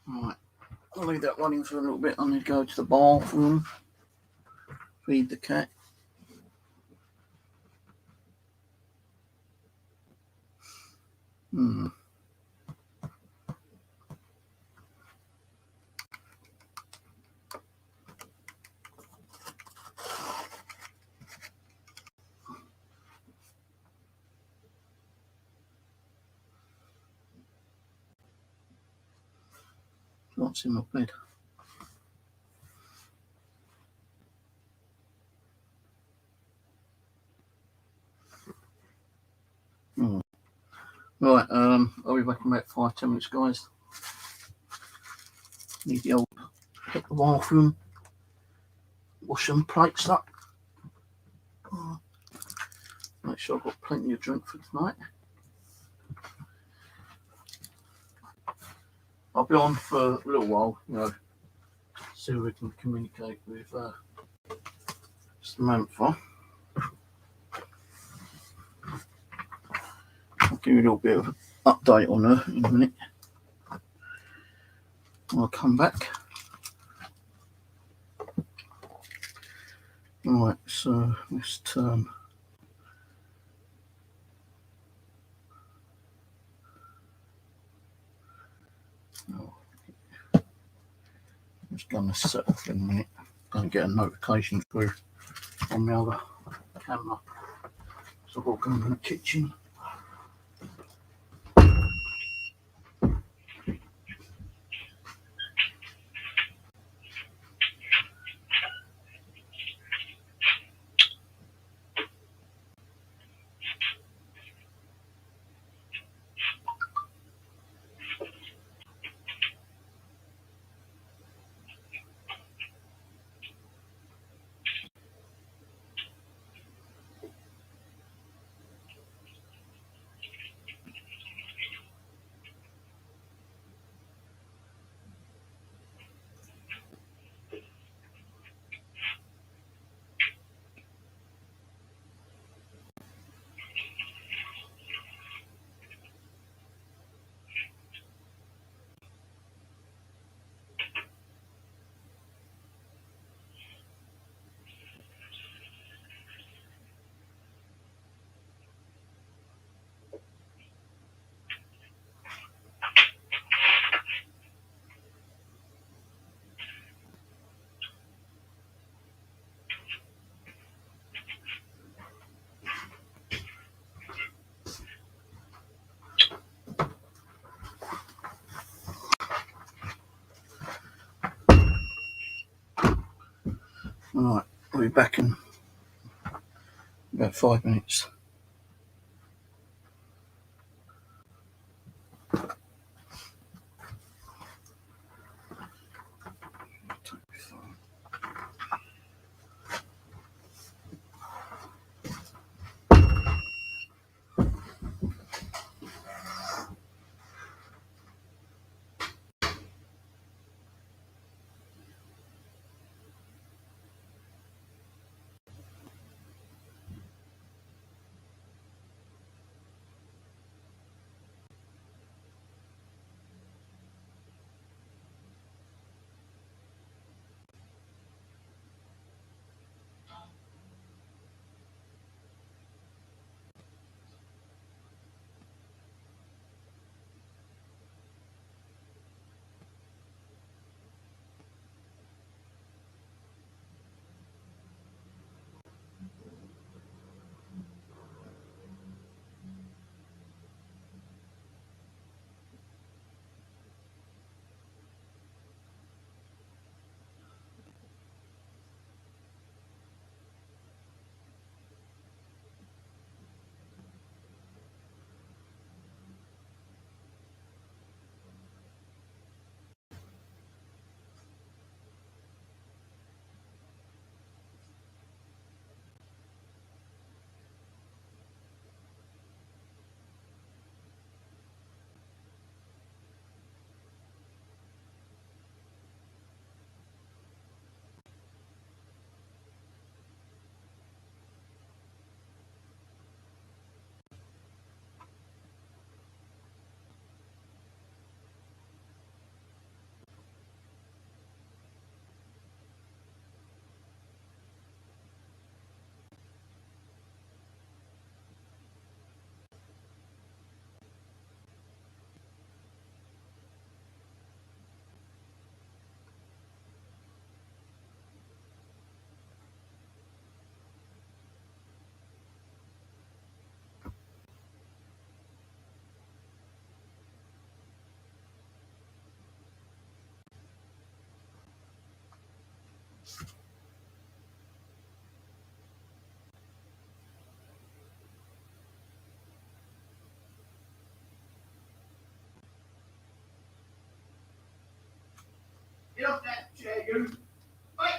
Right, I'll leave that running for a little bit. I need to go to the bathroom, feed the cat. What's in my bed? Right, I'll be back in about 5-10 minutes, guys. Need the old hit the bathroom, wash some plates up. Make sure I've got plenty of drink for tonight. I'll be on for a little while, see if we can communicate with Samantha. I'll give you a little bit of an update on her in a minute. I'll come back. Right, so this term. I'm just going to settle for a minute. Going to get a notification through on the other camera. So I'll go in the kitchen. Alright, I'll be back in about 5 minutes. Get off that chair, you. Wait.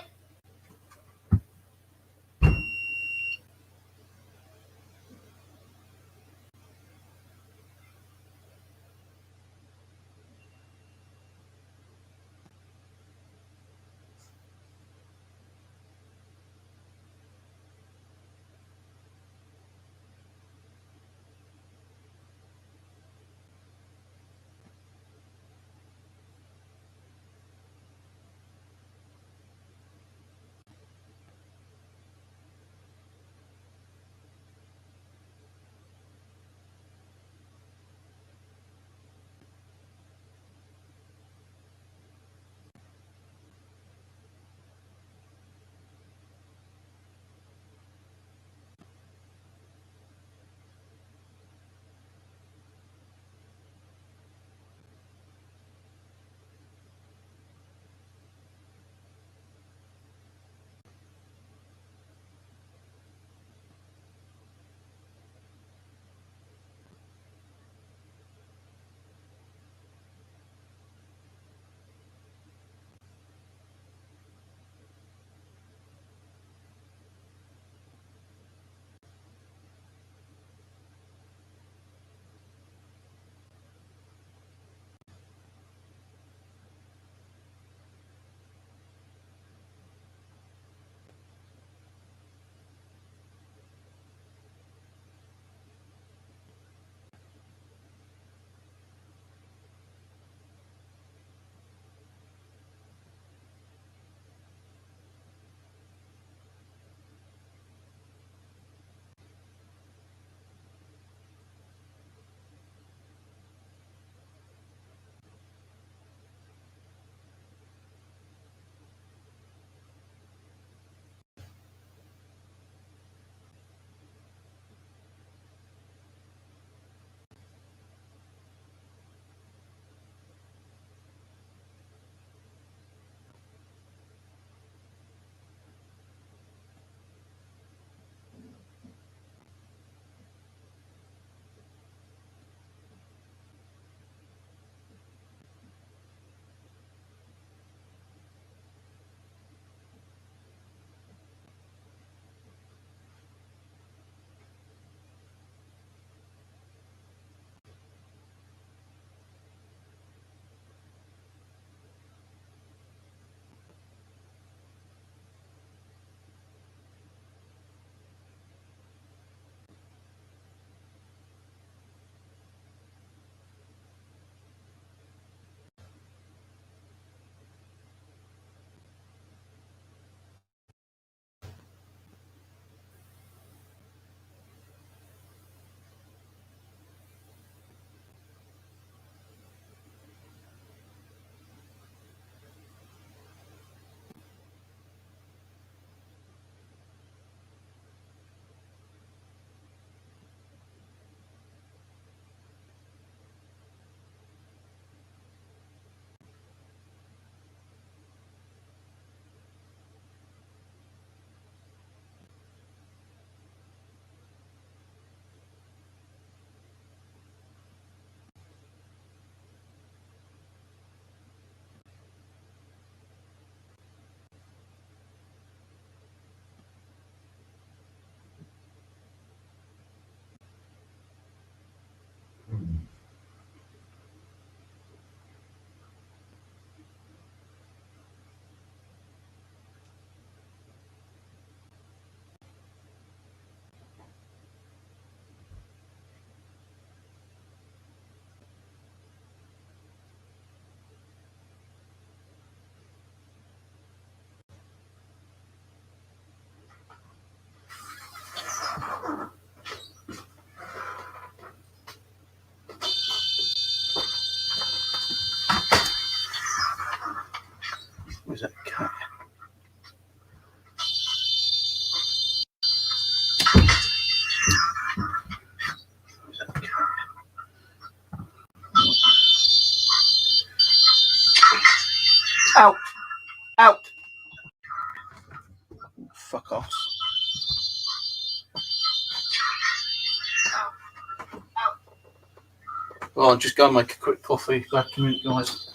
Where's that cat? Where's that cat? Out! Out! Fuck off. Well, I'll just go and make a quick coffee. Back in a minute, guys.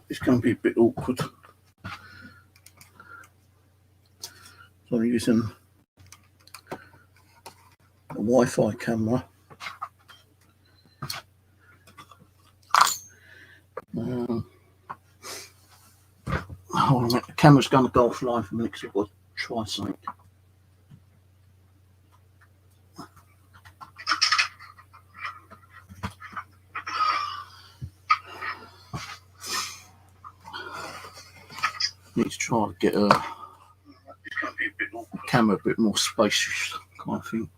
It's going to be a bit awkward. So I'm using a Wi-Fi camera. Hold on a minute. The camera's going to go offline for a minute because I've got to try something. Need to try to get a camera a bit more spacious kind of thing.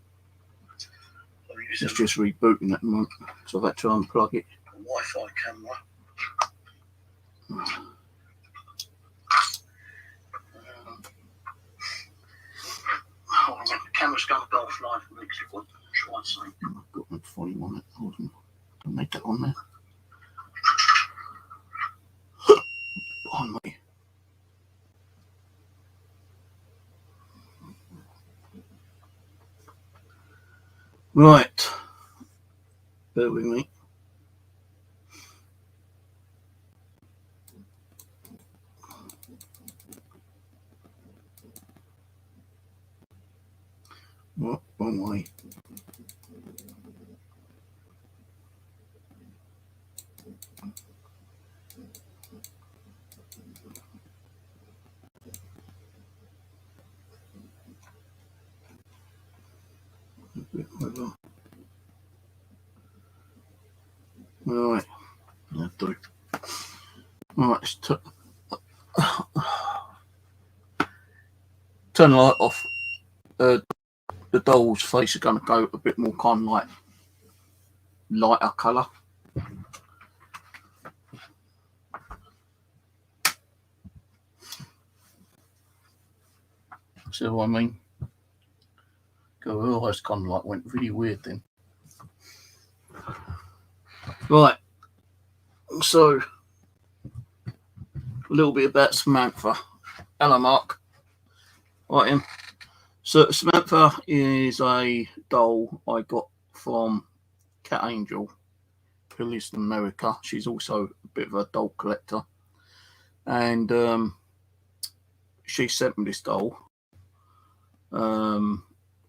It's just rebooting at the moment, so I've had to unplug it. Wi-Fi camera. The camera's going to go offline for me because I've got to try something. I've got my volume on it. Hold on. Don't make that on there. Behind me. Right. Bear with me. What? Wrong way. A bit over. Right. That'll do. Right, let's turn the light off. The doll's face is going to go a bit more kind of like lighter colour. See what I mean? Her eyes kind of like went really weird then. Right. So, a little bit about Samantha. Hello, Mark. Right, so Samantha is a doll I got from Cat Angel, who lives in America. She's also a bit of a doll collector. And she sent me this doll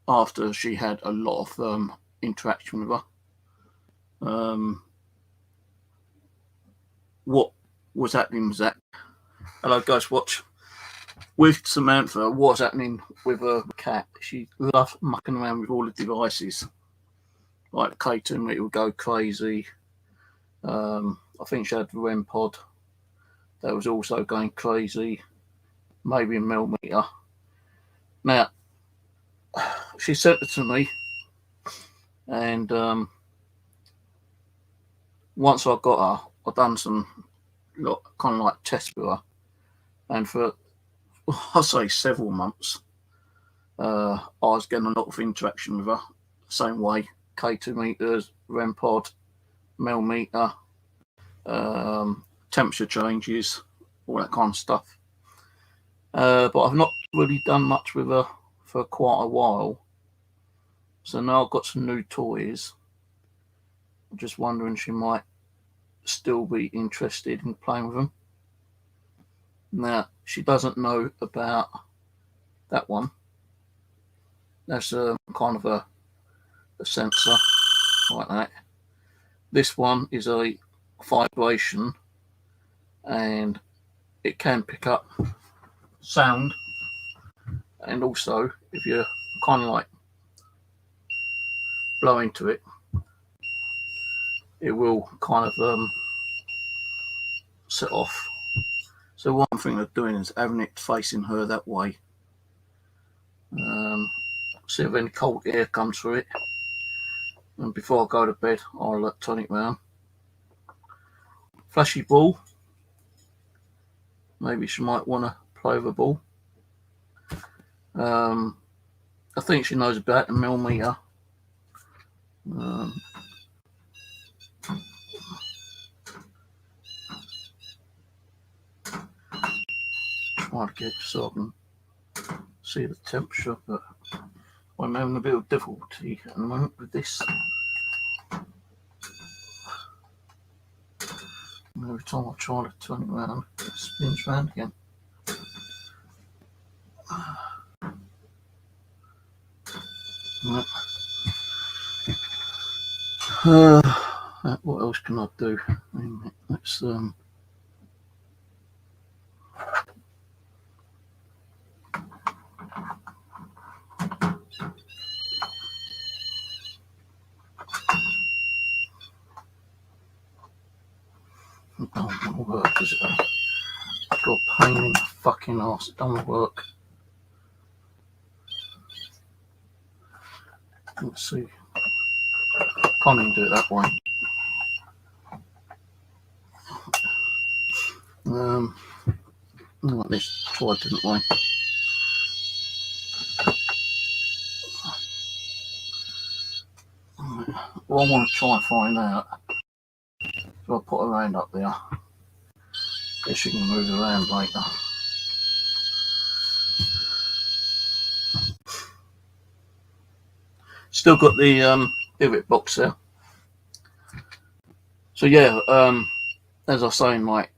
after she had a lot of interaction with her. What was happening was that, hello guys, watch. With Samantha, what's happening with her cat, she loves mucking around with all the devices. Like the K2 meter would go crazy. I think she had the REM pod that was also going crazy. Maybe a millimeter. Now, she sent it to me, and once I got her, I done some kind of like tests with her, and for I say several months, I was getting a lot of interaction with her. Same way, K2 meters, REM pod, millimeter, temperature changes, all that kind of stuff. But I've not really done much with her for quite a while. So now I've got some new toys. I'm just wondering if she might still be interested in playing with them. Now, she doesn't know about that one. That's a kind of a sensor like that. This one is a vibration, and it can pick up sound, and also if you kind of like blow into it, it will kind of set off. So one thing they're doing is having it facing her that way. See if any cold air comes through it. And before I go to bed, I'll turn it round. Flashy ball. Maybe she might want to play with a ball. I think she knows about the millimeter. Try to get it so I can see the temperature, but I'm having a bit of difficulty at the moment with this. Every time I try to turn it around, it spins round again. Right. What else can I do? Let's it don't want to work, does it? I've got a pain in the fucking arse. It don't work. Let's see. Can't even do it that way. Like this. Tried, didn't I? What I want to try and find out. So I put her hand up there. Guess she can move around later. Still got the pivot box there. So yeah, as I was saying, like,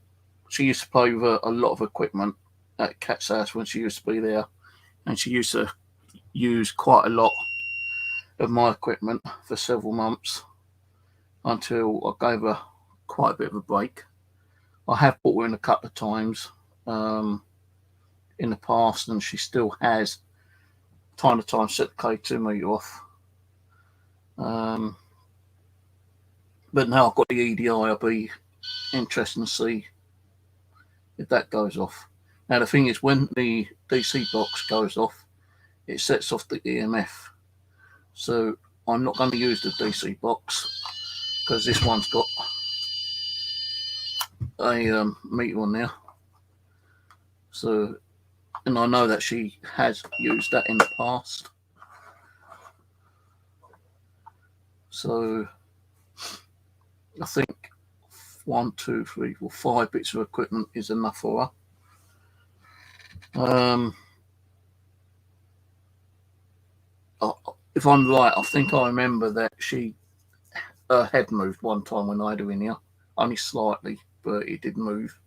she used to play with a lot of equipment at Kat's house when she used to be there, and she used to use quite a lot of my equipment for several months until I gave her quite a bit of a break. I have brought her in a couple of times in the past, and she still has time to time set the K2 meter off. But now I've got the EDI, I'll be interested to see if that goes off. Now the thing is, when the DC box goes off, it sets off the EMF. So I'm not going to use the DC box because this one's got a meter on there. So, and I know that she has used that in the past. So I think 1, 2, 3, 4, 5 bits of equipment is enough for her. If I'm right, I think I remember that her head moved one time when I had her in here, only slightly, but it did move.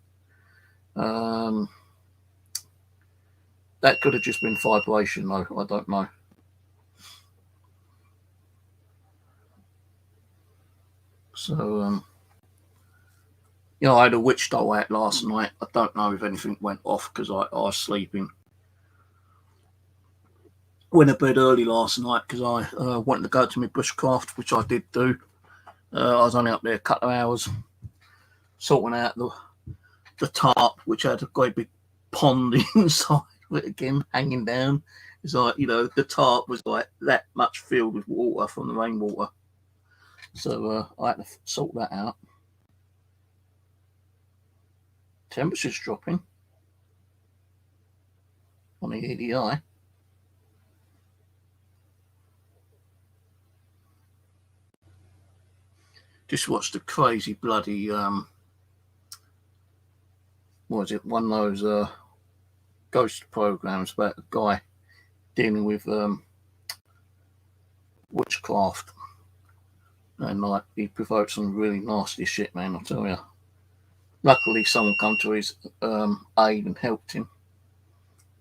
That could have just been vibration, though. I don't know. So, I had a witch doll out last night. I don't know if anything went off because I was sleeping. Went to bed early last night because I wanted to go to my bushcraft, which I did do. I was only up there a couple of hours sorting out the tarp, which had a great big pond inside of it again, hanging down. It's like, the tarp was like that much filled with water from the rainwater. So I had to sort that out. Temperature's dropping on the EDI. Just watched the crazy bloody what was it? One of those ghost programs about a guy dealing with witchcraft, and like he provoked some really nasty shit, man. I tell you. Luckily, someone came to his aid and helped him.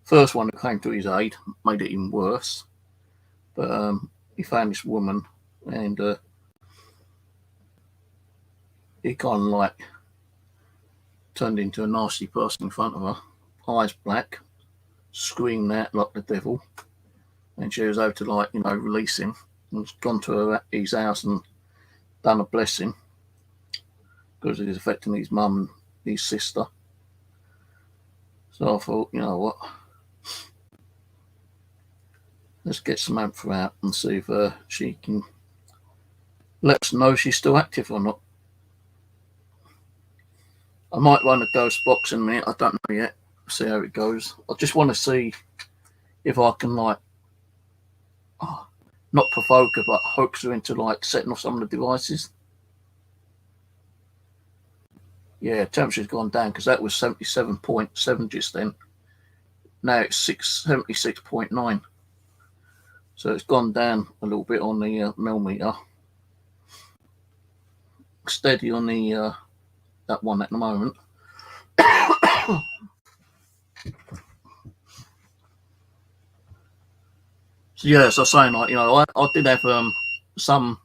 First one who came to his aid made it even worse, but he found this woman, and he kind of like turned into a nasty person in front of her, eyes black, screamed out like the devil, and she was able to release him, and gone to his house and done a blessing because it was affecting his mum and his sister. So I thought, you know what, let's get Samantha out and see if she can let us know if she's still active or not. I might run a ghost box in a minute. I don't know yet. See how it goes. I just want to see if I can not provoke her, but hoax her into setting off some of the devices. Yeah, temperature's gone down because that was 77.7 just then. Now it's 76.9. So it's gone down a little bit on the millimeter. Steady on the that one at the moment. So yeah, as I was saying, like, you know, I did have some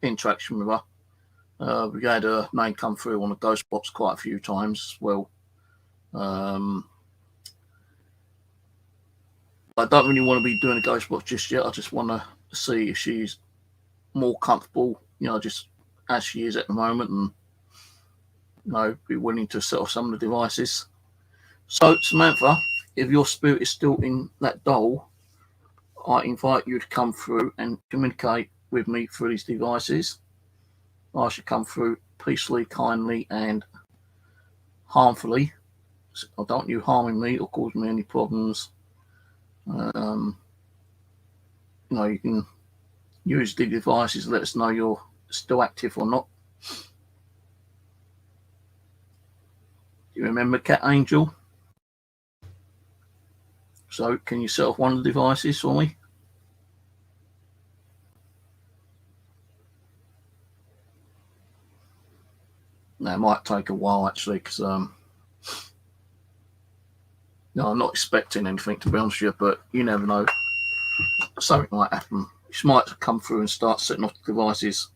interaction with her. We had her name come through on the ghost box quite a few times as well. I don't really want to be doing a ghost box just yet. I just want to see if she's more comfortable, you know, just as she is at the moment, and, you know, be willing to set off some of the devices. So, Samantha, if your spirit is still in that doll, I invite you to come through and communicate with me through these devices. I should come through peacefully, kindly, and harmfully. I don't want you harming me or causing me any problems. You know, you can use the devices, let us know you're still active or not. Do you remember Cat Angel? So can you set off one of the devices for me? Now, it might take a while actually, because no, I'm not expecting anything, to be honest with you, but you never know. Something might happen. She might come through and start setting off the devices.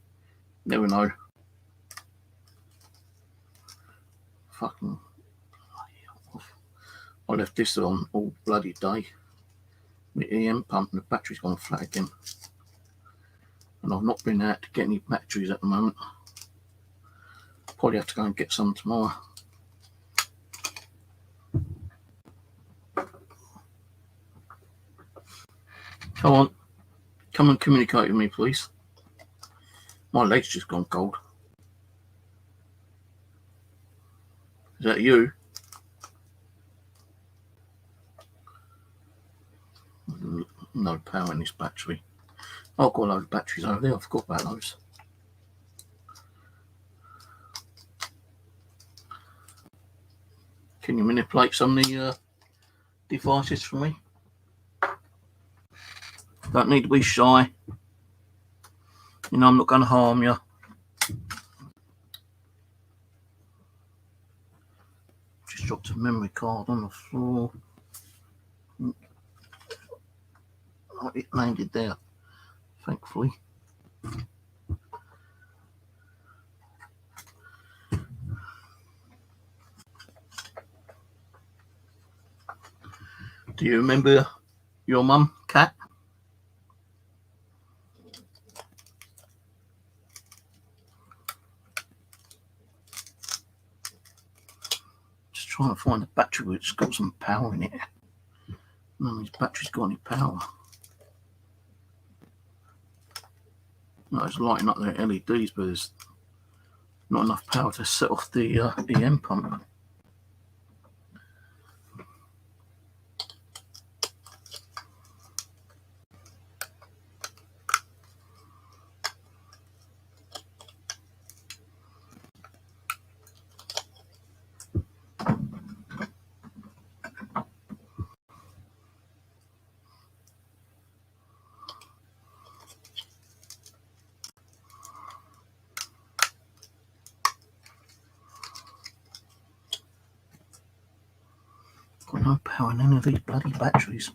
Never know. Fucking, I left this on all bloody day. The EM pump and the battery's gone flat again. And I've not been out to get any batteries at the moment. Probably have to go and get some tomorrow. Come on. Come and communicate with me, please. My leg's just gone cold. Is that you? No power in this battery. I've got a load of batteries over there. I forgot about those. Can you manipulate some of the devices for me? Don't need to be shy. You know, I'm not going to harm you. Just dropped a memory card on the floor. Oh, it landed there, thankfully. Do you remember your mum, Cat? Just trying to find a battery which has got some power in it. None of these batteries got any power. No, it's lighting up their LEDs, but there's not enough power to set off the EM pump. Got no power in any of these bloody batteries.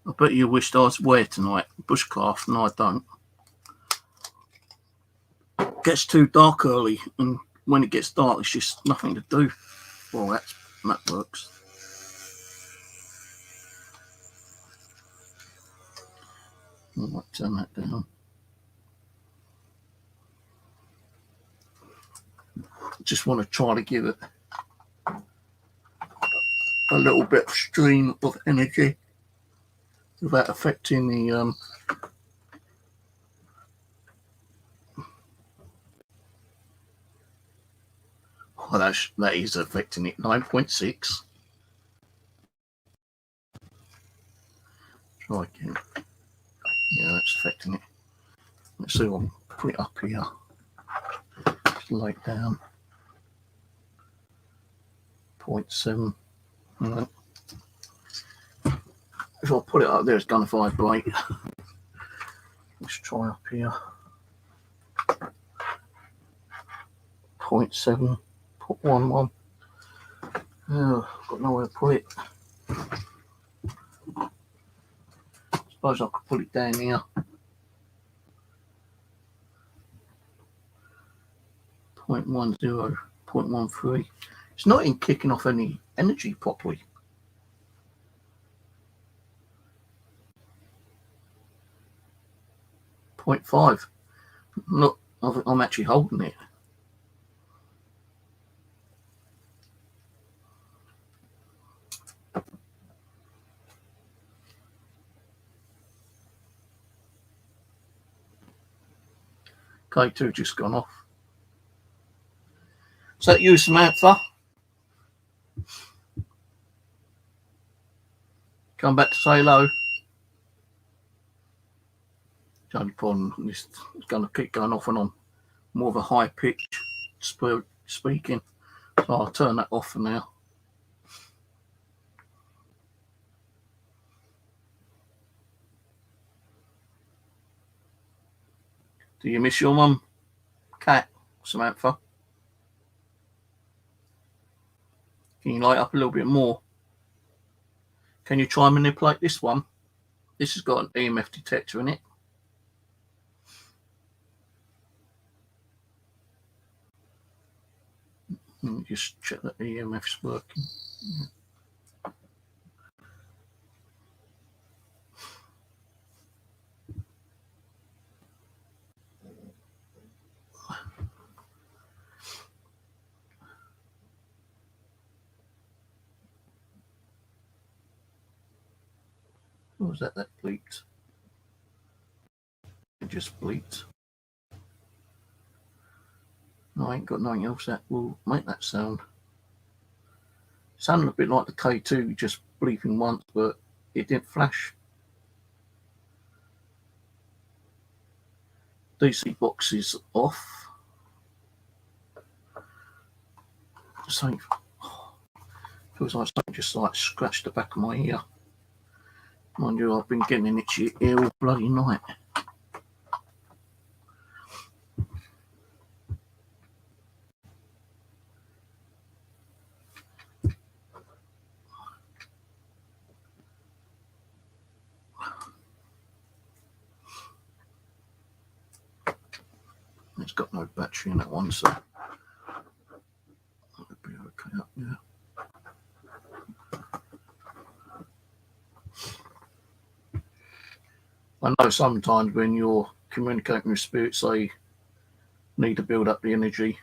I bet you wished I was where tonight? Bushcraft. No, I don't. It gets too dark early, and when it gets dark, it's just nothing to do. Well, that works. I might turn that down. Just want to try to give it a little bit of stream of energy without affecting the well, that is affecting it. 9.6. Try again. Yeah, that's affecting it. Let's see if I can put it up here. Just lay it down. 0.7. If I put it up there, it's going to vibrate. Let's try up here. 0.7, 0.11. Oh, I've got nowhere to put it. Suppose I could put it down here. 0.10, 0.13. It's not in kicking off any energy properly. .5. Look, I'm actually holding it. K2 just gone off. Is that you, Samantha? Come back to say hello. The only problem is it's going to keep going off and on. More of a high pitch speaking. So I'll turn that off for now. Do you miss your mum, cat, Samantha? Can you light up a little bit more? Can you try and manipulate this one? This has got an EMF detector in it. Let me just check that the EMF's working. What was that? That bleeped. It just bleeped. No, I ain't got nothing else that will make that sound. It sounded a bit like the K2 just bleeping once, but it didn't flash. DC box is off. Something feels like something just like scratched the back of my ear. Mind you, I've been getting an itchy ear all bloody night. It's got no battery in that one, so it'll be okay up there. I know sometimes when you're communicating with spirits, they need to build up the energy.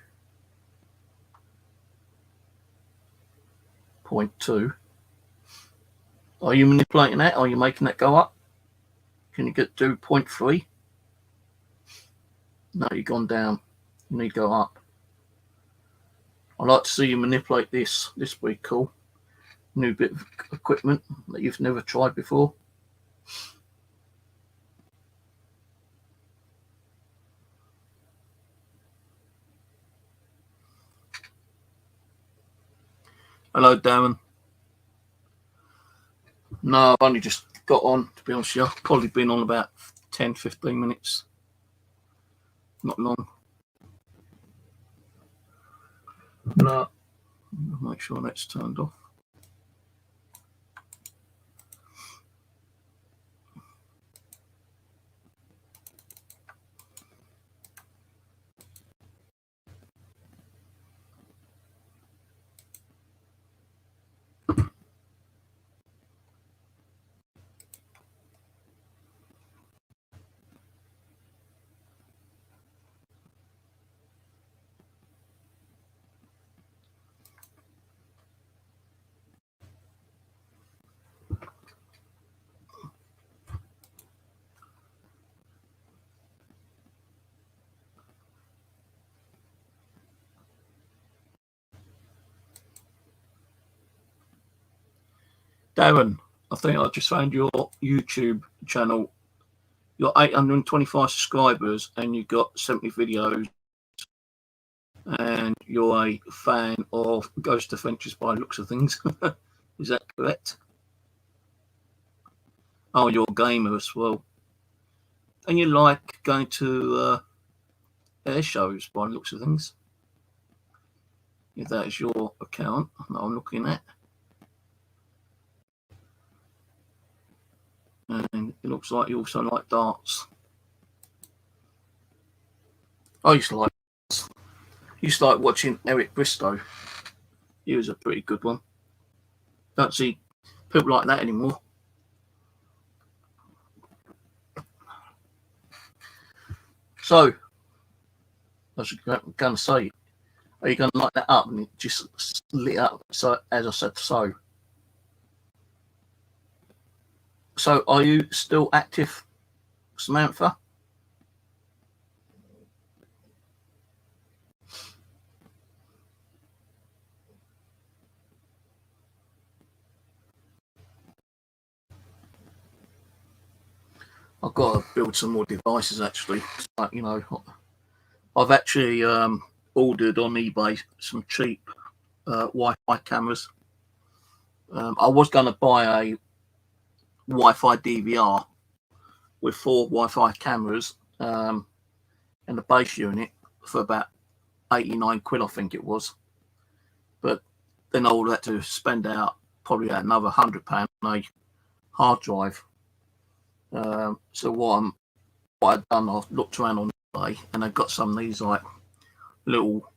0.2. Are you manipulating that? Are you making that go up? Can you do 0.3? No, you've gone down. You need to go up. I'd like to see you manipulate this. This would be cool. New bit of equipment that you've never tried before. Hello, Darren. No, I've only just got on, to be honest with you. I've probably been on about 10-15 minutes. Not long. No, I'll make sure that's turned off. Darren, I think I just found your YouTube channel. You've got 825 subscribers and you've got 70 videos. and you're a fan of Ghost Adventures by the looks of things. Is that correct? Oh, you're a gamer as well. And you like going to air shows by the looks of things. If that is your account that I'm looking at. And it looks like you also like darts. I used to like watching Eric Bristow. He was a pretty good one. Don't see people like that anymore. So, I was going to say, are you going to light that up? And it just lit up. So, as I said, so are you still active, Samantha? I've got to build some more devices actually. Like, you know, I've actually ordered on eBay some cheap Wi-Fi cameras. I was going to buy a Wi-Fi DVR with 4 Wi-Fi cameras and the base unit for about 89 quid, I think it was. But then I would have to spend out probably another £100 on a hard drive. So what I've done, I've looked around on eBay and I've got some of these like little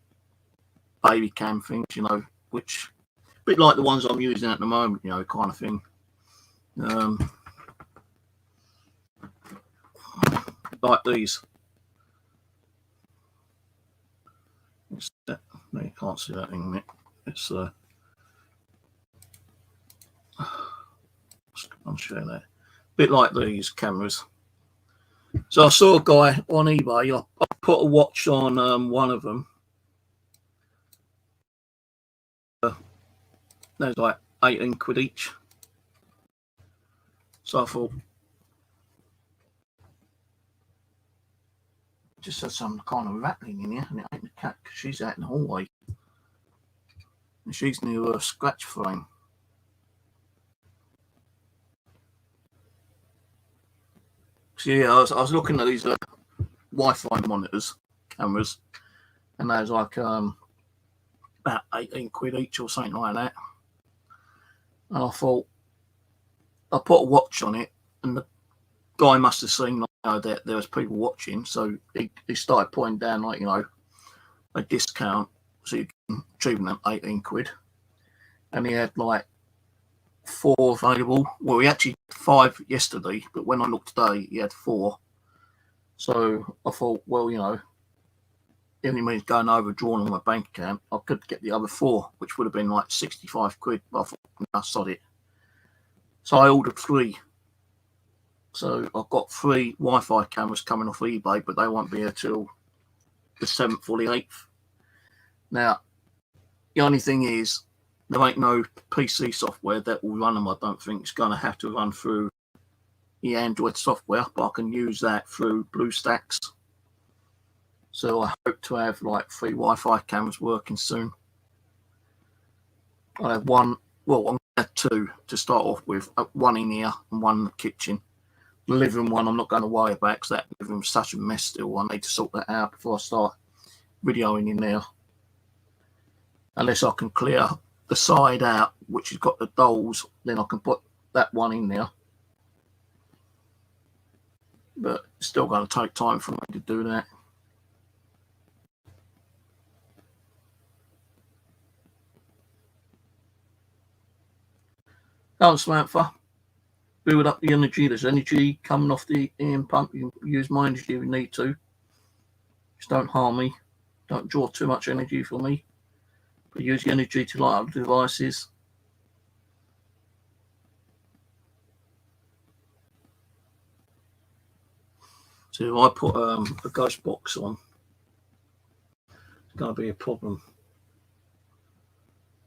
baby cam things, you know, which a bit like the ones I'm using at the moment, you know, kind of thing. Like these. No, you can't see that in a minute. It's I'll show that. A bit like these cameras. So I saw a guy on eBay. I put a watch on one of them. They're like 18 quid each. So I thought, just had some kind of rattling in here, and it ain't the cat because she's out in the hallway. And she's near her scratch frame. So yeah, I was looking at these Wi-Fi monitors, cameras, and they was like about 18 quid each or something like that. And I thought, I put a watch on it, and the guy must have seen that there was people watching, so he started putting down like, you know, a discount, so you can achieve them 18 quid. And he had like 4 available. Well, he actually had 5 yesterday, but when I looked today, he had 4. So I thought, well, you know, it only means going over drawing on my bank account. I could get the other 4, which would have been like 65 quid. But I thought, I sod it. So I ordered 3. So I've got 3 Wi-Fi cameras coming off eBay, but they won't be here till the 7th or the 8th. Now, the only thing is, there ain't no PC software that will run them. I don't think it's going to have to run through the Android software, but I can use that through BlueStacks. So I hope to have like 3 Wi-Fi cameras working soon. I have one. Well, I'm going to have 2 to start off with. 1 in here and 1 in the kitchen. The living room one I'm not going to worry about because that living room's such a mess still. I need to sort that out before I start videoing in there. Unless I can clear the side out, which has got the dolls, then I can put that one in there. But it's still going to take time for me to do that. Go on, Samantha. Build up the energy. There's energy coming off the EM pump. You can use my energy if you need to. Just don't harm me. Don't draw too much energy from me. But use the energy to light up the devices. So if I put a ghost box on, it's going to be a problem.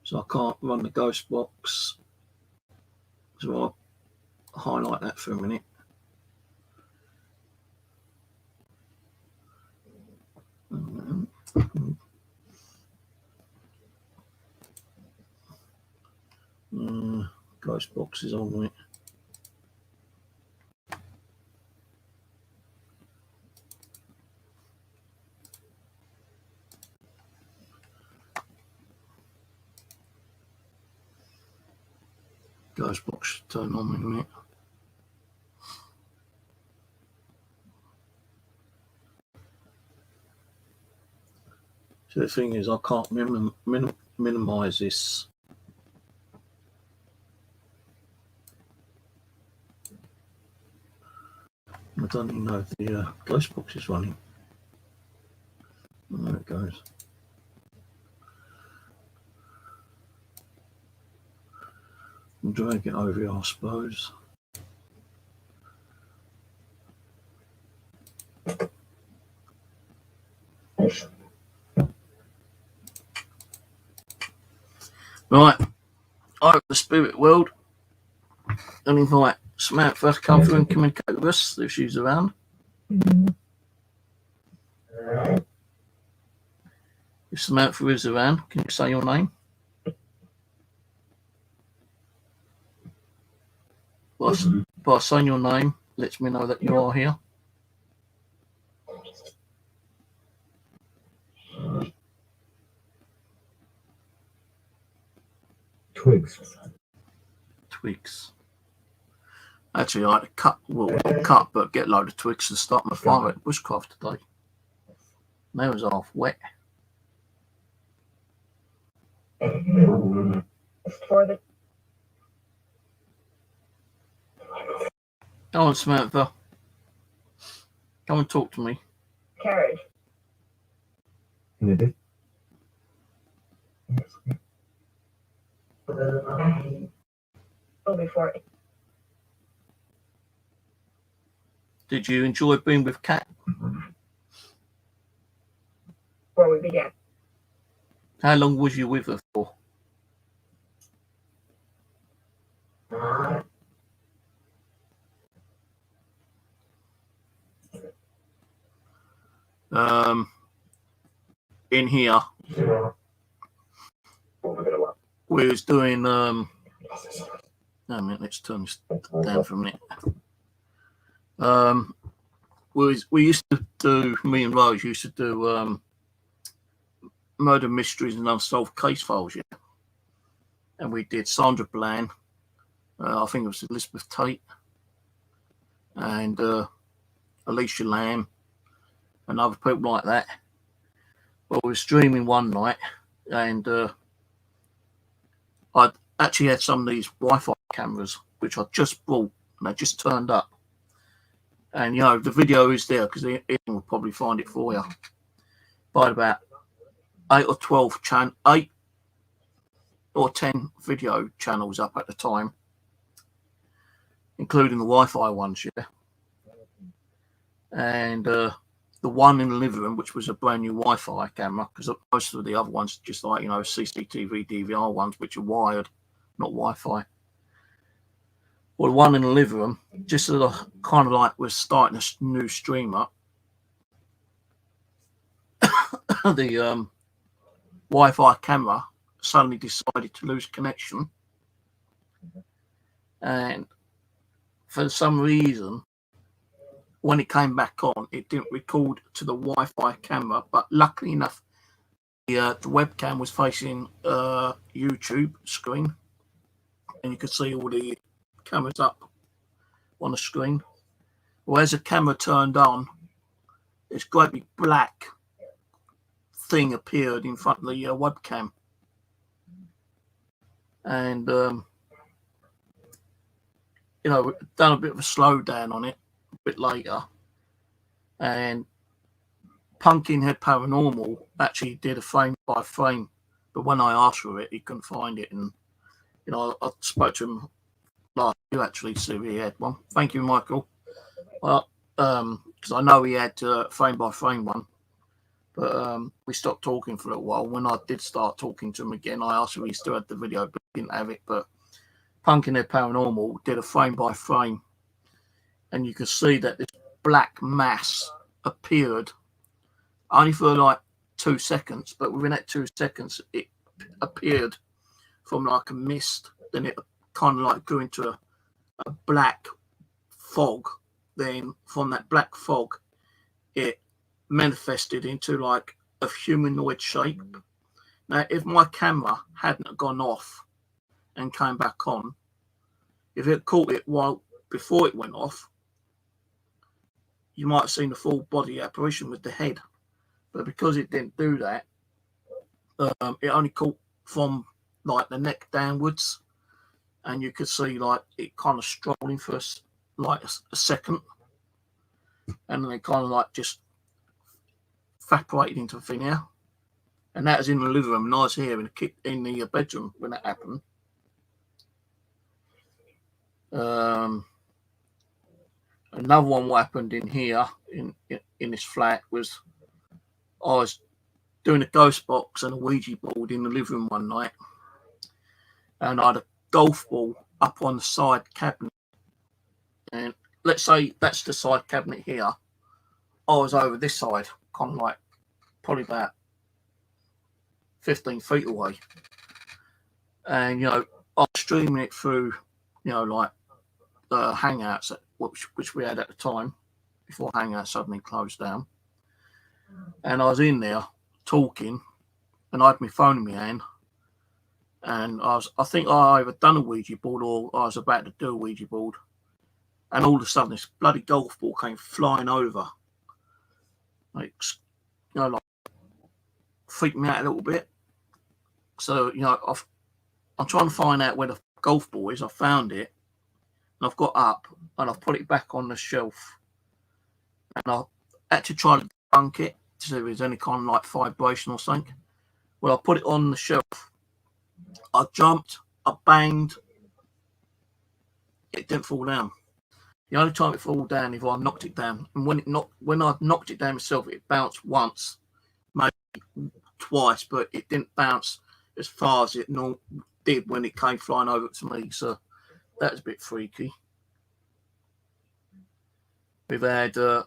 So I can't run the ghost box. So I'll highlight that for a minute. Ghost boxes on it. Ghost box turn on in a minute. So the thing is, I can't minimize this. I don't even know if the ghost box is running. There it goes. I'll drag it over here, I suppose. Right, I hope the spirit world and invite Samantha to come through and communicate with us if she's around. If Samantha is around, can you say your name? By saying your name, lets me know that you are here. Twigs. Actually, I had to cut, but get a load of twigs to start my fire at bushcraft today. They was half wet. Come on, Samantha. Come and talk to me. Carriage. Before. Did you enjoy being with Kat? Before we began. How long was you with her for? In here, we was doing no, a minute, let's turn this down for a minute. We used to do, me and Rose used to do murder mysteries and unsolved case files, yeah. And we did Sandra Bland, I think it was Elizabeth Tate, and Alicia Lamb, and other people like that. Well, we were streaming one night, and I'd actually had some of these Wi-Fi cameras, which I just bought, and they just turned up. And, you know, the video is there, because Ian will probably find it for you. By about 8 or 10 video channels up at the time, including the Wi-Fi ones, yeah. And the one in the living room, which was a brand new Wi-Fi camera, because most of the other ones, just like, you know, CCTV, DVR ones, which are wired, not Wi-Fi. Well, the one in the living room, just sort of kind of like we're starting a new stream up. The Wi-Fi camera suddenly decided to lose connection. And for some reason, when it came back on, it didn't record to the Wi-Fi camera, but luckily enough, the webcam was facing YouTube screen, and you could see all the cameras up on the screen. Well, as the camera turned on, this great big black thing appeared in front of the webcam, and you know, done a bit of a slowdown on it a bit later, and Pumpkinhead Paranormal actually did a frame by frame, but when I asked for it, he couldn't find it. And you know, I spoke to him last year actually to see if he had one. Thank you, Michael. Well, because I know he had frame by frame one, but we stopped talking for a while. When I did start talking to him again, I asked if he still had the video, but he didn't have it. But Pumpkinhead Paranormal did a frame by frame, and you could see that this black mass appeared only for like 2 seconds, but within that 2 seconds, it appeared from like a mist. Then it kind of like grew into a black fog. Then from that black fog, it manifested into like a humanoid shape. Now, if my camera hadn't gone off and came back on, if it caught it before it went off, you might have seen the full body apparition with the head. But because it didn't do that, it only caught from like the neck downwards, and you could see like it kind of strolling for like a second, and then it kind of like just evaporated into thin air. And that was in the living room, and I was here in the bedroom when that happened. Another one what happened in here in this flat was I was doing a ghost box and a Ouija board in the living room one night, and I had a golf ball up on the side cabinet, and let's say that's the side cabinet here. I was over this side, kind of like probably about 15 feet away, and I was streaming it through like Hangouts which we had at the time before Hangouts suddenly closed down, and I was in there talking, and I had my phone in my hand, and I think I either done a Ouija board or I was about to do a Ouija board, and all of a sudden this bloody golf ball came flying over, like freaked me out a little bit. So I'm trying to find out where the golf ball is. I found it, and I've got up and I've put it back on the shelf, and I had to try to debunk it to see if there's any kind of like vibration or something. Well, I put it on the shelf, I jumped, I banged, it didn't fall down. The only time it fall down is if I knocked it down, and when I knocked it down myself, it bounced once, maybe twice, but it didn't bounce as far as it did when it came flying over to me. So that was a bit freaky. We've had an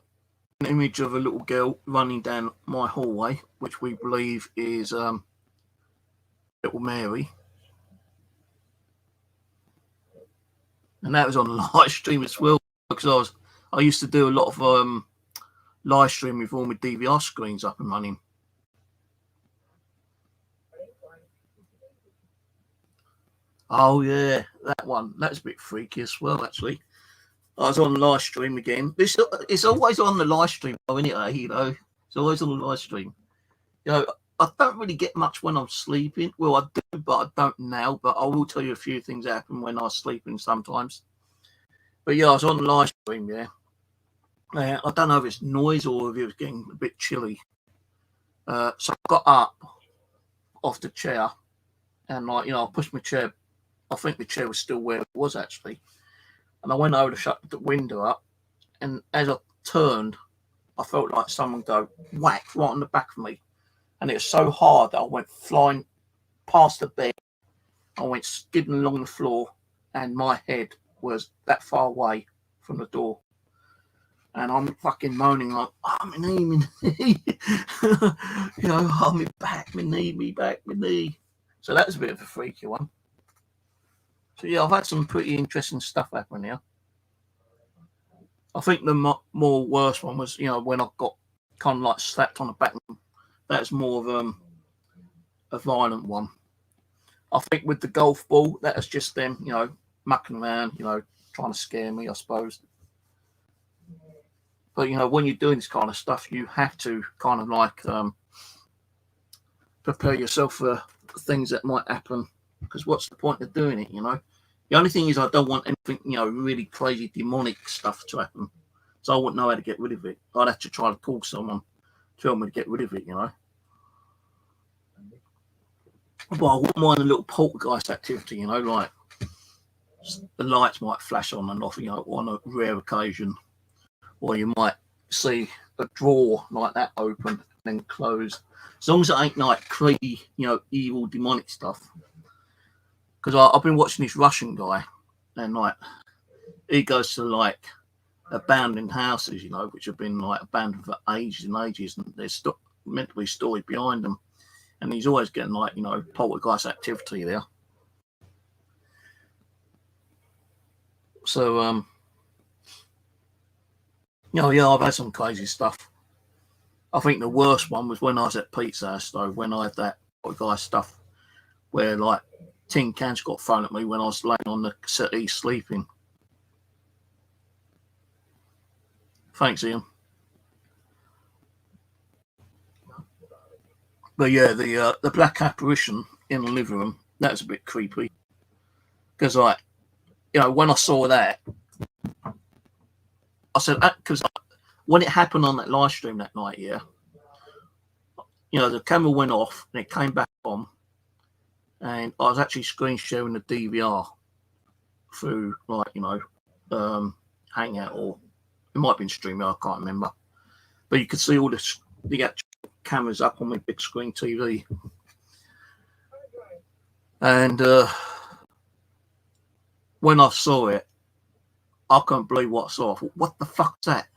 image of a little girl running down my hallway, which we believe is little Mary, and that was on the live stream as well, because I used to do a lot of live stream with all my DVR screens up and running. Oh yeah, that one. That's a bit freaky as well, actually. I was on the live stream again. It's always on the live stream, though, isn't it? It's always on the live stream. I don't really get much when I'm sleeping. Well, I do, but I don't now. But I will tell you a few things that happen when I was sleeping sometimes. But yeah, I was on the live stream, yeah. I don't know if it's noise or if it was getting a bit chilly. So I got up off the chair, and I pushed my chair. I think the chair was still where it was, actually. And I went over to shut the window up, and as I turned, I felt like someone go whack right on the back of me. And it was so hard that I went flying past the bed. I went skidding along the floor, and my head was that far away from the door. And I'm fucking moaning like, oh, my knee, my knee. Oh, my back, my knee. So that was a bit of a freaky one. So yeah, I've had some pretty interesting stuff happen here. I think the more worse one was, when I got kind of like slapped on the back. That's more of a violent one. I think with the golf ball, that was just them, mucking around, trying to scare me, I suppose. But when you're doing this kind of stuff, you have to kind of like prepare yourself for things that might happen. Because what's the point of doing it? The only thing is I don't want anything, really crazy demonic stuff to happen. So I wouldn't know how to get rid of it. I'd have to try to call someone to tell me to get rid of it, But I wouldn't mind a little poltergeist activity, like the lights might flash on and off, on a rare occasion. Or you might see a drawer like that open and then close. As long as it ain't like creepy, evil, demonic stuff. Because I've been watching this Russian guy, and like he goes to like abandoned houses, which have been like abandoned for ages and ages, and there's meant to be story behind them, and he's always getting like poltergeist activity there. So, yeah, I've had some crazy stuff. I think the worst one was when I was at Pete's house, though, when I had that guy stuff where, like, tin cans got thrown at me when I was laying on the settee sleeping. Thanks, Ian. But yeah, the black apparition in the living room, that was a bit creepy. Because, like, when I saw that, I said, because when it happened on that live stream that night, yeah, the camera went off and it came back on, and I was actually screen sharing the DVR through, like, Hangout, or it might have been Streamer, I can't remember. But you could see all the actual cameras up on my big screen TV. And when I saw it, I couldn't believe what I saw. I thought, what the fuck's that?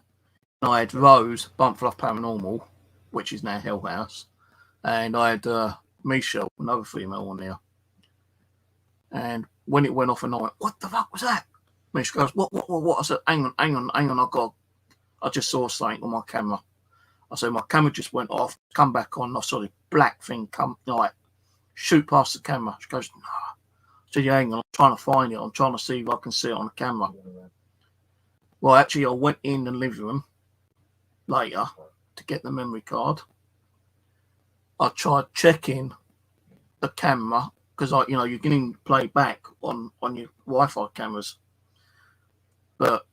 And I had Rose, Bumfluff Paranormal, which is now Hell House, and I had Michelle, another female on there. And when it went off, and I went, what the fuck was that? Michelle goes, what? I said, hang on, I just saw something on my camera. I said, my camera just went off, come back on, I saw this black thing come, like, shoot past the camera. She goes, no. I said, yeah, hang on, I'm trying to find it. I'm trying to see if I can see it on the camera. Well, actually, I went in the living room later to get the memory card. I tried checking the camera, because, you can play back on your Wi-Fi cameras. But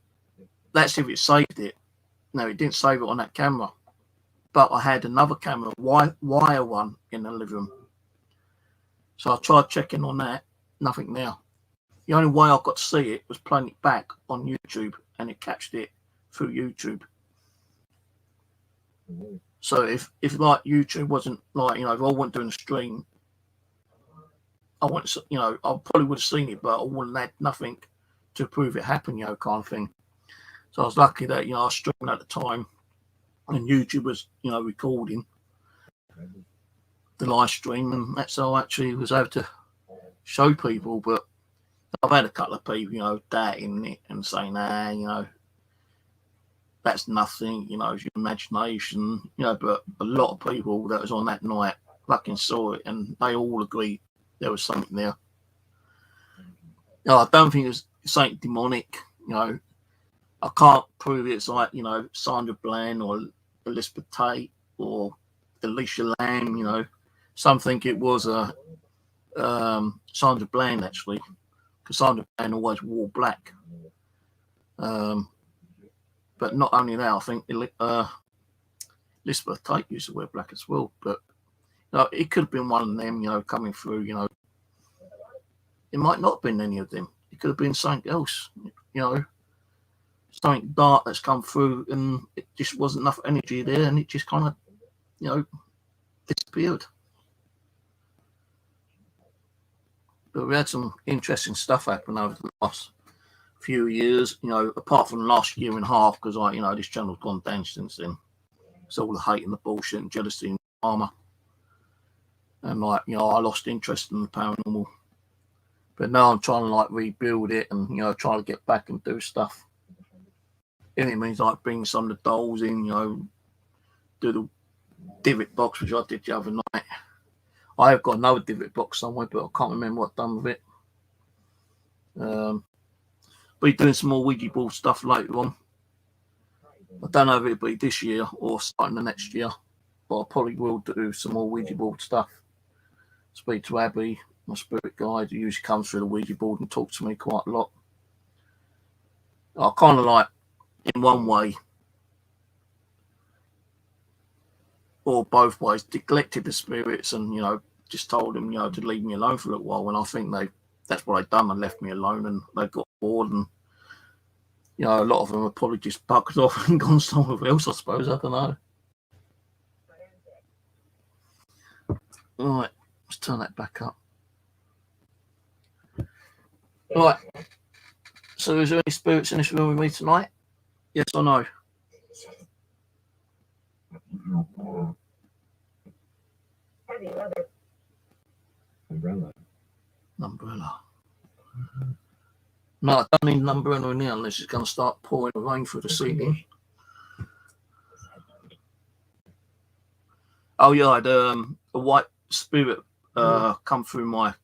that's if it saved it. No, it didn't save it on that camera. But I had another camera, wire one, in the living room. So I tried checking on that, nothing there. The only way I got to see it was playing it back on YouTube, and it captured it through YouTube. So if like YouTube wasn't, like, if I wasn't doing a stream, I wouldn't, I probably would have seen it, but I wouldn't have had nothing to prove it happened, kind of thing. So I was lucky that, I was streaming at the time, and YouTube was, recording the live stream, and that's how I actually was able to show people. But I've had a couple of people, doubting it and saying, that's nothing, it's your imagination, but a lot of people that was on that night fucking saw it, and they all agreed there was something there. I don't think it was something demonic, I can't prove it's like, Sandra Bland or Elizabeth Tate or Alicia Lamb, some think it was Sandra Bland, actually, because Sandra Bland always wore black. But not only that, I think Elizabeth Tate used to wear black as well. But it could have been one of them, coming through. It might not have been any of them. It could have been something else, something dark that's come through, and it just wasn't enough energy there, and it just kind of, disappeared. But we had some interesting stuff happen over the last few years, apart from the last year and a half, because this channel's gone down since then. It's all the hate and the bullshit and jealousy and drama. And I lost interest in the paranormal. But now I'm trying to rebuild it and try to get back and do stuff. And it means bring some of the dolls in, do the divot box, which I did the other night. I have got another divot box somewhere, but I can't remember what I've done with it. Be doing some more Ouija board stuff later on. I don't know if it'll be this year or starting the next year, but I probably will do some more Ouija board stuff. Speak to Abby, my spirit guide, who usually comes through the Ouija board and talks to me quite a lot. I kind of in one way, or both ways, neglected the spirits and, just told them, to leave me alone for a little while, when I think that's what they've done, and left me alone, and they got bored, and a lot of them have probably just bugged off and gone somewhere else, I suppose. I don't know. All right, let's turn that back up. All right. So, is there any spirits in this room with me tonight? Yes or no? Heavy leather. Umbrella. Umbrella. No, I don't need number anywhere near unless it's going to start pouring the rain through the ceiling. Oh yeah, I had a white spirit come through my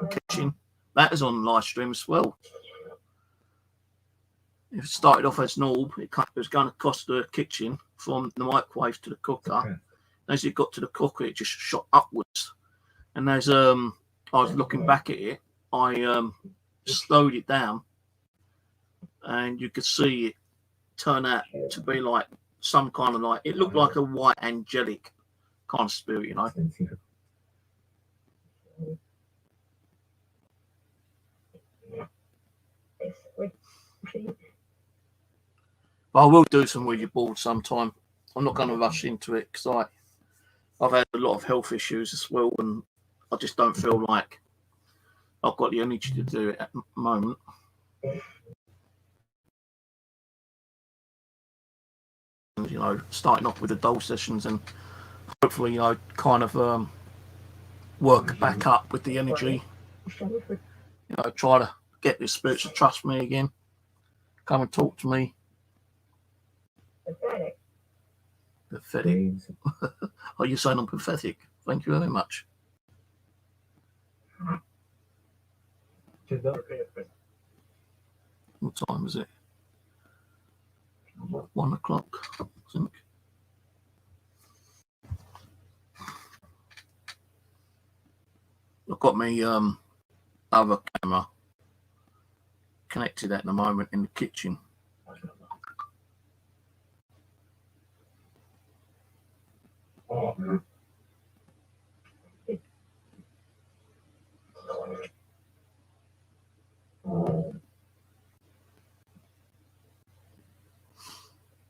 kitchen. That is on live stream as well. It started off as normal. It was going across the kitchen from the microwave to the cooker. Okay. As it got to the cooker, it just shot upwards. And as I was looking back at it, I slowed it down, and you could see it turn out to be like some kind of like, it looked like a white angelic kind of spirit, you know. But I will do some Ouija boards sometime. I'm not going to rush into it because I've had a lot of health issues as well, and I just don't feel like I've got the energy to do it at the moment. And, you know, starting off with the doll sessions and hopefully, you know, kind of work back up with the energy. You know, try to get the spirits to trust me again. Come and talk to me. Pathetic. Are you saying I'm pathetic? Thank you very much. What time is it? 1 o'clock, I think. I've got my other camera connected at the moment in the kitchen.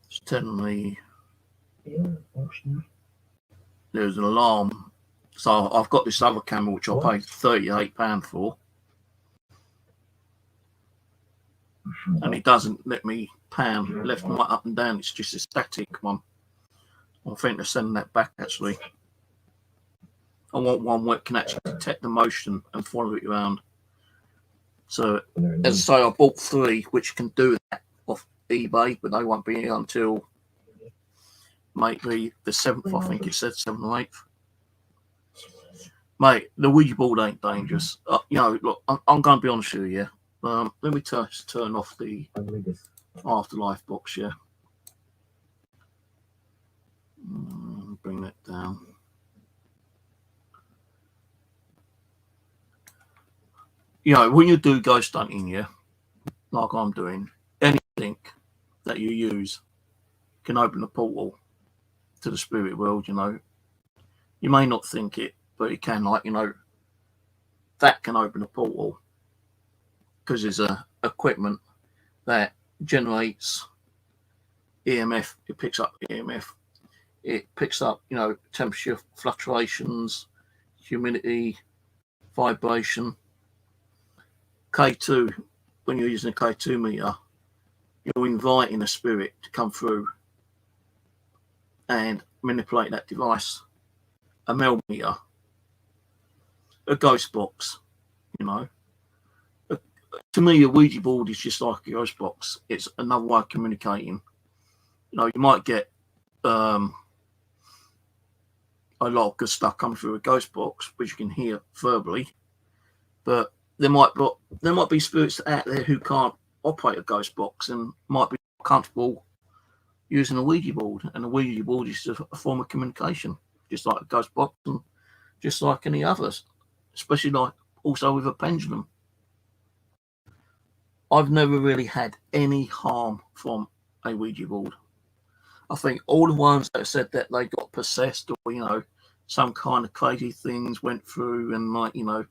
It's telling me there's an alarm. So I've got this other camera which I paid £38 for. And it doesn't let me pan left and right, up and down. It's just a static one. I think they're sending that back actually. I want one where it can actually detect the motion and follow it around. So as I say, I bought 3 which can do that off eBay, but they won't be here until maybe the 7th, I think it said 7th or 8th. Mate, the Ouija board ain't dangerous. You know, look, I'm going to be honest with you. Let me turn off the afterlife box, yeah. Bring that down. You know, when you do ghost hunting, yeah, like I'm doing, anything that you use can open a portal to the spirit world, you know. You may not think it, but it can, like, you know, that can open a portal because there's equipment that generates EMF. It picks up EMF. It picks up, you know, temperature fluctuations, humidity, vibration. K2, when you're using a K2 meter, you're inviting a spirit to come through and manipulate that device. A meter, a ghost box, you know. To me, a Ouija board is just like a ghost box. It's another way of communicating. You know, you might get a lot of good stuff coming through a ghost box, which you can hear verbally, but there might be spirits out there who can't operate a ghost box and might be comfortable using a Ouija board, and a Ouija board is a form of communication, just like a ghost box and just like any others, especially like also with a pendulum. I've never really had any harm from a Ouija board. I think all the ones that said that they got possessed or, you know, some kind of crazy things went through and, like, you know,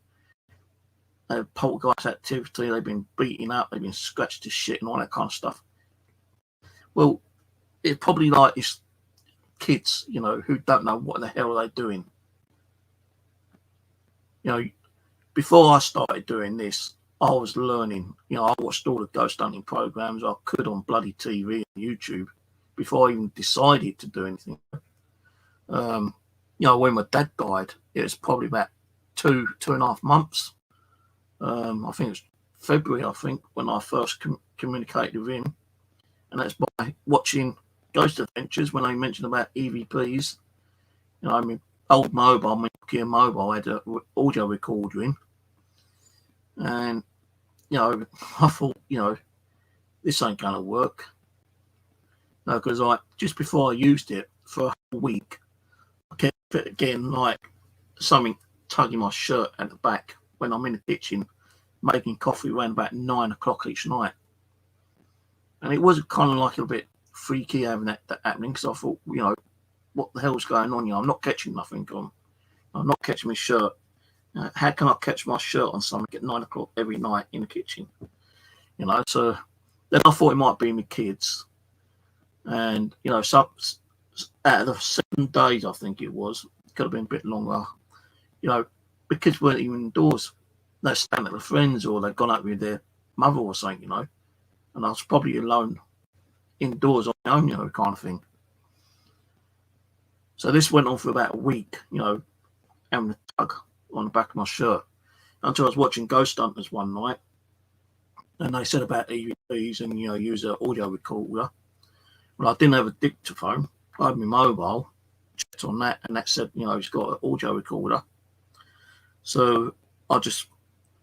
poltergeist activity, they've been beaten up, they've been scratched to shit and all that kind of stuff. Well, it's probably like it's kids, you know, who don't know what the hell they're doing. You know, before I started doing this, I was learning. You know, I watched all the ghost hunting programs I could on bloody TV and YouTube before I even decided to do anything. You know, when my dad died, it was probably about 2.5 months. I think it was February, I think, when I first communicated with him, and that's by watching Ghost Adventures when they mentioned about EVPs. You know, I mean, old mobile, my Nokia mobile had an audio recorder in, and you know, I thought, you know, this ain't gonna work. No, because just before I used it for a whole week, I kept it again like something tugging my shirt at the back when I'm in the kitchen making coffee around about 9 o'clock each night. And it was kind of like a bit freaky having that happening, because I thought, you know, what the hell's going on? You know, I'm not catching nothing on. I'm not catching my shirt. How can I catch my shirt on something at 9 o'clock every night in the kitchen? You know, so then I thought it might be my kids. And, you know, so out of the 7 days, I think it was, it could have been a bit longer, you know, the kids weren't even indoors. They're staying at with friends, or they've gone out with their mother or something, you know. And I was probably alone indoors on my own, you know, kind of thing. So this went on for about a week, you know, having a tug on the back of my shirt, until I was watching Ghost Hunters one night, and they said about EVPs and, you know, use an audio recorder. Well, I didn't have a dictaphone. I had my mobile, checked on that, and that said, you know, it's got an audio recorder. So I just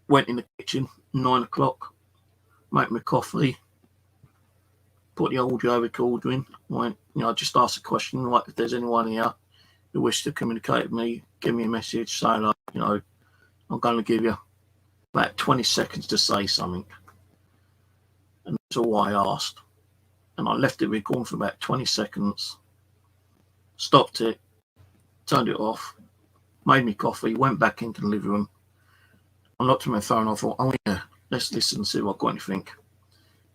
went in the kitchen, 9 o'clock, make my coffee, put the audio recorder in, went, you know, I just asked a question, like, if there's anyone here who wishes to communicate with me, give me a message, say, like, you know, I'm going to give you about 20 seconds to say something. And that's all I asked. And I left it recording for about 20 seconds, stopped it, turned it off, made me coffee, went back into the living room. I looked at my phone, I thought, oh yeah, let's listen and see if I've got anything.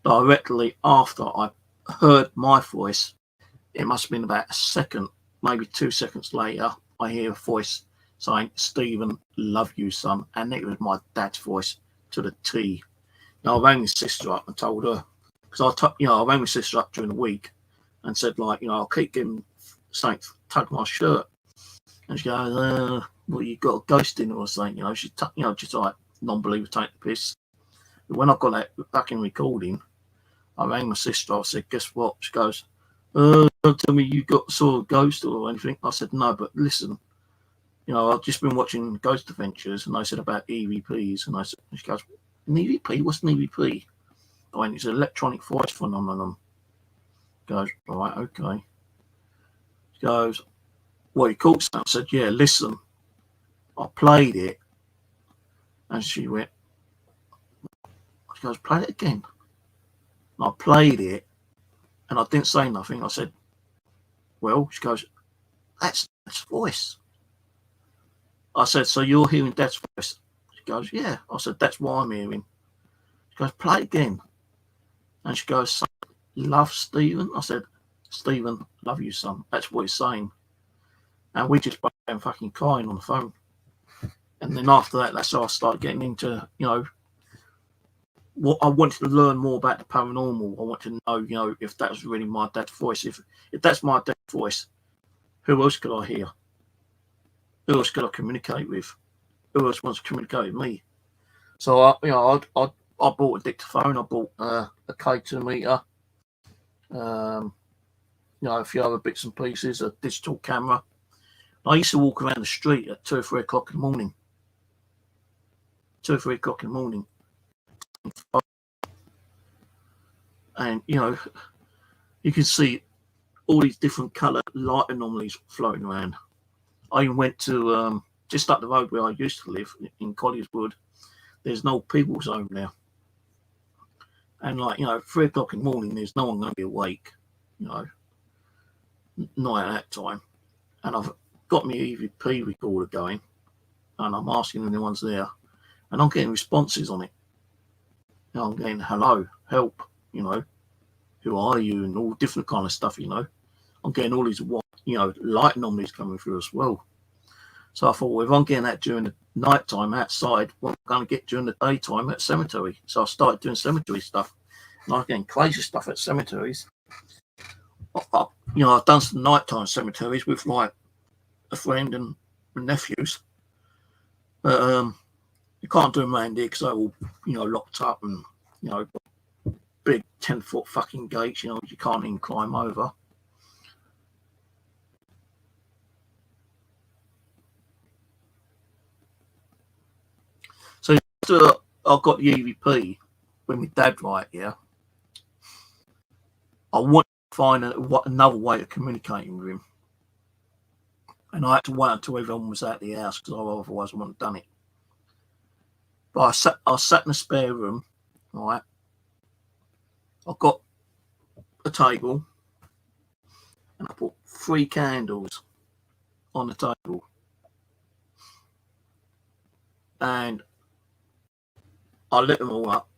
Directly after I heard my voice, it must have been about a second, maybe 2 seconds later, I hear a voice saying, "Stephen, love you, son." And it was my dad's voice to the T. Now, I rang my sister up and told her, because I rang my sister up during the week and said, like, you know, I'll keep getting something tug my shirt. And she goes, well, you got a ghost in it or something, you know. She, you know, just like non-believer, take the piss. But when I got that back in recording, I rang my sister. I said, guess what? She goes, don't tell me you saw a ghost or anything. I said, no, but listen, you know, I've just been watching Ghost Adventures, and I said about EVPs, and she goes, an EVP? What's an EVP? I went, it's an electronic voice phenomenon. She goes, all right, okay. She goes, what, you caught something? I said, yeah, listen, I played it. And she went, she goes, play it again. And I played it, and I didn't say nothing. I said, well, she goes, that's Dad's voice. I said, so you're hearing Dad's voice? She goes, yeah. I said, that's what I'm hearing. She goes, play it again. And she goes, son, love Stephen? I said, Stephen, love you, son. That's what he's saying. And we just both went fucking crying on the phone. And then after that, that's how I started getting into, you know, what I wanted to learn more about the paranormal. I want to know, you know, if that was really my dad's voice. If that's my dad's voice, who else could I hear? Who else could I communicate with? Who else wants to communicate with me? So I bought a dictaphone. I bought a K2 meter. You know, a few other bits and pieces, a digital camera. I used to walk around the street at 2 or 3 o'clock in the morning. 2 or 3 o'clock in the morning. And, you know, you can see all these different colour light anomalies floating around. I even went to, just up the road where I used to live, in Collieswood. There's no people's home there. And, like, you know, 3 o'clock in the morning, there's no one going to be awake, you know, not at that time. And I've got my EVP recorder going, and I'm asking if anyone's there, and I'm getting responses on it. You know, I'm getting hello, help, you know, who are you, and all different kind of stuff, you know. I'm getting all these, you know, light anomalies coming through as well. So I thought, well, if I'm getting that during the night time outside, what I'm going to get during the daytime at cemetery. So I started doing cemetery stuff, and I was getting crazy stuff at cemeteries. You know, I've done some nighttime cemeteries with like a friend and nephews. But You can't do them around here because they're all, locked up and, big 10-foot fucking gates, you can't even climb over. So after I got the EVP with my dad, right, yeah, I wanted to find another way of communicating with him. And I had to wait until everyone was at the house because otherwise I wouldn't have done it. But I sat in the spare room, right? I got a table and I put 3 candles on the table. And I lit them all up.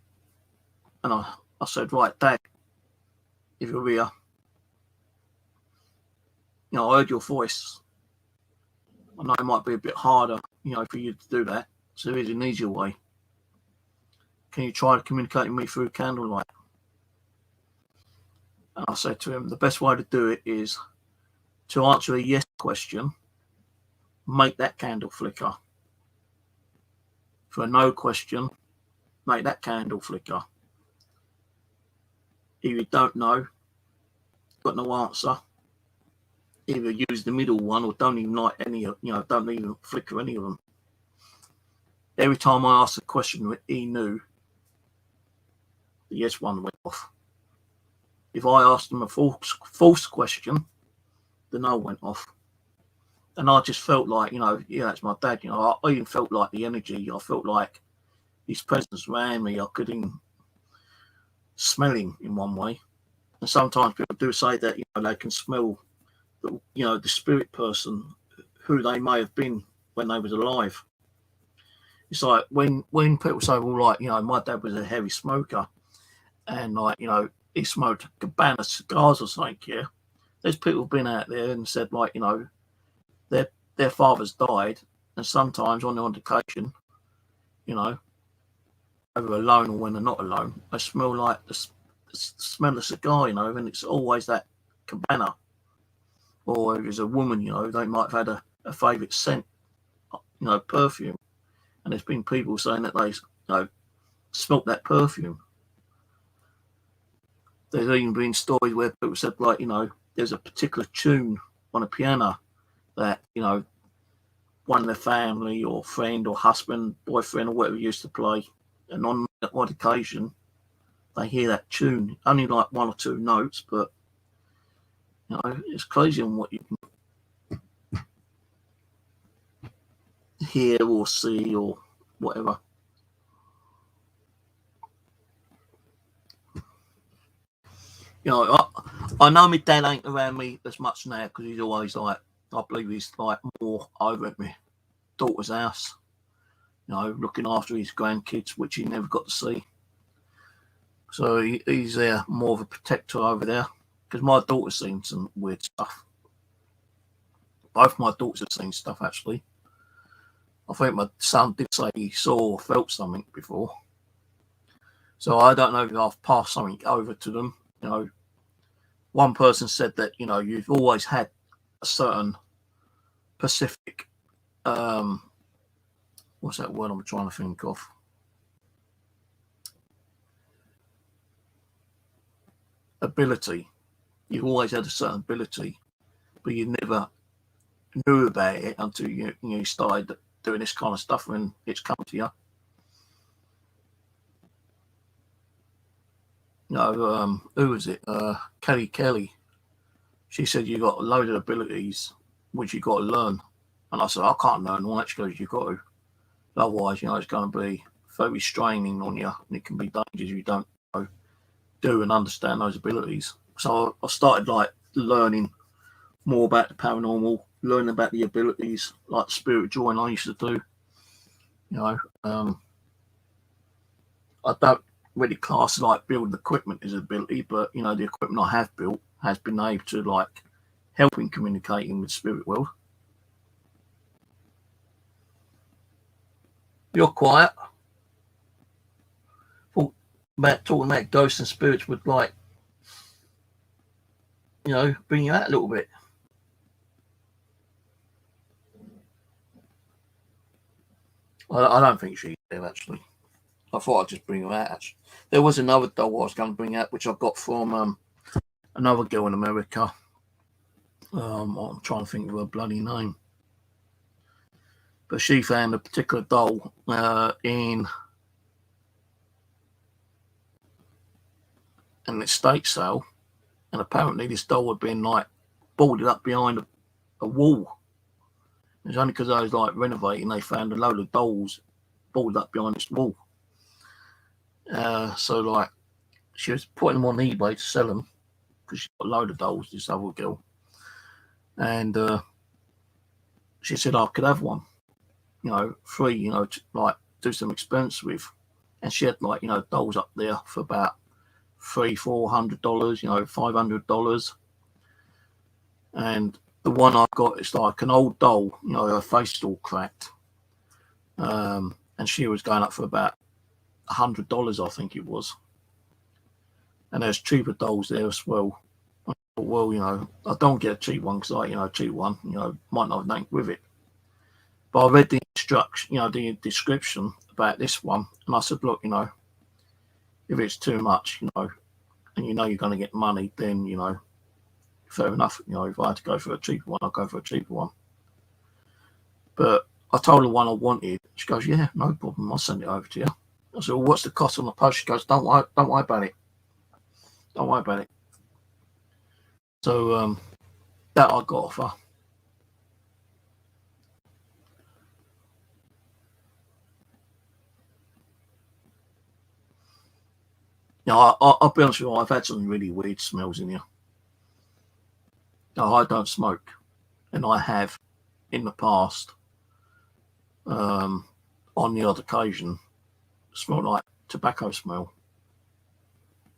And I said, right, Dad, if you're here, I heard your voice. I know it might be a bit harder, for you to do that. So here's an easier way. Can you try to communicate with me through candlelight? And I said to him, the best way to do it is to answer a yes question, make that candle flicker. For a no question, make that candle flicker. If you don't know, got no answer, either use the middle one or don't even light any of, don't even flicker any of them. Every time I asked a question, he knew the yes one went off. If I asked him a false question, the no went off. And I just felt like, that's my dad. I even felt like the energy. I felt like his presence around me. I could even smell him in one way. And sometimes people do say that, they can smell, the spirit person, who they may have been when they was alive. It's like when people say, well, like, my dad was a heavy smoker and like, he smoked Cabana cigars or something, yeah. There's people been out there and said, like, their fathers died, and sometimes on the occasion, either alone or when they're not alone, they smell like the smell of cigar, and it's always that Cabana. Or if it's a woman, they might have had a favourite scent, perfume. And there's been people saying that they, smelt that perfume. There's even been stories where people said, like, there's a particular tune on a piano that, one of their family or friend or husband, boyfriend or whatever used to play. And on that one occasion, they hear that tune. Only like 1 or 2 notes, but, it's crazy on what you can hear or see or whatever. I know my dad ain't around me as much now because he's always like, I believe he's like more over at my daughter's house, looking after his grandkids, which he never got to see. So he's more of a protector over there because my daughter's seen some weird stuff. Both my daughters have seen stuff, actually. I think my son did say he saw or felt something before. So I don't know if I've passed something over to them. One person said that, you've always had a certain Pacific, what's that word I'm trying to think of? Ability. You've always had a certain ability, but you never knew about it until you started doing this kind of stuff when it's come to you. Who was it? Kelly. She said you got a load of abilities which you got to learn. And I said, I can't learn all that. She goes, you've got to. Otherwise, it's going to be very straining on you, and it can be dangerous if you don't do and understand those abilities. So I started like learning more about the paranormal, learning about the abilities, like the spirit drawing I used to do. I don't really class like building equipment as an ability, but the equipment I have built has been able to like help in communicating with the spirit world. You're quiet. Thought about talking about ghosts and spirits would like, bring you out a little bit. I don't think she's there, actually. I thought I'd just bring her out, actually. There was another doll I was going to bring out, which I got from another girl in America. I'm trying to think of her bloody name. But she found a particular doll in an estate sale, and apparently this doll had been like boarded up behind a wall. It's only because I was like renovating, they found a load of dolls boarded up behind this wall. So like she was putting them on eBay to sell them because she's got a load of dolls, this other girl. And she said I could have one, free, to like do some experiments with. And she had like, dolls up there for about $300-400, $500. And the one I got is like an old doll, her face is all cracked. And she was going up for about $100, I think it was. And there's cheaper dolls there as well. I thought, well, I don't get a cheap one because a cheap one, might not have nothing with it. But I read the instruction, the description about this one, and I said, look, if it's too much, and you're going to get money, then, fair enough. If I had to go for a cheaper one, I'll go for a cheaper one. But I told her one I wanted. She goes, yeah, no problem. I'll send it over to you. I said, well, what's the cost on the post? She goes, don't worry about it. Don't worry about it. So that I got off her. I'll be honest with you, I've had some really weird smells in here. I don't smoke, and I have in the past, on the odd occasion, smelled like tobacco smell.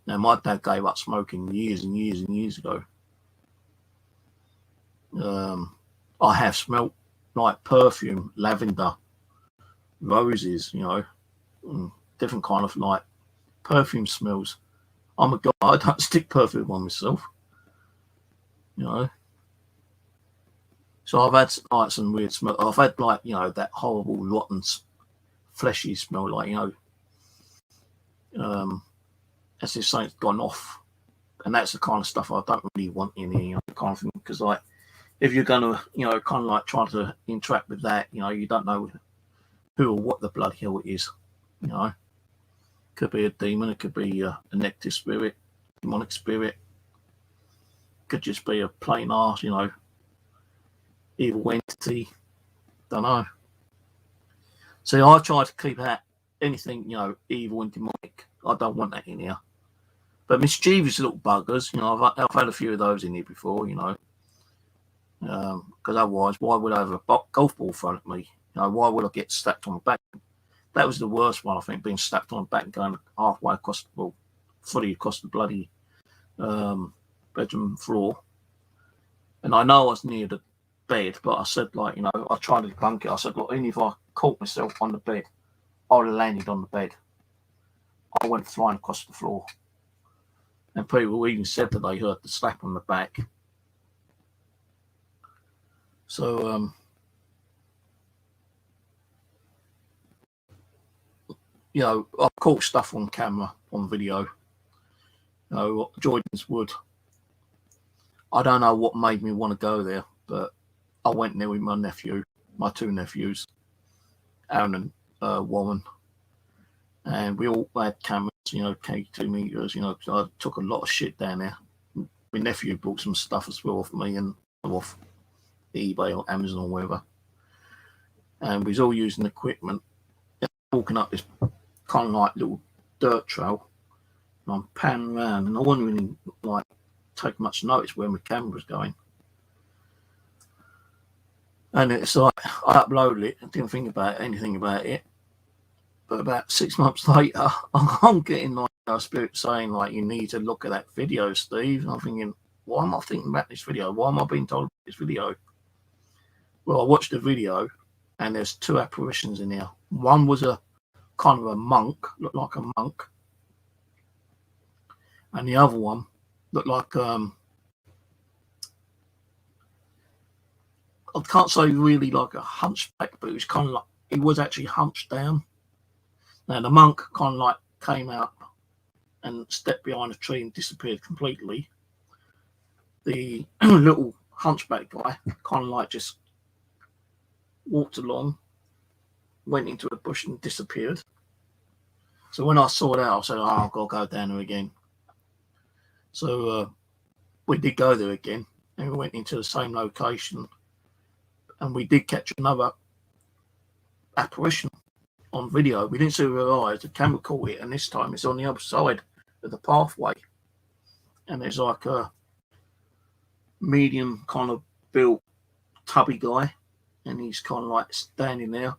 Now, my dad gave up smoking years and years and years ago. I have smelt like perfume, lavender, roses, different kind of like perfume smells. I'm a guy, I don't stick perfume on myself, So I've had like some weird smell. I've had like, that horrible rotten fleshy smell, like, as if something's gone off. And that's the kind of stuff I don't really want in here, kind of thing. Because like, if you're gonna, kind of like try to interact with that, you don't know who or what the bloody hell it is, Could be a demon, it could be a negative spirit, demonic spirit. Could just be a plain ass, evil entity. Don't know. See, I try to keep out anything, evil and demonic. I don't want that in here. But mischievous little buggers, I've had a few of those in here before, because otherwise, why would I have a golf ball thrown at me? Why would I get slapped on the back? That was the worst one, I think, being slapped on the back and going halfway across fully across the bloody bedroom floor. And I know I was near the bed, but I said, like, I tried to debunk it. I said, look, even if I caught myself on the bed, I would have landed on the bed. I went flying across the floor. And people even said that they heard the slap on the back. So, I caught stuff on camera, on video. Jordan's Wood. I don't know what made me want to go there, but I went there with my two nephews, Aaron and Warren. And we all had cameras, K2 meters, I took a lot of shit down there. My nephew brought some stuff as well off me and off eBay or Amazon or wherever. And we was all using equipment, walking up this kind of like little dirt trail. And I'm panning around and I wasn't really like take much notice where my camera was going. And it's like I uploaded it and didn't think anything about it. But about 6 months later, I'm getting like a spirit saying, like, you need to look at that video, Steve. And I'm thinking, why am I thinking about this video? Why am I being told about this video? Well, I watched the video and there's two apparitions in there. One was a kind of a monk, looked like a monk. And the other one looked like, I can't say really like a hunchback, but it was kind of like he was actually hunched down. Now the monk kind of like came out and stepped behind a tree and disappeared completely. The little hunchback guy kind of like just walked along, went into a bush and disappeared. So when I saw that, I said, "Oh, I've got to go down there again." So we did go there again, and we went into the same location, and we did catch another apparition on video. We didn't see it with our eyes. The camera caught it, and this time it's on the other side of the pathway, and there's like a medium kind of built tubby guy, and he's kind of like standing there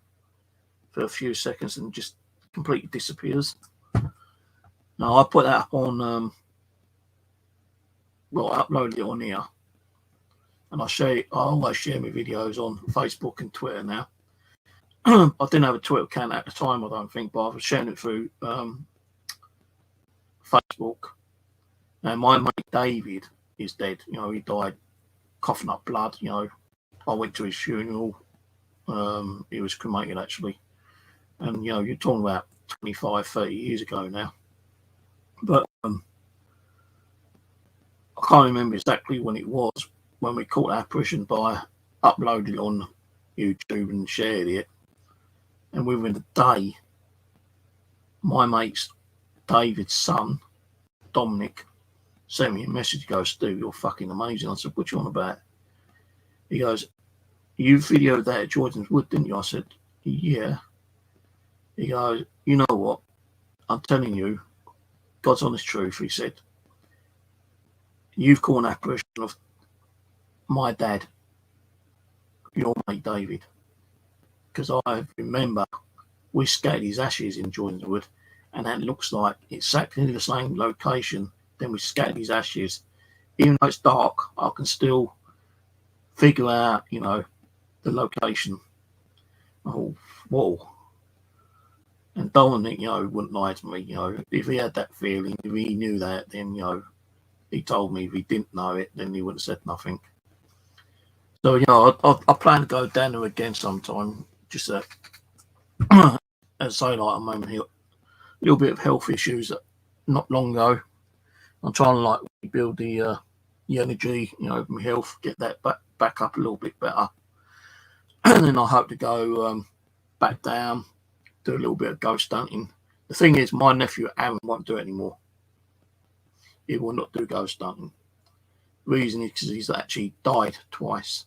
for a few seconds and just completely disappears. Now I put that up on I uploaded it on here, and I always share my videos on Facebook and Twitter now. I didn't have a Twitter account at the time, I don't think, but I was sharing it through Facebook. And my mate David is dead. You know, he died coughing up blood. You know, I went to his funeral. He was cremated, actually. And, you know, you're talking about 25, 30 years ago now. But I can't remember exactly when it was when we caught the apparition, but I uploaded it on YouTube and shared it. And within a day, my mate's David's son, Dominic, sent me a message. He goes, "Stu, you're fucking amazing." I said, "What you on about?" He goes, "You videoed that at Jordan's Wood, didn't you?" I said, "Yeah." He goes, "You know what? I'm telling you, God's honest truth." He said, "You've caught an apparition of my dad, your mate David, because I remember we scattered his ashes in Jordan's Wood, and that looks like exactly the same location. Then we scattered his ashes. Even though it's dark, I can still figure out, you know, the location." Oh, whoa. And Dominic, you know, wouldn't lie to me. You know, if he had that feeling, if he knew that, then, you know, he told me. If he didn't know it, then he wouldn't have said nothing. So, you know, I plan to go down there again sometime. Just as I say, like, I'm having a little bit of health issues not long ago. I'm trying to like rebuild the energy, you know, my health, get that back up a little bit better, and then I hope to go back down, do a little bit of ghost hunting. The thing is, my nephew Aaron won't do it anymore. He will not do ghost hunting. The reason is because he's actually died twice.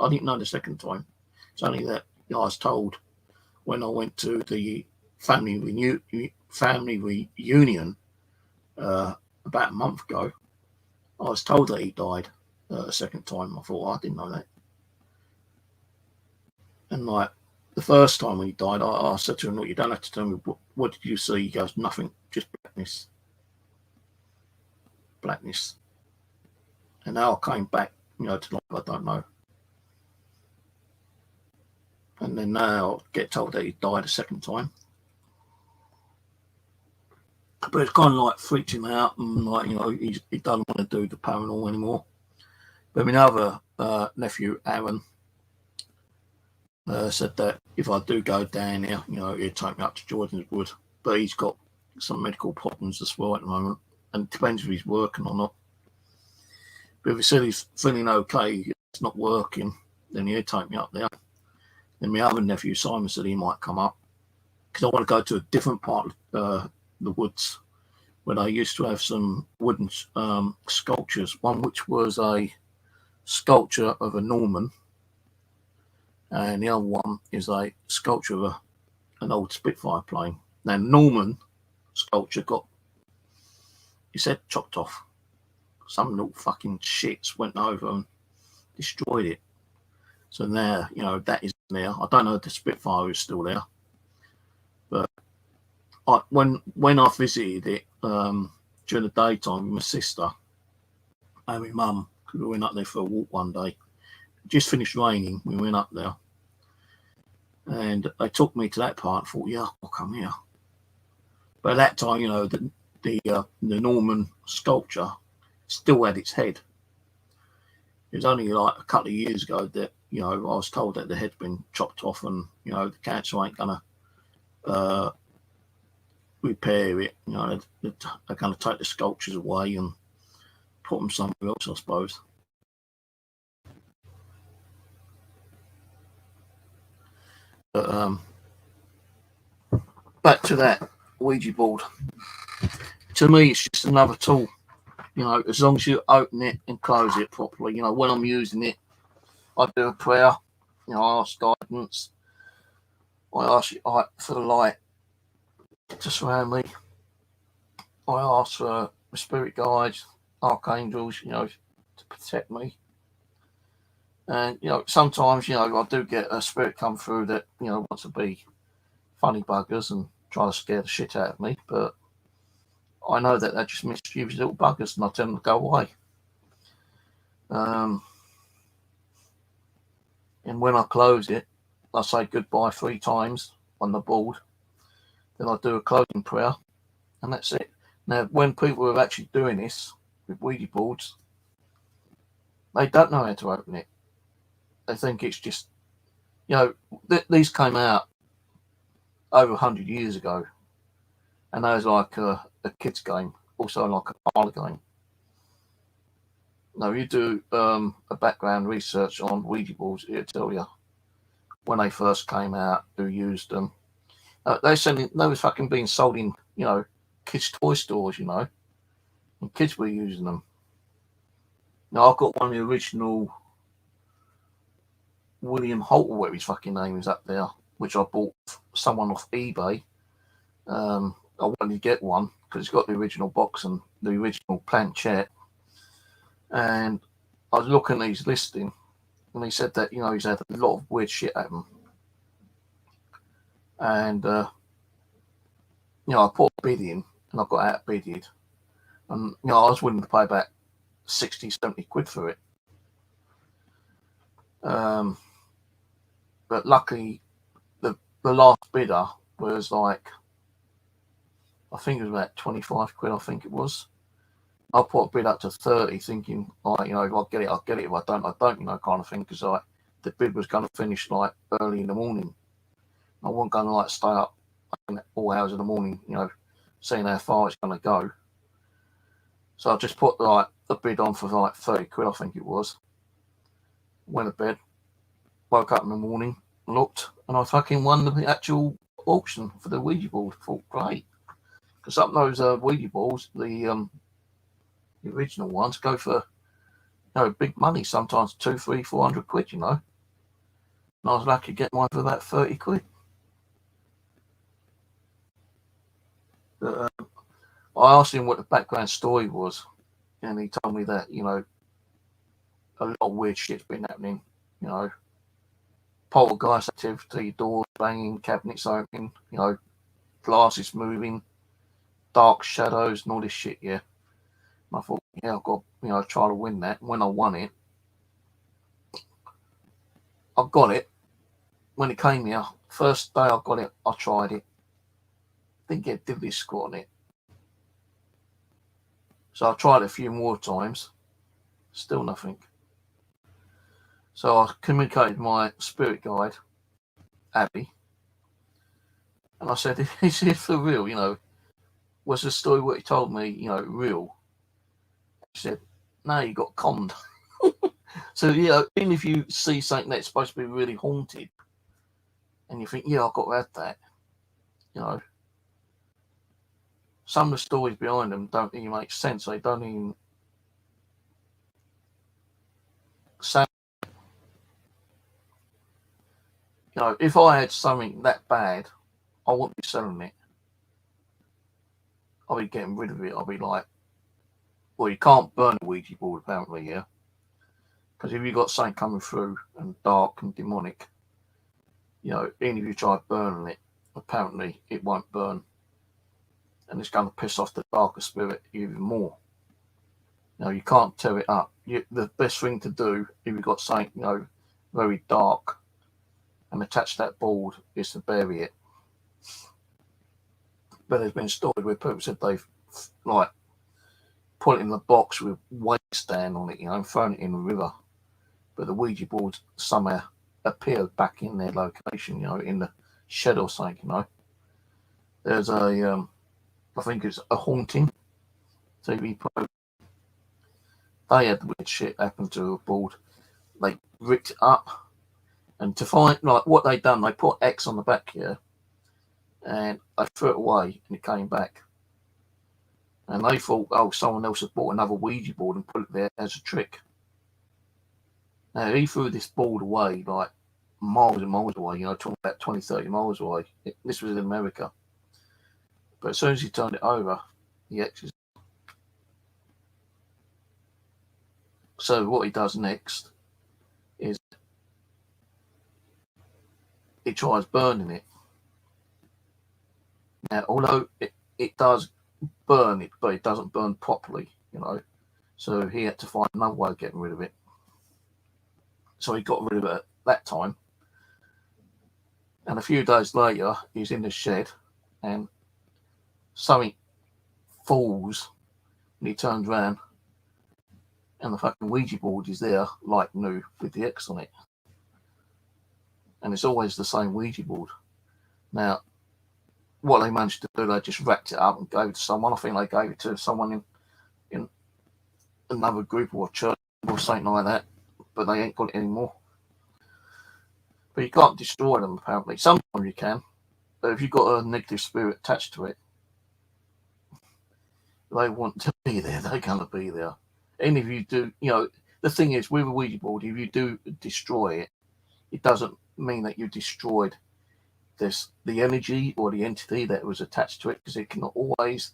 I didn't know the second time. It's only that, you know, I was told when I went to the family reunion about a month ago. I was told that he died a second time. I thought, I didn't know that. And like the first time when he died, I said to him, "Look, you don't have to tell me what did you see." He goes, "Nothing, just blackness." Blackness. And now I came back, you know, to life, I don't know. And then now I get told that he died a second time. But it's kind of like freaked him out, and like, you know, he doesn't want to do the paranormal anymore. But my other nephew, Aaron, said that if I do go down there, you know, he'd take me up to Jordan's Wood. But he's got some medical problems as well at the moment, and it depends if he's working or not. But if he said he's feeling okay, it's not working, then he'd take me up there. Then my other nephew, Simon, said he might come up, because I want to go to a different part of the woods where they used to have some wooden sculptures, one which was a sculpture of a Norman, and the other one is a sculpture of an old Spitfire plane. Now, Norman sculpture got his head chopped off. Some little fucking shits went over and destroyed it. So now, you know, that is there. I don't know if the Spitfire is still there. But when I visited it during the daytime with my sister and my mum, because we went up there for a walk one day. It just finished raining. We went up there. And they took me to that part. I thought, yeah, I'll come here. But at that time, you know, the Norman sculpture still had its head. It was only like a couple of years ago that you know, I was told that the head's been chopped off, and you know, the council ain't gonna uh, repair it. You know, they're gonna take the sculptures away and put them somewhere else, I suppose. But back to that Ouija board. To me, it's just another tool. You know, as long as you open it and close it properly. You know, when I'm using it, I do a prayer. You know, I ask guidance. I ask for the light to surround me. I ask for the spirit guides, archangels, you know, to protect me. And you know, sometimes you know I do get a spirit come through that you know wants to be funny buggers and try to scare the shit out of me, but I know that they're just mischievous little buggers, and I tell them to go away. And when I close it, I say goodbye 3 times on the board. Then I do a closing prayer, and that's it. Now, when people are actually doing this with Ouija boards, they don't know how to open it. They think it's just, you know, these came out over 100 years ago, and that was like a kid's game, also like a parlor game. Now, you do a background research on Ouija boards, it'll tell you when they first came out, who used them. They was fucking being sold in, you know, kids' toy stores, you know, and kids were using them. Now, I've got one of the original William Holt, or whatever his fucking name is, up there, which I bought someone off eBay. I wanted to get one because it's got the original box and the original planchette. And I was looking at his listing, and he said that, you know, he's had a lot of weird shit happen. And, you know, I put a bid in, and I got outbidded. And, you know, I was willing to pay about 60, 70 quid for it. But luckily, the last bidder was like, I think it was about 25 quid, I think it was. I put a bid up to 30, thinking, like, you know, if I get it, I'll get it. If I don't, you know, kind of thing, because like, the bid was going to finish like early in the morning. I wasn't going to like stay up all hours of the morning, you know, seeing how far it's going to go. So I just put like the bid on for like 30 quid, I think it was. Went to bed, woke up in the morning, looked, and I fucking won the actual auction for the Ouija board. Thought, great. Because some of those Ouija boards, the original ones, go for, you know, big money, sometimes 200, 300, 400 quid, you know. And I was lucky to get mine for about 30 quid. But, I asked him what the background story was, and he told me that, you know, a lot of weird shit's been happening, you know, poltergeist activity, doors banging, cabinets opening, you know, glasses moving, dark shadows, and all this shit, yeah. And I thought, yeah, I've got, you know, try to win that. And when I won it, I got it. When it came here, first day I got it, I tried it. Didn't get diddly squat on it. So I tried it a few more times. Still nothing. So I communicated with my spirit guide, Abby, and I said, is it for real, you know? Was the story what he told me, you know, real? He said, no, you got conned. So, you know, even if you see something that's supposed to be really haunted, and you think, yeah, I've got to have that, you know, some of the stories behind them don't even make sense. They don't even sound. You know, if I had something that bad, I wouldn't be selling it. I'll be getting rid of it. I'll be like, well, you can't burn a Ouija board, apparently, yeah? Because if you've got something coming through and dark and demonic, you know, even if you try burning it, apparently it won't burn. And it's going to piss off the darker spirit even more. You know, you can't tear it up. The best thing to do, if you've got something, you know, very dark and attach that board, is to bury it. But there's been stories where people said they've, like, put it in the box with weight stand on it, you know, and thrown it in the river. but the Ouija boards somehow appeared back in their location, in the shed or something. There's a, I think it's a haunting TV program. They had weird shit happen to a board. They ripped it up, and to find what they done, they put X on the back here, and they threw it away, and it came back. And they thought, oh, someone else had bought another Ouija board and put it there as a trick. Now, he threw this board away miles and miles away, talking about 20, 30 miles away. This was in America. But as soon as he turned it over, the X is. So what he does next is he tries burning it. Now, although it does burn it, but it doesn't burn properly, So he had to find another way of getting rid of it. So he got rid of it at that time. And a few days later, he's in the shed and something falls and he turns around and the fucking Ouija board is there like new with the X on it. And it's always the same Ouija board. Now, what they managed to do, they just wrapped it up and gave it to someone. I think they gave it to someone in another group or church or something like that, but they ain't got it anymore. But you can't destroy them, apparently. Sometimes you can, but if you've got a negative spirit attached to it, they want to be there. They're going to be there. And if you do, the thing is, with a Ouija board, if you do destroy it, it doesn't mean that you destroyed the energy or the entity that was attached to it, because it can always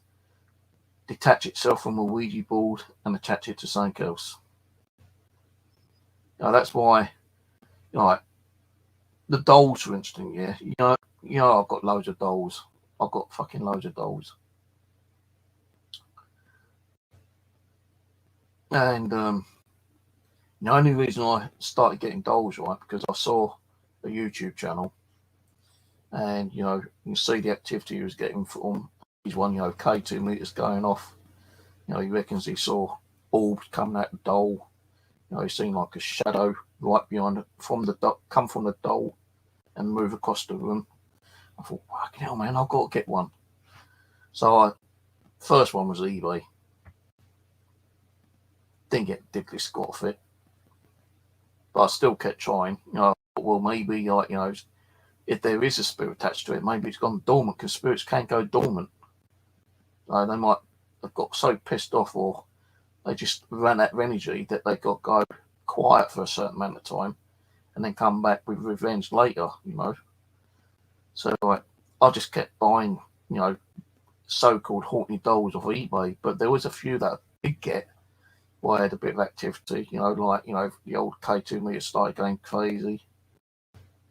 detach itself from a Ouija board and attach it to something else. That's why, the dolls, for instance, I've got loads of dolls. I've got fucking loads of dolls. And the only reason I started getting dolls, right, because I saw a YouTube channel, and you can see the activity he was getting from his one, K2 meters going off. He reckons he saw orbs coming out the doll. He seen like a shadow right behind it come from the doll and move across the room. I thought, fucking hell, man, I've got to get one. So first one was eBay. Didn't get diddly squat off it, but I still kept trying. Well, maybe if there is a spirit attached to it, maybe it's gone dormant, because spirits can go dormant. They might have got so pissed off, or they just ran out of energy that they got to go quiet for a certain amount of time and then come back with revenge later, So I just kept buying, so-called haunting dolls off eBay, but there was a few that I did get where I had a bit of activity, the old K2 meter started going crazy.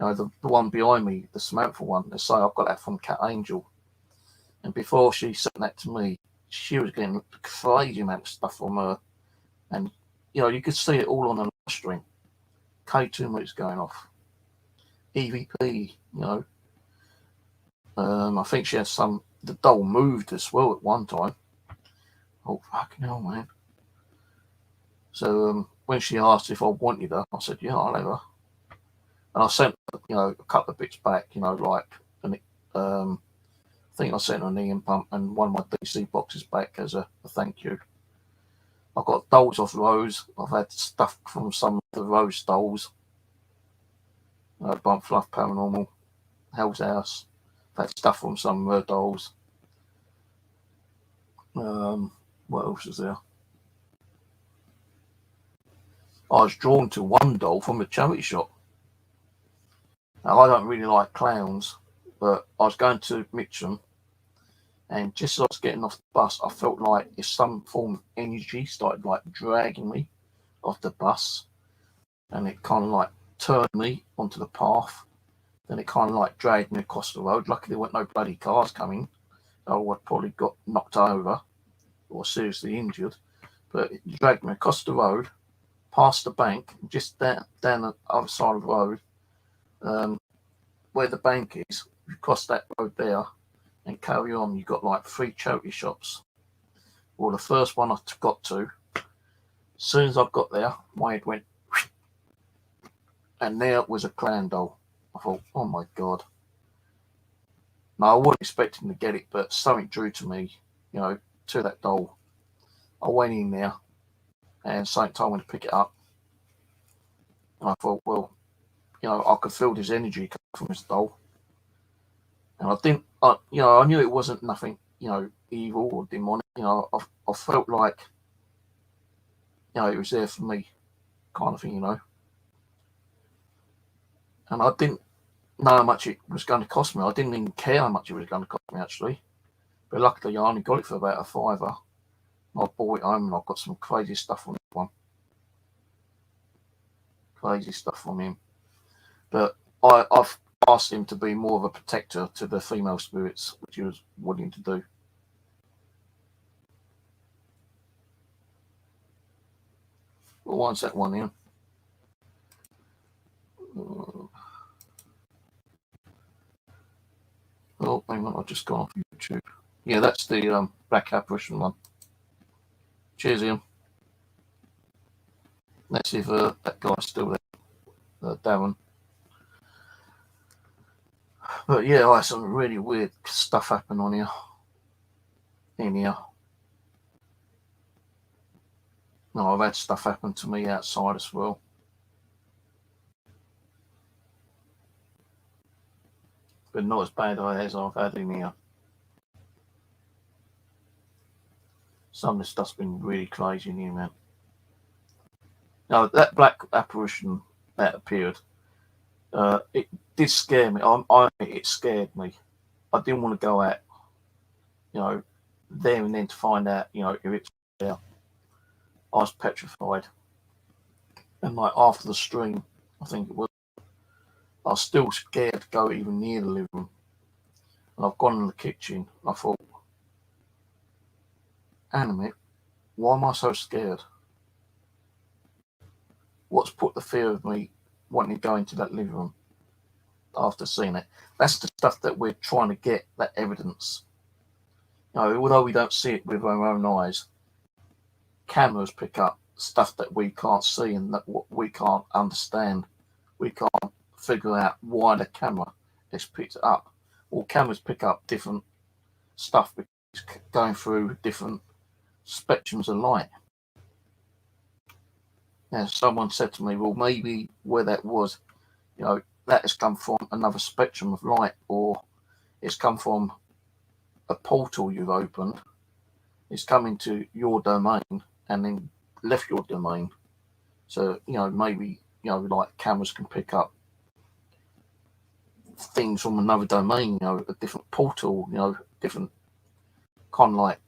The one behind me, the Samantha one, they say I've got that from Cat Angel. And before she sent that to me, she was getting a crazy amount of stuff from her. And, you could see it all on the live stream. K2 meters going off. EVP, I think she had the doll moved as well at one time. Oh, fucking hell, man. So when she asked if I wanted her, I said, yeah, I'll have her. And I sent, a couple of bits back, I think I sent her an Ian pump and one of my DC boxes back as a thank you. I've got dolls off Rose. I've had stuff from some of the Rose dolls. Bump Fluff Paranormal, Hell's House. I've had stuff from some of her dolls. What else is there? I was drawn to one doll from a charity shop. Now, I don't really like clowns, but I was going to Mitcham, and just as I was getting off the bus, I felt like if some form of energy started dragging me off the bus, and it kind of turned me onto the path. Then it kind of dragged me across the road. Luckily, there weren't no bloody cars coming. I would probably got knocked over or seriously injured. But it dragged me across the road, past the bank, just down the other side of the road, where the bank is. You cross that road there and carry on. You got 3 charity shops. Well, the first one I got to, as soon as I got there, my head went, and there was a clown doll. I thought, oh my God. Now, I wasn't expecting to get it, but something drew to me, to that doll. I went in there, and something told me to pick it up. And I thought, well, I could feel this energy coming from this doll. And I didn't, I knew it wasn't nothing, evil or demonic. I felt like, it was there for me, kind of thing. And I didn't know how much it was going to cost me. I didn't even care how much it was going to cost me, actually. But luckily, I only got it for about £5. I bought it home, and I've got some crazy stuff on that one. Crazy stuff from him. But I've asked him to be more of a protector to the female spirits, which he was willing to do. Well, what's that one here? Oh, hang on, I've just gone off YouTube. Yeah, that's the black apparition one. Cheers, Ian. Let's see if that guy's still there, Darren. But yeah, I had some really weird stuff happen on here. In here. No, I've had stuff happen to me outside as well. But not as bad as I've had in here. Some of the stuff's been really crazy in here, man. Now, that black apparition that appeared, it did scare me. It scared me. I didn't want to go out, there and then to find out, if it's there. I was petrified. And like after the stream, I think it was, I was still scared to go even near the living room. And I've gone in the kitchen. I thought, hang a minute, why am I so scared? What's put the fear of me wanting to go into that living room after seeing it? That's the stuff that we're trying to get, that evidence. Although we don't see it with our own eyes, cameras pick up stuff that we can't see and that we can't understand. We can't figure out why the camera has picked it up. Well, cameras pick up different stuff because it's going through different spectrums of light. Now, someone said to me, well, maybe where that was, that has come from another spectrum of light, or it's come from a portal you've opened. It's come into your domain and then left your domain. So, maybe, like cameras can pick up things from another domain, a different portal, different kind of like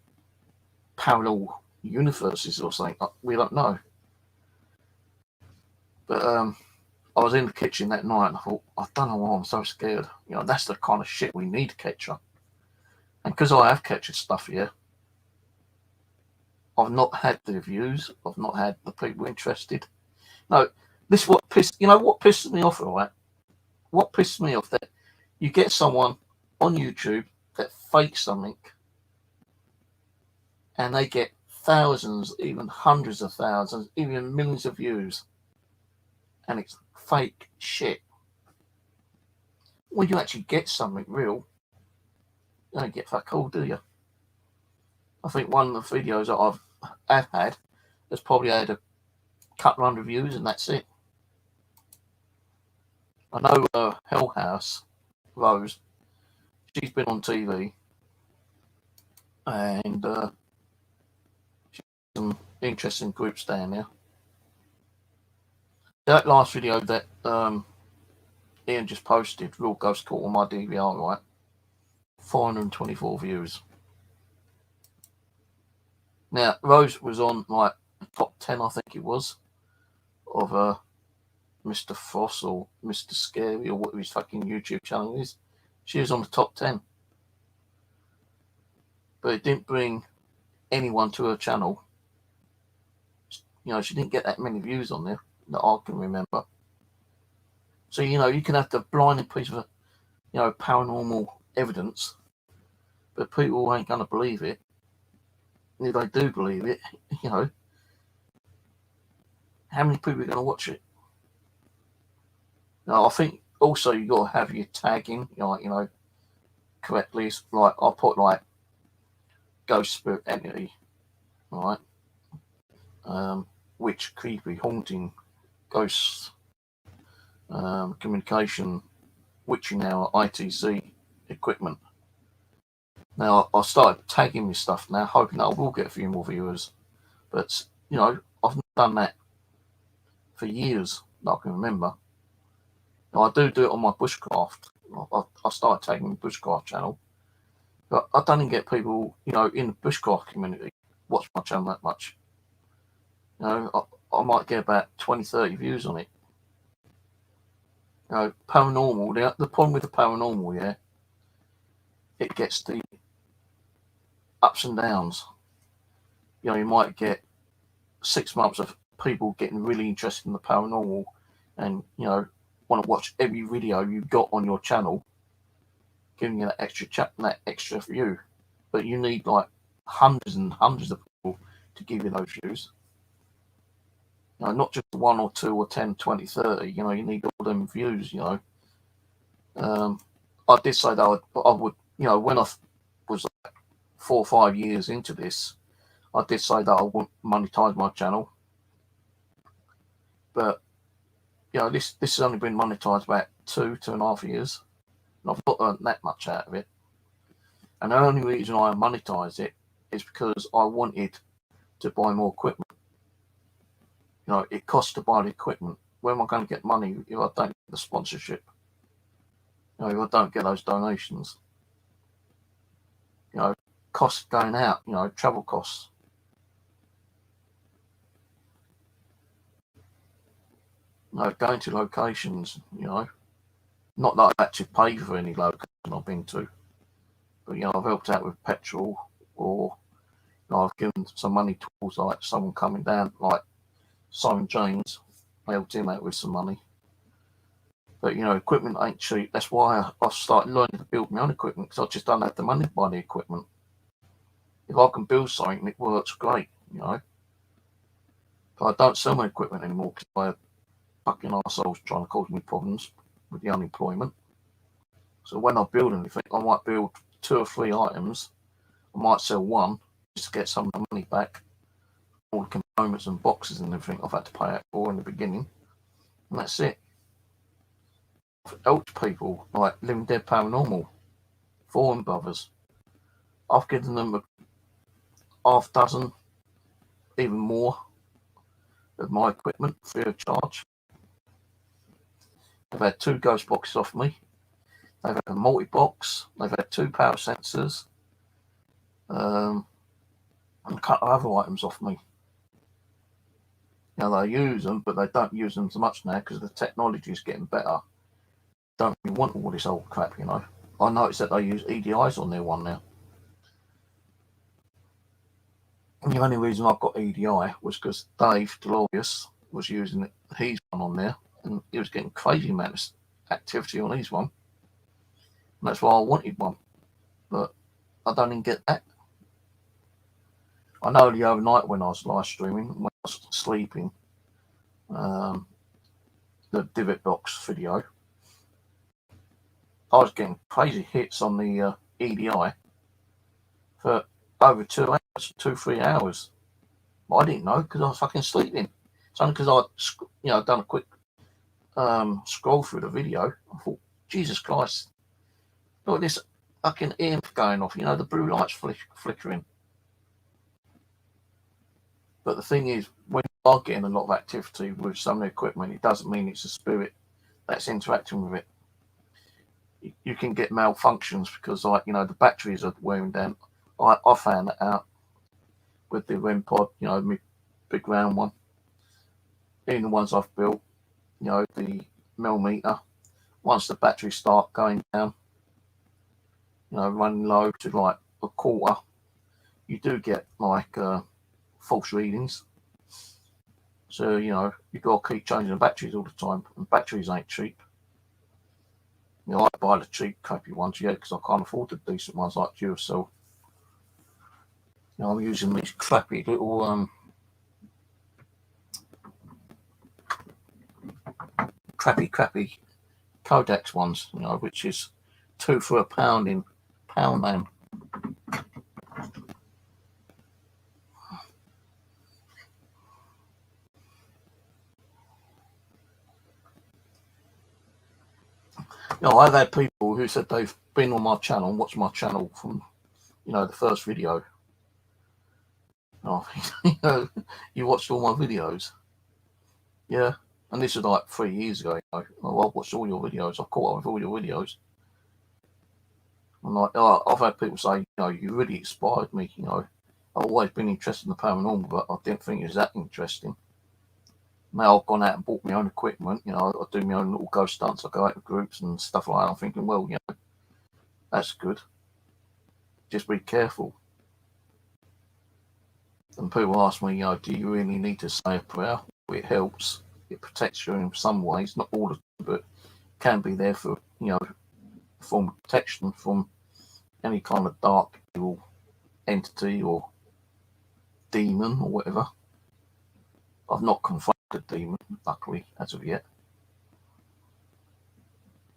parallel universes or something. We don't know. But I was in the kitchen that night and I thought, I don't know why I'm so scared. That's the kind of shit we need to capture. And because I have captured stuff here, I've not had the views. I've not had the people interested. No, this is what pisses me off, right? What pisses me off, that you get someone on YouTube that fakes something and they get thousands, even hundreds of thousands, even millions of views, and it's fake shit. When you actually get something real, you don't get fuck all, do you? I think one of the videos that I've had has probably had a couple hundred views, and that's it. I know Hell House, Rose, she's been on TV, and she's some interesting groups down there. That last video that Ian just posted, Real Ghost Caught on my DVR, right? 424 views. Now, Rose was on like top 10, I think it was, of Mr. Frost or Mr. Scary or what his fucking YouTube channel is. She was on the top 10. But it didn't bring anyone to her channel. She didn't get that many views on there that I can remember. So, you can have the blinding piece of, paranormal evidence, but people ain't going to believe it. And if they do believe it, how many people are going to watch it? Now, I think also you got to have your tagging, correctly. It's like I put like ghost spirit entity, right? Witch, creepy, haunting, ghosts, communication, witching hour, ITC, equipment. Now I started tagging my stuff now, hoping that I will get a few more viewers. But I've not done that for years that I can remember. Now, I do it on my bushcraft. I started tagging the bushcraft channel, but I don't even get people, in the bushcraft community watch my channel that much. I might get about 20, 30 views on it. Paranormal. The problem with the paranormal, yeah, it gets the ups and downs. You might get 6 months of people getting really interested in the paranormal, and want to watch every video you've got on your channel, giving you that extra chat and that extra view. But you need like hundreds and hundreds of people to give you those views. Not just 1 or 2 or 10, 20, 30. You need all them views. I did say that I would. When I was like 4 or 5 years into this, I did say that I wouldn't monetize my channel. But this has only been monetized about 2.5 years, and I've not earned that much out of it. And the only reason I monetized it is because I wanted to buy more equipment. It costs to buy the equipment. Where am I going to get money if I don't get the sponsorship? If I don't get those donations? Costs going out, travel costs. Going to locations, not that I actually pay for any location I've been to, but I've helped out with petrol, or I've given some money towards like someone coming down, like Simon James. I helped him out with some money. But equipment ain't cheap. That's why I started learning to build my own equipment, because I just don't have the money to buy the equipment. If I can build something, it works great, But I don't sell my equipment anymore because I have fucking arseholes trying to cause me problems with the unemployment. So when I build anything, I might build 2 or 3 items. I might sell one just to get some of the money back. All the components and boxes and everything I've had to pay out for in the beginning. And that's it. I've helped people like Living Dead Paranormal, Foreign Brothers. I've given them a half dozen, even more, of my equipment free of charge. They've had 2 ghost boxes off me. They've had a multi-box. They've had 2 power sensors. And a couple of other items off me. They use them, but they don't use them so much now because the technology is getting better. Don't really want all this old crap, I noticed that they use EDIs on their one now. And the only reason I've got EDI was because Dave Delorious was using his one on there, and he was getting crazy amount of activity on his one. And that's why I wanted one. But I don't even get that. I know the other night when I was live streaming, when I was sleeping, the Divot Box video, I was getting crazy hits on the EDI for over 2 hours, 2-3 hours. But I didn't know because I was fucking sleeping. It's only because I done a quick scroll through the video. I thought, Jesus Christ, look at this fucking EMF going off, the blue lights flickering. But the thing is, when you are getting a lot of activity with some of the equipment, it doesn't mean it's a spirit that's interacting with it. You can get malfunctions because, the batteries are wearing down. I found that out with the REM pod, my big round one. Even the ones I've built, the millimeter. Once the batteries start going down, running low to like a quarter, you do get like false readings. So, you've got to keep changing the batteries all the time. And batteries ain't cheap. I buy the cheap, crappy ones, because I can't afford the decent ones like Duracell. I'm using these crappy little crappy Codex ones, you know, which is 2 for £1 in Poundland. You know, I've had people who said they've been on my channel and watched my channel from, you know, the first video. Oh, you know, you watched all my videos. Yeah. And this is like 3 years ago. You know. Oh, I've watched all your videos. I've caught up with all your videos. And like, I've had people say, you know, you really inspired me. You know, I've always been interested in the paranormal, but I didn't think it was that interesting. Now I've gone out and bought my own equipment. You know, I do my own little ghost stunts. I go out to groups and stuff like that. I'm thinking, well, you know, that's good. Just be careful. And people ask me, you know, do you really need to say a prayer? It helps. It protects you in some ways, not all of them, but can be there for, you know, form of protection from any kind of dark evil entity or demon or whatever. I've not confronted a demon, luckily, as of yet.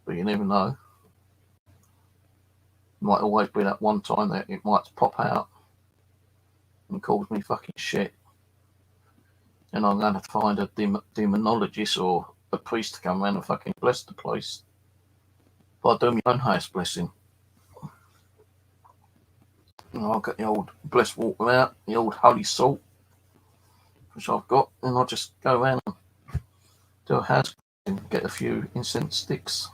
But you never know. Might always be that one time that it might pop out and cause me fucking shit. And I'm going to find a demonologist or a priest to come around and fucking bless the place. But I do my own house blessing. You know, I'll get the old blessed water out, the old holy salt, which I've got, and I'll just go around and do a house and get a few incense sticks.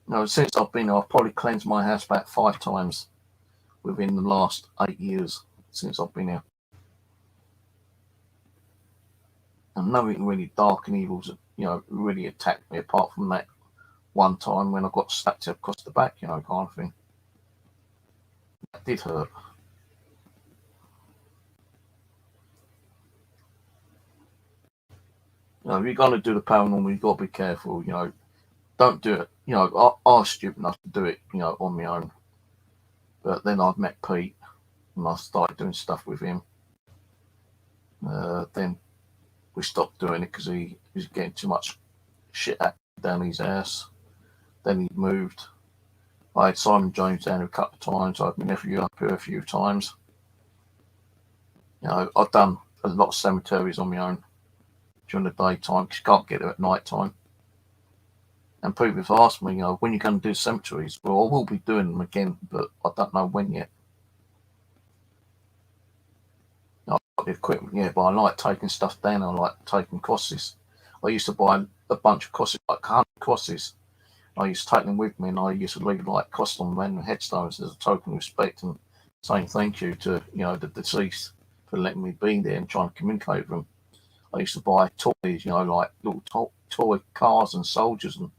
You know, since I've been here, I've probably cleansed my house about 5 times within the last 8 years since I've been here. And nothing really dark and evil's, you know, really attacked me apart from that one time when I got slapped across the back, you know, kind of thing. That did hurt. You know, if you're going to do the paranormal, you've got to be careful, you know. Don't do it. You know, I was stupid enough to do it, you know, on my own. But then I met Pete and I started doing stuff with him. Then we stopped doing it because he was getting too much shit down his ass. Then he moved. I had Simon James down here a couple of times. I had my nephew up here a few times. You know, I've done a lot of cemeteries on my own during the daytime because you can't get there at night time. And people have asked me, you know, when you're going to do cemeteries. Well, I will be doing them again, but I don't know when yet. You know, I've got the equipment, yeah, but I like taking stuff down. I like taking crosses. I used to buy a bunch of crosses, like 100 crosses. I used to take them with me, and I used to leave like cross on random headstones as a token of respect and saying thank you to, you know, the deceased for letting me be there and trying to communicate with them. I used to buy toys, you know, like little toy cars and soldiers and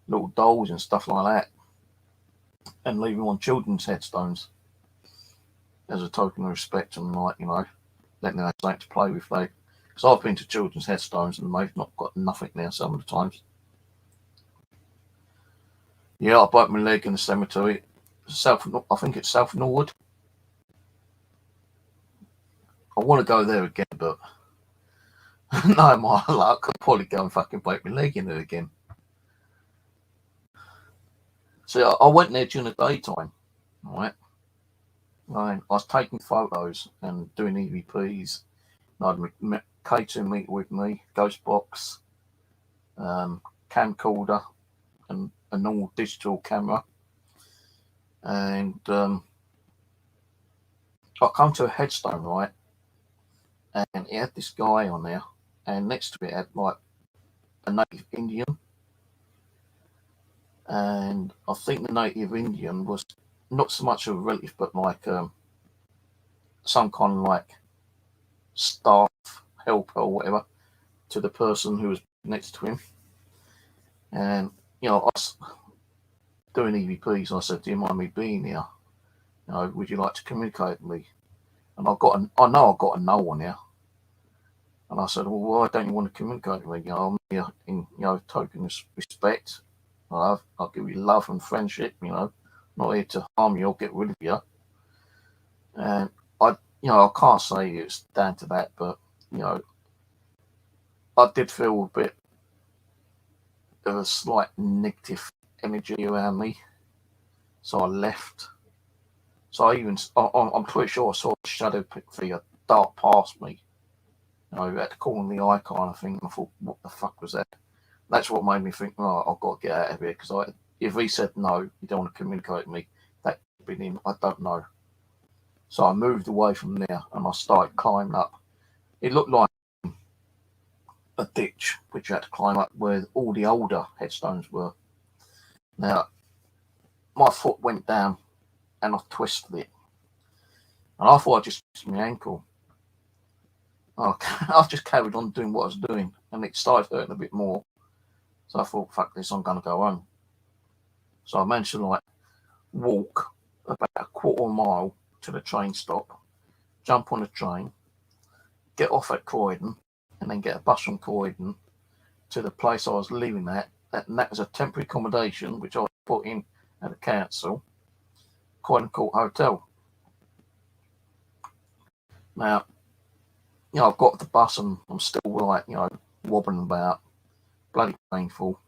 little dolls and stuff like that, and leave them on children's headstones as a token of respect and, like, you know, letting them have something to play with. Because I've been to children's headstones and they've not got nothing there some of the times. Yeah, I broke my leg in the cemetery. I think it's South Norwood. I want to go there again, but no, my luck, I'll probably go and fucking break my leg in it again. So I went there during the daytime, right? I was taking photos and doing EVPs. I had my K2 meter with me, ghost box, camcorder, and a normal digital camera. And I come to a headstone, right? And it had this guy on there, and next to it had like a native Indian. And I think the native Indian was not so much a relative, but like some kind of like staff helper or whatever to the person who was next to him. And, you know, I was doing EVPs, and I said, do you mind me being here? You know, would you like to communicate with me? And I know I've got a no on here. And I said, well, why don't you want to communicate with me? You know, I'm here in, you know, token of respect. I'll give you love and friendship, you know, not here to harm you or get rid of you. And you know, I can't say it's down to that, but, you know, I did feel a bit there was slight negative energy around me, so I left. So I'm pretty sure I saw a shadow figure dart past me, at the corner of the eye kind of thing. And I thought, what the fuck was that? That's what made me think, right, I've got to get out of here, because if he said no, you don't want to communicate with me, that could have been him. I don't know. So I moved away from there and I started climbing up. It looked like a ditch which you had to climb up where all the older headstones were. Now, my foot went down and I twisted it. And I thought I just twisted my ankle. I just carried on doing what I was doing, and it started hurting a bit more. So I thought, fuck this, I'm going to go home. So I managed to walk about a quarter mile to the train stop, jump on a train, get off at Croydon, and then get a bus from Croydon to the place I was living at. And that was a temporary accommodation which I was put in at the council, Croydon Court Hotel. Now, I've got the bus and I'm still wobbling about, bloody painful.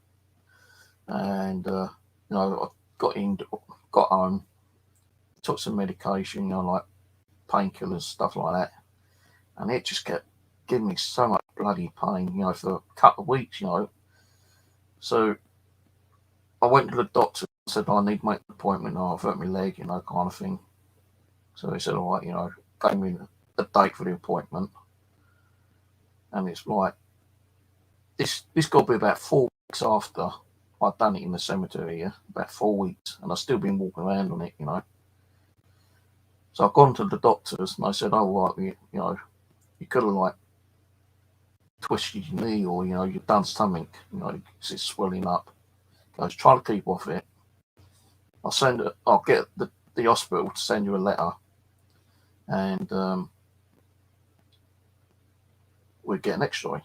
And, I got home, took some medication, like painkillers, stuff like that. And it just kept giving me so much bloody pain, for a couple of weeks, So I went to the doctor and said, I need to make an appointment. I've hurt my leg, kind of thing. So he said, all right, gave me the date for the appointment. And it's like, this got to be about 4 weeks after I'd done it in the cemetery here, about 4 weeks. And I've still been walking around on it, So I've gone to the doctors and they said, oh, right, you could have twisted your knee, or you've done something, it's swelling up. I was trying to keep off it. I'll get the hospital to send you a letter, and we'll get an X-ray.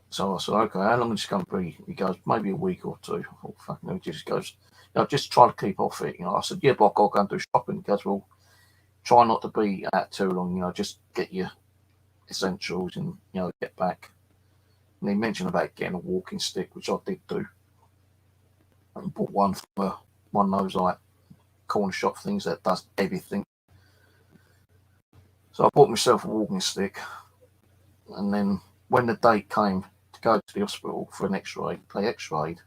So I said, okay, how long is this going to be? He goes, maybe a week or two. I thought, fucking hell. He just goes, just try to keep off it. I said, yeah, but I've got to go and do shopping. He goes, well, try not to be out too long. Just get your essentials and get back. And he mentioned about getting a walking stick, which I did do. And bought one from one of those corner shop things that does everything. So I bought myself a walking stick, and then when the date came to go to the hospital for an X-ray, they X-rayed,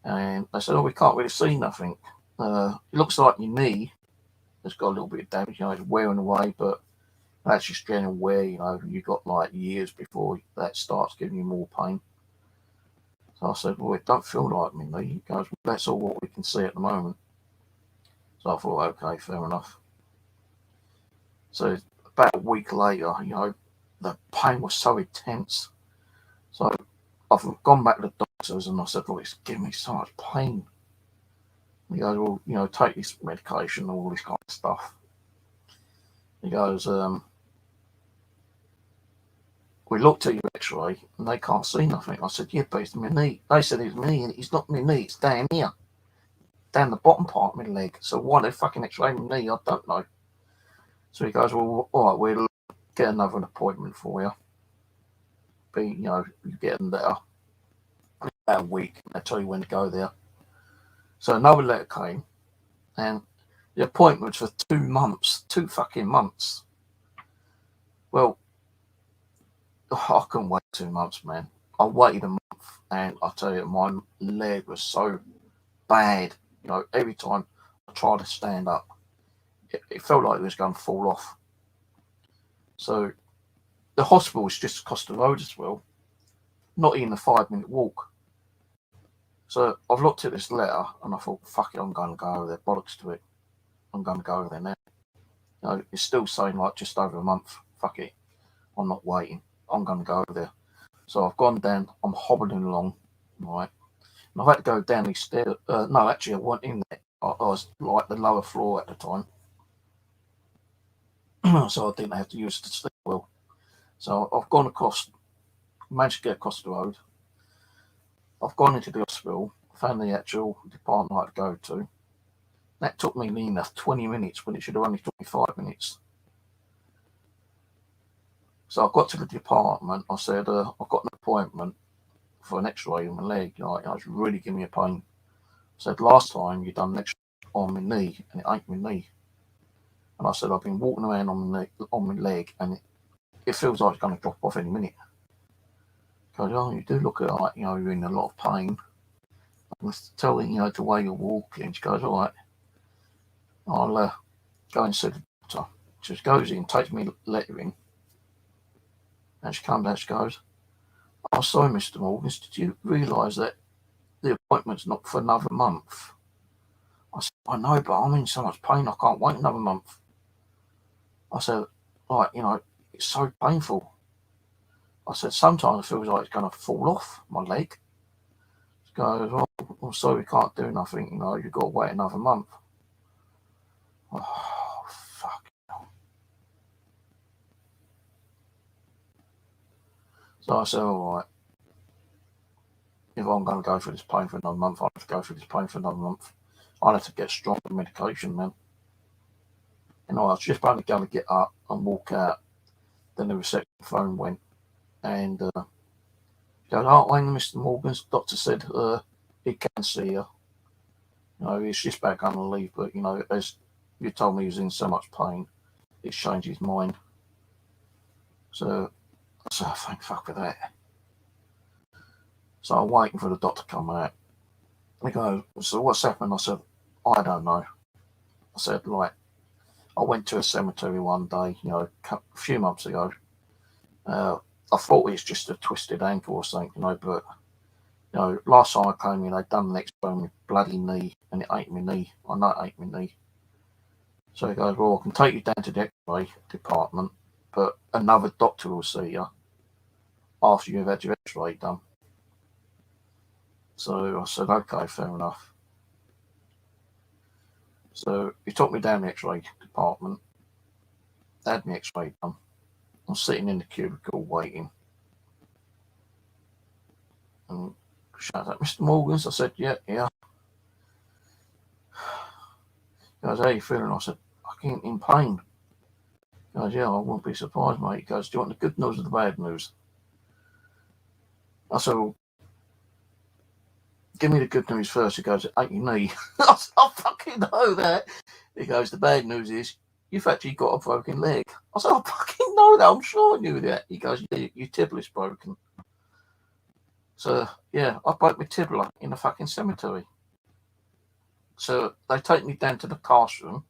and they said, oh, we can't really see nothing. It looks like your knee has got a little bit of damage, it's wearing away, but that's just general wear, you've got years before that starts giving you more pain. So I said, well, it don't feel like me knee. He goes, well, that's all what we can see at the moment. So I thought, okay, fair enough. So about a week later, the pain was so intense. So I've gone back to the doctors and I said, well, it's giving me so much pain. He goes, well, take this medication, all this kind of stuff. He goes, we looked at your X-ray and they can't see nothing. I said, yeah, but it's my knee. They said it's my knee, and it's not my knee, it's down here, down the bottom part of my leg. So why they fucking X-ray my knee, I don't know. So he goes, well, all right, we'll get another appointment for you. You get them there in about a week, and they'll tell you when to go there. So another letter came, and the appointment was for 2 months, 2 fucking months. Well, I couldn't wait 2 months, man. I waited a month, and I tell you, my leg was so bad. Every time I tried to stand up, it felt like it was going to fall off. So the hospital was just across the road as well, not even a 5-minute walk. So I've looked at this letter and I thought, fuck it, I'm going to go over there, bollocks to it. I'm going to go over there now. It's still saying just over a month. Fuck it, I'm not waiting. I'm going to go over there. So I've gone down, I'm hobbling along, right? And I've had to go down these stairs. No, actually, I wasn't in there. I was the lower floor at the time. So I didn't have to use the stairwell. So I've gone across, managed to get across the road. I've gone into the hospital, found the actual department I had to go to. That took me enough 20 minutes when it should have only took me 5 minutes. So I got to the department. I said, I've got an appointment for an X-ray on my leg. It's really giving me a pain. I said, last time you done an X-ray on my knee, and it ain't my knee. And I said, I've been walking around on my leg, and it feels like it's going to drop off any minute. He goes, oh, you do look like, you're in a lot of pain. I can tell, the way you're walking. She goes, all right, I'll go and see the doctor. She just goes in, takes me letter in, and she comes out, she goes, oh, sorry, Mr. Morgans, did you realise that the appointment's not for another month? I said, I know, but I'm in so much pain, I can't wait another month. I said, it's so painful. I said, sometimes it feels like it's going to fall off my leg. She goes, well, I'm sorry, we can't do nothing, you've got to wait another month. Oh, fuck. So I said, all right, if I'm going to go through this pain for another month, I'll have to go through this pain for another month. I'll have to get stronger medication, man. I was just about to go and get up and walk out. Then the reception phone went, and he goes, oh, wait, Mr. Morgans, doctor said he can see you. He's just back on leave, but, as you told me he was in so much pain, he's changed his mind. So I said, thank fuck for that. So I'm waiting for the doctor to come out. He goes, so what's happened? I said, I don't know. I said, I went to a cemetery one day, a few months ago. I thought it was just a twisted ankle or something, but, last time I came in, they'd done an X-ray on my bloody knee, and it ain't my knee. I know it ain't my knee. So he goes, well, I can take you down to the X-ray department, but another doctor will see you after you've had your X-ray done. So I said, okay, fair enough. So he took me down the X-ray department, had my X-ray done. I'm sitting in the cubicle waiting. And shouts out, Mr. Morgans? I said, yeah. He goes, how are you feeling? I said, fucking in pain. He goes, yeah, I wouldn't be surprised, mate. He goes, do you want the good news or the bad news? I said, well, give me the good news first. He goes, it ain't your knee. I said, I fucking know that. He goes, the bad news is you've actually got a broken leg. I said, I fucking know that. I'm sure I knew that. He goes, yeah, your tibula's broken. So, yeah, I broke my tibula in a fucking cemetery. So they take me down to the cast room.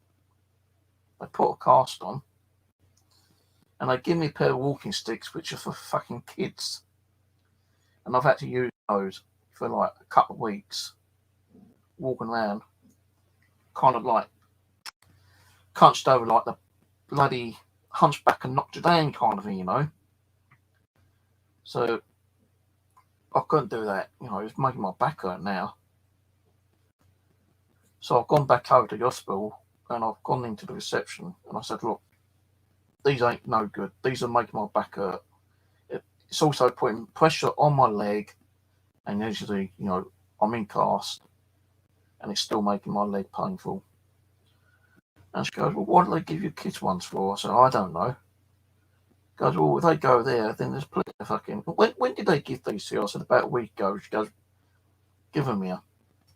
They put a cast on. And they give me a pair of walking sticks, which are for fucking kids. And I've had to use those for a couple of weeks, walking around, kind of hunched over like the bloody Hunchback of Notre Dame kind of thing, So I couldn't do that, it's making my back hurt now. So I've gone back over to the hospital and I've gone into the reception and I said, look, these ain't no good. These are making my back hurt. It's also putting pressure on my leg, and usually, I'm in cast and it's still making my leg painful. And she goes, well, what do they give you kids ones for? I said, I don't know. She goes, well, if they go there, then there's plenty of fucking... When did they give these to you? I said, about a week ago. She goes, give them here.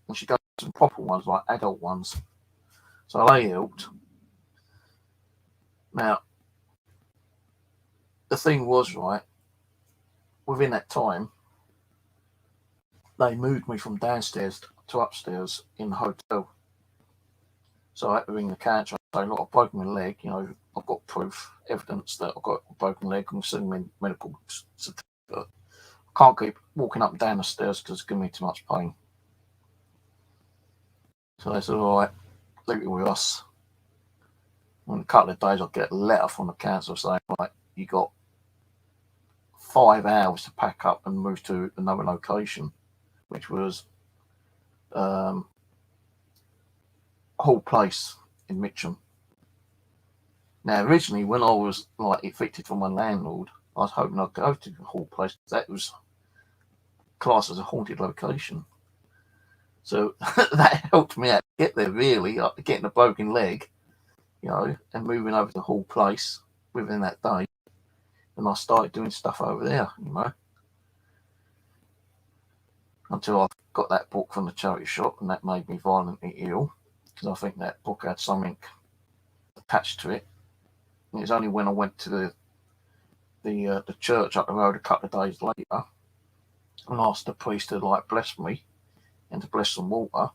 And she goes, some proper ones, like adult ones. So they helped. Now, the thing was, within that time, they moved me from downstairs to upstairs in the hotel. So I had to ring the council and say, look, I've broken my leg, I've got proof, evidence that I've got a broken leg, I'm sending me medical certificate. I can't keep walking up and down the stairs because it's giving me too much pain. So they said, all right, leave it with us. In a couple of days, I'll get a letter from the council saying, right, you got 5 hours to pack up and move to another location, which was Hall Place in Mitcham. Now, originally, when I was evicted from my landlord, I was hoping I'd go to Hall Place. That was classed as a haunted location. So that helped me out to get there, really, getting a broken leg, and moving over to Hall Place within that day. And I started doing stuff over there, until I got that book from the charity shop, and that made me violently ill because I think that book had something attached to it. And it was only when I went to the church up the road a couple of days later and asked the priest to like bless me and to bless some water.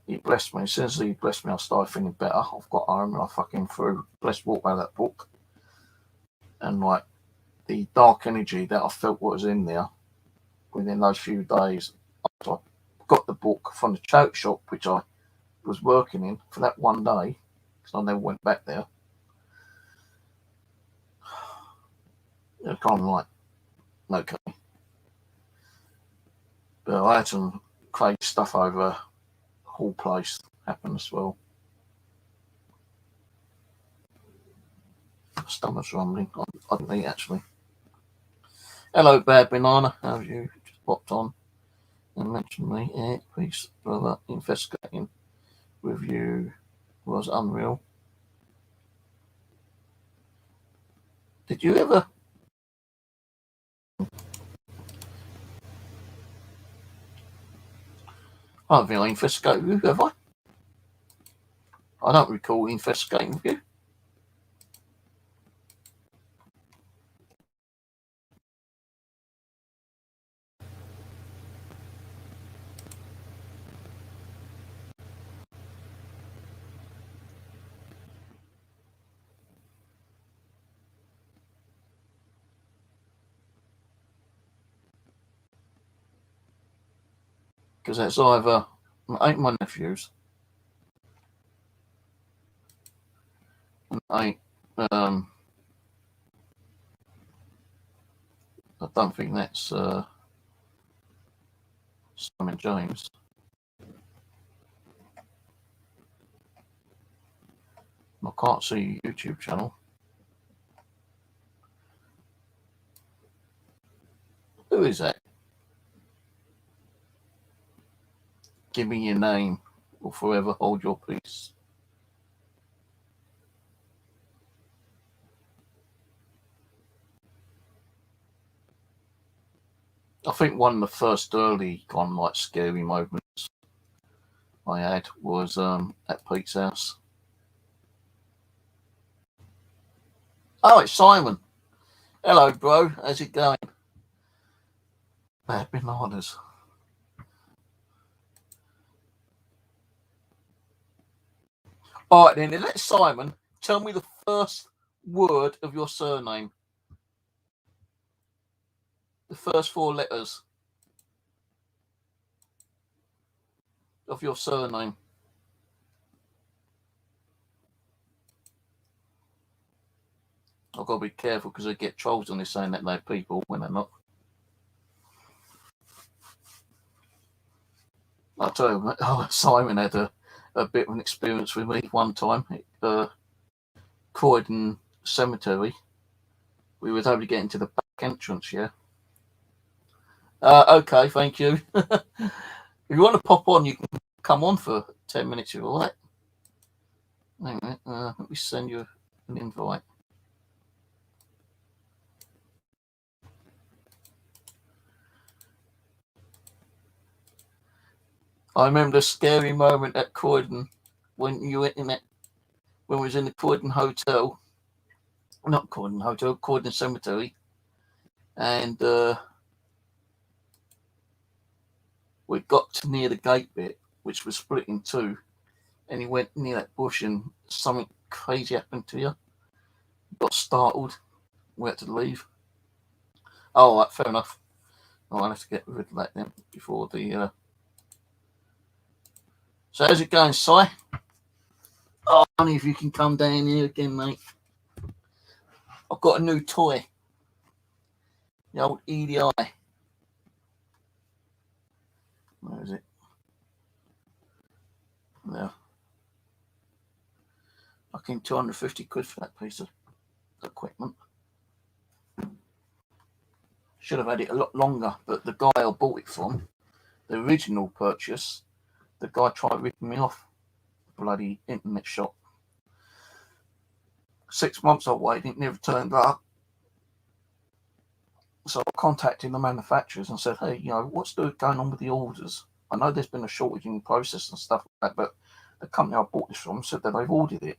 He blessed me. As soon as he blessed me, I started feeling better. I've got home and I fucking threw blessed water out of that book, and like the dark energy that I felt was in there within those few days after I got the book from the charity shop, which I was working in for that one day, because I never went back there. It was kind of like, okay. But I had some crazy stuff over Hall Place happen as well. Stomach's rumbling. I didn't eat actually. Hello, Bad Banana. How are you? Just popped on and mentioned me. Yeah, peace, brother. Investigating with you was unreal. Did you ever? I don't think I investigated with you, have I? I don't recall investigating with you. Because that's either ain't my nephews, and ain't I don't think that's Simon James. I can't see your YouTube channel. Who is that? Give me your name, or forever hold your peace. I think one of the first early kind of like scary moments I had was at Pete's house. Oh, it's Simon. Hello, bro. How's it going? Bad bananas. All right, then. Let Simon tell me the first word of your surname. The first 4 letters of your surname. I've got to be careful because I get trolls on this saying that they're people when they're not. I'll tell you, Simon had a bit of an experience with me one time at Croydon Cemetery. We were able to get into the back entrance, yeah. Okay, thank you. If you want to pop on, you can come on for 10 minutes if you like. Hang on, let me send you an invite. I remember the scary moment at Croydon when you went in that, when we was in the Croydon Hotel, not Croydon Hotel, Croydon Cemetery, and we got to near the gate bit, which was split in two, and he went near that bush and something crazy happened to you. Got startled. We had to leave. Oh, right, fair enough. Oh, I'll have to get rid of that then before the. So how's it going, Si? Oh, honey, if you can come down here again, mate. I've got a new toy. The old EDI. Where is it? There. Fucking 250 quid for that piece of equipment. Should have had it a lot longer, but the guy I bought it from, the original purchase, the guy tried ripping me off. Bloody internet shop. 6 months I waited, it never turned up. So I contacted the manufacturers and said, hey, what's going on with the orders? I know there's been a shortage in process and stuff like that, but the company I bought this from said that they've ordered it.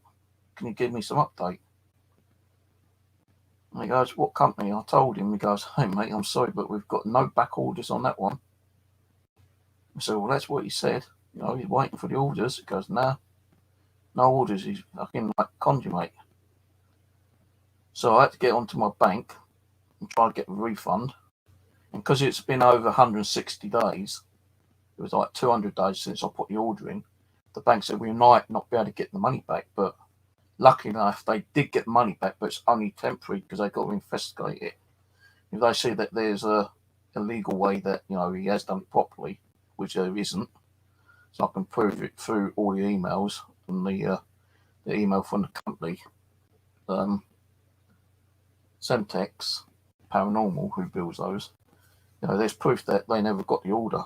Can you give me some update? And he goes, what company? I told him. He goes, hey, mate, I'm sorry, but we've got no back orders on that one. I said, well, that's what he said. He's waiting for the orders. He goes, nah, no orders. He's fucking like consummate. So I had to get onto my bank and try to get a refund. And because it's been over 160 days, it was like 200 days since I put the order in, the bank said we might not be able to get the money back. But luckily enough, they did get the money back, but it's only temporary because they got to investigate it. If they see that there's a illegal way that he has done it properly, which there isn't, so I can prove it through all the emails and the email from the company, Semtex Paranormal, who builds those. There's proof that they never got the order.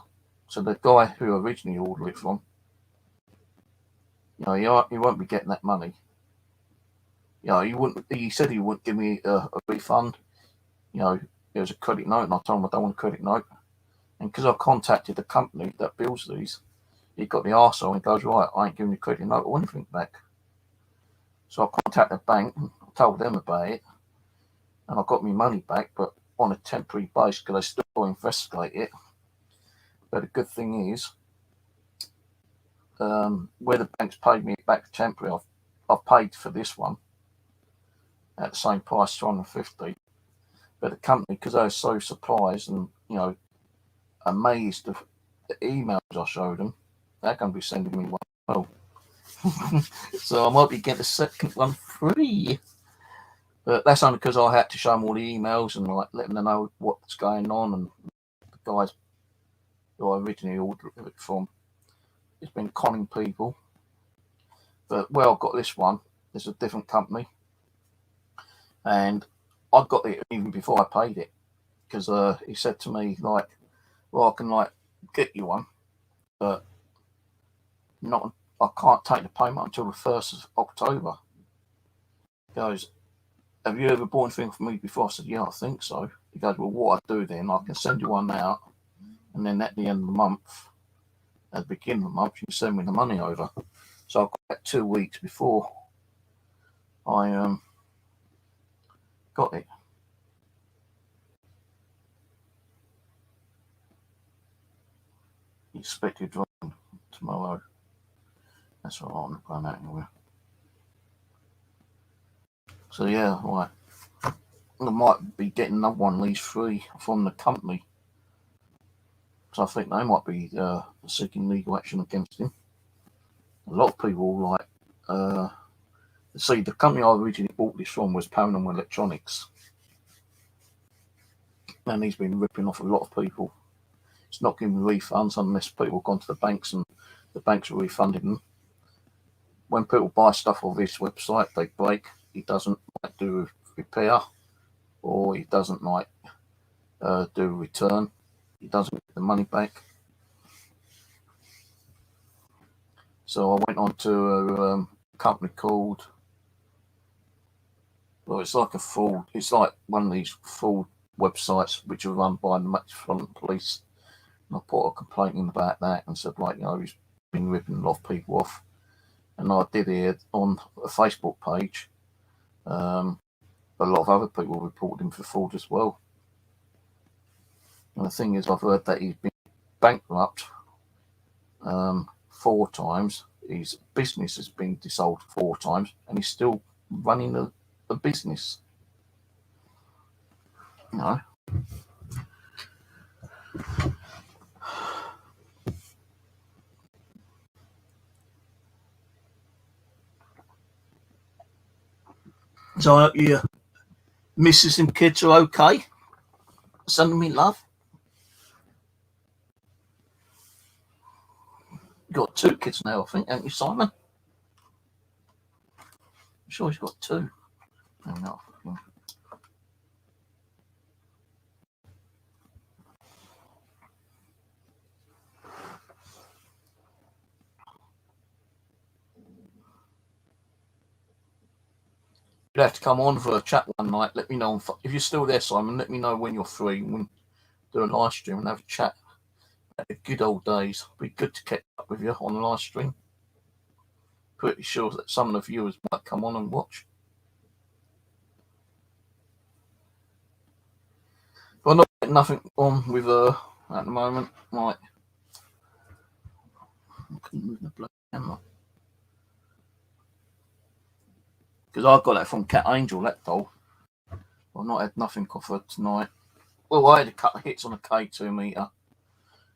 So the guy who originally ordered it from, he won't be getting that money. He wouldn't. He said he wouldn't give me a refund. There was a credit note, and I told him I don't want a credit note. And because I contacted the company that builds these, he got the arsehole and goes, right, I ain't giving you a credit note or anything back. So I contacted the bank and told them about it, and I got my money back, but on a temporary basis because they still investigate it. But the good thing is, where the bank's paid me back temporary, I've paid for this one at the same price, 250. But the company, because they were so surprised and amazed of the emails I showed them, they're going to be sending me one as well. So I might be getting the second one free. But that's only because I had to show them all the emails and letting them know what's going on. And the guys who I originally ordered it from, it's been conning people. But where I got this one, there's a different company, and I got it even before I paid it because he said to me well, I can get you one, but I can't take the payment until the 1st of October. He goes, have you ever bought anything from me before? I said, yeah, I think so. He goes, well, what I do then, I can send you one out, and then at the end of the month, at the beginning of the month, you can send me the money over. So I got that 2 weeks before I got it. Expected rain tomorrow. That's all right, I'm not going out anywhere. So yeah, I might be getting another one of these free from the company. So I think they might be seeking legal action against him. A lot of people see, the company I originally bought this from was Paranormal Electronics, and he's been ripping off a lot of people. It's not giving refunds unless people have gone to the banks and the banks are refunding them. When people buy stuff off his website, they break. He doesn't do repair, or he doesn't do return. He doesn't get the money back. So I went on to a company called, it's like one of these full websites which are run by the Metropolitan Police. And I put a complaint in about that and said, he's been ripping a lot of people off. And I did it on a Facebook page. A lot of other people reported him for fraud as well. And the thing is, I've heard that he's been bankrupt 4 times. His business has been dissolved 4 times, and he's still running a business. So I hope your missus and kids are okay. Sending me love. You've got 2 kids now, I think, haven't you, Simon? I'm sure he's got 2. Oh, no. you'd have to come on for a chat one night. Let me know if you're still there, Simon. Let me know when you're free. We'll do a live stream and have a chat. The good old days. Be good to catch up with you on the live stream. Pretty sure that some of the viewers might come on and watch. But not nothing on with her at the moment. Right. I couldn't move the bloody camera. Because I got that from Cat Angel, that doll. I've not had nothing off her tonight. Well, I had a couple of hits on a K2 meter.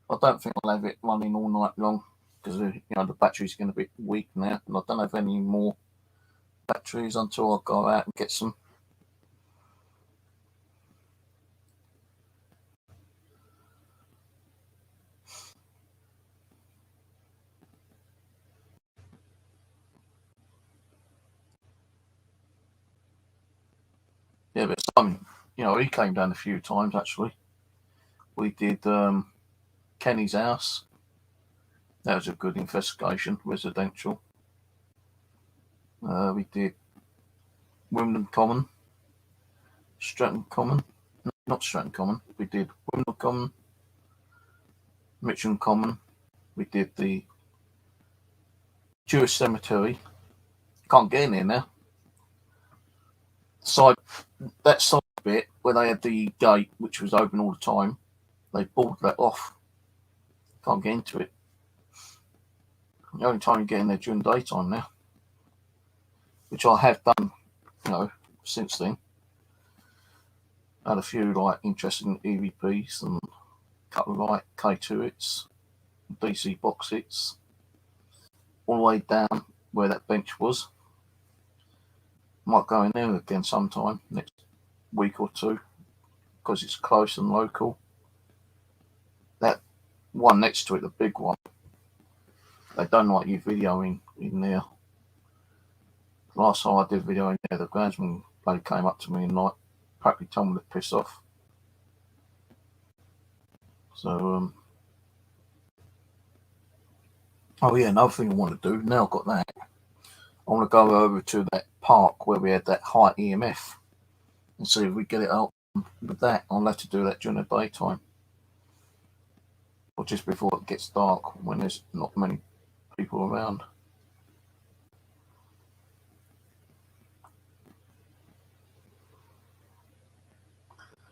I don't think I'll have it running all night long because the battery's going to be weak now, and I don't have any more batteries until I go out and get some. Yeah, but Simon, he came down a few times actually. We did Kenny's house. That was a good investigation, residential. We did Wimbledon Common, Stratton Common, no, not Stratton Common. We did Wimbledon Common, Mitcham Common. We did the Jewish Cemetery. Can't get in there now. That side bit where they had the gate, which was open all the time, they boarded that off. Can't get into it. The only time you get in there during the daytime now, which I have done, since then. Had a few interesting EVPs and a couple of K2 hits, DC box hits, all the way down where that bench was. Might go in there again sometime next week or two because it's close and local. That one next to it, the big one, they don't like you videoing in there. Last time I did video in there, the groundsman lady came up to me and practically told me to piss off. So, oh yeah, another thing I want to do, now I've got that, I want to go over to that park where we had that high EMF and see if we get it out with that. I'll have to do that during the daytime or just before it gets dark when there's not many people around.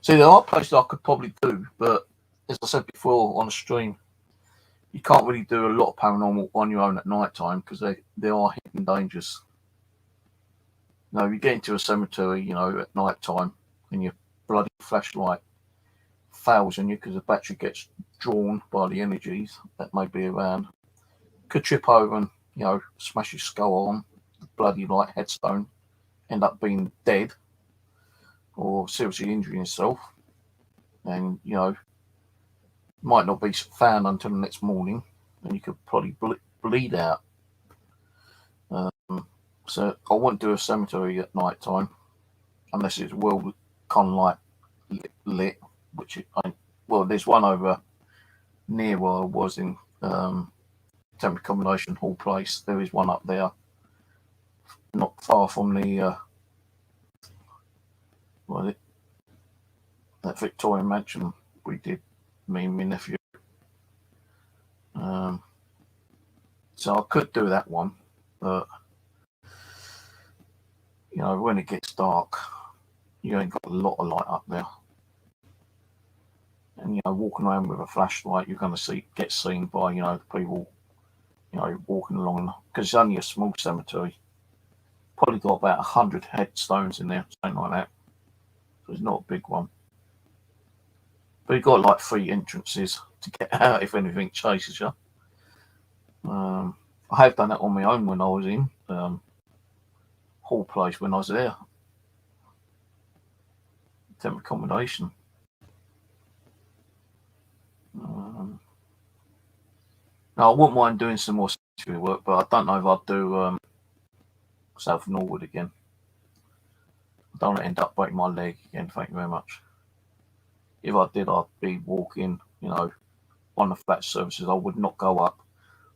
See, there are places I could probably do, but as I said before on the stream, you can't really do a lot of paranormal on your own at night time because there are hidden dangers. You get into a cemetery, at night time and your bloody flashlight fails on you because the battery gets drawn by the energies that may be around. Could trip over and, smash your skull on, bloody headstone, end up being dead or seriously injuring yourself. And, might not be found until the next morning and you could probably bleed out. So I wouldn't do a cemetery at night time unless it's well lit, which there's one over near where I was in Temporary Accommodation Hall Place. There is one up there, not far from the that Victorian mansion we did, me and my nephew. So I could do that one, but when it gets dark, you ain't got a lot of light up there. And walking around with a flashlight, you're going to get seen by the people walking along, because it's only a small cemetery. Probably got about 100 headstones in there, something like that. So it's not a big one. But you've got 3 entrances to get out if anything chases you. I have done that on my own when I was in Hall Place when I was there. Temporary Accommodation. Now, I wouldn't mind doing some more cemetery work, but I don't know if I'd do South Norwood again. I don't want to end up breaking my leg again, thank you very much. If I did, I'd be walking, on the flat surfaces. I would not go up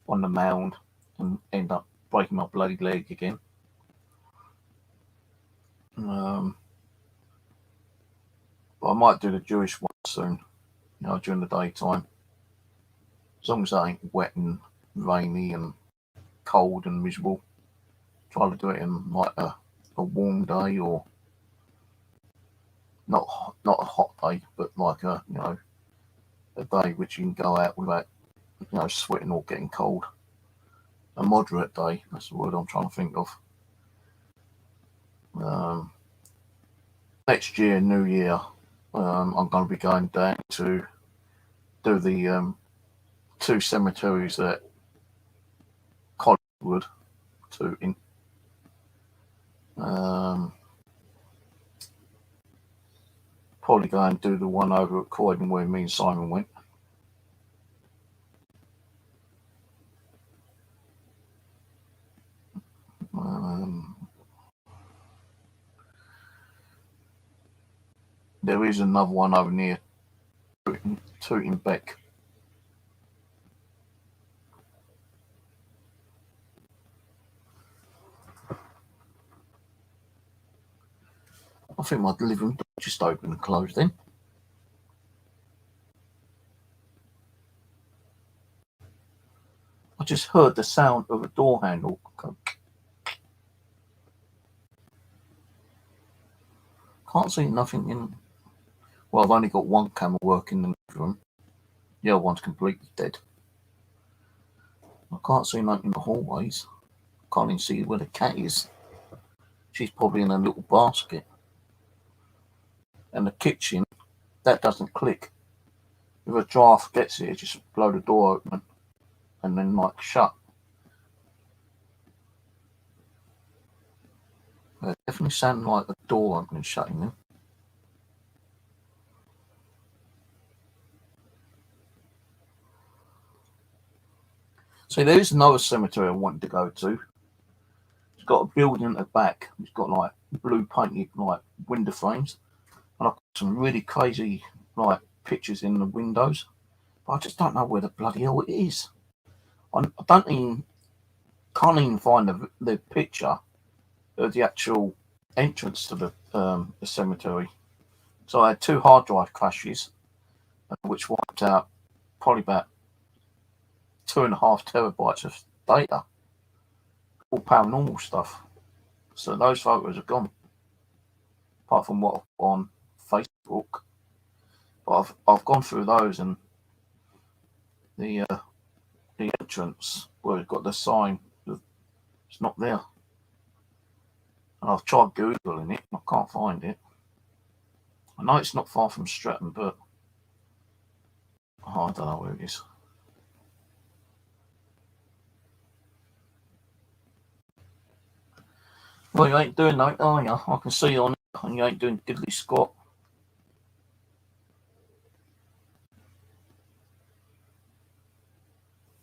on the mound and end up breaking my bloody leg again. But I might do the Jewish one soon, during the daytime. As long as it ain't wet and rainy and cold and miserable. Try to do it in like a warm day, or not a hot day, but like a day which you can go out without sweating or getting cold. A moderate day, that's the word I'm trying to think of. Next year, New Year, I'm going to be going down to do the 2 cemeteries at Collinwood, Tooting. Probably go and do the one over at Croydon where me and Simon went. There is another one over near Tooting Beck. I think my living room door just opened and closed then. I just heard the sound of a door handle go. Can't see nothing in. Well, I've only got one camera working in the living room. The other one's completely dead. I can't see nothing in the hallways. Can't even see where the cat is. She's probably in a little basket. And the kitchen, that doesn't click. If a draft gets it, just blow the door open and then like shut. It definitely sounded like a door opening and shutting then. So there is another cemetery I wanted to go to. It's got a building at the back. It's got like blue painted like window frames. And I've got some really crazy like pictures in the windows. But I just don't know where the bloody hell it is. I can't even find the picture of the actual entrance to the cemetery. So I had 2 hard drive crashes, which wiped out probably about 2.5 terabytes of data, all paranormal stuff. So those photos are gone, apart from what I've on Facebook. But I've gone through those, and the entrance where it's got the sign, it's not there. And I've tried Googling it, I can't find it. I know it's not far from Stratton, but I don't know where it is. Well, you ain't doing nothing, are you? I can see you on it, and you ain't doing diddly squat.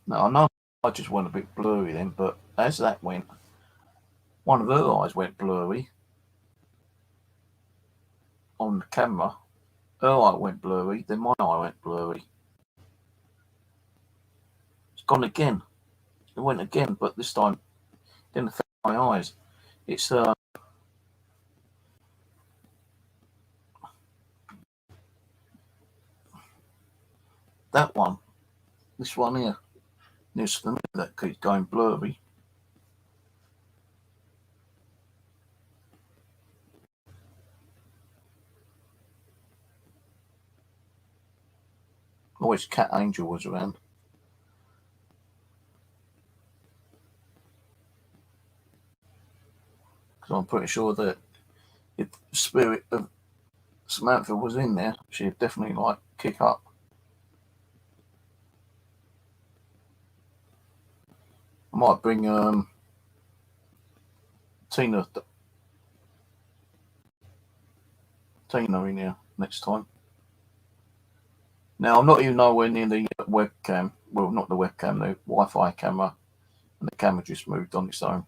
Now, I know I just went a bit blurry then, but as that went, one of her eyes went blurry on the camera. Her eye went blurry, then my eye went blurry. It's gone again. It went again, but this time it didn't affect my eyes. It's that one. This one here. Next to me that keeps going blurry. I wish Cat Angel was around. Because I'm pretty sure that if the spirit of Samantha was in there, she'd definitely like kick up. I might bring Tina in here next time. Now I'm not even nowhere near the webcam. Well, not the webcam, the Wi-Fi camera, and the camera just moved on its own.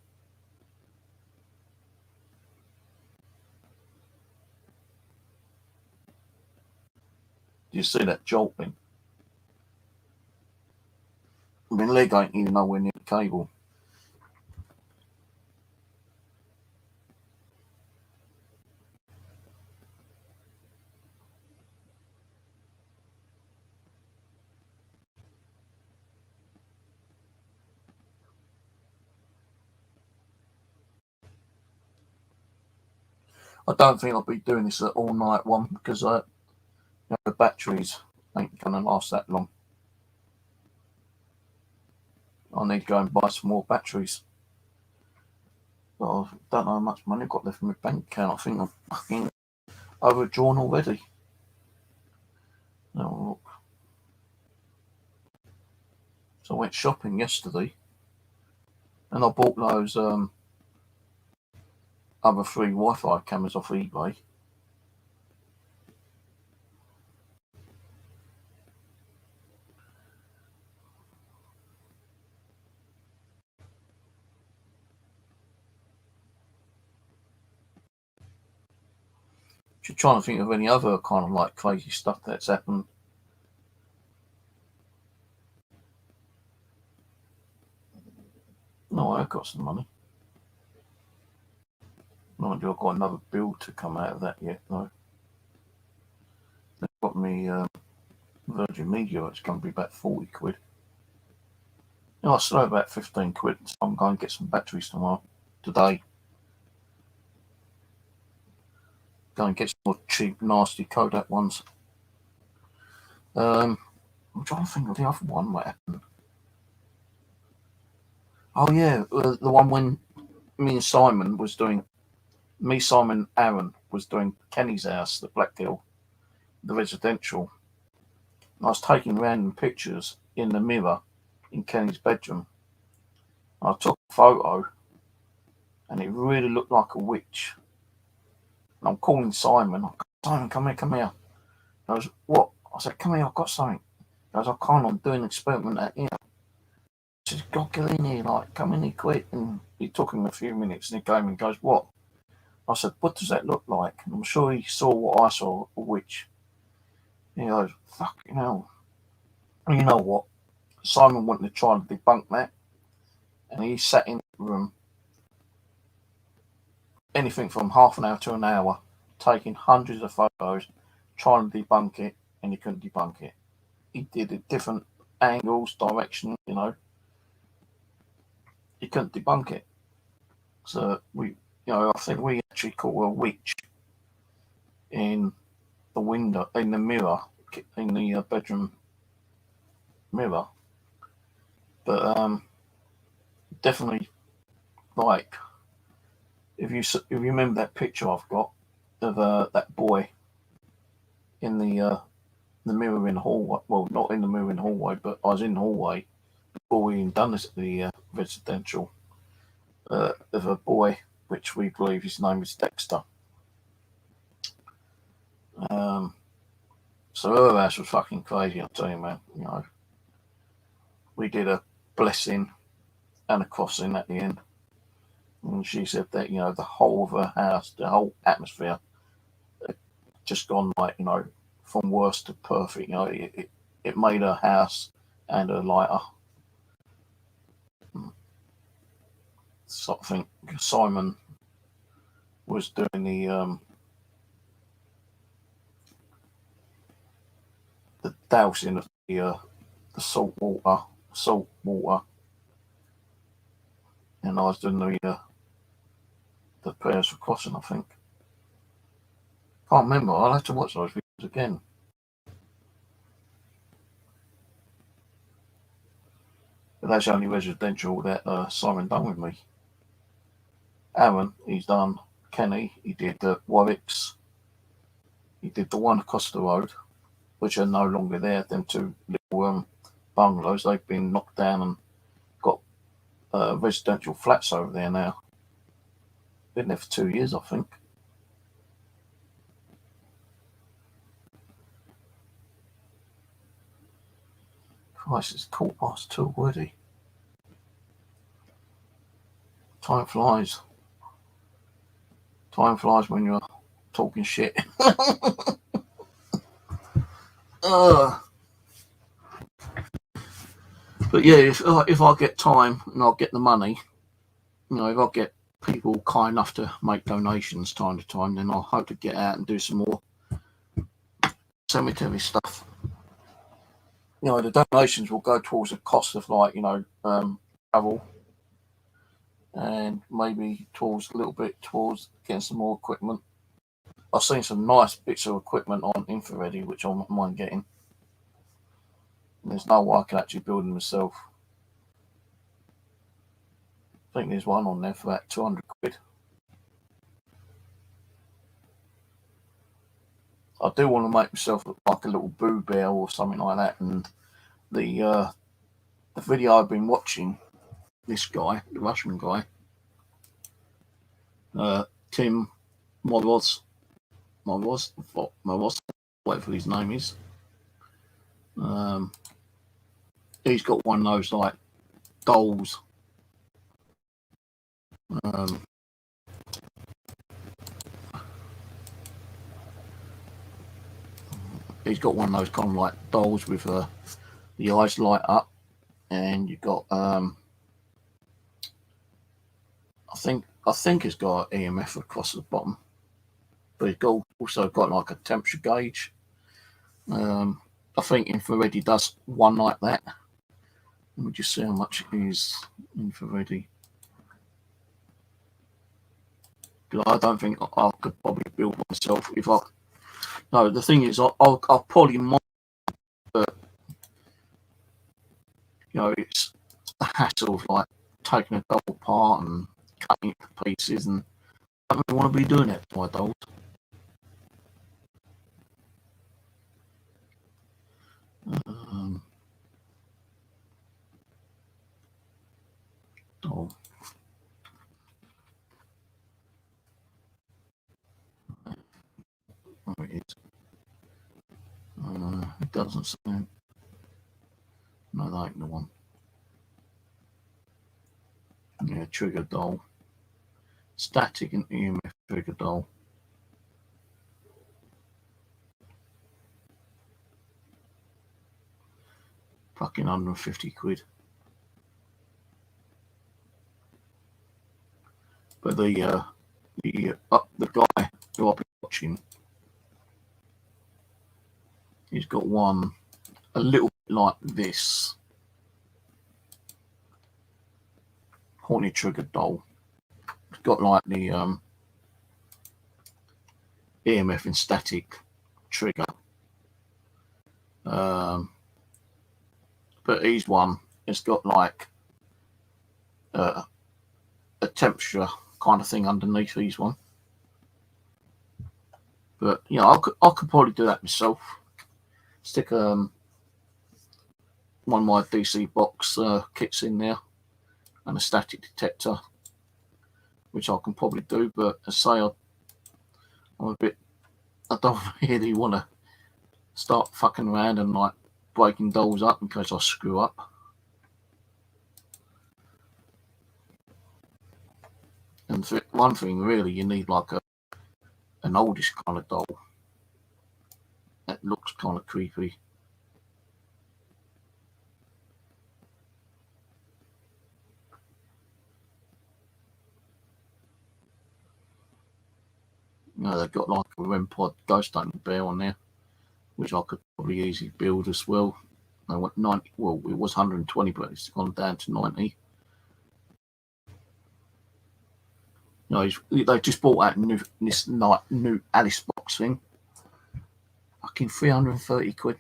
Do you see that jolting? My leg ain't even nowhere near the cable. I don't think I'll be doing this at all night one because the batteries ain't going to last that long. I need to go and buy some more batteries. But I don't know how much money I've got left in my bank account. I think I'm fucking overdrawn already. No, look. So I went shopping yesterday and I bought those other free Wi-Fi cameras off eBay. Just trying to think of any other kind of like crazy stuff that's happened. No, I've got some money. No idea I've got another bill to come out of that yet, though. They've got me Virgin Media, it's going to be about 40 quid. I still have about 15 quid, so I'm going to get some batteries today. Go and get some more cheap, nasty Kodak ones. I'm trying to think of the other one. What happened? Oh yeah, the one when Simon, Aaron was doing Kenny's house, the Black Hill, the residential. I was taking random pictures in the mirror in Kenny's bedroom. I took a photo, and it really looked like a witch. And I'm calling Simon. Simon, come here. He goes, what? I said, come here, I've got something. He goes, I can't, I'm doing an experiment out here. I said, God, get in here, like, come in here quick. And it took him a few minutes, and he came and goes, what? I said, what does that look like? And I'm sure he saw what I saw, a witch. And he goes, fucking hell. And you know what? Simon wanted to try and debunk that. And he sat in the room, anything from half an hour to an hour, taking hundreds of photos, trying to debunk it, and he couldn't debunk it. He did it different angles, direction, he couldn't debunk it. So I think we actually caught a witch in the window, in the mirror, in the bedroom mirror. But definitely, like, if you remember that picture I've got of that boy in the mirror in the hallway. Well, not in the mirror in the hallway, but I was in the hallway before we even done this at the residential. Of a boy, which we believe his name is Dexter. So her house was fucking crazy, I'll tell you, man. We did a blessing and a crossing at the end. And she said that, the whole of her house, the whole atmosphere, had just gone like, from worst to perfect. It made her house and her lighter. So I think Simon was doing the dousing of the salt water, and I was doing the prayers for crossing. I think. Can't remember. I'll have to watch those videos again. But that's the only residential that Simon done with me. Aaron, he's done Kenny. He did Warwick's. He did the one across the road, which are no longer there. Them two little bungalows, they've been knocked down and got residential flats over there now. Been there for 2 years, I think. Christ, it's 2:15 already. Time flies. Time flies when you're talking shit. But yeah, if I get time and I'll get the money, if I get people kind enough to make donations time to time, then I'll hope to get out and do some more cemetery stuff. The donations will go towards the cost of travel, and maybe a little bit towards getting some more equipment. I've seen some nice bits of equipment on infrared, which I wouldn't mind getting. And there's no way I can actually build them myself. I think there's one on there for about 200 quid. I do want to make myself look like a little Boo Bear or something like that. And the video I've been watching, this guy, the Russian guy, Tim Moroz, whatever his name is. He's got one of those like dolls. He's got one of those kind of like dolls with the eyes light up, and you've got I think it's got an EMF across the bottom, but it's also got like a temperature gauge. I think infrared does one like that. Let me just see how much it is infrared. Because I don't think I could probably build myself if I. No, the thing is, I'll probably might, but it's the hassle of like taking a doll apart and cutting it to pieces, and I don't really want to be doing that to my dolls. Doll. Oh, it is. It doesn't sound. No, that ain't the one. Yeah, trigger doll. Static and EMF trigger doll. Fucking 150 quid. But the guy who I've been watching, he's got one a little bit like this. Horny trigger doll. It's got like the EMF and static trigger. But he's one. It's got like a temperature kind of thing underneath his one. But I could probably do that myself. Stick one of my DC box kits in there and a static detector, which I can probably do. But as I say, I don't really want to start fucking around and like breaking dolls up in case I screw up. And one thing really, you need like an oldish kind of doll that looks kind of creepy. They've got like a REM pod ghost hunting bear on there, which I could probably easily build as well. They went 90. Well, it was 120, but it's gone down to 90. They just bought out this new Alice box thing. Fucking 330 quid.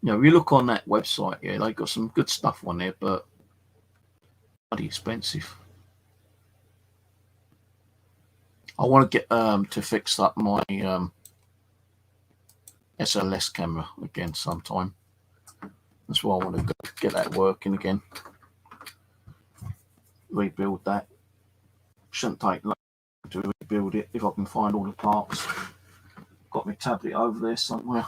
You look on that website, they got some good stuff on there, but bloody expensive. I want to get to fix up my SLS camera again sometime. That's why I want to get that working again. Rebuild that. Shouldn't take long to rebuild it if I can find all the parts. Got my tablet over there somewhere.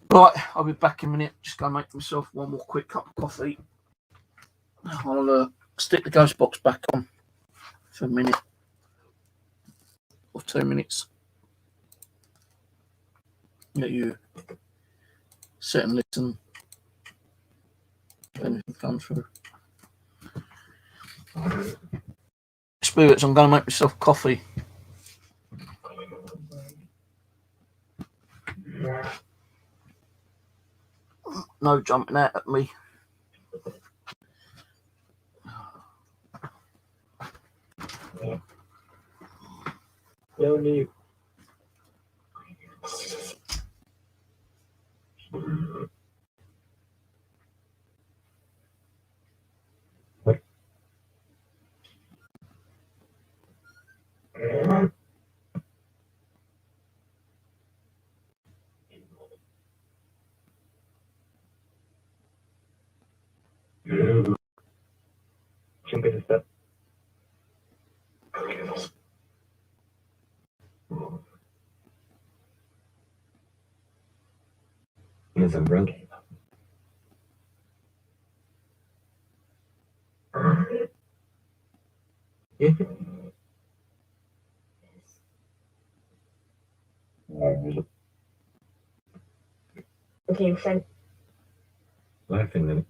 Right, I'll be back in a minute. Just go make myself one more quick cup of coffee. I'll stick the ghost box back on for a minute or 2 minutes. Let you sit and listen if anything comes through. Spirits, I'm going to make myself coffee. No jumping out at me. No need. What? Jump in step. Yes, I'm drunk. Yeah. Okay, friend. Laughing then.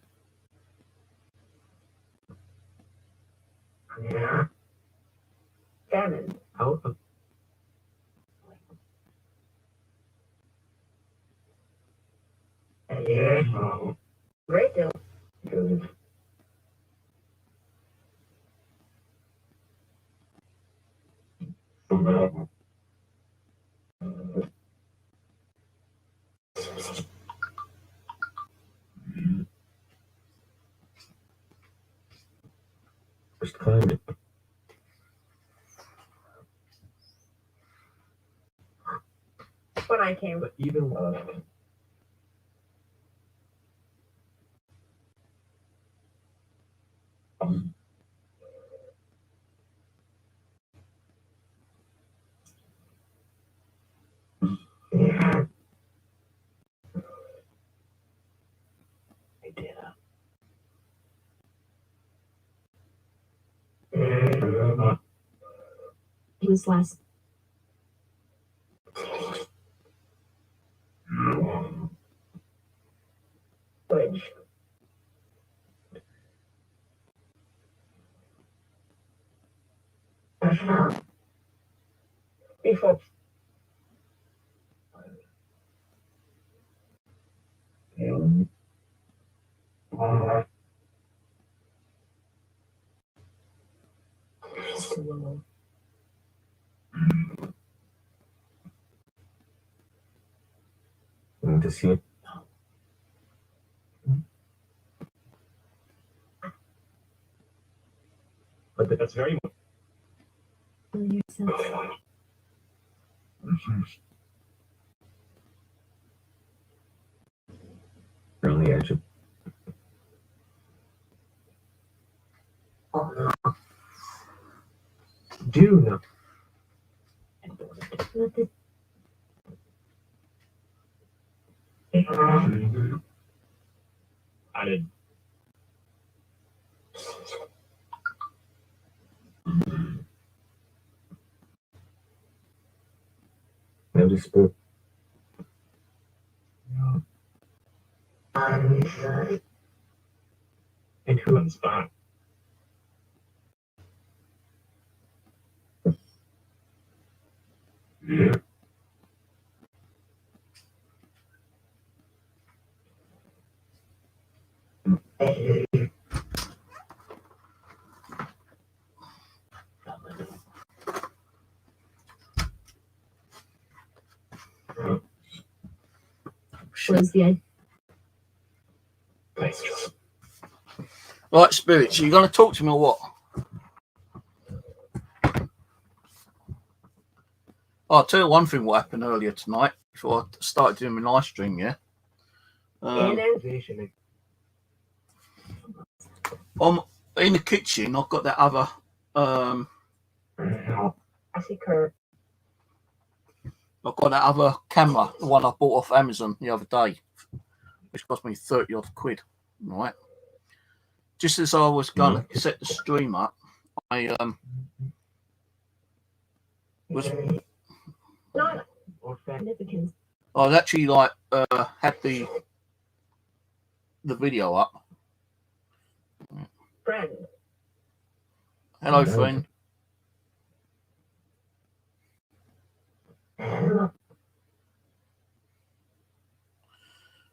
Famine. How? Great deal. Good. Just climb it. When I came. But even I did. He was last. Bridge. Before. Want to see it? But that's very much. You're on the edge of. Dune. I did. Nobody spoke. And who on the spot? Was the Right, Spirits, you going to talk to me or what? I'll tell you one thing what happened earlier tonight before I started doing my live stream, yeah? In the kitchen, I've got that other... I see Kurt. I've got that other camera, the one I bought off Amazon the other day, which cost me 30 odd quid, right? Just as I was going to set the stream up, I was Not significant. I was actually like had the video up. Friend. Hello, friend.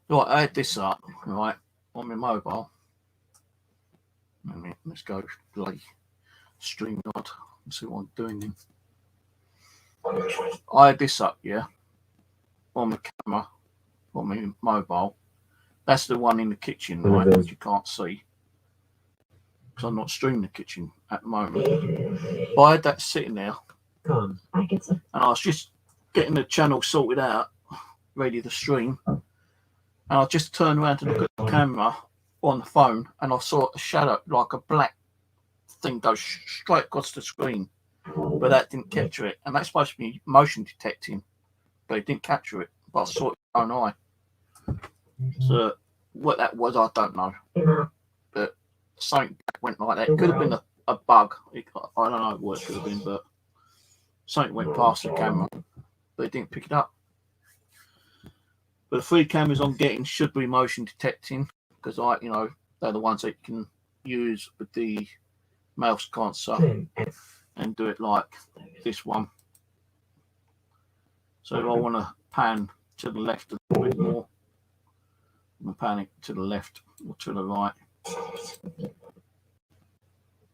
Right, I had this up, right, on my mobile. Let's go play StreamYard. Let's see what I'm doing then. I had this up, yeah, on the camera, on my mobile. That's the one in the kitchen, right, which you can't see. Because I'm not streaming the kitchen at the moment. But I had that sitting there. Come. I get some. And I was just getting the channel sorted out, ready to stream. And I just turned around to look at the camera on the phone, and I saw a shadow, like a black thing, go straight across the screen. But that didn't capture it. And that's supposed to be motion detecting, but it didn't capture it. But I saw it with my own eye. So what that was, I don't know. But something went like that. It could have been a bug. I don't know what it could have been, but something went past the camera, but it didn't pick it up. But the 3 cameras I'm getting should be motion detecting, because they're the ones that you can use with the mouse cursor and do it like this one. So if I want to pan to the left a little bit more, I'm going to pan it to the left or to the right.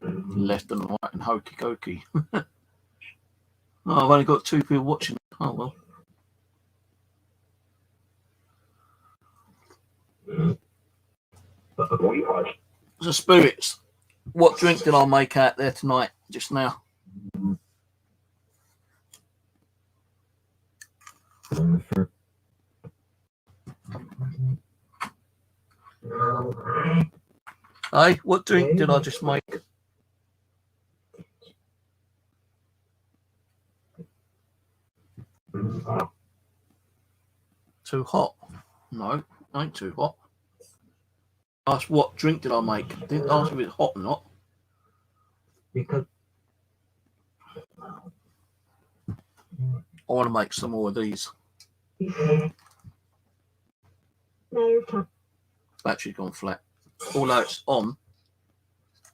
Left and right and hokey cokey. Oh, I've only got 2 people watching. Oh well. So spirits, what drink did I make out there tonight, just now? Hey, what drink did I just make? Too hot? No, ain't too hot. Ask what drink did I make? Didn't ask if it's hot or not. Because I want to make some more of these. Matter of time. Battery's gone flat. Although it's on,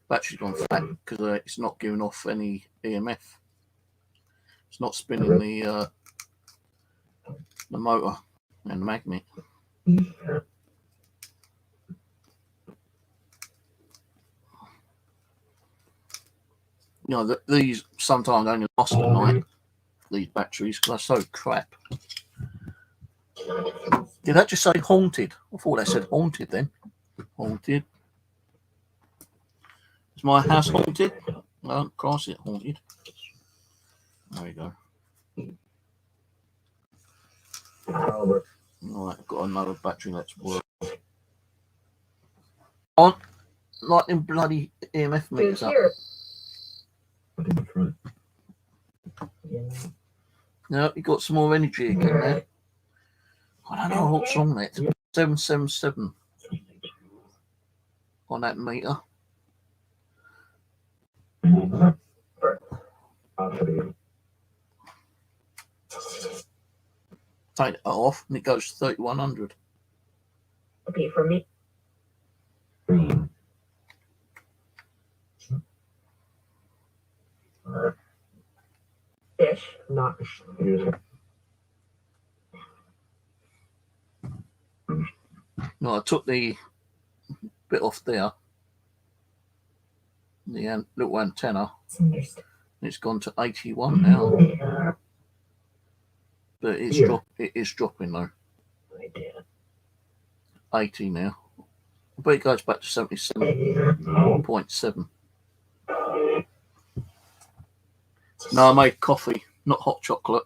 battery's gone flat because it's not giving off any EMF. It's not spinning the motor and the magnet. These sometimes only last a night, these batteries, because they're so crap. Did that just say haunted? I thought that said haunted then. Haunted. Is my house haunted? No, cross it haunted. There we go. Right, I've got another battery, let's work. On, like them bloody EMF meters up. No, you got some more energy again there. I don't know what's wrong there. It's 777 on that meter. Take it off and it goes to 3100. Okay, for me. Fish. not No, I took the bit off there, the little antenna. It's gone to 81 now, but it is dropping though. 80 now, but it goes back to 77.7. No, I made coffee, not hot chocolate.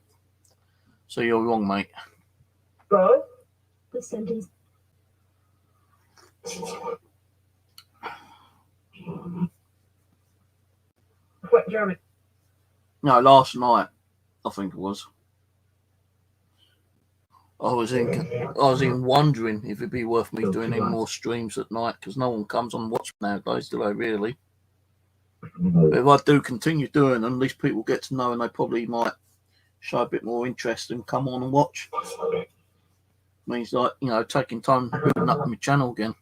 So you're wrong, mate. Bro, the sentence. What German? No, last night, I think it was. I was in wondering if it'd be worth me doing any more streams at night, because no one comes on and watch nowadays, do they really? But if I do continue doing them, at least people get to know, and they probably might show a bit more interest and come on and watch. Means like, taking time building up my channel again.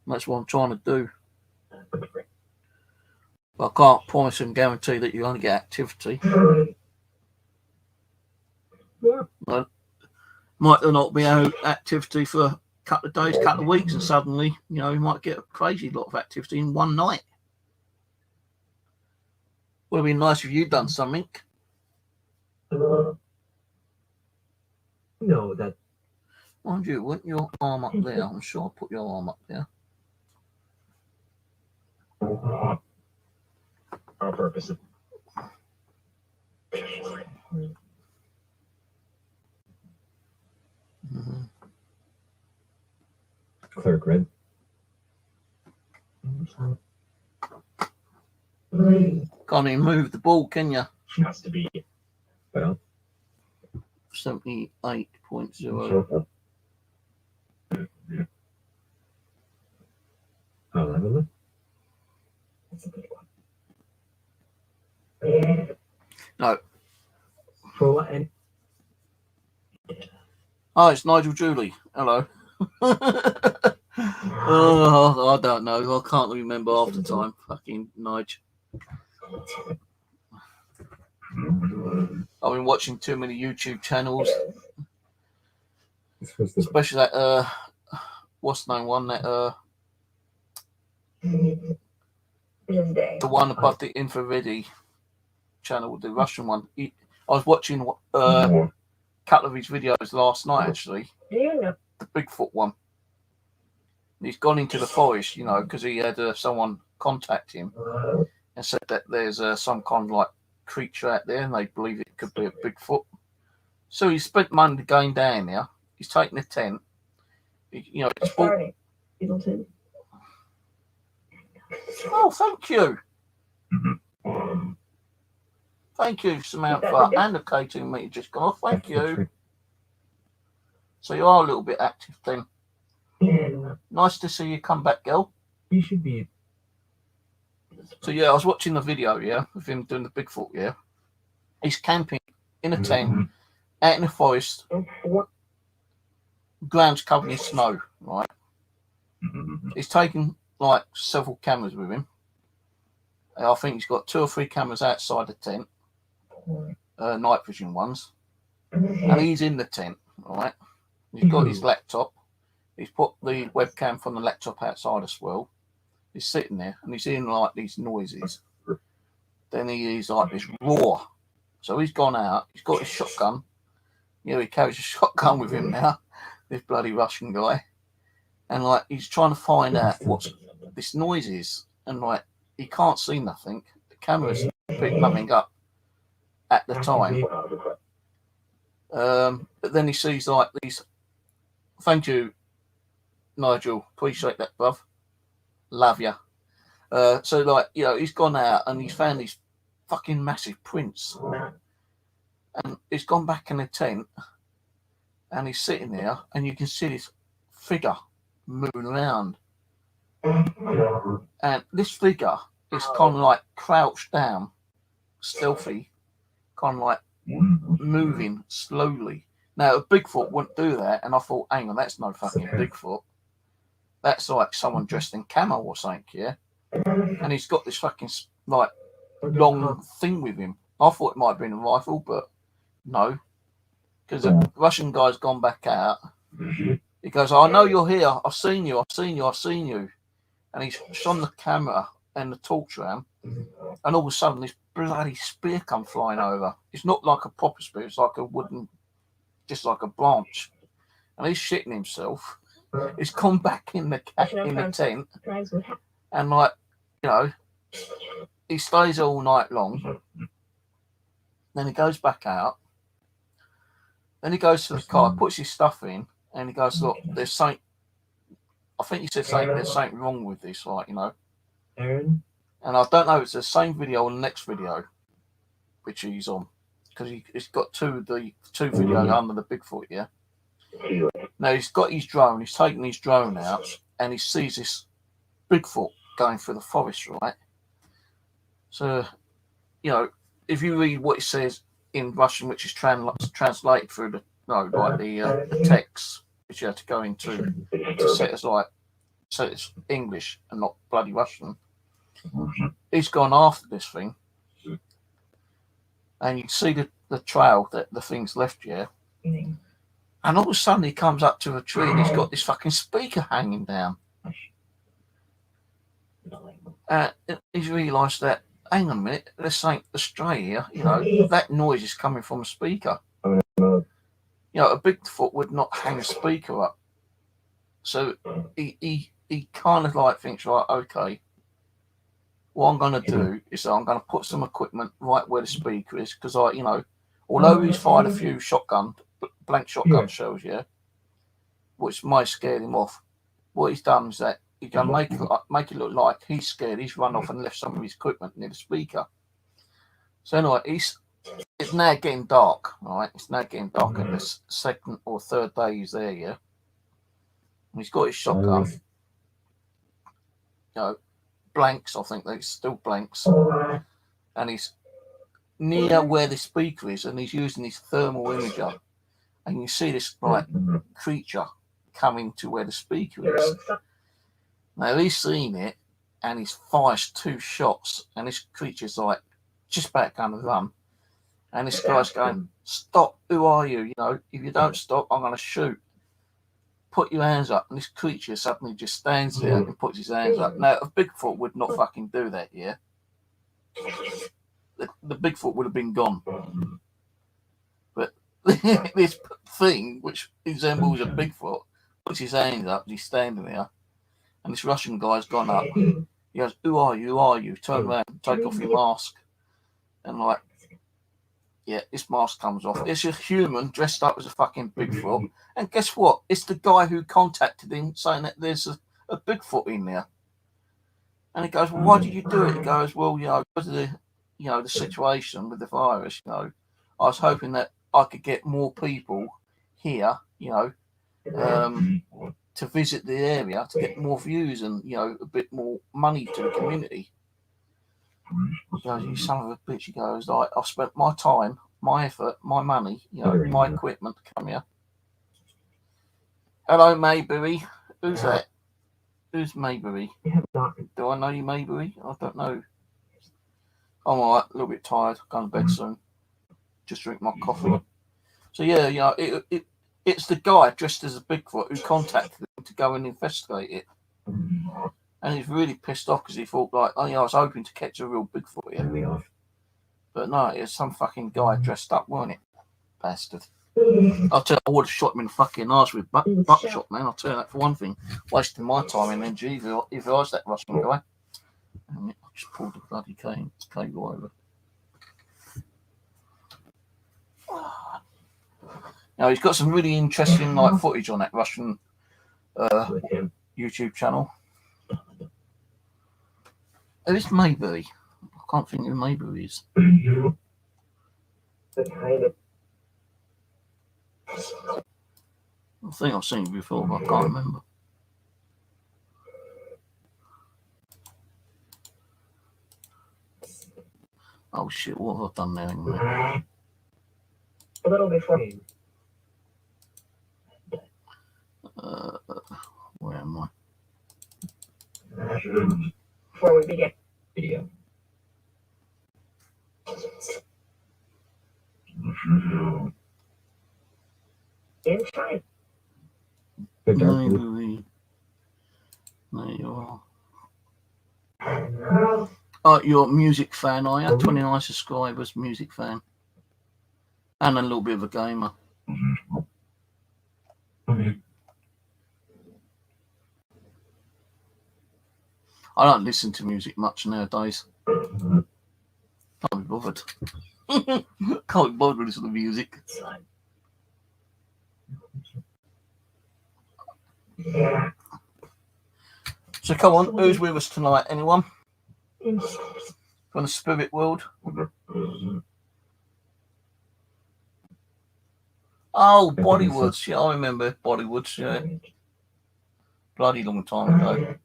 That's what I'm trying to do. But I can't promise and guarantee that you only get activity. Yeah. Might not be activity for a couple of days, couple of weeks, and suddenly, you might get a crazy lot of activity in one night. Would have been nice if you'd done something. No, that Mind you, wouldn't your arm up there? I'm sure I'll put your arm up there. our purpose. Mm-hmm. Clerk read. Can't even move the ball, can you? Has to be. Well, 78.0. I'll have a look. That's a good one. No. For what? And Oh, it's Nigel Julie. Hello. Oh, I don't know. I can't remember half the time. Fucking Nigel. I've been watching too many YouTube channels, especially that what's the name one that This day. the one above the Infrared channel, the Russian one. I was watching a couple of his videos last night actually. Do you know? The Bigfoot one. He's gone into the forest, you know, because he had someone contact him and said that there's some kind of like creature out there and they believe it could be a Bigfoot. So he spent money going down there. He's taken a tent. You know, it's all... Starting. Eagleton. Oh, thank you. Thank you, Samantha, and the catering meeting just gone off. Thank you. So you are a little bit active then. Nice to see you come back, girl. you should be. So yeah, I was watching the video, yeah, of him doing the Bigfoot, yeah. He's camping in a tent, out in the forest, ground's covered in snow, right? He's taken like several cameras with him. I think he's got 2 or 3 cameras outside the tent, night vision ones, and he's in the tent, right? He's got his laptop. He's put the webcam from the laptop outside as well. He's sitting there and he's hearing like these noises. Then he hears like this roar. So he's gone out. He's got his shotgun. You know, he carries a shotgun with him now, this bloody Russian guy. And like he's trying to find out what this noise is. And like he can't see nothing. The camera's picked nothing up at the time. But then he sees like these. Thank you, Nigel. Appreciate that, bruv. Love ya. So like, you know, he's gone out and he's found these fucking massive prints. And he's gone back in the tent and he's sitting there and you can see this figure moving around. And this figure is kind of like crouched down, stealthy, kind of like moving slowly. Now, a Bigfoot wouldn't do that, and I thought, hang on, that's no fucking Bigfoot. That's like someone dressed in camo or something, yeah? And he's got this fucking, like, long thing with him. I thought it might have been a rifle, but no. Because the Russian guy's gone back out. He goes, I know you're here. I've seen you. And he's shone the camera and the torch around. And all of a sudden, this bloody spear come flying over. It's not like a proper spear. It's like a wooden, just like a branch. And he's shitting himself. He's gone back in the tent. And like, you know, he stays all night long. Then he goes back out. Then he goes to the car, puts his stuff in, and he goes, look, there's something, I think he said something, there's something wrong with this, like, you know. Aaron? And I don't know if it's the same video or the next video, which he's on. Because he's got two videos under the Bigfoot, yeah. Now he's got his drone, he's taken his drone out, and he sees this Bigfoot going through the forest, right? So, you know, if you read what it says in Russian, which is translated through the text, which you have to go into to set as like, so it's English and not bloody Russian. He's gone after this thing, and you can see the trail that the thing's left here. And all of a sudden he comes up to a tree and he's got this fucking speaker hanging down. He's realised that hang on a minute, this ain't Australia. You know, that noise is coming from a speaker. Oh, no. You know, a Bigfoot would not hang a speaker up. So he kind of like thinks, right, okay, what I'm going to do is I'm going to put some equipment right where the speaker is, because you know, although he's fired a few blank shotgun shells, yeah, which might scare him off, what he's done is that he's going to make it look like he's scared. He's run off and left some of his equipment near the speaker. So anyway, it's now getting dark, right? It's now getting dark at this second or third day he's there, yeah. And he's got his shotgun, you know, blanks, I think they're still blanks, and he's near where the speaker is, and he's using his thermal imager, and you see this like creature coming to where the speaker is. Now he's seen it, and he fires 2 shots, and this creature's like just about going to run, and this guy's going, "Stop! Who are you? You know, if you don't stop, I'm going to shoot. Put your hands up." And this creature suddenly just stands there and puts his hands up. Now, a Bigfoot would not fucking do that, yeah? The Bigfoot would have been gone. But this thing, which resembles a Bigfoot, puts his hands up, he's standing there, and this Russian guy's gone up. He goes, "Who are you? Who are you? Turn around, take off your mask." And like, yeah, this mask comes off. It's a human dressed up as a fucking Bigfoot. And guess what? It's the guy who contacted him saying that there's a Bigfoot in there. And he goes, "Well, why did you do it?" He goes, "Well, you know, because of the situation with the virus, you know, I was hoping that I could get more people here, you know, to visit the area, to get more views and, you know, a bit more money to the community." He goes, "You son of a bitch." He goes, like, "I've spent my time, my effort, my money, you know, my equipment to come here." Hello, Mayberry. Who's that? Who's Mayberry? Do I know you, Mayberry? I don't know. I'm alright, a little bit tired. Going to bed soon. Just drink my coffee. So yeah, you know, it's the guy dressed as a Bigfoot who contacted him to go and investigate it. And he's really pissed off because he thought, like, "Oh, yeah, I was hoping to catch a real Bigfoot here." But no, it's some fucking guy dressed up, weren't it? Bastard. I'll tell you, I would have shot him in the fucking arse with buckshot, man. I'll tell you that for one thing. Wasting my time in NG if I was that Russian guy. And I just pulled the bloody cable over. Now, he's got some really interesting like footage on that Russian YouTube channel. Who's Mayberry? I can't think who Mayberry is. I think I've seen it before, but I can't remember. Oh shit, what have I done there anyway? A little before. Where am I? Before we begin. Video. In time. Mayberry. There you are. Oh, you're a music fan, are you? 29 subscribers, music fan. And a little bit of a gamer. I don't listen to music much nowadays. Can't be bothered. Can't be bothered with listening to music. So come on, who's with us tonight? Anyone? From the spirit world? Oh, Bollywoods. Yeah, I remember Bollywoods. Yeah, bloody long time ago.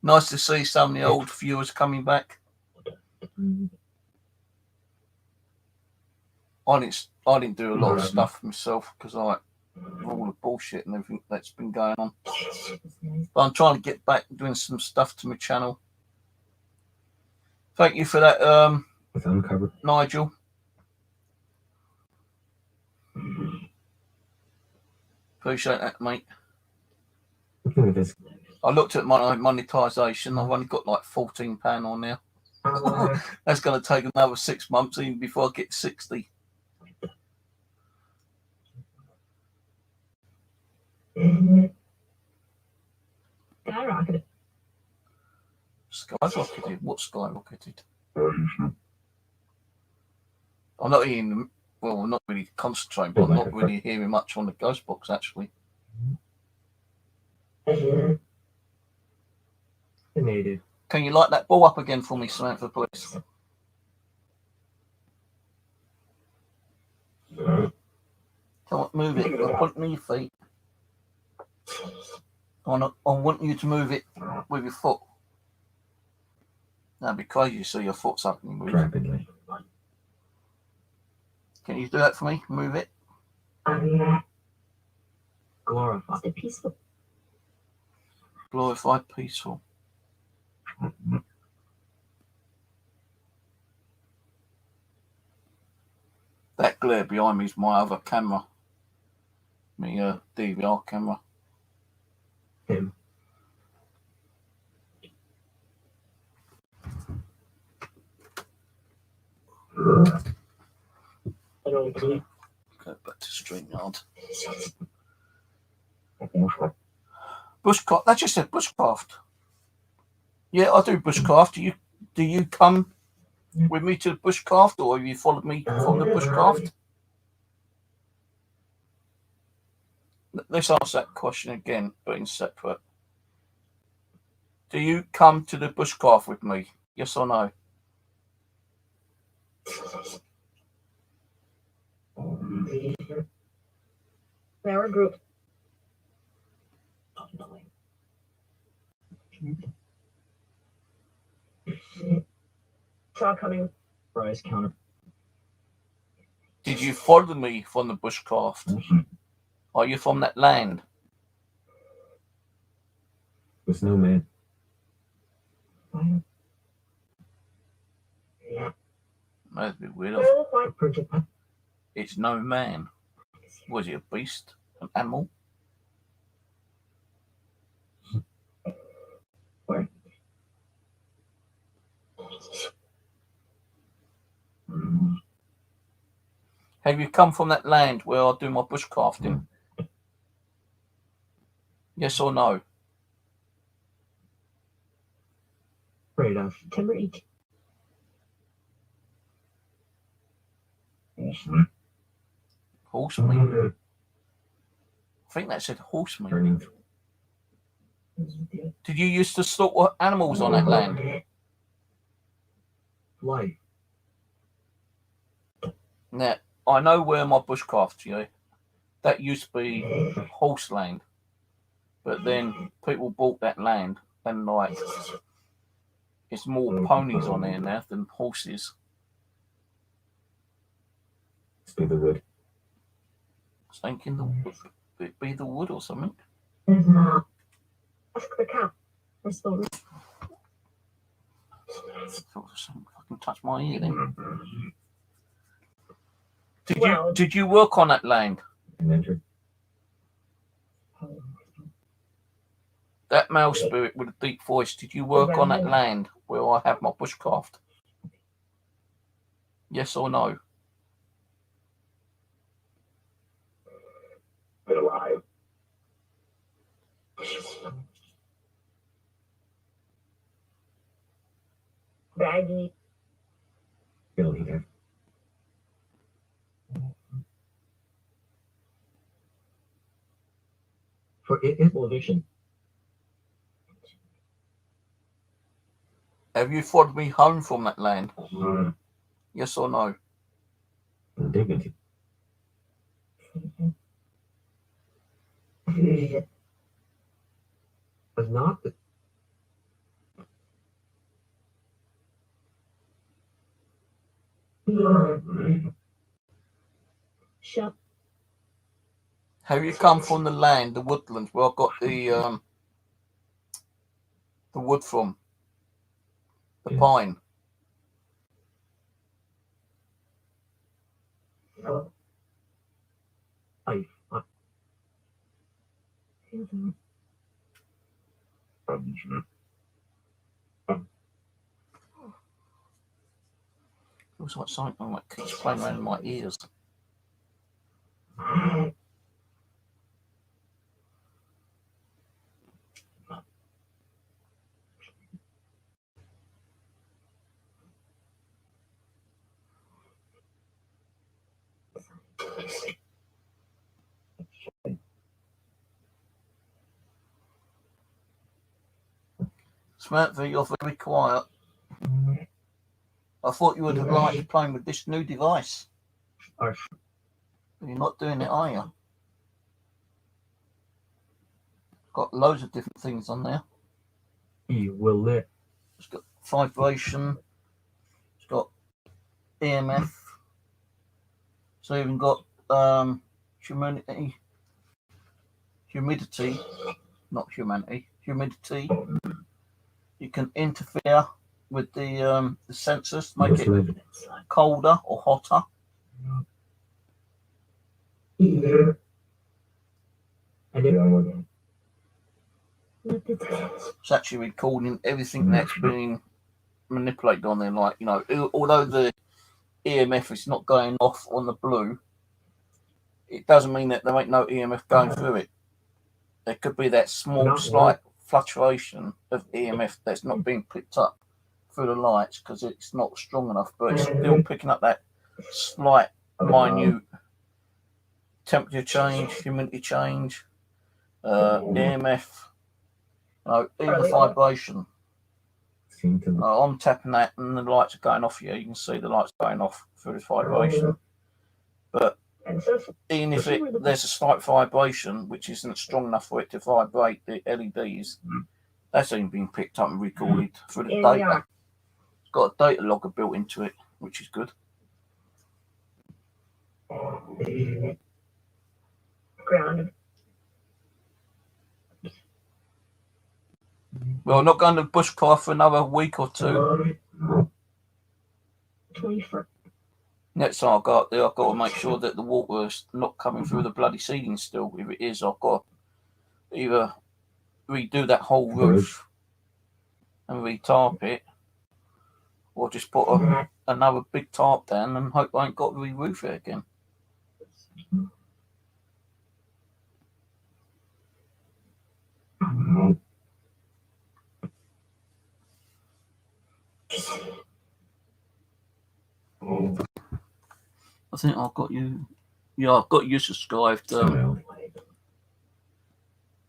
Nice to see some of the old viewers coming back. I didn't do a lot of stuff myself because of all the bullshit and everything that's been going on. But I'm trying to get back doing some stuff to my channel. Thank you for that, Nigel. Appreciate that, mate. I looked at my monetization. I've only got like £14 on there. That's going to take another 6 months even before I get 60. Skyrocketed. Skyrocketed? What skyrocketed? I'm not hearing, well, I'm not really concentrating, but I'm not really hearing much on the ghost box, actually. Native. Can you light that ball up again for me, Samantha, please? Come on, move it. I'll put it near your feet. I want you to move it with your foot. That'd be crazy to see your foot's up and you move. Rapidly. Can you do that for me? Move it. Glorified. The peaceful. Glorified, peaceful. That glare behind me is my other camera. My DVR camera. Him. Go back to StreamYard. Bushcraft. That just said bushcraft. Yeah, I do bushcraft. Do you come with me to the bushcraft, or have you followed me from the bushcraft? Let's ask that question again, but in separate. Do you come to the bushcraft with me? Yes or no? They were grouped. Saw coming. Price counter. Did you follow me from the bushcraft? Are you from that land? With no man. That's a bit weird. It's no man. Was it a beast? An animal? Have you come from that land where I do my bushcrafting? Yes or no? Afraid of. Timber each. Horse meat? I think that said horse meat. Turning. Did you used to slaughter animals on that land? Life. Now, I know where my bushcraft, that used to be horse land. But then people bought that land and it's more ponies on there now than horses. Must be the wood. Thinking it'd be the wood or something. Ask the cow. We're still. Thought something fucking touched my ear then. Well- Did you work on that land? Inventor. That male spirit with a deep voice, did you work on that land where I have my bushcraft? Yes or no? Been alive. Baggy. Bill here. For it is elevation. Have you followed me home from that land? Yes or no? Dignity. Was not the Shut. Have you come from the land, the woodlands, where I got the wood from? The Yeah. pine. life. Feels like something like keeps playing around in my ears. Samantha, you're very quiet. I thought you would have liked playing with this new device. Or You're not doing it, are you? Got loads of different things on there. you will let It's got vibration. It's got EMF. It's even got humidity, not humanity, humidity. You can interfere with the sensors, make it colder or hotter. It's actually recording everything that's being manipulated on there. Like, you know, although the EMF is not going off on the blue, it doesn't mean that there ain't no EMF going through it. There could be that small, slight fluctuation of EMF that's not being picked up through the lights because it's not strong enough, but it's still picking up that slight, minute temperature change, humidity change, EMF, even vibration. I'm tapping that and the lights are going off here. You can see the lights going off through this vibration. But even if there's a slight vibration, which isn't strong enough for it to vibrate the LEDs, that's even being picked up and recorded through the data. It's got a data logger built into it, which is good. Ground. Well, I'm not going to bushcraft for another week or two. 24. Next time I go up there, I've got to make sure that the water is not coming through the bloody ceiling still. If it is, I've got to either redo that whole roof and re-tarp it, or just put another big tarp down and hope I ain't got to re-roof it again. I think I've got you. Yeah, I've got you subscribed.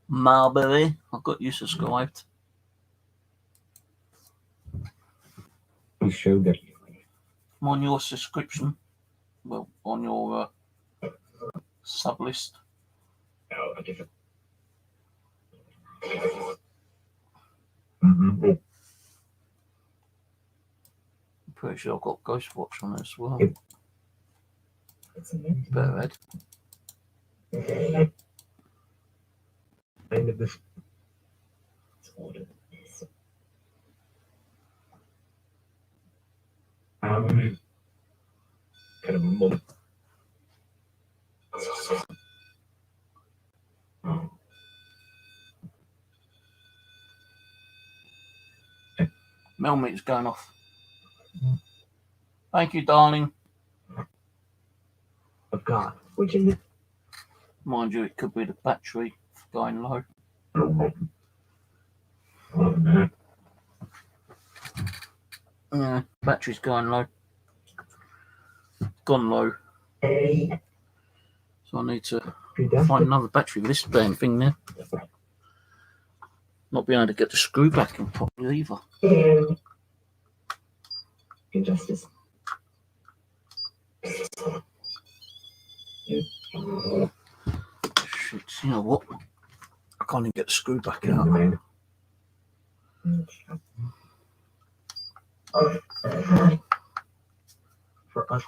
Marbury, I've got you subscribed. You showed that. I'm on your subscription. Well, on your sub list. I'm pretty sure I've got Ghostwatch on it as well. Better Ed. End of this. Kind of mum. Millimeter's going off. Thank you, darling. Of God. Which is it? Mind you, it could be the battery going low. Yeah, battery's going low. Gone low. So I need to find another battery for this damn thing now. Not being able to get the screw back in properly either. Injustice. Shit, you know what? I can't even get the screw back out. For us.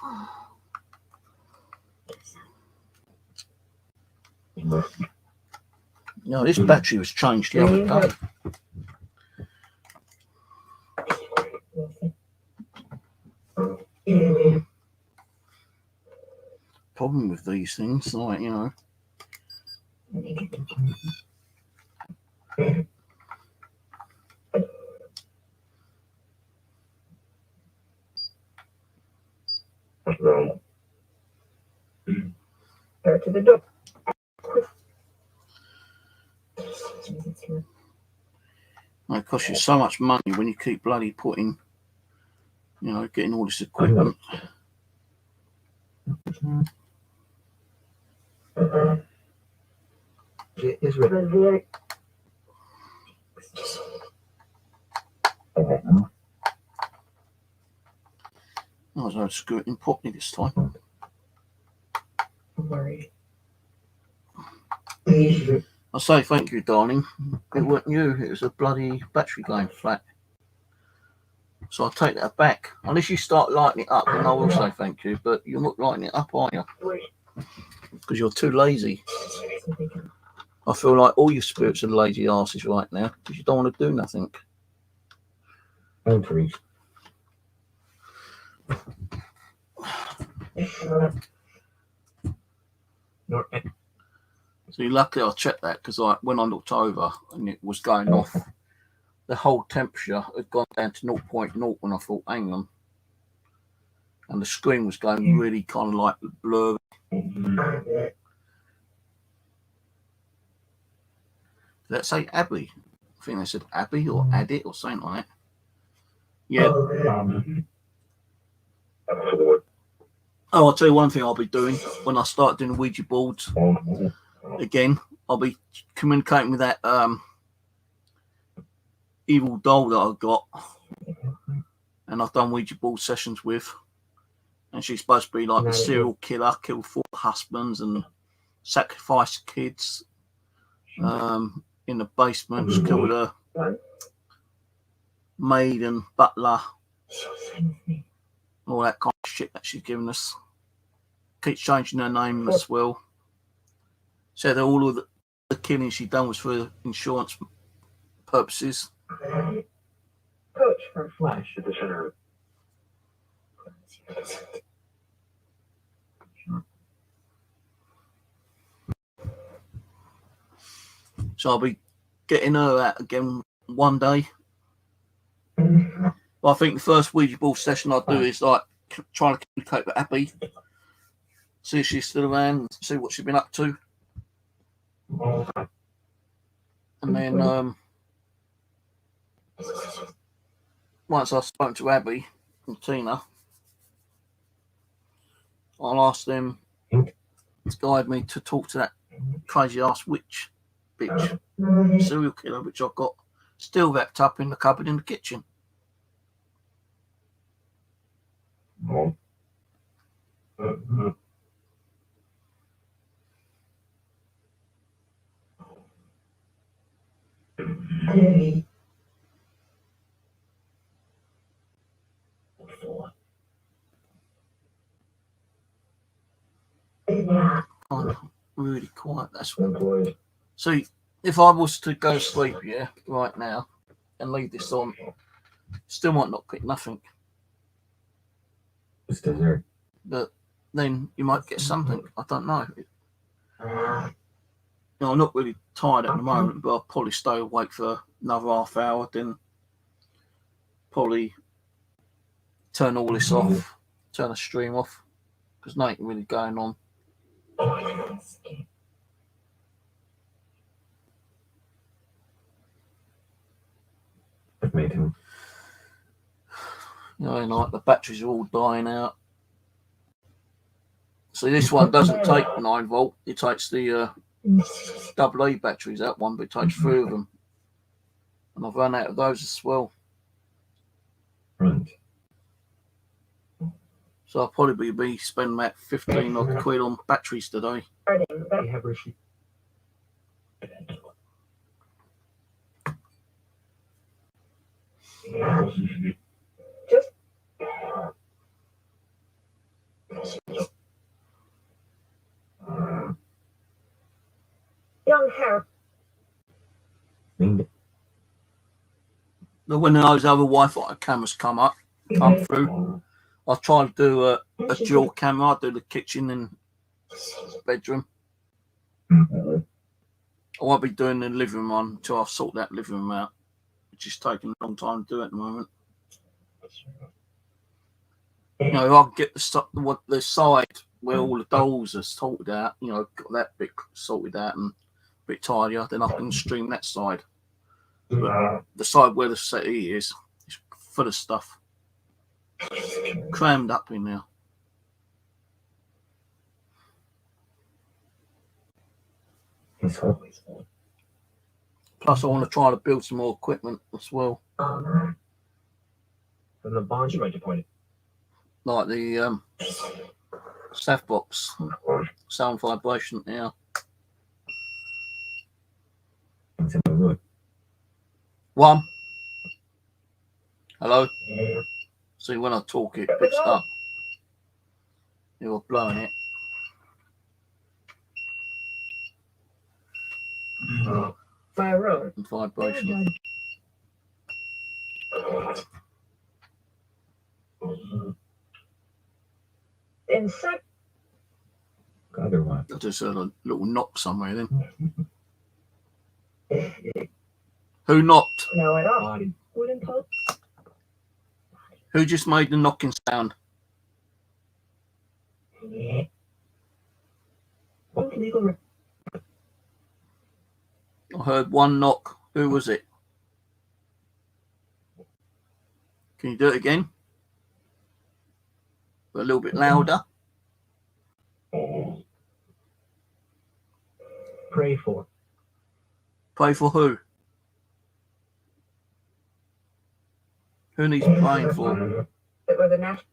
No, this battery was changed the other day. Problem with these things, like, you know. Go to the door. It costs you so much money when you keep bloody putting, you know, getting all this equipment. It's ready. I was going to screw it in properly this time. Worry. I say thank you, darling. It wasn't you, it was a bloody battery going flat. So I'll take that back. Unless you start lighting it up, then I will say thank you. But you're not lighting it up, are you? Because you're too lazy. I feel like all your spirits are lazy asses right now because you don't want to do nothing. Entries. So luckily I checked that because when I looked over and it was going off, the whole temperature had gone down to 0.0 and I thought, hang on. And the screen was going really kind of like blurry. Did that say Abby? I think they said Abby or Addit or something like that. Yeah. Oh, I'll tell you one thing I'll be doing when I start doing Ouija boards again. I'll be communicating with that evil doll that I've got, and I've done Ouija board sessions with, and she's supposed to be like a serial killer, killed 4 husbands and sacrificed kids in the basement, just killed a maid and butler, all that kind of shit that she's given us. Keeps changing her name as well. Said that all of the killing she done was for insurance purposes. Coach for Flash at the center. So I'll be getting her out again one day. But I think the first Ouija board session I'll do is like trying to communicate with Abby, see if she's still around, see what she's been up to, and then once I've spoken to Abby and Tina, I'll ask them to guide me to talk to that crazy ass witch bitch serial killer which I've got still wrapped up in the cupboard in the kitchen. I'm really quiet. That's what. See, if I was to go to sleep, right now, and leave this on, still might not pick nothing. It's still there. But then you might get something. I don't know. I'm not really tired at the moment, but I'll probably stay awake for another half hour, then probably turn all this off, turn the stream off, because nothing really going on. I've made him. Like the batteries are all dying out. So this one doesn't take 9 volt. It takes the AA batteries, that one, but it takes 3 of them. And I've run out of those as well. Right. So I'll probably be spending about 15 odd quid on batteries today. You have receipt. just young hair. When those other Wi-Fi cameras come through, I'll try to do a dual camera. I'll do the kitchen and bedroom. I won't be doing the living room one until I sort that living room out, which is taking a long time to do at the moment. You know, if I can get the side where all the dolls are sorted out, you know, got that bit sorted out and a bit tidier, then I can stream that side. But the side where the settee is full of stuff. Crammed up in there. He's always on. Plus, I want to try to build some more equipment as well. From the bonds you might appoint. Like the staff box, sound vibration, yeah. It's in the wood. One. Hello? See, when I talk, it picks up. You're blowing it. My room. And vibration. Insect. Other one. I just heard a little knock somewhere then. Who knocked? No, at all. Body. Wooden post. Who just made the knocking sound? What legal? I heard one knock. Who was it? Can you do it again? But a little bit louder. Pray for. Pray for who? Who needs praying for? It was a national.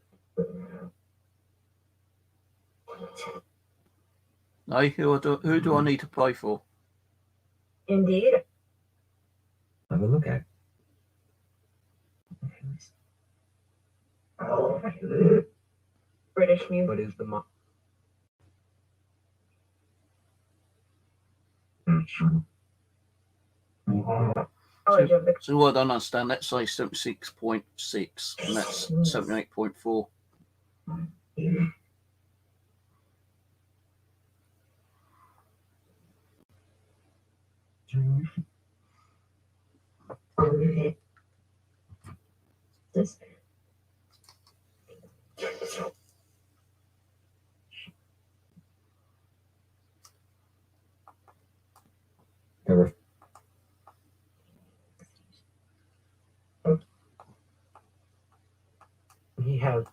Hey, who do I need to pray for? Indeed. Have a look at it. British music. What is the Knowledge of the So what I don't understand, let's say 76.6 and that's 78.4. this. There were he has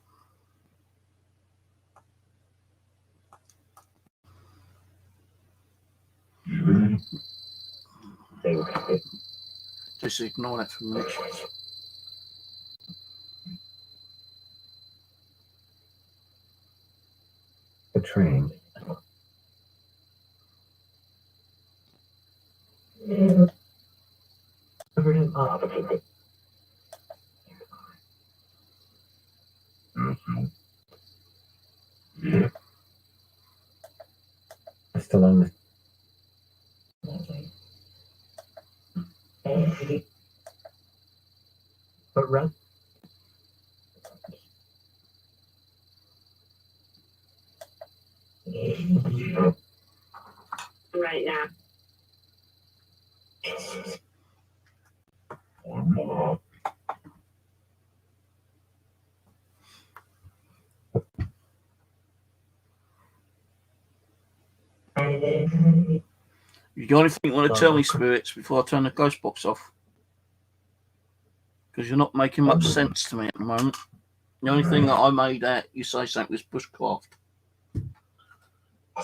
Just ignore that for a minute. betraying. Covered him up. Still on the but run. Right now. You got anything you want to tell me, spirits, before I turn the ghost box off? Because you're not making much sense to me at the moment. The only thing that I made out you say something was bushcraft. I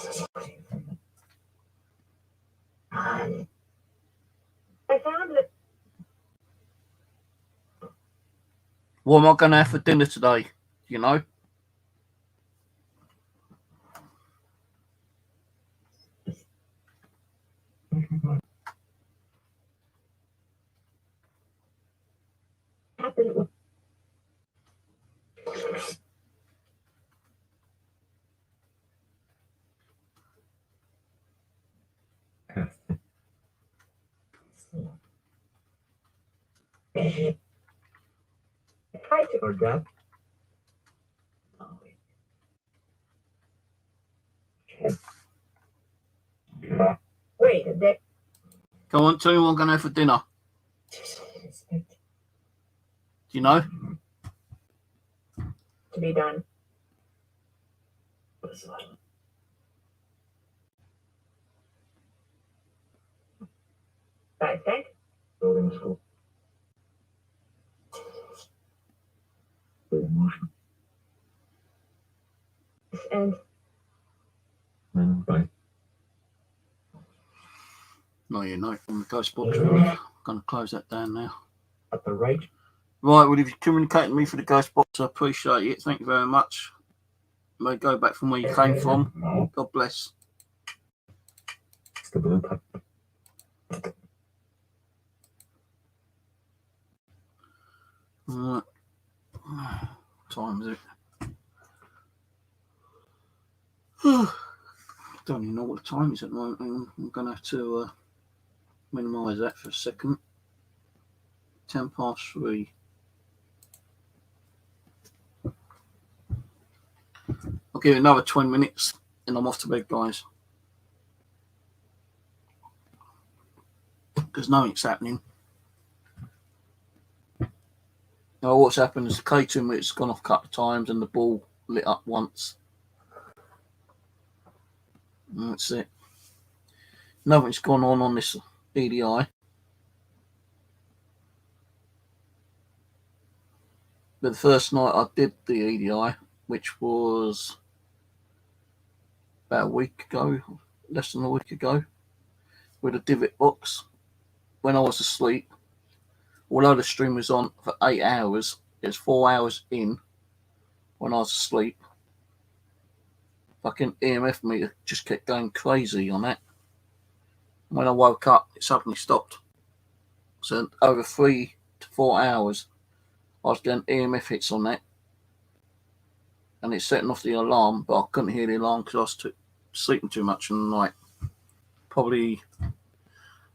found it. What am I going to have for dinner today? You know? Happened. Tried to. Or death. Wait a day. Come on, tell me what I'm going to have for dinner. Do you know? to be done. I think. Building school. And Bye. No, you know, from the ghost box. I'm going to close that down now. At the right. Right, well, if you're communicating with me for the ghost box, I appreciate it. Thank you very much. May go back from where you came from. God bless. It's the blue pup. Right. What time is it? Don't even know what the time is at the moment. I'm going to have to minimise that for a second. 3:10. I'll give it another 20 minutes and I'm off to bed, guys. Because nothing's happening. Now, what's happened is the K2 meter's gone off a couple of times and the ball lit up once. And that's it. Nothing's gone on this EDI. But the first night I did the EDI, which was about a week ago, less than a week ago, with a divot box, when I was asleep, although the stream was on for 8 hours, it was 4 hours in when I was asleep. Fucking EMF meter just kept going crazy on that. When I woke up, it suddenly stopped. So over 3 to 4 hours, I was getting EMF hits on that. And it's setting off the alarm, but I couldn't hear the alarm because I was sleeping too much in the night. Probably,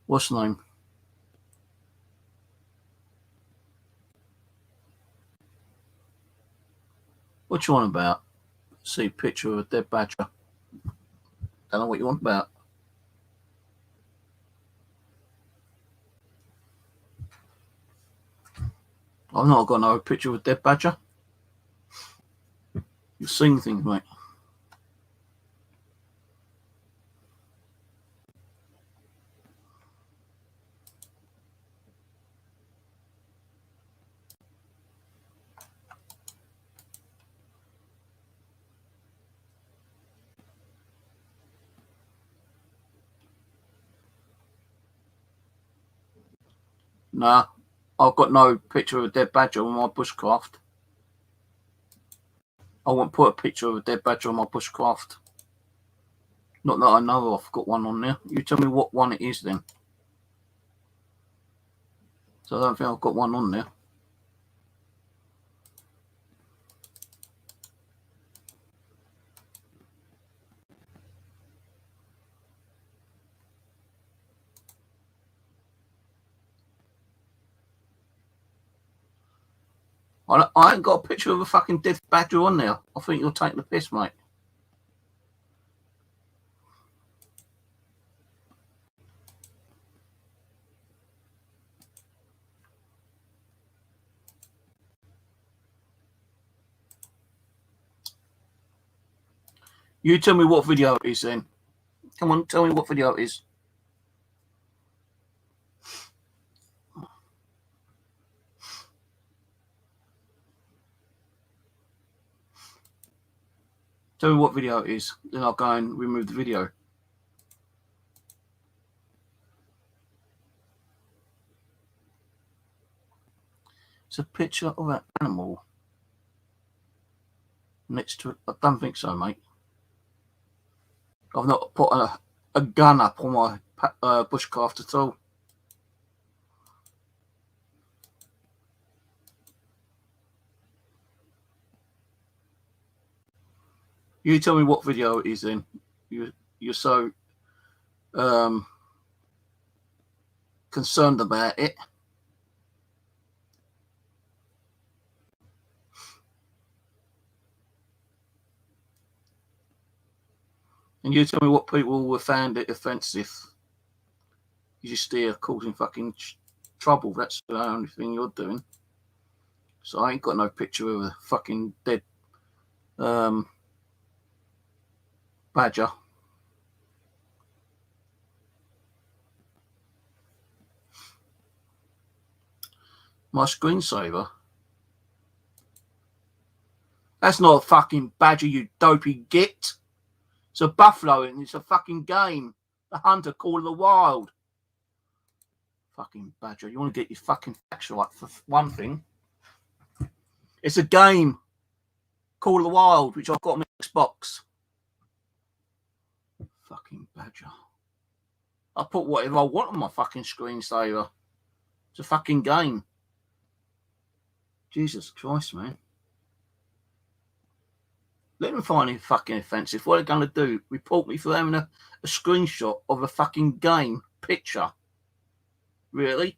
what's the name? What you want about? See a picture of a dead badger. Don't know what you want about. I've not got no picture of a dead badger. You've seen things, mate. Nah, I've got no picture of a dead badger on my bushcraft. I won't put a picture of a dead badger on my bushcraft. Not that I know of. I've got one on there. You tell me what one it is then. So I don't think I've got one on there. I ain't got a picture of a fucking dead badger on there. I think you're taking the piss, mate. You tell me what video it is then. Come on, tell me what video it is. Tell me what video it is. Then I'll go and remove the video. It's a picture of an animal next to it. I don't think so, mate. I've not put a gun up on my bushcraft at all. You tell me what video it is then. You're so concerned about it. And you tell me what people will found it offensive. You just here causing fucking trouble. That's the only thing you're doing. So I ain't got no picture of a fucking dead badger. My screensaver. That's not a fucking badger, you dopey git. It's a buffalo and it's a fucking game. The Hunter Call of the Wild. Fucking badger. You want to get your fucking facts right for one thing. It's a game. Call of the Wild, which I've got on my Xbox. Fucking badger. I put whatever I want on my fucking screensaver. It's a fucking game. Jesus Christ, man. Let them find it fucking offensive. What are they going to do? Report me for having a screenshot of a fucking game picture? Really?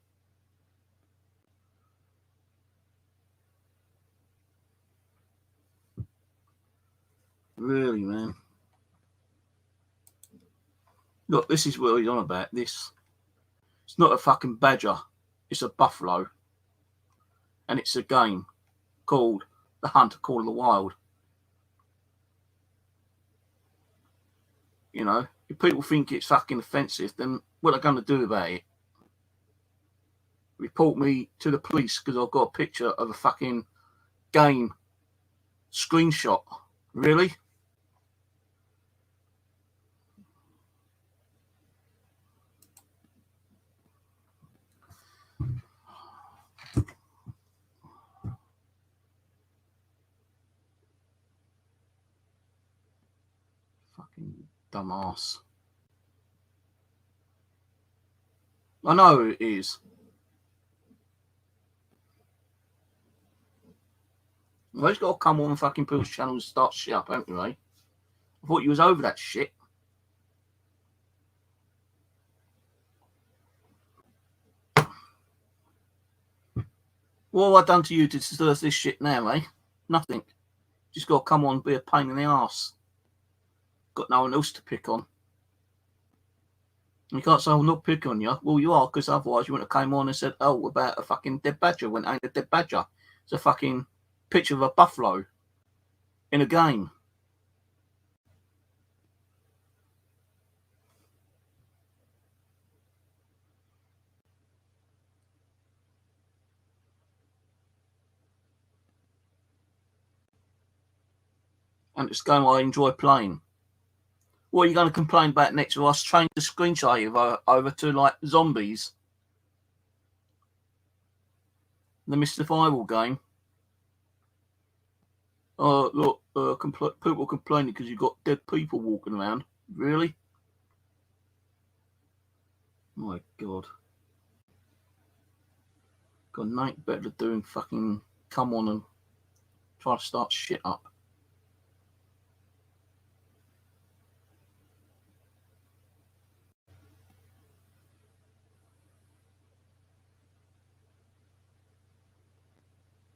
Really, man. Look, this is what he's on about. This. It's not a fucking badger. It's a buffalo. And it's a game called The Hunter Call of the Wild. You know, if people think it's fucking offensive, then what are they going to do about it? Report me to the police because I've got a picture of a fucking game screenshot. Really? Fucking dumbass. I know it is. Well, he's got to come on fucking people's channels and start shit up, haven't you, eh? I thought you was over that shit. What have I done to you to deserve this shit now, eh? Nothing. Just got to come on and be a pain in the arse. Got no one else to pick on. You can't say, I'm not picking on you. Well, you are, because otherwise you wouldn't have came on and said, oh, about a fucking dead badger when it ain't a dead badger. It's a fucking picture of a buffalo in a game. And it's a game I enjoy playing. What are you going to complain about next? If I change the screensaver over to like zombies? The Mr. Survival game. Oh, look, people complaining because you've got dead people walking around. Really? My God. Got nothing better to do than fucking come on and try to start shit up.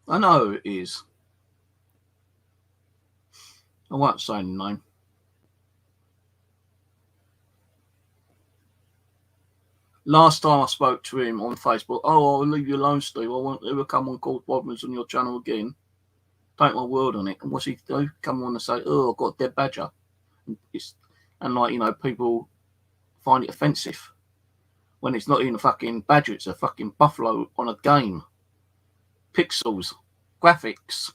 I know it is. I won't say the name. Last time I spoke to him on Facebook, oh, I'll leave you alone, Steve. I won't ever come on cause problems on your channel again. Take my word on it. And what's he do? Come on and say, oh, I've got a dead badger. And like, you know, people find it offensive when it's not even a fucking badger, it's a fucking buffalo on a game. Pixels, graphics.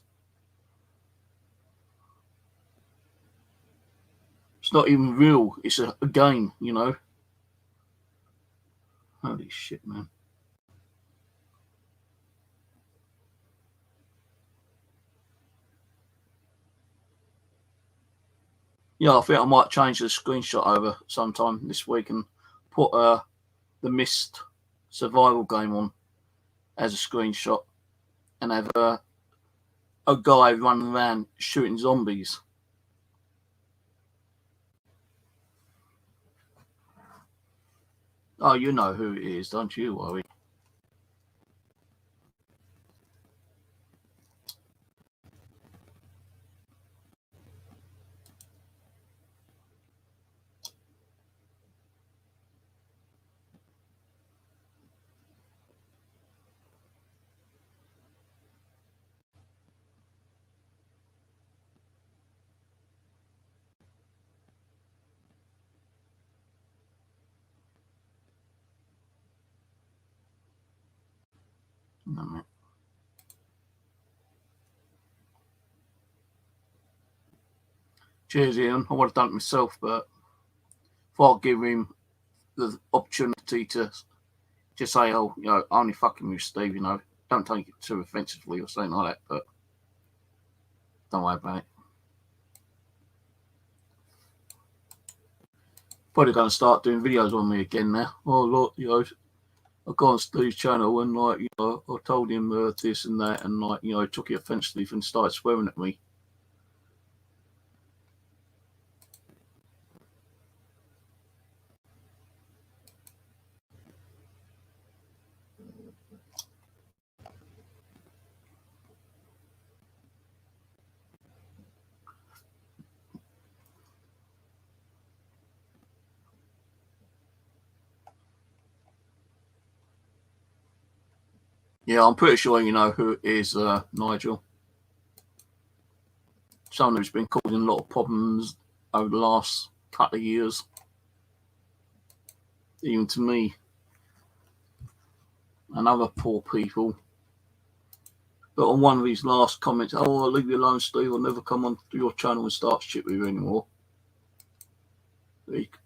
It's not even real. It's a game, you know. Holy shit, man. Yeah, I think I might change the screenshot over sometime this week and put the Mist survival game on as a screenshot and have a guy running around shooting zombies. Oh, you know who it is, don't you worry. No. Cheers, Ian. I would have done it myself, but if I give him the opportunity to just say, oh, you know, only fucking with Steve, you know, don't take it too offensively or something like that, but don't worry about it. Probably going to start doing videos on me again now. Oh, look, you know, I go on Steve's channel and, like, you know, I told him this and that and, like, you know, took it offensively and started swearing at me. Yeah, I'm pretty sure you know who it is, Nigel. Someone who's been causing a lot of problems over the last couple of years, even to me and other poor people. But on one of his last comments, oh, I'll leave you alone, Steve. I'll never come on your channel and start shit with you anymore.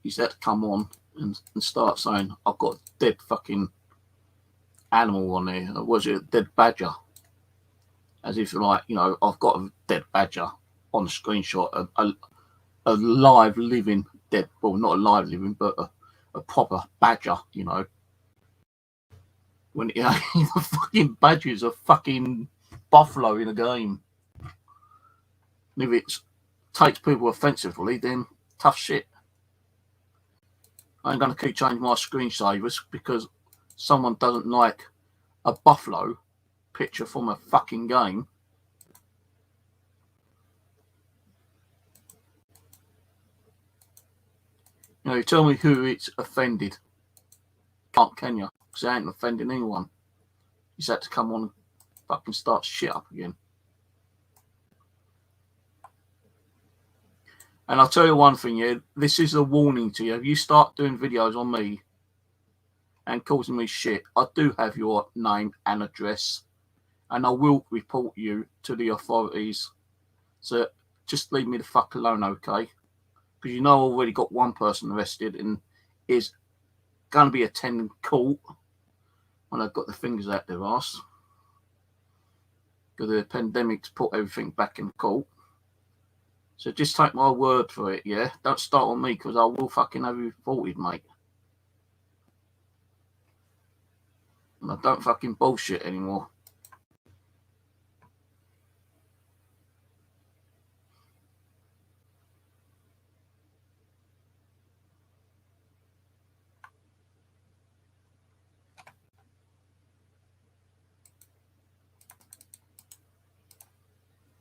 He's had to come on and start saying, I've got a dead fucking animal on there. Was it a dead badger? As if, like, you know, I've got a dead badger on the screenshot, a live living dead, well, not a live living, but a proper badger, you know. When, you know, the fucking badger is a fucking buffalo in a game. And if it takes people offensively, then tough shit. I ain't going to keep changing my screensavers because someone doesn't like a buffalo picture from a fucking game. You know, you tell me who it's offended. Can't, can you? Because it ain't offending anyone. He's had to come on and fucking start shit up again. And I'll tell you one thing, yeah, this is a warning to you. If you start doing videos on me and causing me shit, I do have your name and address, and I will report you to the authorities. So just leave me the fuck alone, okay? Because you know I've already got one person arrested and is going to be attending court when I've got the fingers out their ass. Because the pandemic's put everything back in court. So just take my word for it, yeah? Don't start on me because I will fucking have you reported, mate. And I don't fucking bullshit anymore.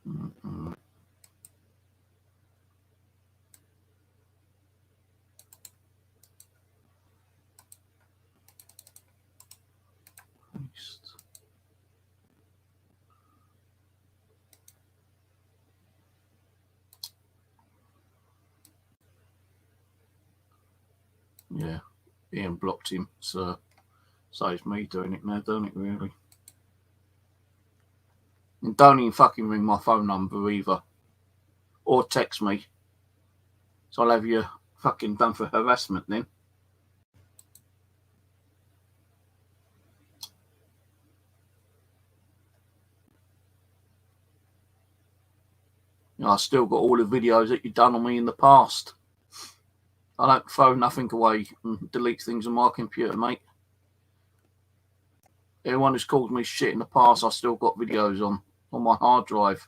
Mm-mm. Yeah, Ian blocked him, so saves me doing it now, don't it, really? And don't even fucking ring my phone number either. Or text me. So I'll have you fucking done for harassment then. You know, I've still got all the videos that you've done on me in the past. I don't throw nothing away and delete things on my computer, mate. Everyone who's called me shit in the past, I've still got videos on my hard drive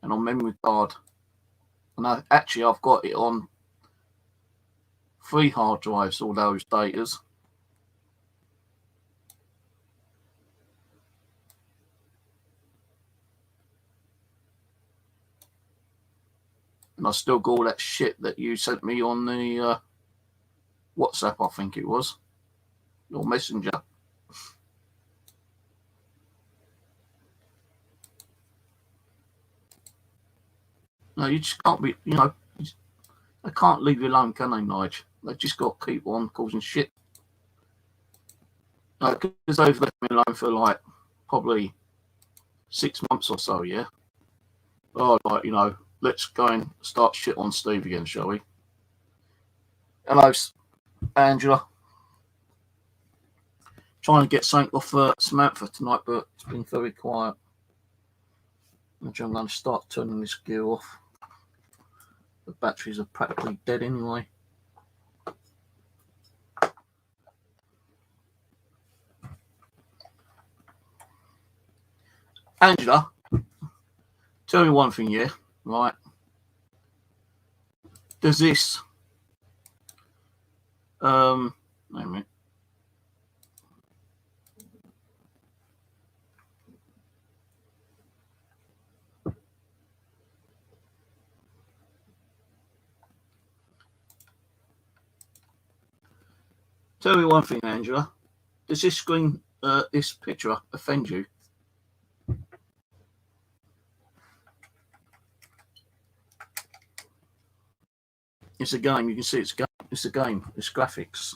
and on memory card. And actually, I've got it on 3 hard drives, all those datas. And I still got all that shit that you sent me on the WhatsApp, I think it was, or Messenger. No, you just can't be, you know, they can't leave you alone, can they, Nigel? They just got to keep on causing shit. Because they've left me alone for like probably 6 months or so, yeah. Oh, like, you know, let's go and start shit on Steve again, shall we? Hello, Angela. Trying to get something off Samantha tonight, but it's been very quiet. I'm going to start turning this gear off. The batteries are practically dead anyway. Angela, tell me one thing, yeah, right? Does this, wait a minute. Tell me one thing, Angela. Does this screen, this picture offend you? It's a game. You can see it's a game. It's graphics.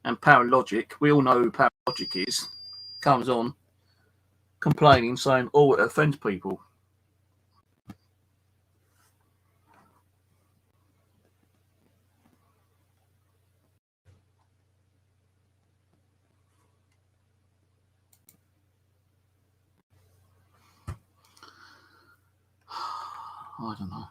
And Paralogic, we all know who Paralogic is, comes on complaining, saying, oh, it offends people. I don't know.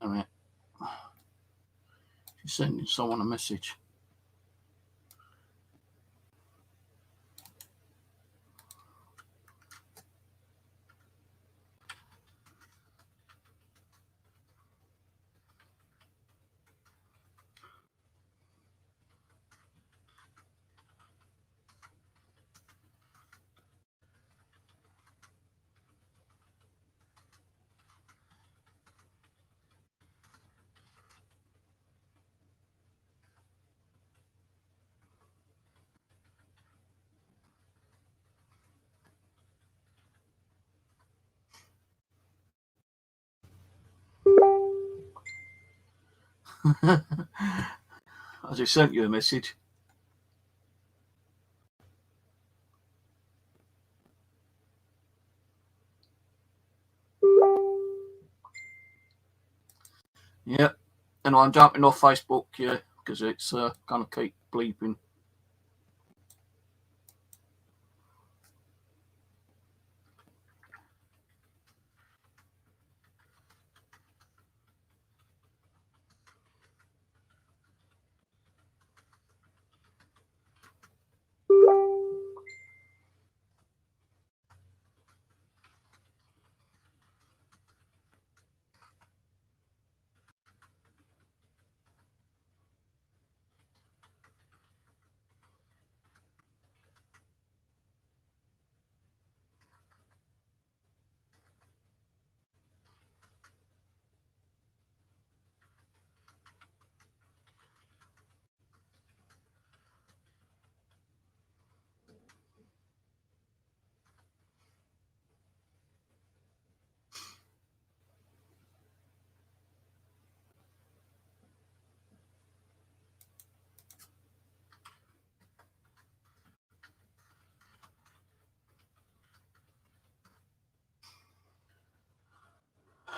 I mean, she's sending someone a message. I just sent you a message. Yeah, and I'm jumping off Facebook, yeah, because it's going to keep bleeping.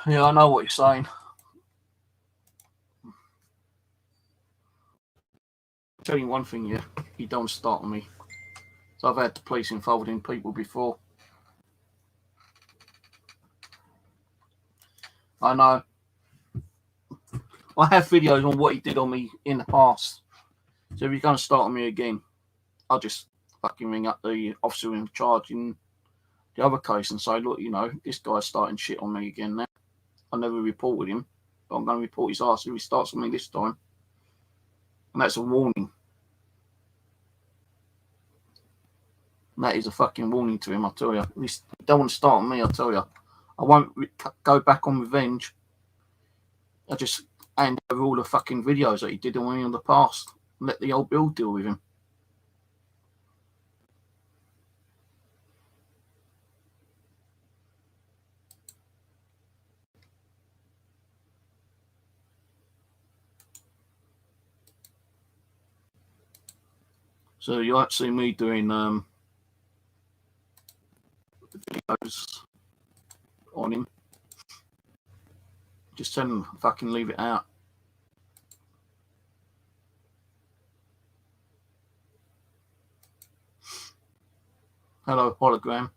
Yeah, I know what you're saying. I'll tell you one thing, yeah, you don't start me. So I've had the police involved in people before. I know. I have videos on what he did on me in the past. So if you're going to start on me again, I'll just fucking ring up the officer in charge in the other case and say, look, you know, this guy's starting shit on me again now. I never reported him, but I'm going to report his ass if he starts on me this time. And that's a warning. And that is a fucking warning to him, I tell you. If you don't want to start on me, I tell you. I won't go back on revenge. I just hand over all the fucking videos that he did on me in the past and let the old Bill deal with him. So you won't see me doing videos on him. Just tell him fucking leave it out. Hello, hologram.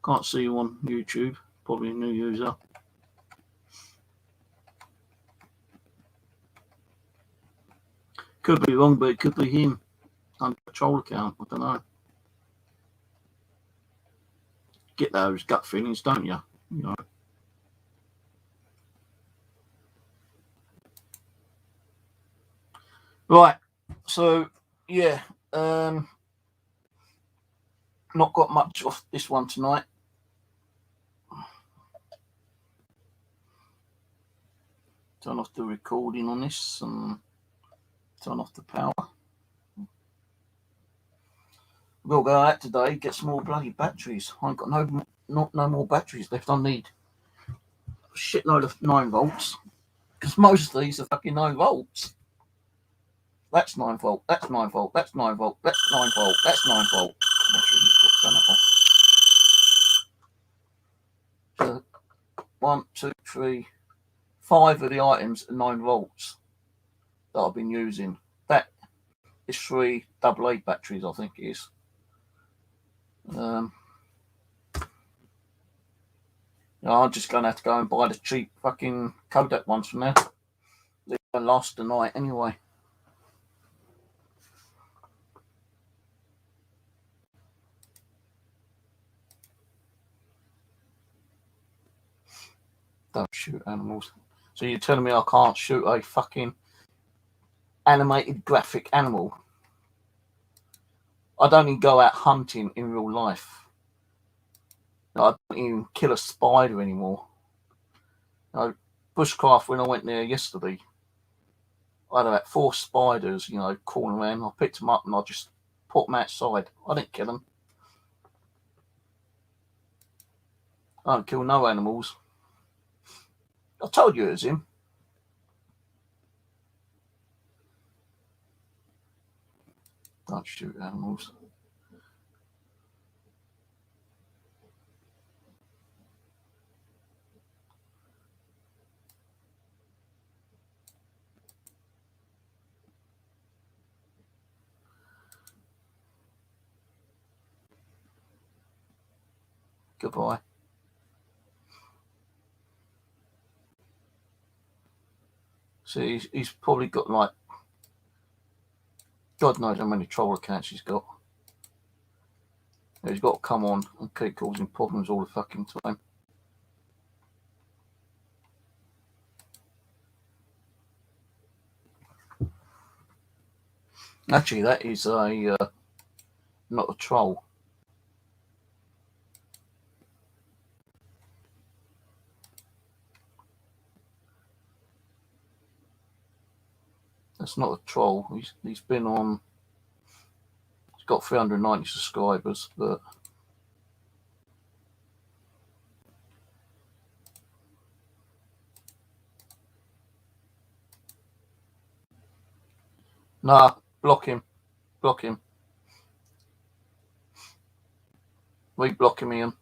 Can't see you on YouTube. Probably a new user. Could be wrong, but it could be him. Under a troll account. I don't know. Get those gut feelings, don't you? You know. Right. So yeah. Not got much off this one tonight. Turn off the recording on this and turn off the power. We'll go out today, get some more bloody batteries. I ain't got no more batteries left. I need a shitload of 9 volts. Because most of these are fucking 9 volts. That's 9 volt, that's 9 volt, that's 9 volt, that's 9 volt, that's 9 volt. So 1, 2, 3, 5 of the items are 9 volts that I've been using. That is 3 AA batteries, I think it is. I'm just going to have to go and buy the cheap fucking Kodak ones from there. They won't last the night anyway. Don't shoot animals. So you're telling me I can't shoot a fucking animated graphic animal? I don't even go out hunting in real life. I don't even kill a spider anymore. Bushcraft, when I went there yesterday, I had about 4 spiders, crawling around. I picked them up and I just put them outside. I didn't kill them. I don't kill no animals. I told you it was him. Don't shoot animals. Goodbye. See, he's probably got like, God knows how many troll accounts he's got. He's got to come on and keep causing problems all the fucking time. Actually, that is not a troll. That's not a troll. He's been on. He's got 390 subscribers, but nah, block him. Block him. We block him, Ian.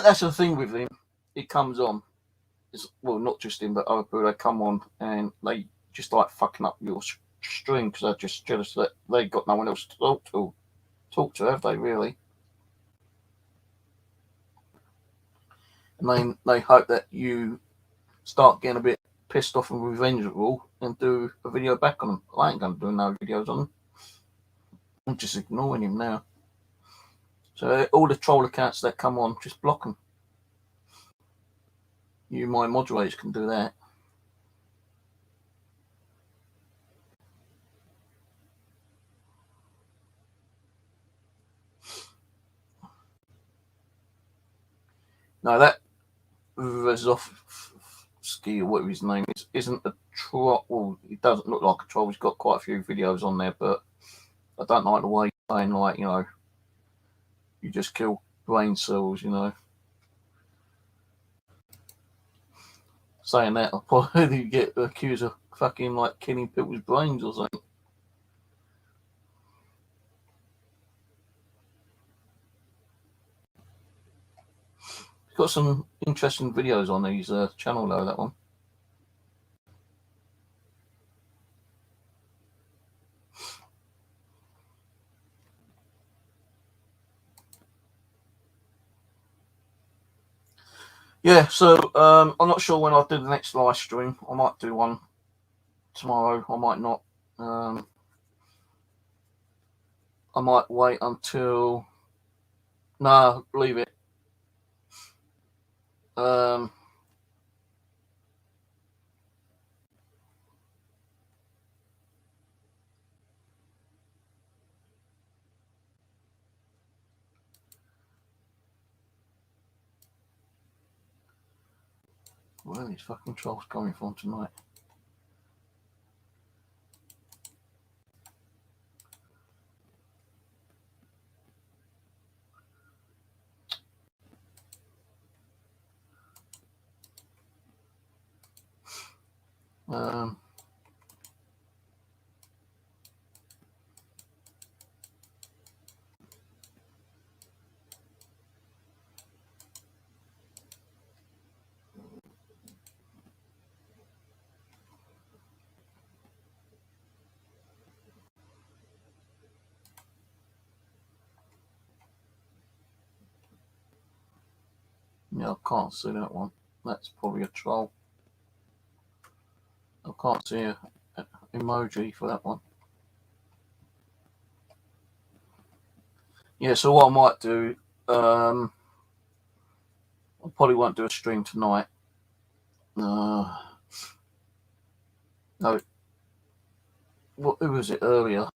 that's the thing with him. He comes on. It's, well, not just him, but other people. They come on and they just like fucking up your stream because they're just jealous that they got no one else to talk to, have they really? And they hope that you start getting a bit pissed off and revengeful and do a video back on them. I ain't going to do no videos on them. I'm just ignoring him now. So all the troll accounts that come on, just block them. You, my moderators, can do that. No, that Vezovsky, or whatever his name is, isn't a troll. Well, he doesn't look like a troll. He's got quite a few videos on there, but I don't like the way he's saying, like, you know, you just kill brain cells, you know. Saying that, I'll probably get accused of fucking, like, killing people's brains or something. He's got some interesting videos on his channel, though, that one. Yeah, so I'm not sure when I'll do the next live stream. I might do one tomorrow. I might not. I might wait until... No, leave it. Well, where are these fucking trolls coming from tonight? Yeah, I can't see that one. That's probably a troll. I can't see an emoji for that one. Yeah, so what I might do, I probably won't do a stream tonight. No. Who was it earlier?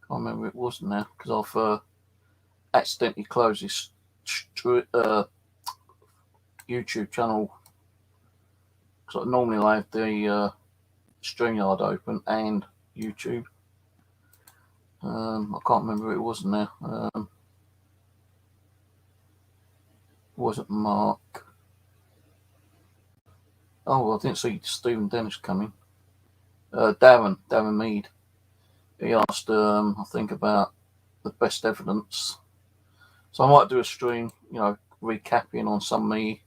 Can't remember who it was now because I've accidentally closed this YouTube channel. Because normally I have the StreamYard open and YouTube. I can't remember who it was now. It wasn't Mark. Oh, I didn't see Stephen Dennis coming. Darren Mead. He asked, I think, about the best evidence. So I might do a stream, you know, recapping on some of the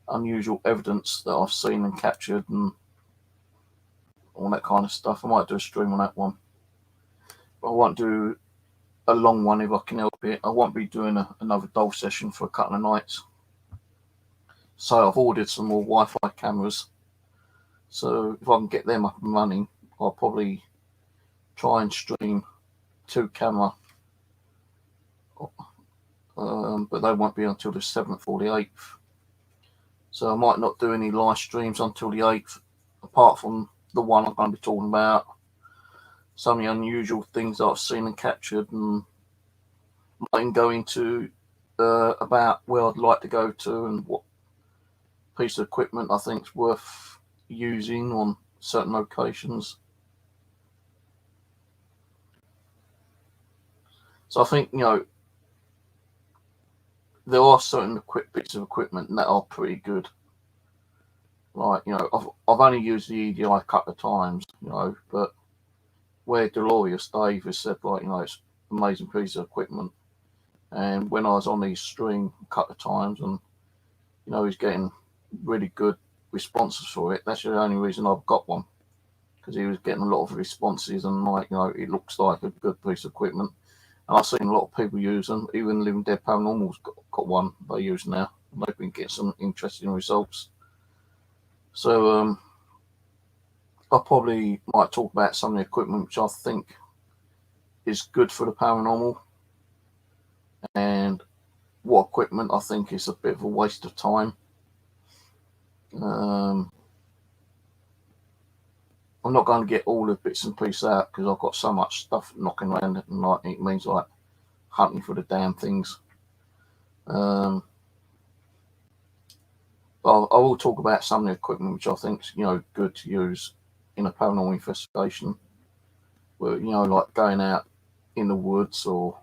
unusual evidence that I've seen and captured and all that kind of stuff. I might do a stream on that one. But I won't do a long one if I can help it. I won't be doing another doll session for a couple of nights. So I've ordered some more Wi-Fi cameras. So if I can get them up and running, I'll probably try and stream 2 camera. But they won't be until the 7th or the 8th. So I might not do any live streams until the 8th, apart from the one I'm going to be talking about. Some of the unusual things that I've seen and captured, and I can go into about where I'd like to go to and what piece of equipment I think is worth using on certain locations. So I think, you know, there are certain bits of equipment that are pretty good. Like, you know, I've only used the EDI a couple of times, you know, but where Delorious Dave has said, like, you know, it's an amazing piece of equipment. And when I was on his stream a couple of times, and you know, he's getting really good responses for it. That's the only reason I've got one, because he was getting a lot of responses, and like, you know, it looks like a good piece of equipment. And I've seen a lot of people use them. Even Living Dead Paranormal's got one they use now, and they've been getting some interesting results. So I probably might talk about some of the equipment which I think is good for the paranormal, and what equipment I think is a bit of a waste of time. I'm not going to get all the bits and pieces out because I've got so much stuff knocking around, and like, it means like hunting for the damn things. I will talk about some of the equipment which I think is, you know, good to use in a paranormal investigation, where, you know, like going out in the woods or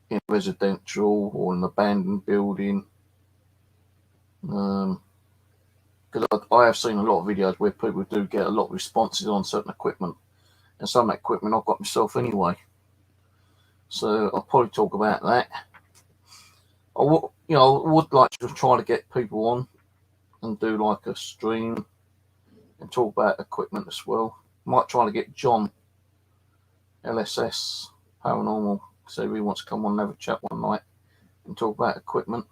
in residential or an abandoned building. Because I have seen a lot of videos where people do get a lot of responses on certain equipment, and some equipment I've got myself anyway. So I'll probably talk about that. I would like to try to get people on and do like a stream and talk about equipment as well. Might try to get John LSS Paranormal, so he wants to come on and have a chat one night and talk about equipment.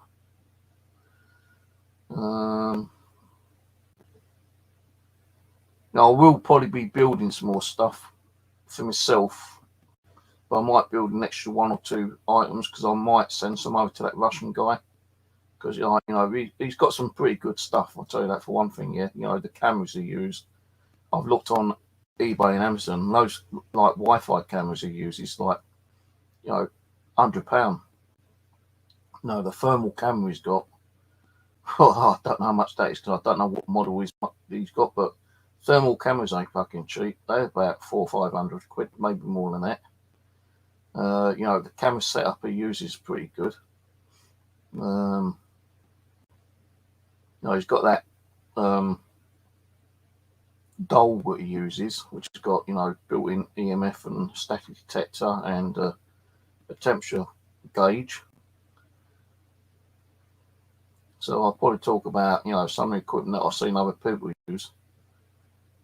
Now I will probably be building some more stuff for myself, but I might build an extra 1 or 2 items, because I might send some over to that Russian guy, because, you know, he's got some pretty good stuff. I'll tell you that for one thing. Yeah, you know, the cameras he used, I've looked on eBay and Amazon. Those like Wi-Fi cameras he uses, like, you know, £100. No, the thermal camera he's got, well, I don't know how much that is, because I don't know what model he's got, but thermal cameras ain't fucking cheap. They're about £400 or £500, maybe more than that. You know, the camera setup he uses is pretty good. You know, he's got that doll that he uses, which has got, you know, built-in EMF and static detector and a temperature gauge. So I'll probably talk about, you know, some of the equipment that I've seen other people use,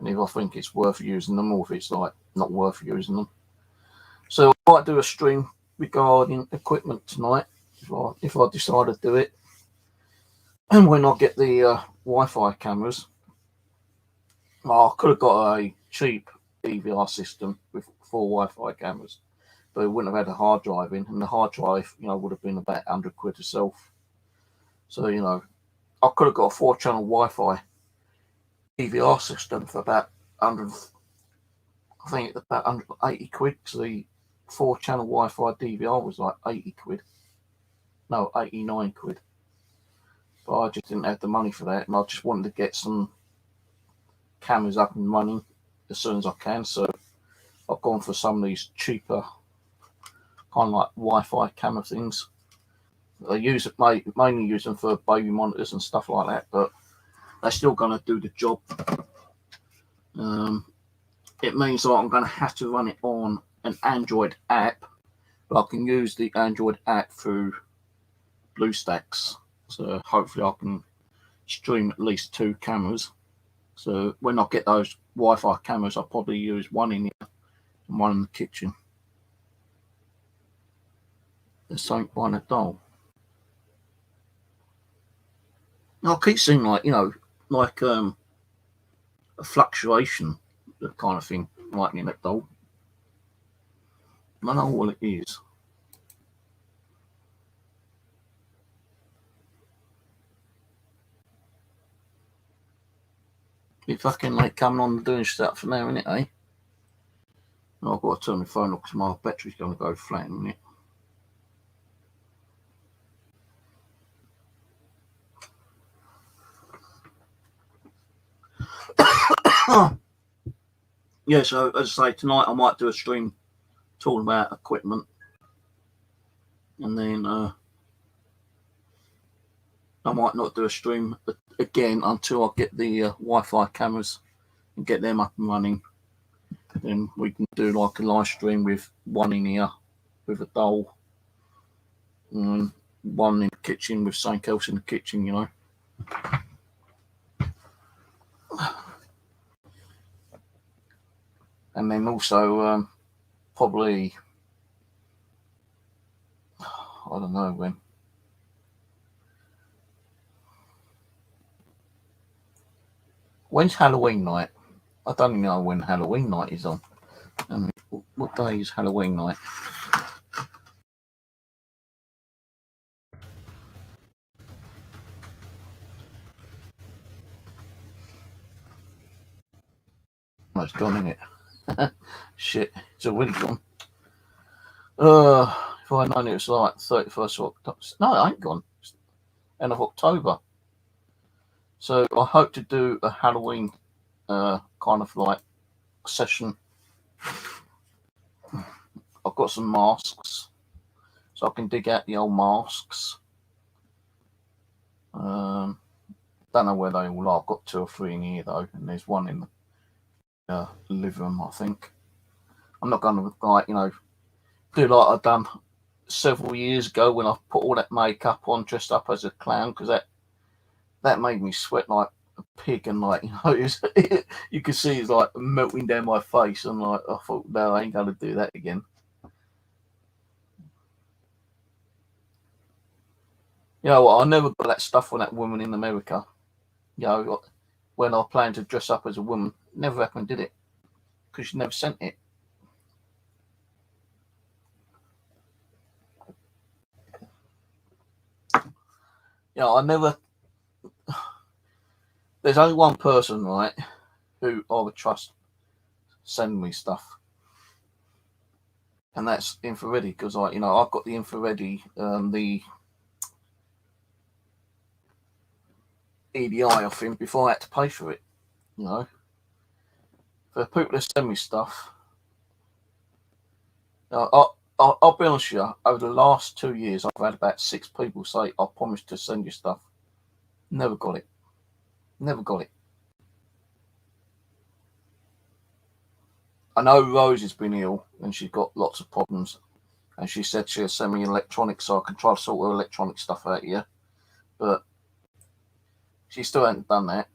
and if I think it's worth using them, or if it's like not worth using them. So I might do a stream regarding equipment tonight if I decide to do it. And when I get the Wi-Fi cameras, I could have got a cheap DVR system with 4 Wi-Fi cameras, but it wouldn't have had a hard drive in, and the hard drive, you know, would have been about £100 itself. So, you know, I could have got a 4-channel Wi-Fi DVR system for about 100. I think it's about £180, because the 4-channel Wi-Fi DVR was like £80. No, £89. But I just didn't have the money for that, and I just wanted to get some cameras up and running as soon as I can. So I've gone for some of these cheaper kind of like Wi-Fi camera things. I use it, mainly use them for baby monitors and stuff like that, but they're still going to do the job. It means that I'm going to have to run it on an Android app, but I can use the Android app through BlueStacks. So hopefully I can stream at least 2 cameras. So when I get those Wi-Fi cameras, I'll probably use one in here and one in the kitchen. There's something behind the doll. I keep seeing, like, you know, like a fluctuation, that kind of thing, like in that doll. I don't know what it is. It's fucking like coming on and doing stuff for now, innit, eh? I've got to turn my phone off because my battery's going to go flat in a minute. Yeah, so as I say, tonight I might do a stream talking about equipment, and then I might not do a stream again until I get the Wi-Fi cameras and get them up and running. Then we can do like a live stream with one in here with a doll, and one in the kitchen with something else in the kitchen, you know. And then also probably, I don't know when. When's Halloween night? I don't even know when Halloween night is on. I mean, what day is Halloween night? Oh, it's gone, isn't it? Shit, it's already gone. If I'd known it was like 31st of October. No, it ain't gone. It's end of October. So I hope to do a Halloween kind of like session. I've got some masks, so I can dig out the old masks. Don't know where they all are. I've got 2 or 3 in here though, and there's one in the living room, I think. I'm not going to, like, you know, do like I've done several years ago when I put all that makeup on, dressed up as a clown, because that made me sweat like a pig, and like, you know, you could see it's like melting down my face, and like I thought, no, I ain't going to do that again. You know what? I never got that stuff on that woman in America. You know, when I planned to dress up as a woman, never happened, did it? Because she never sent it. Yeah, I never. There's only one person, right, who I would trust send me stuff, and that's Infrareddy, because I've got the Infrareddy, the EDI off him before I had to pay for it. You know, for people that send me stuff, I'll be honest with you. Over the last 2 years, I've had about 6 people say, "I promised to send you stuff." Never got it. Never got it. I know Rose has been ill and she's got lots of problems, and she said she'll send me electronics so I can try to sort her electronic stuff out here, but she still hasn't done that.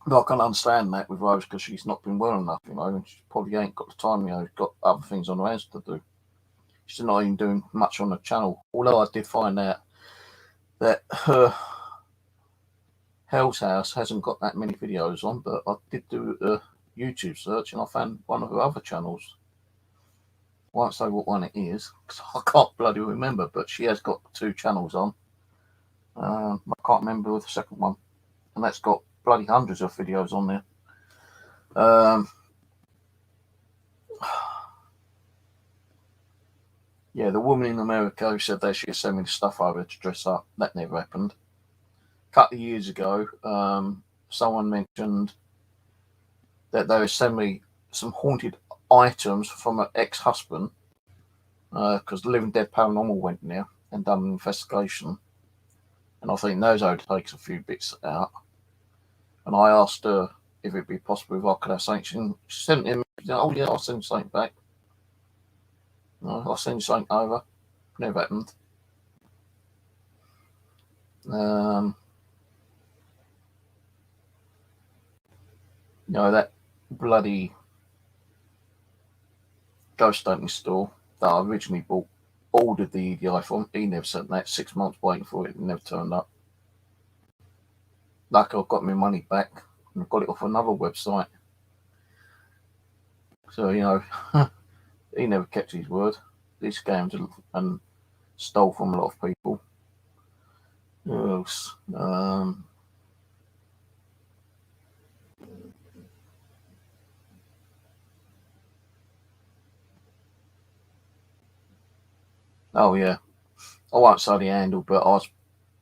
But I can understand that with Rose, because she's not been well enough, you know, and she probably ain't got the time, you know, got other things on her hands to do. She's not even doing much on the channel. Although I did find out that her Hell's House hasn't got that many videos on, but I did do a YouTube search and I found one of her other channels. I won't say what one it is because I can't bloody remember, but she has got 2 channels on. I can't remember the second one, and that's got bloody hundreds of videos on there. Yeah, the woman in America who said that she'd send me stuff over to dress up, that never happened. A couple of years ago, someone mentioned that they would send me some haunted items from an ex-husband, because Living Dead Paranormal went in there and done an investigation, and I think those would take a few bits out. And I asked her if it'd be possible if I could have something. She sent him, "Oh yeah, I'll send you something back." No, I'll send you something over. Never happened. You know, that bloody ghost hunting store that I originally ordered the EDI from, he never sent that. 6 months waiting for it, and never turned up. Like, I've got my money back and I've got it off another website. So, you know, he never kept his word. He scammed and stole from a lot of people. Who else? Oh yeah, I won't say the handle, but I was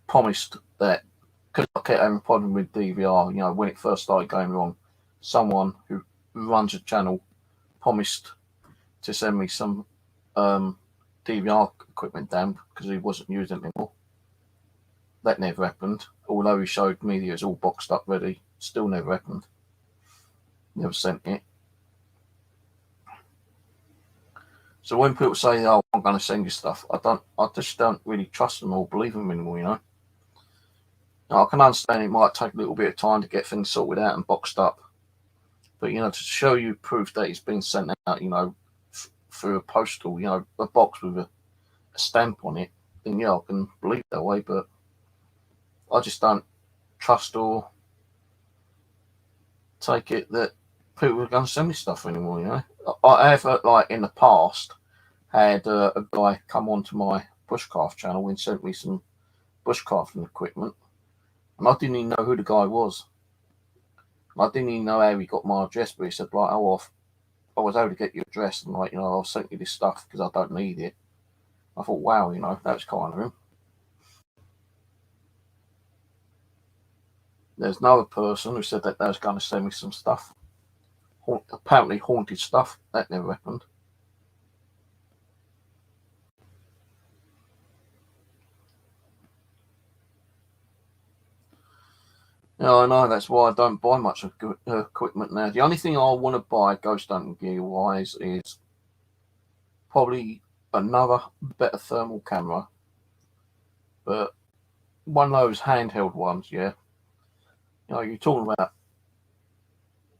promised that, because I kept having a problem with DVR, you know, when it first started going wrong, someone who runs a channel promised to send me some DVR equipment down because he wasn't using it anymore. that never happened. Although he showed me that it was all boxed up ready, still never happened. Never sent it. So when people say, "Oh, I'm going to send you stuff," I just don't really trust them or believe them anymore. Now, I can understand it might take a little bit of time to get things sorted out and boxed up, but to show you proof that it's been sent out, through a postal, a box with a stamp on it, then I can believe that way. But I just don't trust or take it that people are going to send me stuff anymore. I have, like in the past, had a guy come onto my bushcraft channel and sent me some bushcrafting equipment, and I didn't even know who the guy was. I didn't even know how he got my address, but he said, like, "Oh, I was able to get your address, and I'll send you this stuff because I don't need it." I thought, wow, that was kind of him. There's another person who said that they was going to send me some stuff, apparently haunted stuff. That never happened. I know, that's why I don't buy much of equipment now. The only thing I want to buy ghost hunting gear wise is probably another better thermal camera, but one of those handheld ones. Yeah, you're talking about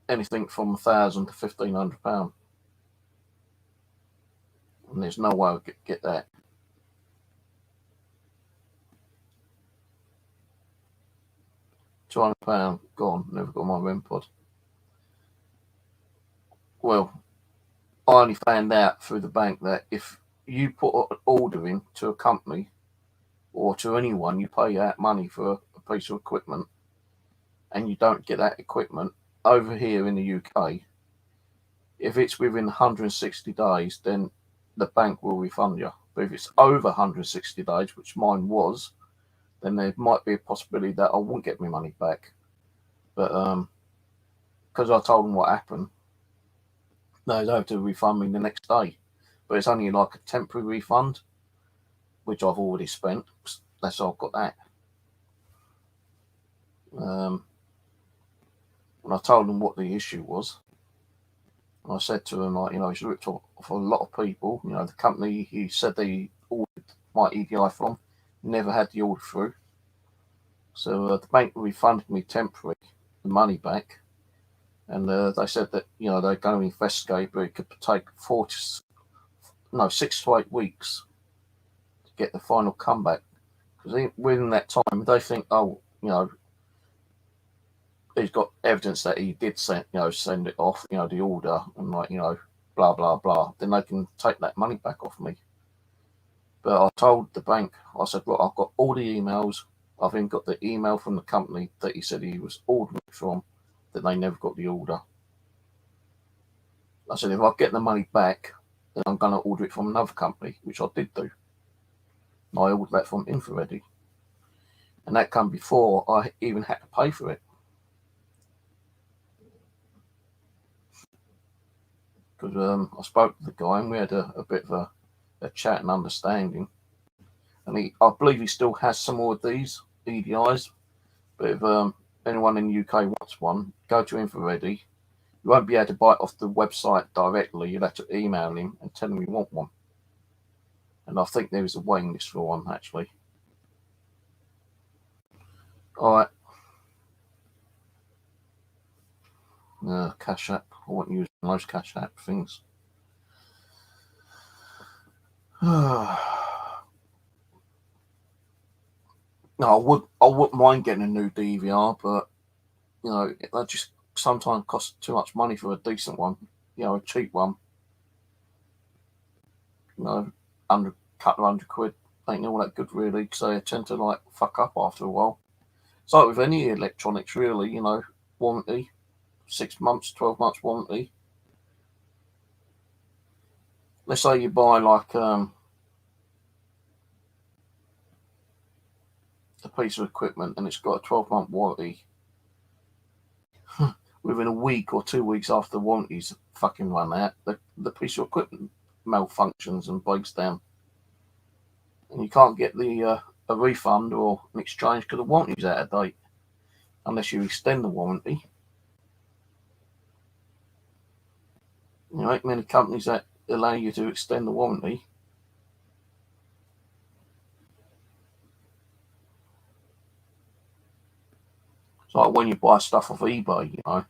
anything from £1,000 to £1,500, and there's no way I could get that. £200 gone. Never got my REM pod. Well, I only found out through the bank that if you put an order in to a company or to anyone, you pay out money for a piece of equipment, and you don't get that equipment over here in the UK, if it's within 160 days, then the bank will refund you. But if it's over 160 days, which mine was, then there might be a possibility that I won't get my money back. But because I told them what happened, they have to refund me the next day. But it's only like a temporary refund, which I've already spent. That's how I've got that. And I told them what the issue was. I said to him, he's ripped off a lot of people. The company he said they ordered my EDI from never had the order through. So the bank refunded me temporarily the money back. And they said that, they're going to investigate, but it could take 6 to 8 weeks to get the final comeback. Because within that time, they think, he's got evidence that he did send it off, the order, and blah, blah, blah. Then they can take that money back off me. But I told the bank, I said, look, I've got all the emails. I've even got the email from the company that he said he was ordering from, that they never got the order. I said, if I get the money back, then I'm going to order it from another company, which I did do. And I ordered that from Infrared. And that came before I even had to pay for it. Because I spoke to the guy and we had a bit of a chat and understanding. And I believe he still has some more of these EDIs. But if anyone in the UK wants one, go to Infrared. You won't be able to buy it off the website directly. You'll have to email him and tell him you want one. And I think there is a waiting list for one, actually. All right. Cash App. I won't use those Cash App things. No, I wouldn't mind getting a new DVR, but that just sometimes costs too much money for a decent one. A cheap one. Couple of £100 ain't all that good really, because they tend to fuck up after a while. It's like with any electronics really, warranty, 6 months, 12 months warranty. Let's say you buy a piece of equipment and it's got a 12-month warranty. Within a week or 2 weeks after the warranty's fucking run out, the piece of equipment malfunctions and breaks down. And you can't get the a refund or an exchange because the warranty's out of date unless you extend the warranty. You know, ain't many companies that allow you to extend the warranty. It's like when you buy stuff off eBay, you know.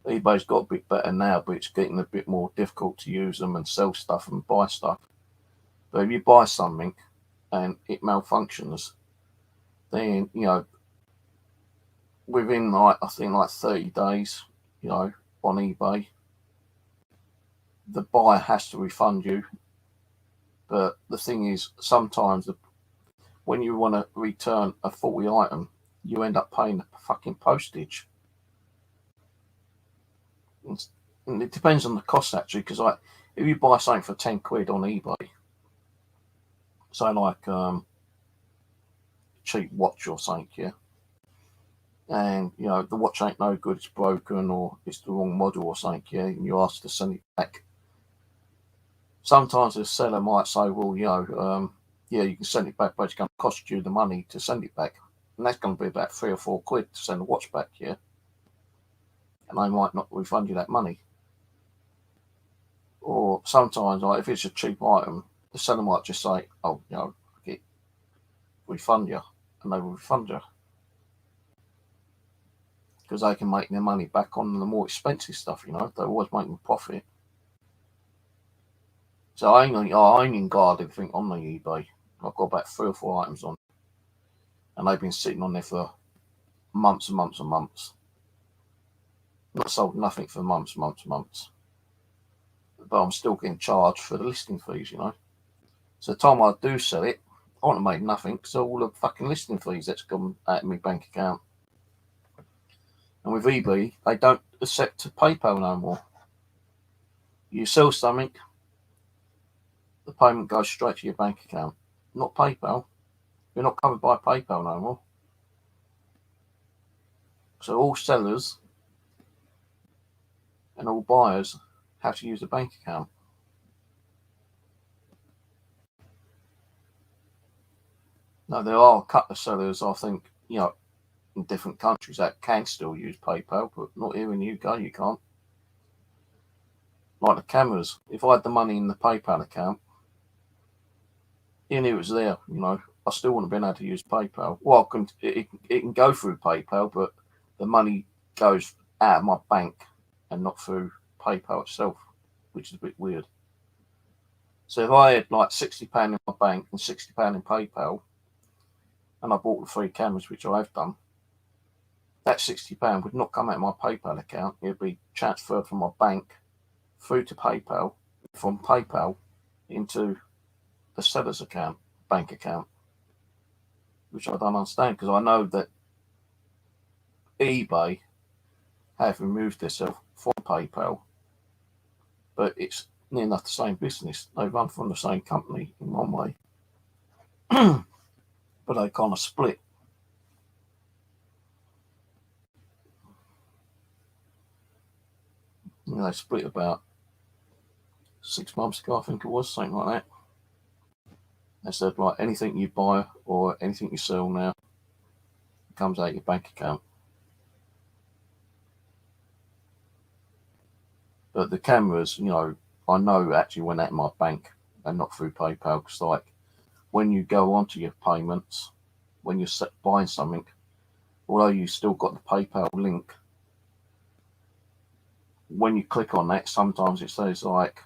eBay's got a bit better now, but it's getting a bit more difficult to use them and sell stuff and buy stuff. But if you buy something and it malfunctions, then, you know, within like, I think like 30 days, you know, on eBay, the buyer has to refund you. But the thing is, sometimes when you want to return a faulty item, you end up paying the fucking postage. And it depends on the cost actually, because like if you buy something for 10 quid on eBay, say like cheap watch or something, yeah, and you know the watch ain't no good, it's broken or it's the wrong model or something, yeah, and you ask to send it back. Sometimes the seller might say, well, you know, yeah, you can send it back, but it's going to cost you the money to send it back, and that's going to be about 3 or 4 quid to send the watch back, yeah, and they might not refund you that money. Or sometimes, like if it's a cheap item, the seller might just say, oh, you know, refund you, and they will refund you because they can make their money back on the more expensive stuff, you know. They're always making a profit. So I ain't in guard everything on the eBay. I've got about 3 or 4 items on, and they've been sitting on there for months and months and months. Not sold nothing for months. But I'm still getting charged for the listing fees, you know. So the time I do sell it, I won't have made nothing because all the fucking listing fees that's gone out of my bank account. And with eBay, they don't accept PayPal no more. You sell something, the payment goes straight to your bank account, not PayPal. You're not covered by PayPal no more. So all sellers and all buyers have to use a bank account. Now, there are a couple of sellers, I think, you know, in different countries that can still use PayPal, but not here in the UK, you can't. Like the cameras, if I had the money in the PayPal account, even if it was there, you know, I still wouldn't have been able to use PayPal. Well, it can go through PayPal, but the money goes out of my bank and not through PayPal itself, which is a bit weird. So if I had like £60 in my bank and £60 in PayPal, and I bought the 3 cameras, which I have done, that £60 would not come out of my PayPal account. It would be transferred from my bank through to PayPal, from PayPal into the seller's account, bank account, which I don't understand because I know that eBay have removed themselves from PayPal, but it's near enough the same business. They run from the same company in one way, but they kind of split. You know, they split about 6 months ago, I think it was, something like that. They said, like, anything you buy or anything you sell now comes out of your bank account. But the cameras, you know, I know actually went out of my bank and not through PayPal because, like, when you go onto your payments, when you're buying something, although you still got the PayPal link, when you click on that, sometimes it says like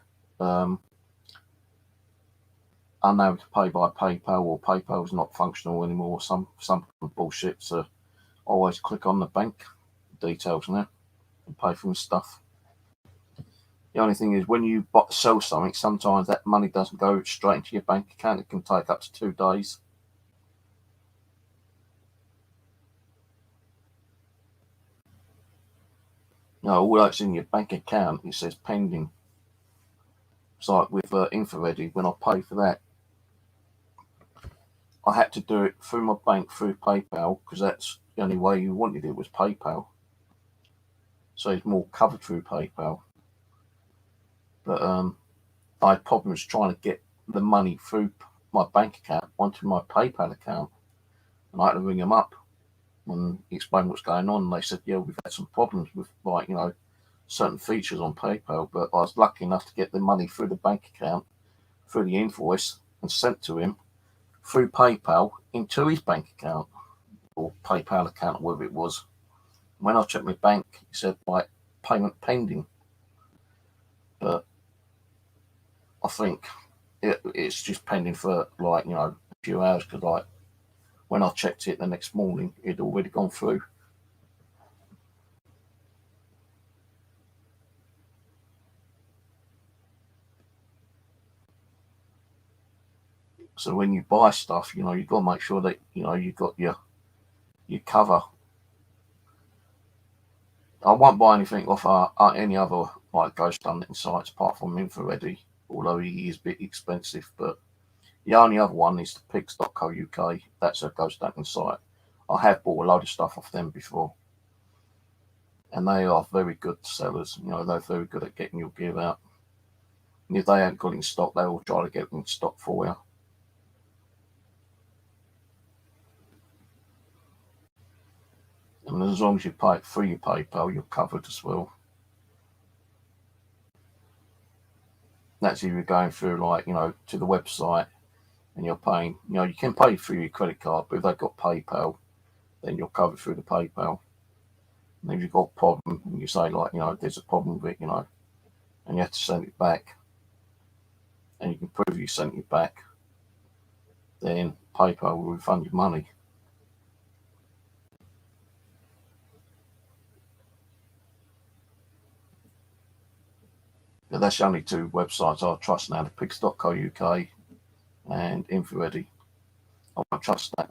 unable to pay by PayPal or PayPal's not functional anymore, some bullshit. So I always click on the bank details now and pay for my stuff. The only thing is when you sell something, sometimes that money doesn't go straight into your bank account. It can take up to 2 days. You know, although it's in your bank account, it says pending. It's like with Infrared, when I pay for that, I had to do it through my bank, through PayPal, because that's the only way you wanted it was PayPal. So it's more covered through PayPal. But I had problems trying to get the money through my bank account onto my PayPal account, and I had to ring them up and explain what's going on. And they said, yeah, we've had some problems with, like, you know, certain features on PayPal, but I was lucky enough to get the money through the bank account, through the invoice, and sent to him through PayPal into his bank account or PayPal account, whatever it was. When I checked my bank, it said, like, payment pending. But I think it's just pending for, like, you know, a few hours, because, like, when I checked it the next morning, it had already gone through. So when you buy stuff, you know, you've got to make sure that, you know, you've got your cover. I won't buy anything off any other, like, ghost hunting sites apart from Infrared, although he is a bit expensive. But the only other one is the pigs.co.uk. That's a ghost hunting site. I have bought a load of stuff off them before, and they are very good sellers. You know, they're very good at getting your gear out. And if they haven't got it in stock, they will try to get it in stock for you. And as long as you pay it through your PayPal, you're covered as well. That's if you're going through, like, you know, to the website and you're paying, you know, you can pay through your credit card, but if they've got PayPal, then you're covered through the PayPal. And if you've got a problem and you say, like, you know, there's a problem with it, you know, and you have to send it back, and you can prove you sent it back, then PayPal will refund your money. But that's the only two websites I trust now, the pigs.co.uk and Infrared. I won't trust that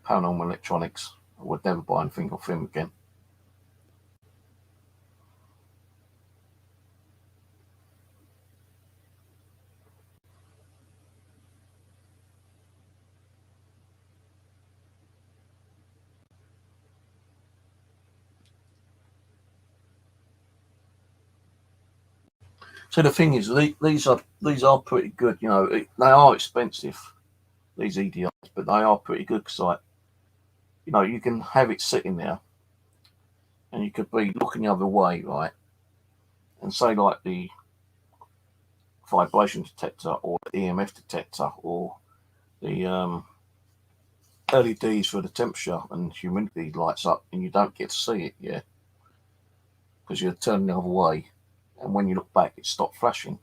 Paranormal Electronics. I would never buy anything off him again. So the thing is, these are pretty good. You know, they are expensive, these EDIs, but they are pretty good because, like, you know, you can have it sitting there, and you could be looking the other way, right, and say, like, the vibration detector or the EMF detector or the LEDs for the temperature and humidity lights up, and you don't get to see it, yeah, because you're turning the other way, and when you look back, it stopped flashing.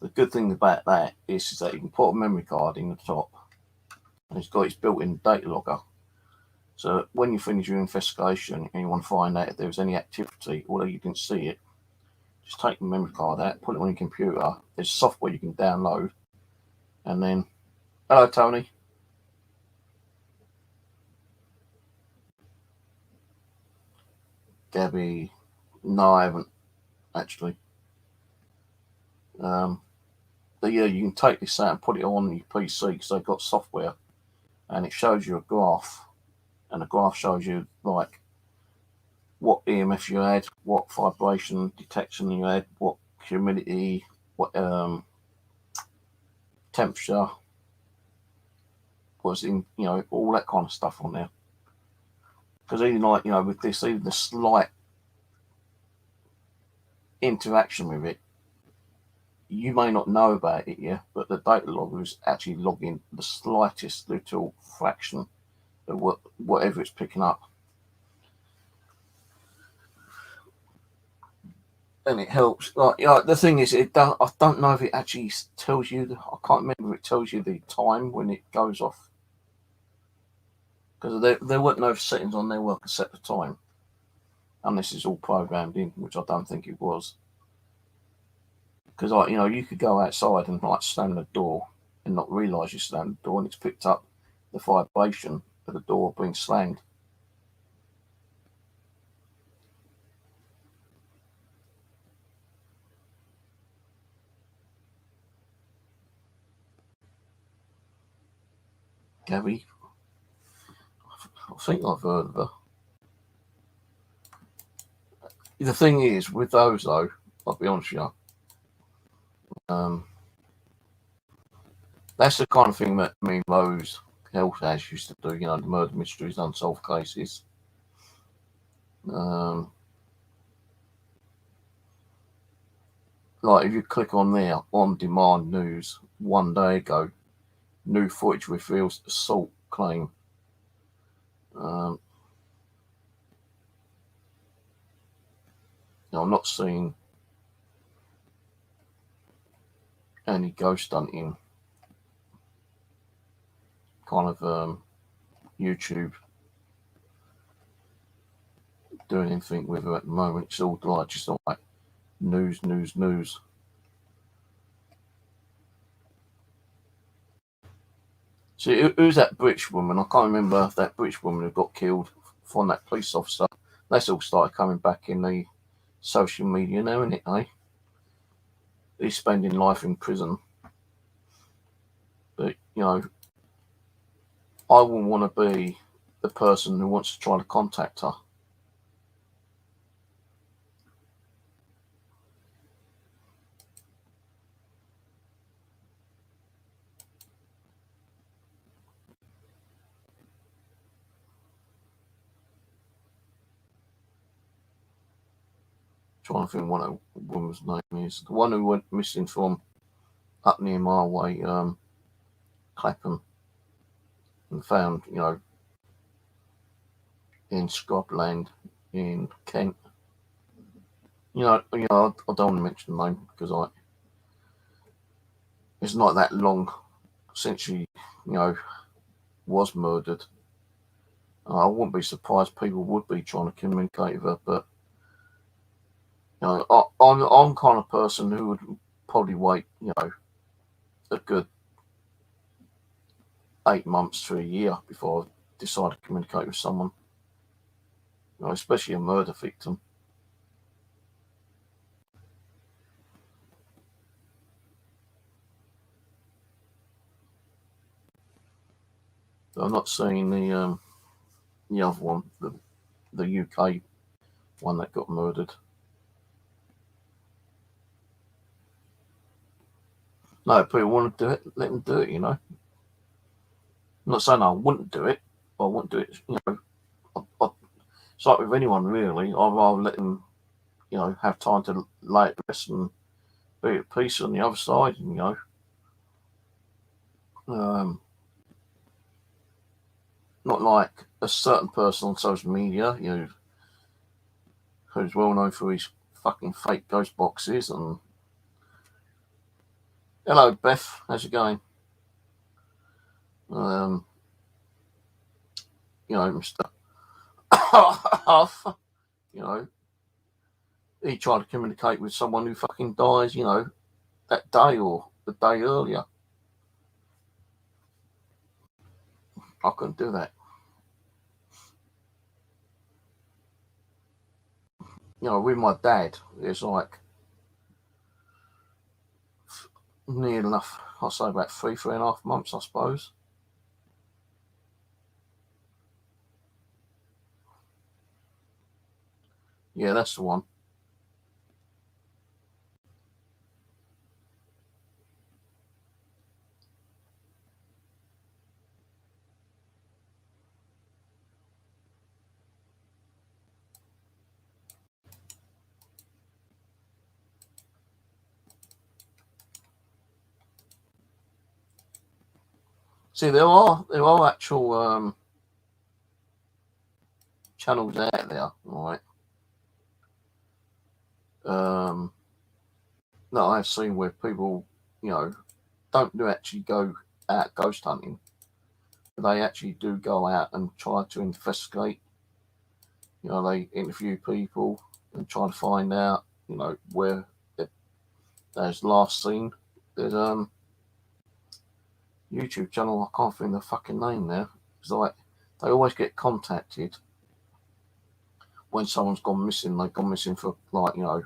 The good thing about that is that you can put a memory card in the top, and it's got its built-in data logger. So when you finish your investigation and you want to find out if there was any activity, although you didn't see it, just take the memory card out, put it on your computer. There's software you can download, and then, hello, Tony. Gabby, no, I haven't actually. But yeah, you can take this out and put it on your PC because they've got software, and it shows you a graph, and the graph shows you, like, what EMF you had, what vibration detection you had, what humidity, what temperature was in, you know, all that kind of stuff on there. Because even, like, you know, with this, even the slight interaction with it, you may not know about it, yeah, but the data logger is actually logging the slightest little fraction of whatever it's picking up. And it helps. Like, you know, the thing is, I don't know if it actually tells you. I can't remember if it tells you the time when it goes off, because there weren't no settings on there where I could set the time, unless it's all programmed in, which I don't think it was. Because, like, you know, you could go outside and, like, slam the door and not realise you slammed the door, and it's picked up the vibration of the door being slammed. Gabby, I think I've heard of her. The thing is, with those though, I'll be honest with you, That's the kind of thing that me and Rose Health Ash used to do, you know, the murder mysteries, unsolved cases. Like if you click on there, on demand news, 1 day ago, new footage reveals assault claim. I'm not seeing any ghost hunting kind of YouTube doing anything with her at the moment. It's all like just like news. See, who's that British woman? I can't remember if that British woman who got killed from that police officer. That's all started coming back in the social media now, isn't it, eh? He's spending life in prison. But, you know, I wouldn't want to be the person who wants to try to contact her. Trying to think what a woman's name is. The one who went missing from up near my way, Clapham, and found, you know, in scrubland in Kent. You know, I don't want to mention the name because it's not that long since she, you know, was murdered. I wouldn't be surprised people would be trying to communicate with her, but you know, I'm kind of person who would probably wait, you know, a good 8 months to a year before I decide to communicate with someone, you know, especially a murder victim. But I'm not seeing the other one, the UK one that got murdered. No, people want to do it, let them do it, you know. I'm not saying I wouldn't do it, but I wouldn't do it, you know. It's like with anyone, really. I'd rather let them, you know, have time to lay it rest and be at peace on the other side, you know. Not like a certain person on social media, you know, who's well known for his fucking fake ghost boxes. And hello, Beth, how's it going? You know, Mr. You know, he tried to communicate with someone who fucking dies, you know, that day or the day earlier. I couldn't do that. You know, with my dad, it's like near enough, I'll say about 3.5 months, I suppose. Yeah, that's the one. See, there are actual channels out there, right? That I've seen where people, you know, don't actually go out ghost hunting. They actually do go out and try to investigate. You know, they interview people and try to find out, you know, where there's last seen. There's YouTube channel, I can't think of the fucking name now. It's like they always get contacted when someone's gone missing. They've gone missing for like, you know,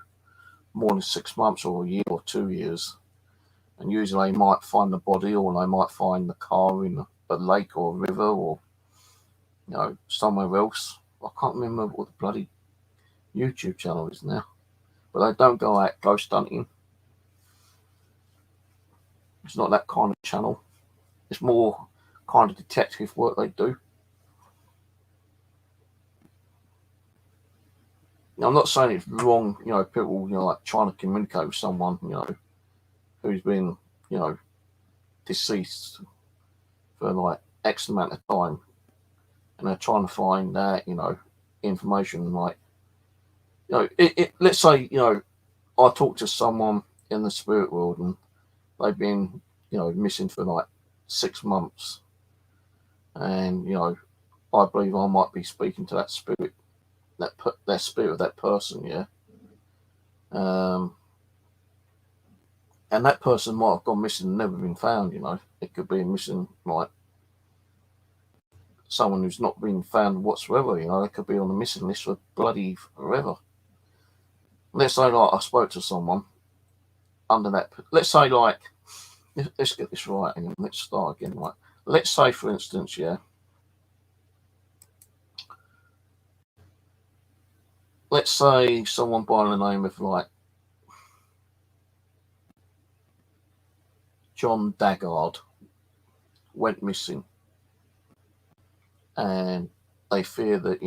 more than 6 months or a year or 2 years. And usually they might find the body or they might find the car in a lake or a river or, you know, somewhere else. I can't remember what the bloody YouTube channel is now. But they don't go out ghost hunting. It's not that kind of channel. It's more kind of detective work they do. Now, I'm not saying it's wrong, people, like trying to communicate with someone, who's been, deceased for like X amount of time, and they're trying to find that, information. Like, let's say, I talk to someone in the spirit world and they've been, missing for like 6 months, and I believe I might be speaking to that spirit, that spirit of that person, yeah. And that person might have gone missing and never been found. It could be missing like someone who's not been found whatsoever. They could be on the missing list for bloody forever. Let's say like I spoke to someone under that. Let's say like, let's get this right, and let's start again. Right. Let's say, for instance, yeah. Let's say someone by the name of like John Daggard went missing, and they fear that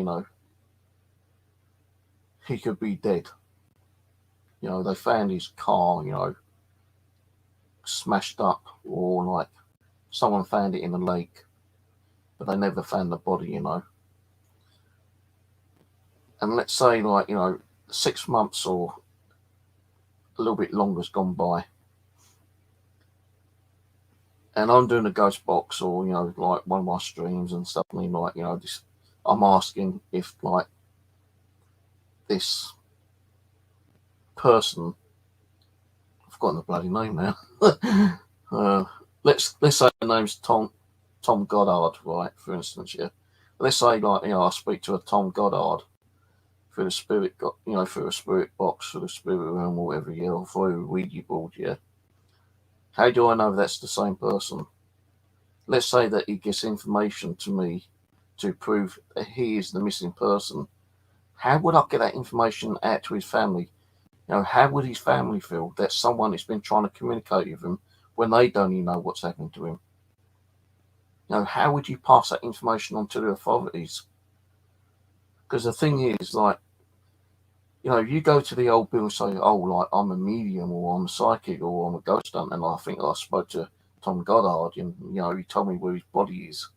he could be dead. They found his car, smashed up, or like someone found it in a lake, but they never found the body. And let's say like 6 months or a little bit longer has gone by, and I'm doing a ghost box, or like one of my streams, and suddenly like this, I'm asking if like this person, I've forgotten the bloody name now. Let's say the name's Tom Goddard, right? For instance, yeah. Let's say like I speak to a Tom Goddard through the spirit, through a spirit box, through the spirit room, or whatever, yeah, or through a Ouija board, yeah. How do I know that's the same person? Let's say that he gets information to me to prove that he is the missing person. How would I get that information out to his family? How would his family feel that someone has been trying to communicate with him when they don't even know what's happening to him? How would you pass that information on to the authorities? Because the thing is, like, you go to the old bill and say, oh, like, I'm a medium, or I'm a psychic, or I'm a ghost hunter, and I think I spoke to Tom Goddard, and, he told me where his body is.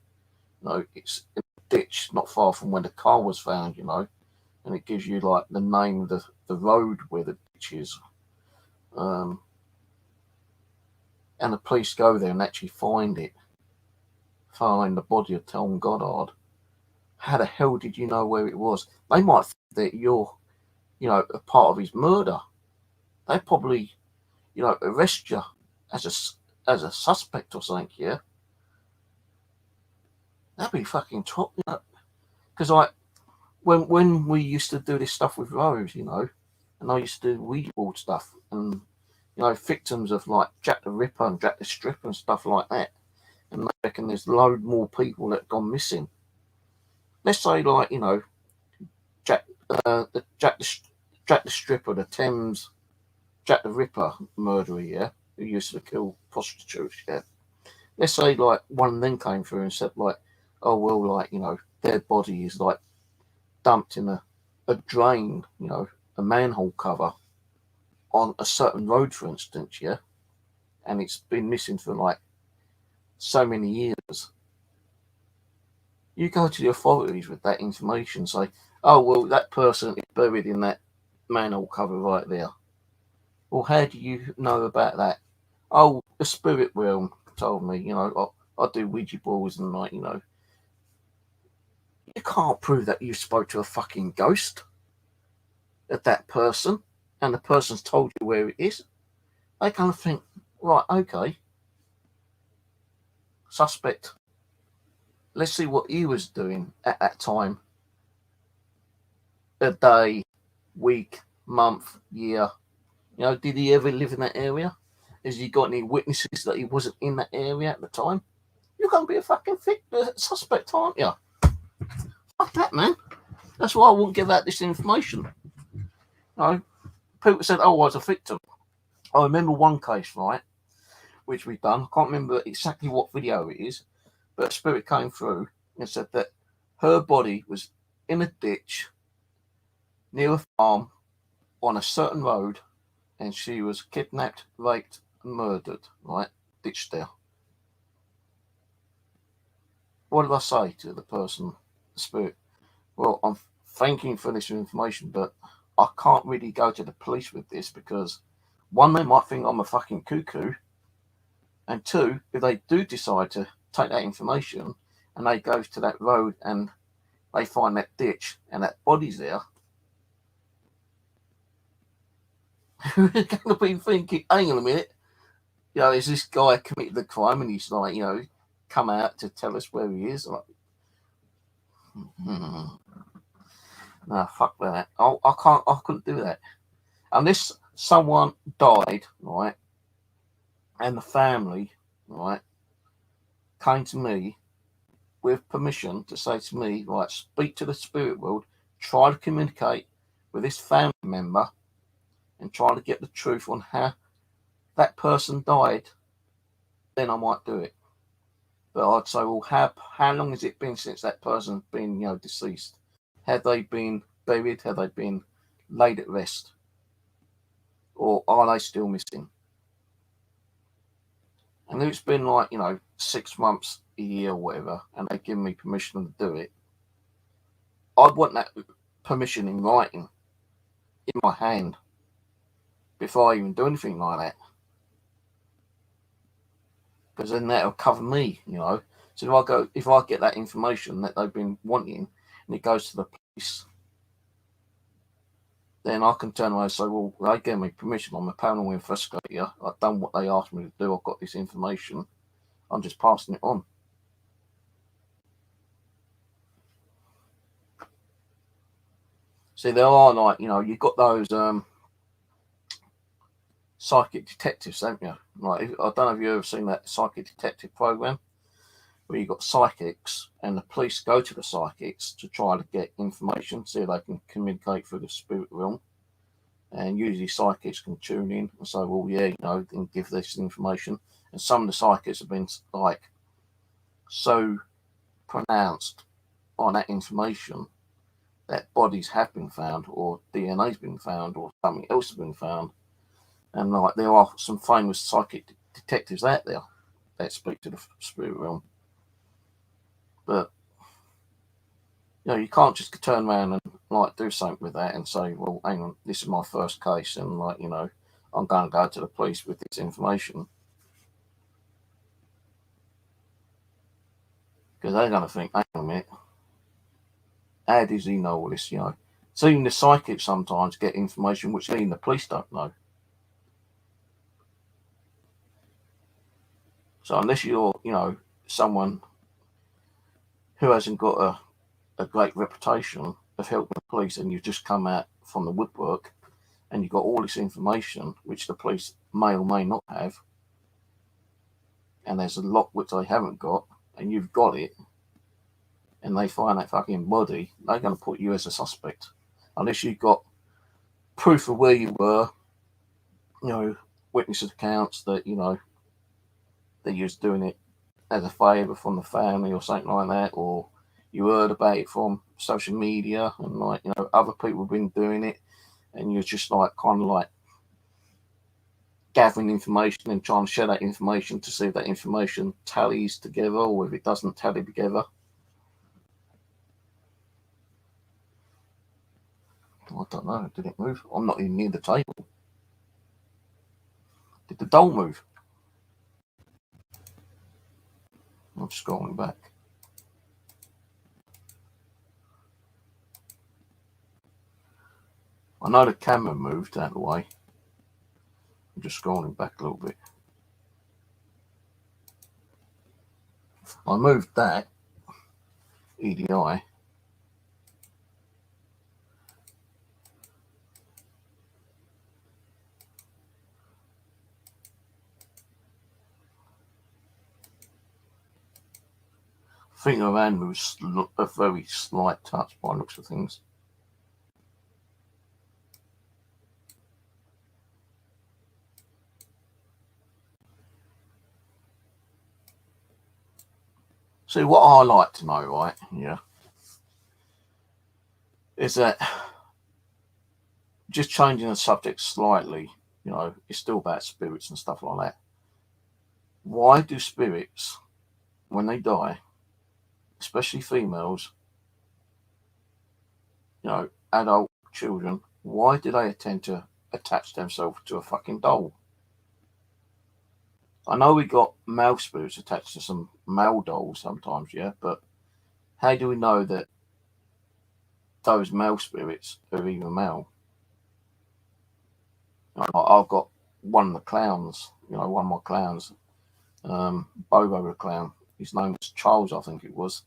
It's in a ditch not far from where the car was found, and it gives you, like, the name of the road where the ditch is. And the police go there and actually find the body of Tom Goddard. How the hell did you know where it was? They might think that you're, a part of his murder. They probably, arrest you as a suspect or something, yeah? That'd be fucking top, because like when we used to do this stuff with Rose, and I used to do Ouija board stuff, and victims of like Jack the Ripper and Jack the Stripper and stuff like that, and I reckon there's load more people that have gone missing. Let's say like Jack the Stripper, the Thames Jack the Ripper murderer, yeah, who used to kill prostitutes, yeah. Let's say like one of them came through and said like, oh well, like their body is like dumped in a drain, a manhole cover on a certain road, for instance, yeah, and it's been missing for like so many years. You go to the authorities with that information, say, oh well, that person is buried in that manhole cover right there. Well, how do you know about that? Oh, the spirit realm told me, I do Ouija boards and like, you can't prove that you spoke to a fucking ghost of that person and the person's told you where it is. They kind of think, right, okay, suspect. Let's see what he was doing at that time. A day, week, month, year. Did he ever live in that area? Has he got any witnesses that he wasn't in that area at the time? You're going to be a fucking suspect, aren't you? Fuck that, man. That's why I won't give out this information. People said, oh, I was a victim. I remember one case, right, which we've done. I can't remember exactly what video it is, but a spirit came through and said that her body was in a ditch near a farm on a certain road, and she was kidnapped, raped, and murdered, right? Ditched there. What did I say to the person, the spirit? Well, I'm thanking for this information, but I can't really go to the police with this because, one, they might think I'm a fucking cuckoo, and two, if they do decide to take that information and they go to that road and they find that ditch and that body's there, we're going to be thinking, hang on a minute, is this guy committed the crime and he's like, come out to tell us where he is? Like, no, fuck that. I couldn't do that. Unless someone died, right, and the family, right, came to me with permission to say to me, right, speak to the spirit world, try to communicate with this family member and try to get the truth on how that person died, then I might do it. But I'd say, well, how long has it been since that person's been, deceased? Have they been buried? Have they been laid at rest? Or are they still missing? And if it's been like, 6 months, a year, or whatever, and they give me permission to do it, I'd want that permission in writing, in my hand, before I even do anything like that. Because then that'll cover me, So if I get that information that they've been wanting, and it goes to the police, then I can turn around and say, well, they gave me permission. I'm a paranormal investigator. I've done what they asked me to do. I've got this information. I'm just passing it on. See, there are you've got those psychic detectives, haven't you? Like, I don't know if you've ever seen that psychic detective program where you've got psychics and the police go to the psychics to try to get information, see if they can communicate through the spirit realm. And usually psychics can tune in and say, well, yeah, and give this information. And some of the psychics have been so pronounced on that information that bodies have been found, or DNA's been found, or something else has been found. And there are some famous psychic detectives out there that speak to the spirit realm. But you can't just turn around and do something with that and say, well, hang on, this is my first case, and I'm going to go to the police with this information, because they're going to think, hang on a minute, how does he know all this? So even the psychics sometimes get information which even the police don't know. So unless you're someone who hasn't got a great reputation of helping the police, and you've just come out from the woodwork and you've got all this information which the police may or may not have, and there's a lot which they haven't got, and you've got it, and they find that fucking body, they're going to put you as a suspect. Unless you've got proof of where you were, witnesses accounts that, that you was doing it as a favour from the family or something like that, or you heard about it from social media and other people have been doing it, and you're just gathering information and trying to share that information to see if that information tallies together, or if it doesn't tally together. I don't know. Did it move? I'm not even near the table. Did the doll move? I'm scrolling back. I know the camera moved out of the way. I'm just scrolling back a little bit. I moved that EDI. I think the hand moves a very slight touch by the looks of things. See, what I like to know, right, yeah, is that just changing the subject slightly, you know, it's still about spirits and stuff like that. Why do spirits, when they die, especially females, you know, adult children, why do they tend to attach themselves to a fucking doll? I know we got male spirits attached to some male dolls sometimes, yeah, but how do we know that those male spirits are even male? I've got one of the clowns, you know, one of my clowns, Bobo the clown. His name was Charles, I think it was.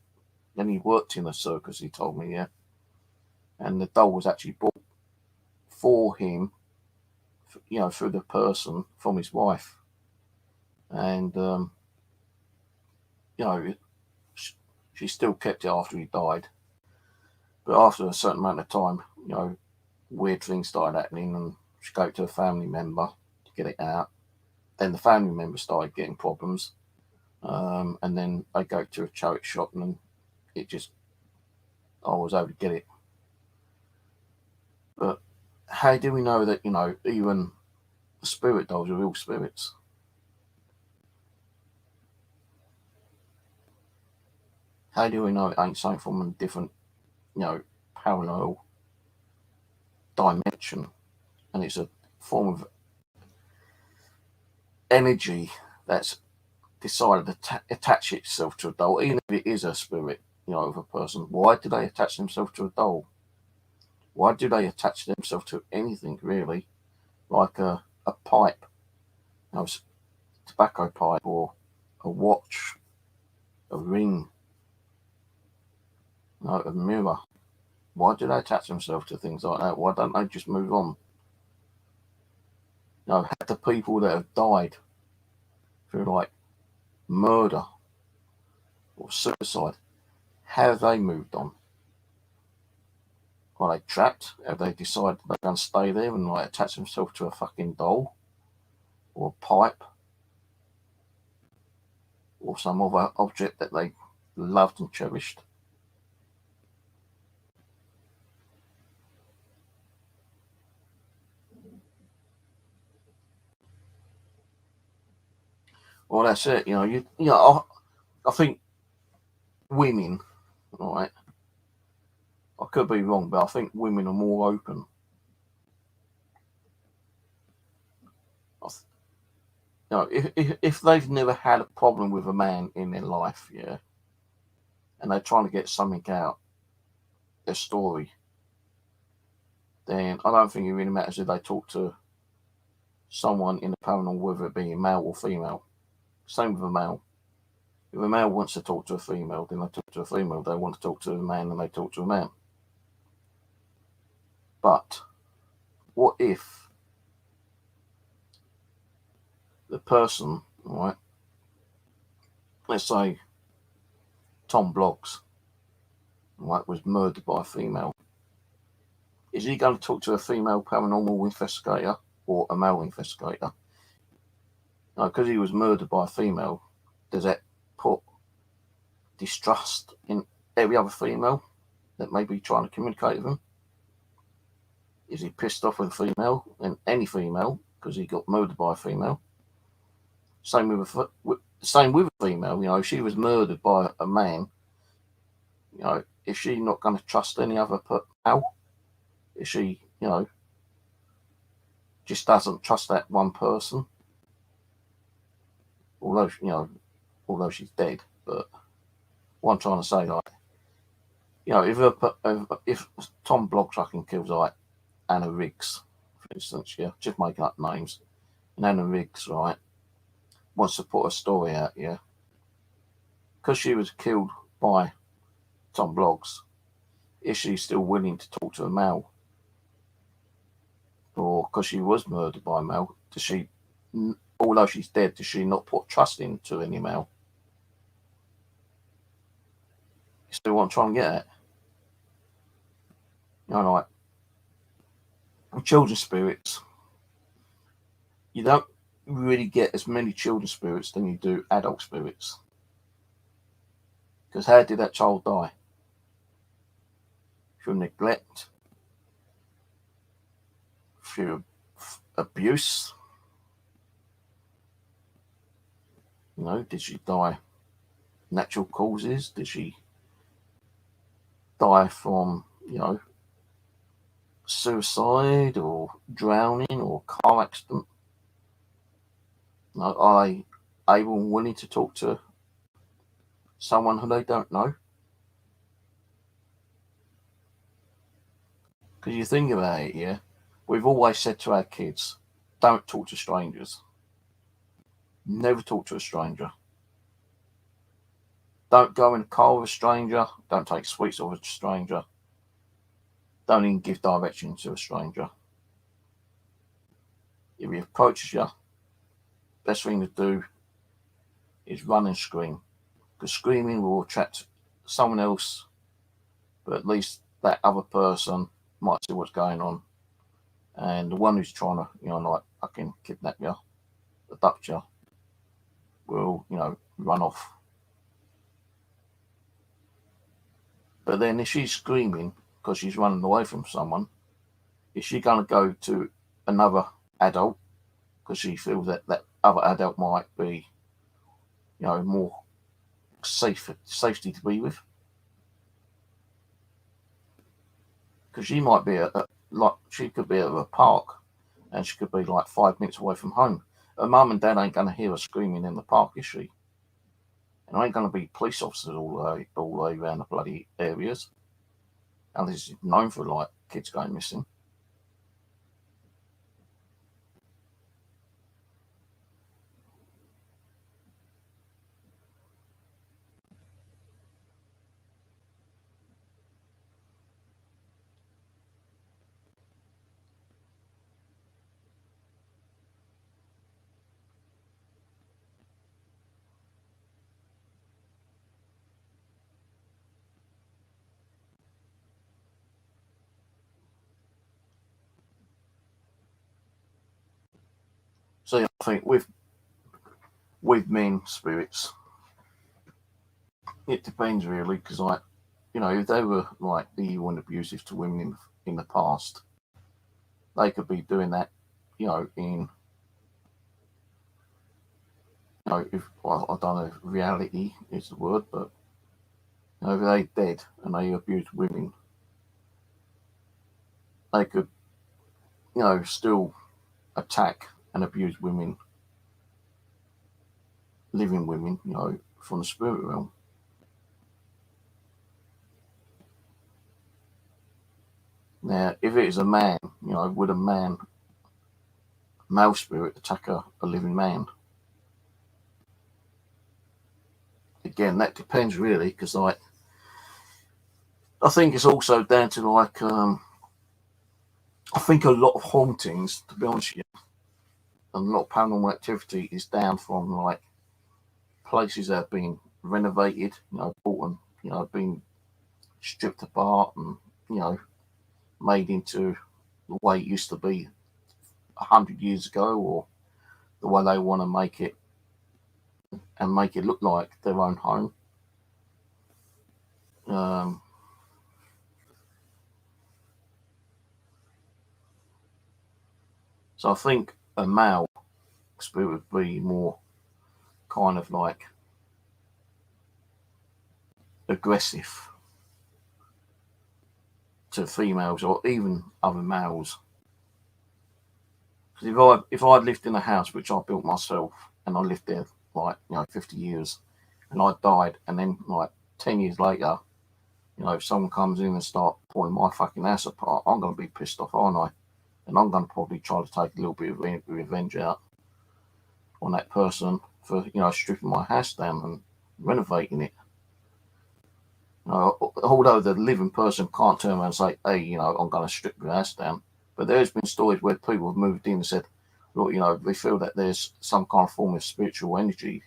Then he worked in a circus, he told me, yeah. And the doll was actually bought for him, you know, through the person from his wife. And, you know, she still kept it after he died. But after a certain amount of time, you know, weird things started happening, and she gave it to a family member to get it out. Then the family member started getting problems. And then I go to a charity shop, and it just, I was able to get it. But how do we know that, you know, even the spirit dolls are real spirits? How do we know it ain't something from a different, you know, parallel dimension, and it's a form of energy that's decided to attach itself to a doll, even if it is a spirit, you know, of a person? Why do they attach themselves to a doll? Why do they attach themselves to anything, really? Like a pipe, you know, tobacco pipe, or a watch, a ring, you know, a mirror. Why do they attach themselves to things like that? Why don't they just move on? You know, have the people that have died through like murder or suicide, have they moved on? Are they trapped? Have they decided they're going to stay there and like attach themselves to a fucking doll or a pipe or some other object that they loved and cherished? Well, that's it. You know, you know, I think women, all right, I could be wrong, but I think women are more open. You know, if they've never had a problem with a man in their life, yeah, and they're trying to get something out, their story, then I don't think it really matters if they talk to someone in the paranormal, whether it be male or female. Same with a male. If a male wants to talk to a female, then they talk to a female. If they want to talk to a man, then they talk to a man. But what if the person, right, let's say Tom Bloggs, right, was murdered by a female? Is he going to talk to a female paranormal investigator or a male investigator? No, because he was murdered by a female, does that put distrust in every other female that may be trying to communicate with him? Is he pissed off with a female, and any female, because he got murdered by a female? Same with a female. You know, if she was murdered by a man, you know, is she not going to trust any other male? Is she, you know, just doesn't trust that one person? Although, you know, although she's dead. But what I'm trying to say, like, you know, if Tom Bloggs kills like Anna Riggs, for instance, yeah, just making up names, and Anna Riggs, right, wants to put a story out, yeah, because she was killed by Tom Bloggs, is she still willing to talk to a male? Or because she was murdered by a male, does she, although she's dead, does she not put trust into any male? You still want to try and get at? You know, like, with children's spirits, you don't really get as many children's spirits than you do adult spirits. Because how did that child die? Through neglect, through abuse. You know, did she die natural causes? Did she die from, you know, suicide or drowning or car accident? You know, are they able and willing to talk to someone who they don't know? Because you think about it, yeah, we've always said to our kids, don't talk to strangers. Never talk to a stranger. Don't go in a car with a stranger. Don't take sweets off a stranger. Don't even give directions to a stranger. If he approaches you, best thing to do is run and scream. Because screaming will attract someone else, but at least that other person might see what's going on. And the one who's trying to, you know, like fucking kidnap you, abduct you, will, you know, run off. But then if she's screaming because she's running away from someone, is she going to go to another adult because she feels that that other adult might be, you know, more safety to be with? Because she might be like she could be at a park, and she could be like 5 minutes away from home. Her mum and dad ain't going to hear her screaming in the park, is she? And there ain't going to be police officers all the way around the bloody areas. And this is known for like kids going missing. So I think with men spirits, it depends really, because like, you know, if they were like evil and abusive to women in the past, they could be doing that, you know, in, you know, if, well, I don't know if reality is the word, but you know, if they dead and they abused women, they could, you know, still attack and abuse women, living women, you know, from the spirit realm. Now, if it is a man, you know, would a male spirit attack a living man? Again, that depends really, because like, I think it's also down to like, I think a lot of hauntings, to be honest with you, and a lot of paranormal activity is down from like places that have been renovated, you know, bought and, you know, been stripped apart and, you know, made into the way it used to be 100 years ago, or the way they want to make it and make it look like their own home. So I think a male spirit would be more kind of like aggressive to females or even other males. Because if I'd lived in a house which I built myself and I lived there like, you know, 50 years, and I died, and then like 10 years later, you know, if someone comes in and start pulling my fucking house apart, I'm going to be pissed off, aren't I? And I'm going to probably try to take a little bit of revenge out on that person for, you know, stripping my house down and renovating it. Although the living person can't turn around and say, hey, you know, I'm going to strip your house down. But there's been stories where people have moved in and said, look, you know, they feel that there's some kind of form of spiritual energy.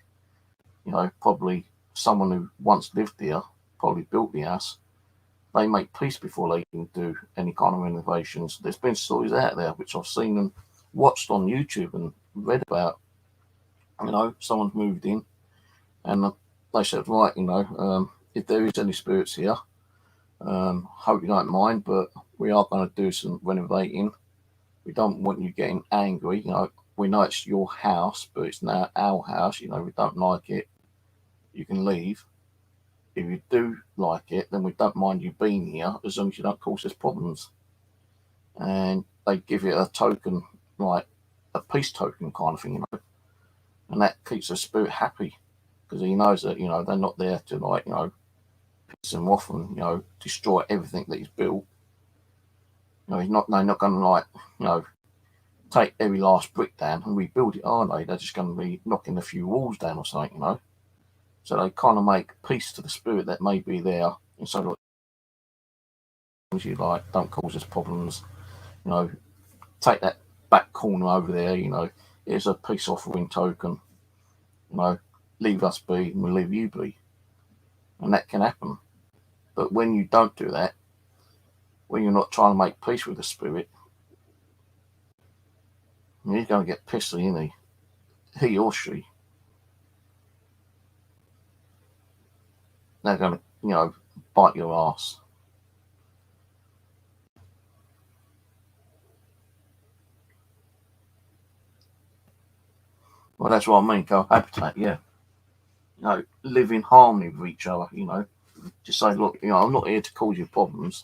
You know, probably someone who once lived there, probably built the house. They make peace before they can do any kind of renovations. There's been stories out there which I've seen and watched on YouTube and read about. You know, someone's moved in and they said, right, you know, if there is any spirits here, hope you don't mind, but we are going to do some renovating. We don't want you getting angry. We know it's your house, but it's now our house. We don't like it. You can leave. If you do like it, then we don't mind you being here as long as you don't cause us problems. And they give you a token, like a peace token kind of thing, and that keeps the spirit happy because he knows that they're not there to piss him off and destroy everything that he's built. They're not going to take every last brick down and rebuild it, are they? They're just going to be knocking a few walls down or something, So they kind of make peace to the spirit that may be there, and so you don't cause us problems. Take that back corner over there. Here's a peace offering token. Leave us be, and we'll leave you be, and that can happen. But when you don't do that, when you're not trying to make peace with the spirit, he's going to get pissy, isn't he or she. They're going to, bite your ass. Well, that's what I mean, cohabitate, yeah. Live in harmony with each other, Just say, look, I'm not here to cause you problems.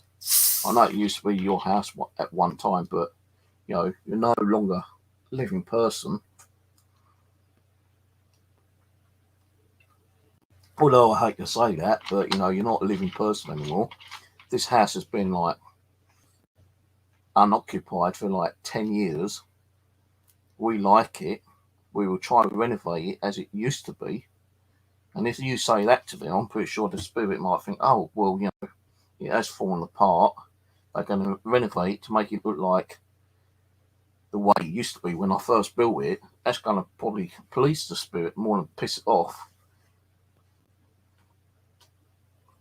I know it used to be your house at one time, but, you're no longer a living person. Although I hate to say that, but, you're not a living person anymore. This house has been, unoccupied for, 10 years. We like it. We will try to renovate it as it used to be. And if you say that to them, I'm pretty sure the spirit might think, oh, well, it has fallen apart. They're going to renovate it to make it look like the way it used to be when I first built it. That's going to probably please the spirit more than piss it off.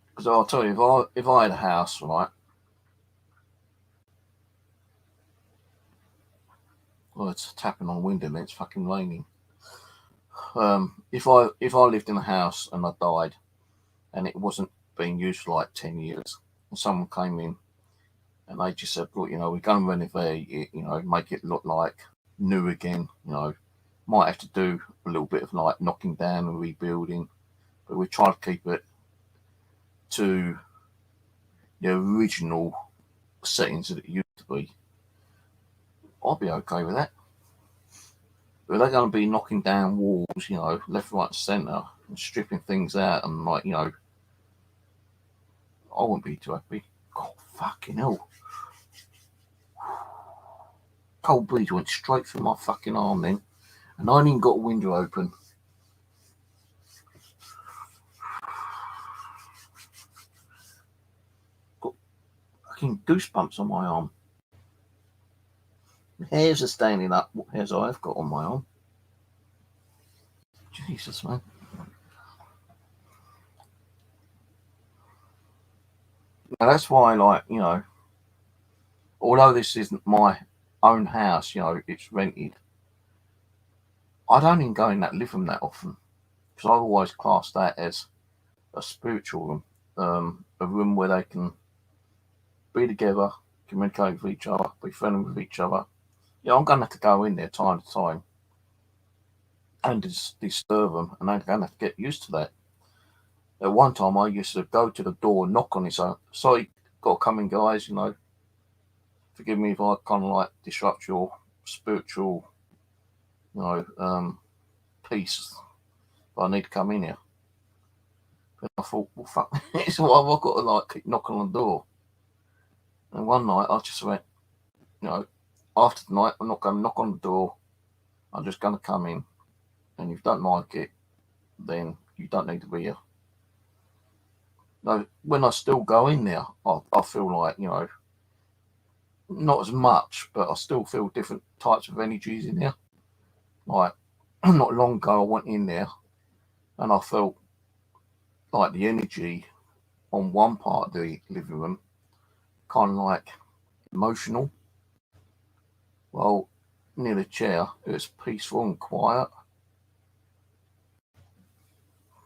Because I'll tell you, if I had a house, right, well, it's tapping on the window and it's fucking raining. If I lived in a house and I died and it wasn't being used for 10 years, and someone came in and they just said, look, we're going to renovate it, make it look like new again, might have to do a little bit of knocking down and rebuilding, but we try to keep it to the original settings that it used to be. I'll be okay with that. But they're going to be knocking down walls, left, right, and centre, and stripping things out, and I wouldn't be too happy. God, fucking hell. Cold breeze went straight through my fucking arm then, and I ain't even got a window open. Got fucking goosebumps on my arm. The hairs are standing up. What hairs I've got on my arm? Jesus, man. Now that's why, although this isn't my own house, it's rented, I don't even go in that living room that often, because I've always classed that as a spiritual room, a room where they can be together, communicate with each other, be friendly with each other. I'm going to have to go in there time to time and disturb them, and they're going to have to get used to that. At one time, I used to go to the door and knock on it, so, sorry, got to come in, guys, forgive me if I kind of disrupt your spiritual, peace, but I need to come in here. But I thought, well, fuck, so why have I got to keep knocking on the door? And one night I just went, after the night, I'm not going to knock on the door. I'm just going to come in. And if you don't like it, then you don't need to be here. Now, when I still go in there, I feel not as much, but I still feel different types of energies in there. Not long ago, I went in there and I felt the energy on one part of the living room kind of emotional. Well, near the chair, it was peaceful and quiet.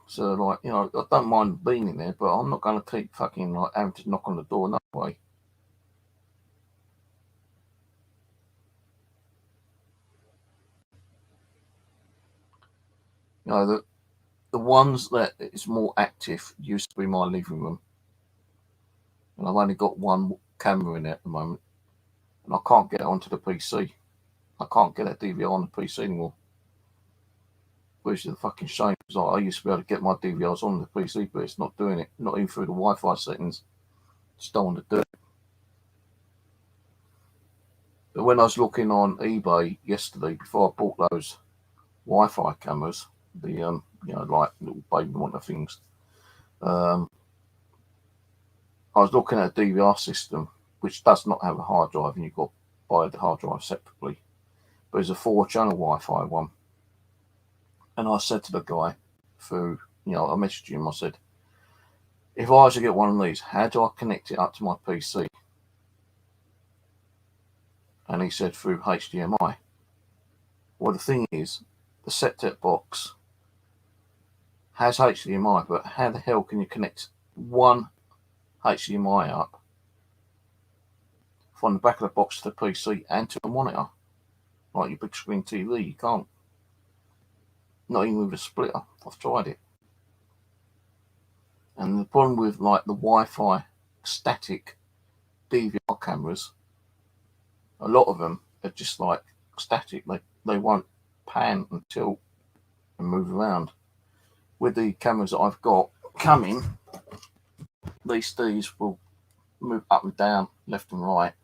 So, like, you know, I don't mind being in there, but I'm not going to keep fucking, like, having to knock on the door no way. You know, the ones that is more active used to be my living room. And I've only got one camera in it at the moment. And I can't get it onto the PC. I can't get that DVR on the PC anymore. Which is a fucking shame. Because I used to be able to get my DVRs on the PC, but it's not doing it. Not even through the Wi-Fi settings. Just don't want to do it. But when I was looking on eBay yesterday, before I bought those Wi-Fi cameras, the you know, like little baby monitor things, I was looking at a DVR system which does not have a hard drive, and you've got to buy the hard drive separately. But it's a 4-channel Wi-Fi one. And I said to the guy through, you know, I messaged him, I said, if I was to get one of these, how do I connect it up to my PC? And he said through HDMI. Well, the thing is, the set-top box has HDMI, but how the hell can you connect one HDMI up from the back of the box to the PC and to the monitor? Like your big screen TV, you can't. Not even with a splitter. I've tried it. And the problem with like the Wi-Fi static DVR cameras, a lot of them are just like static. They won't pan and tilt and move around. With the cameras that I've got coming, these will move up and down, left and right.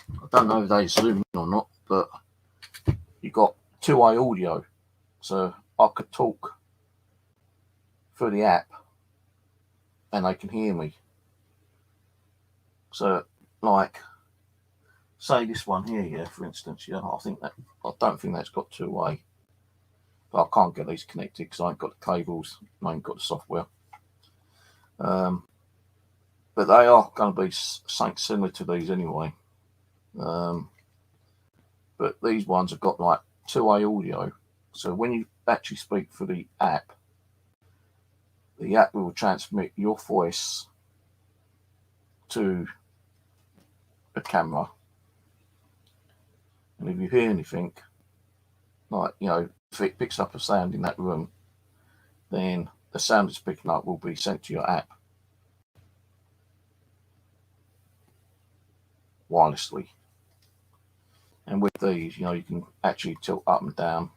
I don't know if they zoom in or not, but you've got two-way audio. So I could talk through the app and they can hear me. So, like, say this one here, yeah, for instance, yeah, I don't think that's got two-way. But I can't get these connected because I ain't got the cables, I ain't got the software. But they are going to be something similar to these anyway. But these ones have got like two-way audio. So when you actually speak for the app will transmit your voice to the camera. And if you hear anything, like, you know, if it picks up a sound in that room, then the sound it's picking up will be sent to your app wirelessly. And with these, you know, you can actually tilt up and down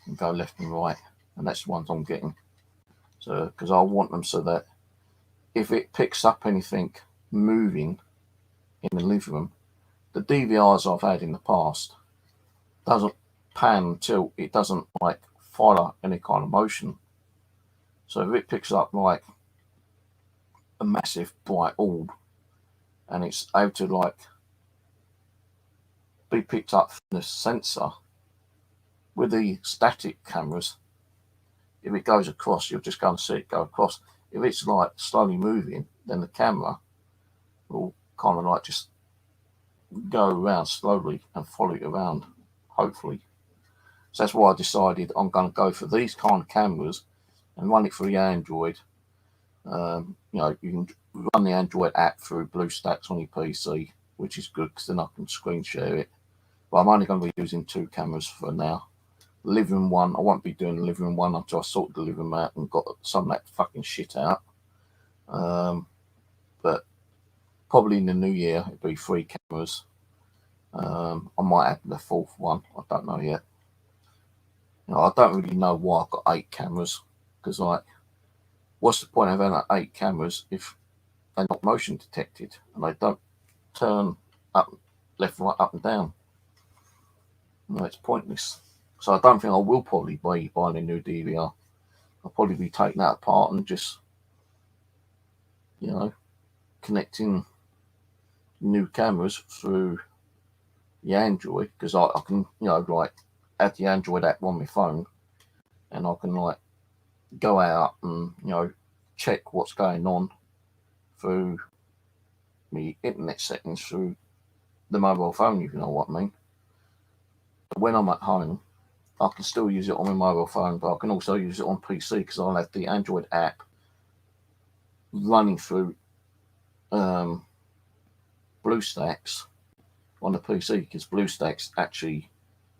and go left and right. And that's the ones I'm getting. So, because I want them so that if it picks up anything moving in the living room, the DVRs I've had in the past doesn't pan and tilt. It doesn't like follow any kind of motion. So if it picks up like a massive bright orb and it's able to like be picked up from the sensor, with the static cameras, if it goes across, you're just going to see it go across. If it's like slowly moving, then the camera will kind of like just go around slowly and follow it around, hopefully. So that's why I decided I'm going to go for these kind of cameras and run it through the Android. You know, you can run the Android app through BlueStacks on your PC, which is good because then I can screen share it. But I'm only going to be using 2 cameras for now. The living room one, I won't be doing the living room one until I sort the living room out and got some of that fucking shit out. But probably in the new year, it'll be 3 cameras. I might add the 4th one. I don't know yet. You know, I don't really know why I've got 8 cameras, because like, what's the point of having 8 cameras if they're not motion detected and they don't turn up, left, right, up and down? No, it's pointless. So I don't think I will probably be buying a new DVR. I'll probably be taking that apart and just, you know, connecting new cameras through the Android, because I can, you know, like add the Android app on my phone and I can like go out and, you know, check what's going on through the internet settings through the mobile phone, if you know what I mean. But when I'm at home, I can still use it on my mobile phone, but I can also use it on PC because I'll have the Android app running through BlueStacks on the PC, because BlueStacks actually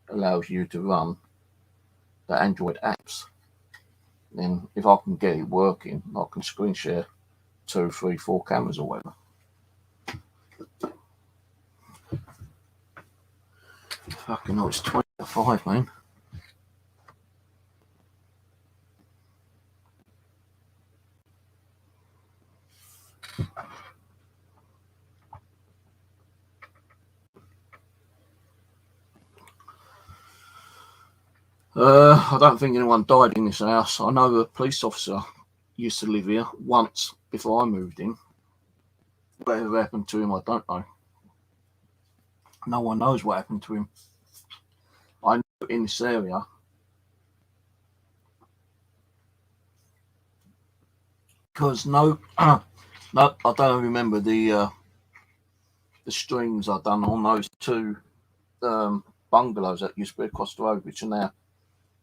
allows you to run the Android apps. Then if I can get it working, I can screen share 2, 3, 4 cameras or whatever. Fucking hell, it's 20 to 5, man. I don't think anyone died in this house. I know a police officer used to live here once before I moved in. Whatever happened to him, I don't know. No one knows what happened to him. I know in this area, because no, I don't remember the streams I've done on those 2 bungalows that used to be across the road, which are now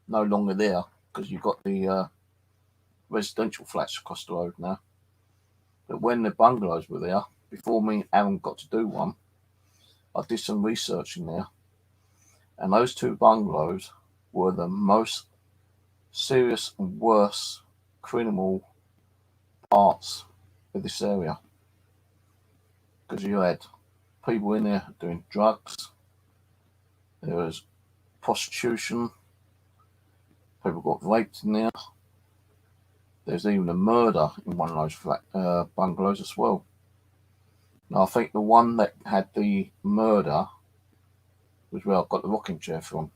no longer there because you've got the residential flats across the road now. But when the bungalows were there, before me and Aaron got to do one, I did some research in there, and those 2 bungalows were the most serious and worst criminal parts of this area, because you had people in there doing drugs, there was prostitution, people got raped in there. There's even a murder in one of those bungalows as well. Now, I think the one that had the murder was where I got the rocking chair from.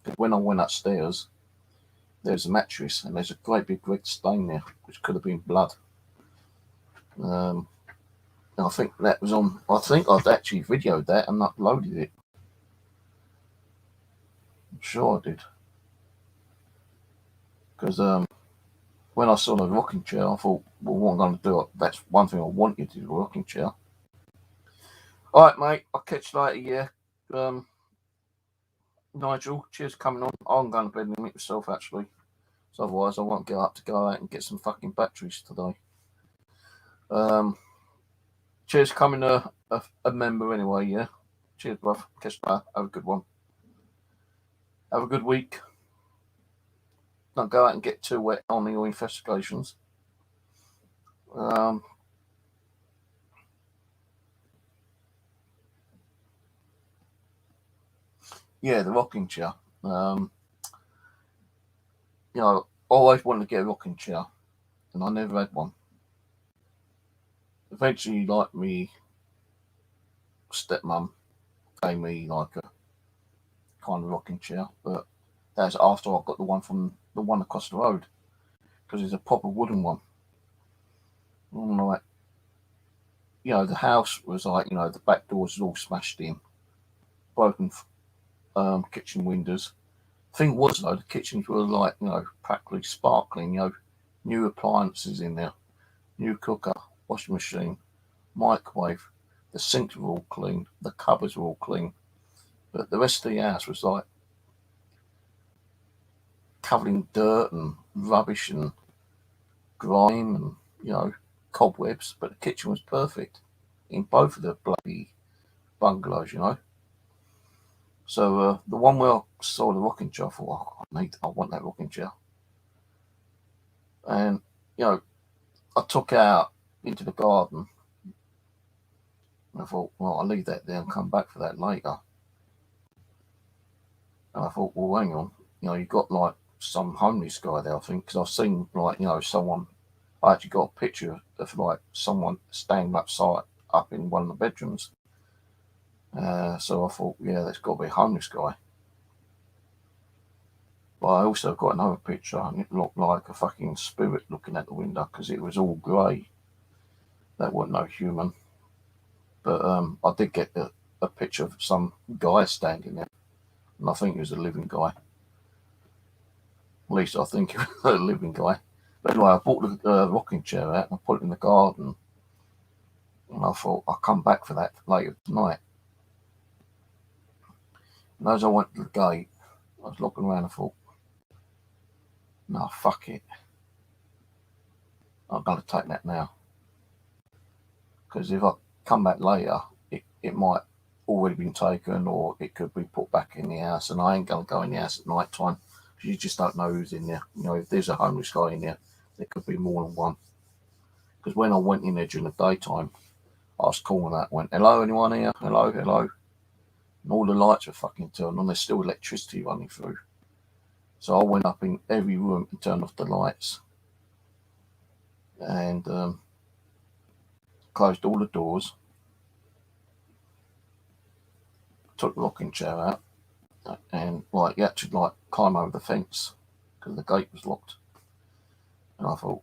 Because when I went upstairs, there's a mattress and there's a great big red stain there, which could have been blood. And I think that was on. I think I've actually videoed that and uploaded it. I'm sure I did. Because when I saw the rocking chair, I thought, well, what I'm going to do, that's one thing I want you to do, the rocking chair. All right, mate, I'll catch you later, yeah. Nigel, cheers for coming on. I'm going to bed and meet myself, actually. So otherwise, I won't get up to go out and get some fucking batteries today. Cheers for coming a member anyway, yeah. Cheers, bruv. Catch you later. Have a good one. Have a good week. Don't go out and get too wet on your investigations. Yeah, the rocking chair. I always wanted to get a rocking chair, and I never had one. Eventually, like me stepmum gave me like a kind of rocking chair, but that's after I got the one from the one across the road, because it's a proper wooden one. Like, the house was like, the back doors was all smashed in, broken kitchen windows. Thing was though, the kitchens were like, practically sparkling, new appliances in there, new cooker, washing machine, microwave, the sinks were all clean, the cupboards were all clean, but the rest of the house was like covered in dirt and rubbish and grime and cobwebs. But the kitchen was perfect in both of the bloody bungalows, So the one where I saw the rocking chair, I thought, I want that rocking chair. And I took it out into the garden. And I thought, well, I'll leave that there and come back for that later. And I thought, well, hang on, you got like some homeless guy there, I think, because I've seen like, someone. I actually got a picture of like someone standing up in one of the bedrooms. So I thought, yeah, there's got to be a homeless guy. But I also got another picture, and it looked like a fucking spirit looking at the window because it was all grey. That wasn't no human. But I did get a picture of some guy standing there, and I think he was a living guy. At least I think he was a living guy. But anyway, I bought the rocking chair out and I put it in the garden. And I thought, I'll come back for that later tonight. And as I went to the gate, I was looking around and thought, no, fuck it. I've got to take that now. Because if I come back later, it might already been taken, or it could be put back in the house, and I ain't going to go in the house at night time. You just don't know who's in there. You know, if there's a homeless guy in there, there could be more than one. Because when I went in there during the daytime, I was calling out, went, hello, anyone here? Hello, hello. And all the lights were fucking turned on. There's still electricity running through. So I went up in every room and turned off the lights. And closed all the doors. Took the rocking chair out. And like you had to like climb over the fence because the gate was locked. And I thought,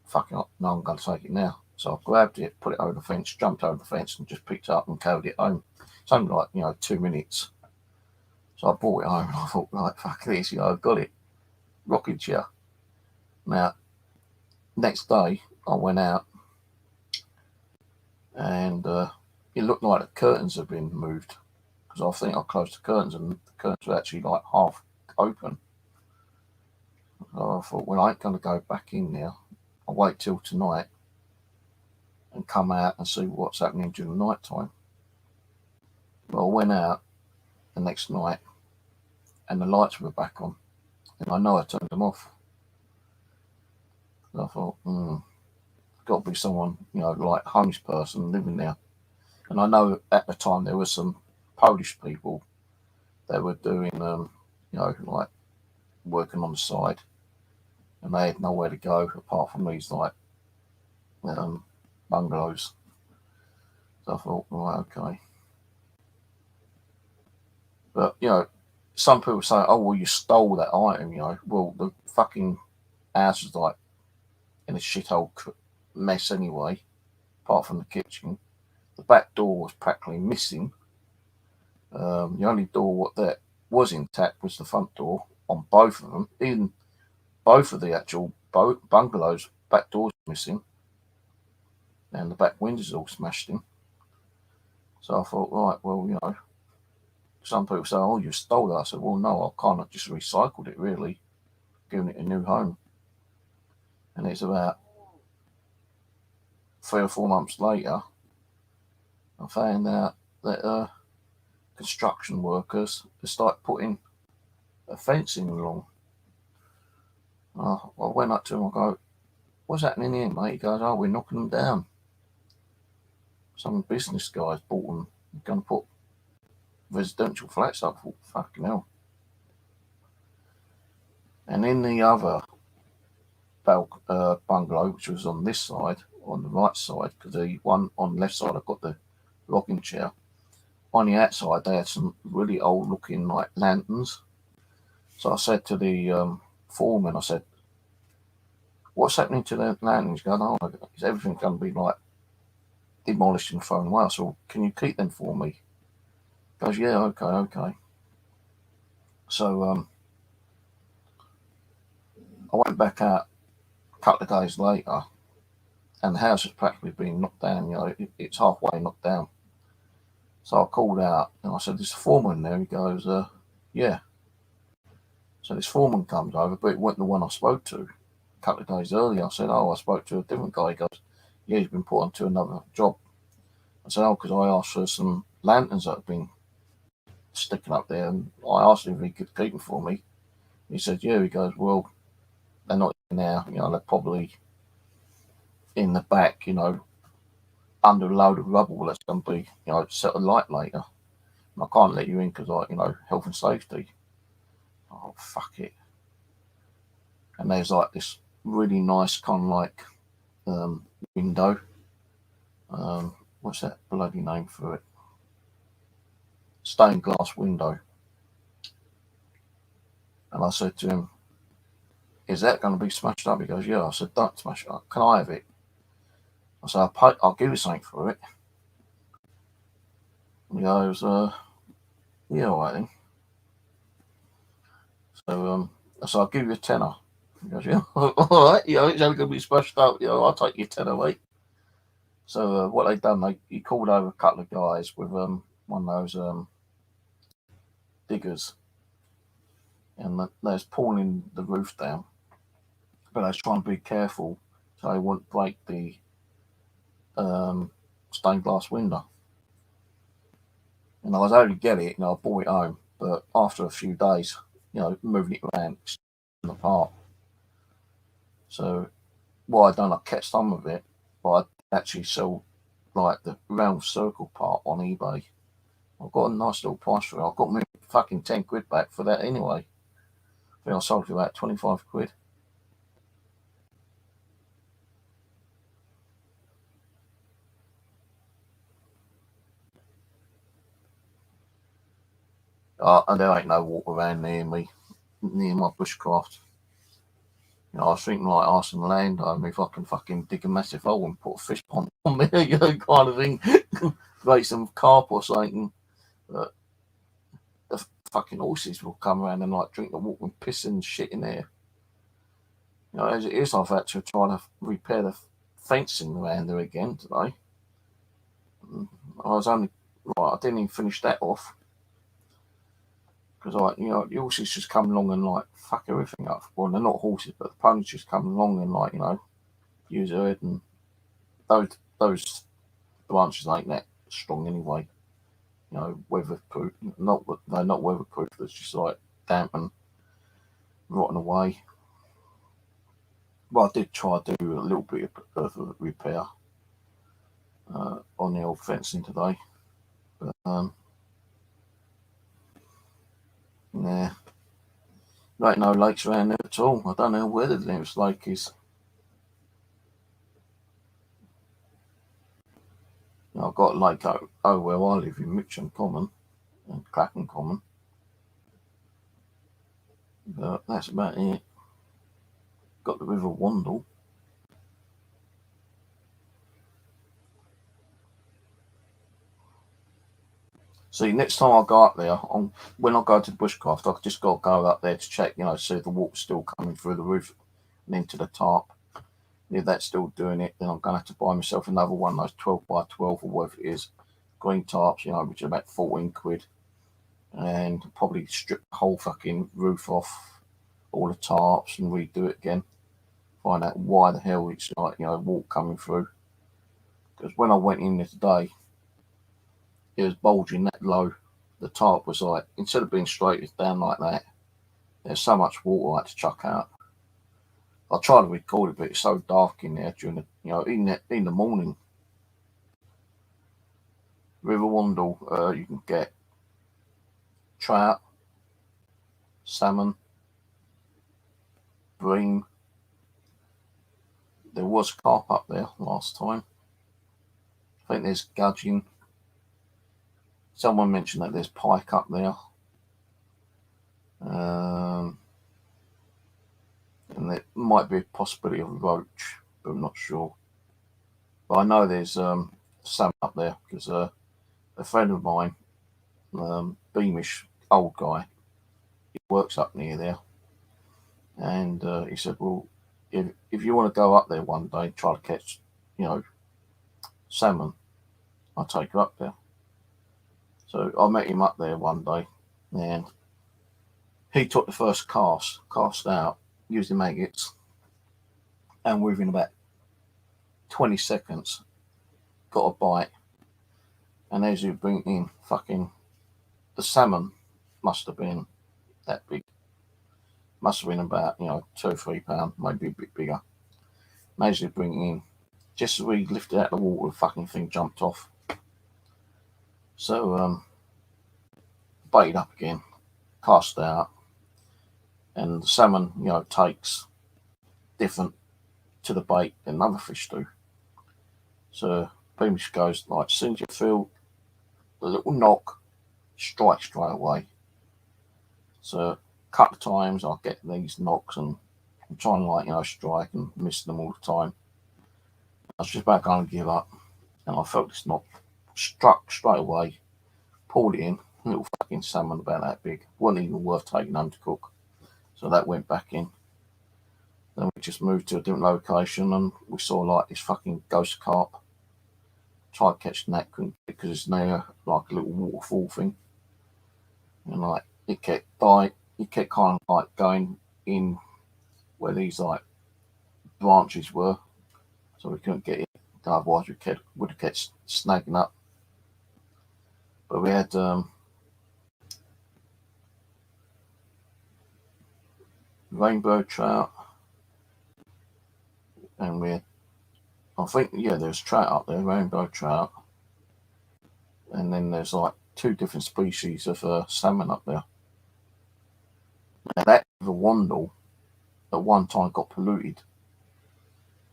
fucking up, no, I'm going to take it now. So I grabbed it, put it over the fence, jumped over the fence, and just picked it up and carried it home. It's only like 2 minutes. So I brought it home and I thought, right, fuck this, I've got it. Rocking chair. Now, next day I went out and it looked like the curtains had been moved, because I think I closed the curtains and the curtains were actually like half open. So I thought, well, I ain't going to go back in there. I'll wait till tonight and come out and see what's happening during the night time. Well, I went out the next night and the lights were back on, and I know I turned them off. So I thought, got to be someone, like a homeless person living there. And I know at the time there were some Polish people that were doing, like working on the side, and they had nowhere to go apart from these like bungalows. So I thought, right, okay. But some people say, oh well, you stole that item. Well, the fucking house was like in a shithole mess anyway, apart from the kitchen. The back door was practically missing. The only door that was intact was the front door on both of them. Even both of the actual bungalows, back doors missing, and the back windows all smashed in. So I thought, right, well, some people say, oh, you stole that. I said, well, no, I kind of just recycled it, really, giving it a new home. And it's about 3 or 4 months later, I found out that construction workers started putting a fencing along. I went up to him, I go, what's happening here, mate? He goes, oh, we're knocking them down. Some business guys bought them, going to put residential flats up. For fucking hell. And in the other bungalow, which was on this side, on the right side, because the one on the left side I've got the rocking chair. On the outside they had some really old looking like lanterns. So I said to the foreman, I said, what's happening to the lanterns? He's going, oh, is everything going to be like demolished and thrown away? So can you keep them for me? He goes, yeah, okay. So I went back out a couple of days later, and the house has practically been knocked down. It's halfway knocked down. So I called out and I said, there's a foreman there. He goes, yeah. So this foreman comes over, but it wasn't the one I spoke to a couple of days earlier. I said, oh, I spoke to a different guy. He goes, yeah, he's been put onto another job. I said, oh, because I asked for some lanterns that have been sticking up there, and I asked him if he could keep them for me. He said, yeah. He goes, well, they're not in there. They're probably in the back, under a load of rubble that's going to be, set a light later. And I can't let you in because, health and safety. Oh, fuck it. And there's like this really nice kind of like window. What's that bloody name for it? Stained glass window. And I said to him, is that going to be smashed up? He goes, yeah. I said, don't smash it up. Can I have it? I said, I'll give you something for it. He goes, yeah, all right then. So I'll give you a tenner. He goes, yeah, all right. It's only going to be smashed up. I'll take your tenner, mate. So what they done, he called over a couple of guys with one of those diggers. and they was pulling the roof down, but I was trying to be careful so I wouldn't break the stained glass window. And I was able to get it, I brought it home, but after a few days, moving it around, it's apart. So what I done, I kept some of it, but I actually sold like the round circle part on eBay. I got a nice little price for it. I got me fucking 10 quid back for that anyway. I think I sold it for about 25 quid. And there ain't no water around near me, near my bushcraft. I was thinking like asking the landowner if I can fucking dig a massive hole and put a fish pond on there, kind of thing. Create some carp or something. But the fucking horses will come around and like drink the water and piss and shit in there. As it is, I've had to try to repair the fencing around there again today. I didn't even finish that off. Because the horses just come along and like fuck everything up. Well, they're not horses, but the ponies just come along and like use their head, and those branches ain't that strong anyway. Weatherproof. They're not weatherproof. It's just like damp and rotting away. But I did try to do a little bit of repair on the old fencing today. But yeah, there ain't no lakes around there at all. I don't know where the nearest lake is. I've got a lake where I live in Mitcham Common and Clacton Common. But that's about it. Got the River Wandle. See, next time I go up there, when I go to the bushcraft, I just got to go up there to check, see if the water's still coming through the roof and into the tarp. And if that's still doing it, then I'm going to have to buy myself another one, those 12 by 12 or whatever it is, green tarps, which are about 14 quid. And probably strip the whole fucking roof off, all the tarps, and redo it again. Find out why the hell it's like, water coming through. Because when I went in there today, it was bulging that low. The tarp was like, instead of being straight, it's down like that. There's so much water I had to chuck out. I tried to record it, but it's so dark in there during the, in the morning. River Wandle, you can get trout, salmon, bream. There was carp up there last time. I think there's gudgeon. Someone mentioned that there's pike up there. And there might be a possibility of roach, but I'm not sure. But I know there's salmon up there because a friend of mine, Beamish, old guy, he works up near there. And he said, well, if you want to go up there one day, try to catch, salmon, I'll take you up there. So I met him up there one day, and he took the first cast out, using maggots, and within about 20 seconds, got a bite. And as you bring in the salmon must have been that big. Must have been about, 2 or 3 pounds, maybe a bit bigger. And as you bring in, just as we lifted out the water, the fucking thing jumped off. So, baited up again, cast out, and the salmon, takes different to the bait than other fish do. So, Beamish goes like, as soon as you feel the little knock, strike straight away. So, a couple of times I get these knocks and I'm trying to strike and miss them all the time. I was just about going to give up, and I felt this knock, struck straight away, pulled it in, little fucking salmon about that big, wasn't even worth taking home to cook. So that went back in. Then we just moved to a different location and we saw this fucking ghost carp. Tried catching that, couldn't, because it's near like a little waterfall thing. And it kept he kept kind of like going in where these like branches were, so we couldn't get it. Otherwise, we would have kept snagging up. But we had rainbow trout, and we had, I think, yeah, there's trout up there, rainbow trout, and then there's like 2 different species of salmon up there. Now that the Wandle at one time got polluted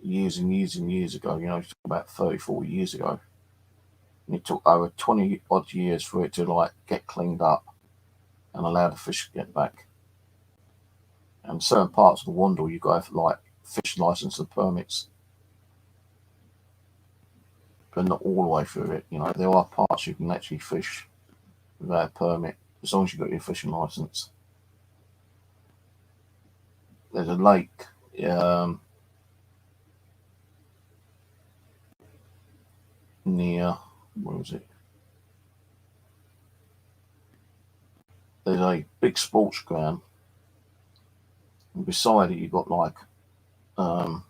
years and years and years ago, you know, about 30, 40 years ago. And it took over 20 odd years for it to like get cleaned up and allow the fish to get back. And certain parts of the Wandle, you've got to have like fish license and permits, but not all the way through it. You know, there are parts you can actually fish without a permit as long as you've got your fishing license. There's a lake near, where is it? There's a big sports ground, and beside it you've got like a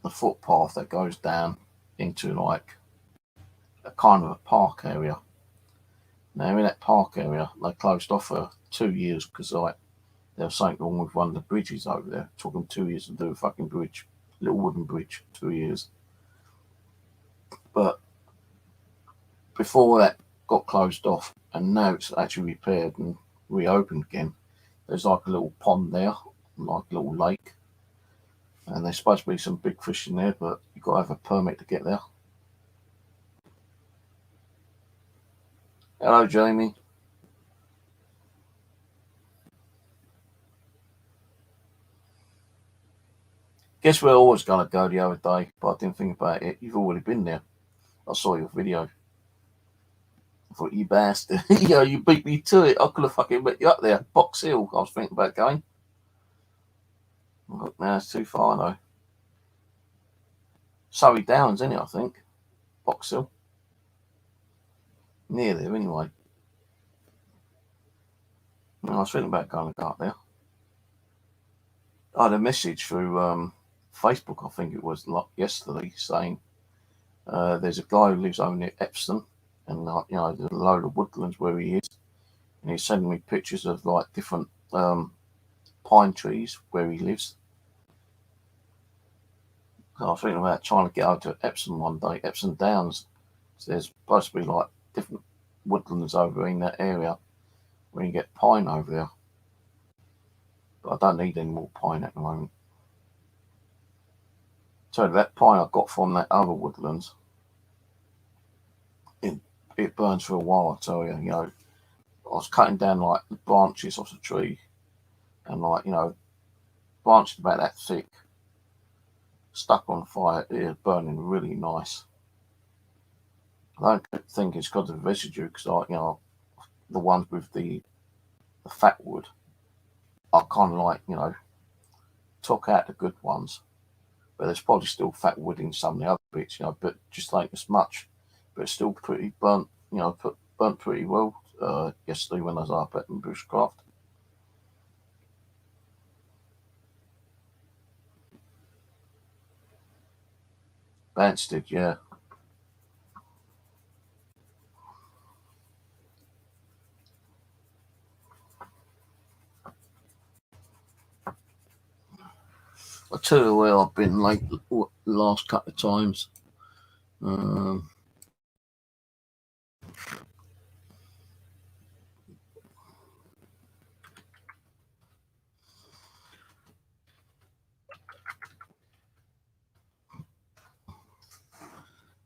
footpath that goes down into like a kind of a park area. Now in that park area they closed off for 2 years because like there was something wrong with one of the bridges over there. It took them 2 years to do a fucking bridge, little wooden bridge, 2 years. But before that got closed off, and now it's actually repaired and reopened again, there's like a little pond there, like a little lake, and there's supposed to be some big fish in there, but you've got to have a permit to get there. Hello, Jamie. Guess where I was going to go the other day, but I didn't think about it. You've already been there. I saw your video. I thought, you bastard. You know, you beat me to it. I could have fucking met you up there. Box Hill. I was thinking about going. Look, now it's too far though. Surrey Downs, isn't it, I think? Box Hill. Near there anyway. I was thinking about going to go up there. I had a message through Facebook, I think it was yesterday, saying there's a guy who lives over near Epsom, and you know, there's a load of woodlands where he is, and he's sending me pictures of like different pine trees where he lives. So I was thinking about trying to get over to Epsom one day, Epsom Downs. So there's supposed to be like different woodlands over in that area where you get pine over there. But I don't need any more pine at the moment. So that pine I got from that other woodlands, it burns for a while, I tell you. You know, I was cutting down like the branches off the tree, and like, you know, branches about that thick, stuck on fire, it is burning really nice. I don't think it's because of the residue, because like, you know, the ones with the fat wood, I kind of like, you know, took out the good ones, but there's probably still fat wood in some of the other bits, you know, but just ain't as much. But it's still pretty burnt, you know, burnt pretty well yesterday when I was up at Bushcraft. Banstead, yeah. I'll tell you where I've been late the last couple of times.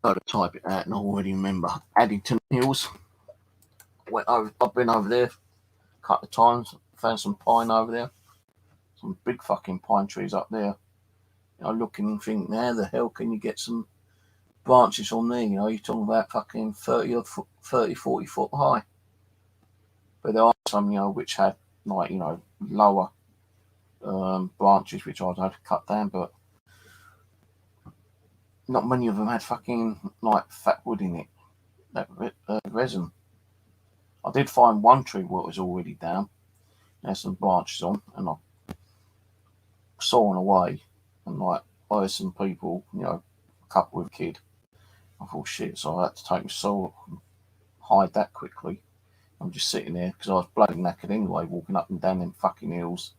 Got to type it out and I already remember. Addington Hills. I've been over there a couple of times. Found some pine over there. Some big fucking pine trees up there. You know, looking and thinking, how the hell can you get some branches on there? You know, you're talking about fucking 30 or 30, 40 foot high. But there are some, you know, which had like, you know, lower branches which I'd have to cut down, but not many of them had fucking like fat wood in it. That resin. I did find one tree where it was already down. There's some branches on, and I sawing away, and like I heard some people, a couple with a kid. I thought shit, so I had to take my saw and hide that quickly. I'm just sitting there because I was bloody knackered anyway, walking up and down them fucking hills.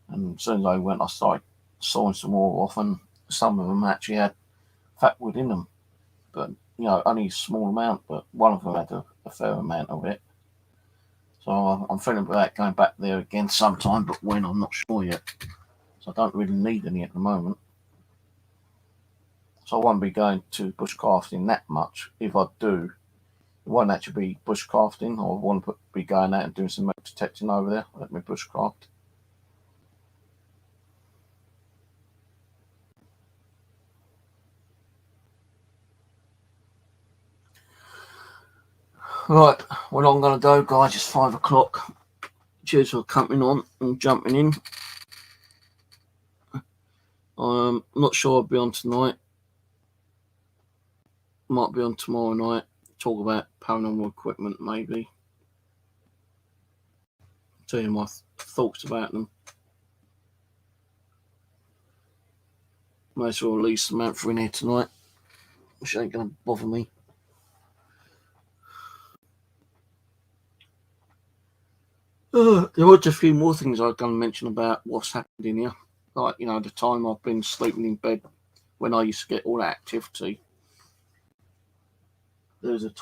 And as soon as I went, I started sawing some more off, and some of them actually had fat wood in them, but only a small amount. But one of them had a fair amount of it. So I'm thinking about going back there again sometime, but when I'm not sure yet. So I don't really need any at the moment. So I won't be going to bushcrafting that much. If I do, it won't actually be bushcrafting. I want to be going out and doing some metal detecting over there at my bushcraft. Right, well, I'm going to go, guys. It's 5 o'clock. Cheers for coming on and jumping in. I'm not sure I'll be on tonight. Might be on tomorrow night. Talk about paranormal equipment, maybe. Tell you my thoughts about them. May as well leave Samantha in here tonight. She ain't going to bother me. There were just a few more things I was going to mention about what's happened in here. Like, the time I've been sleeping in bed when I used to get all that activity. There was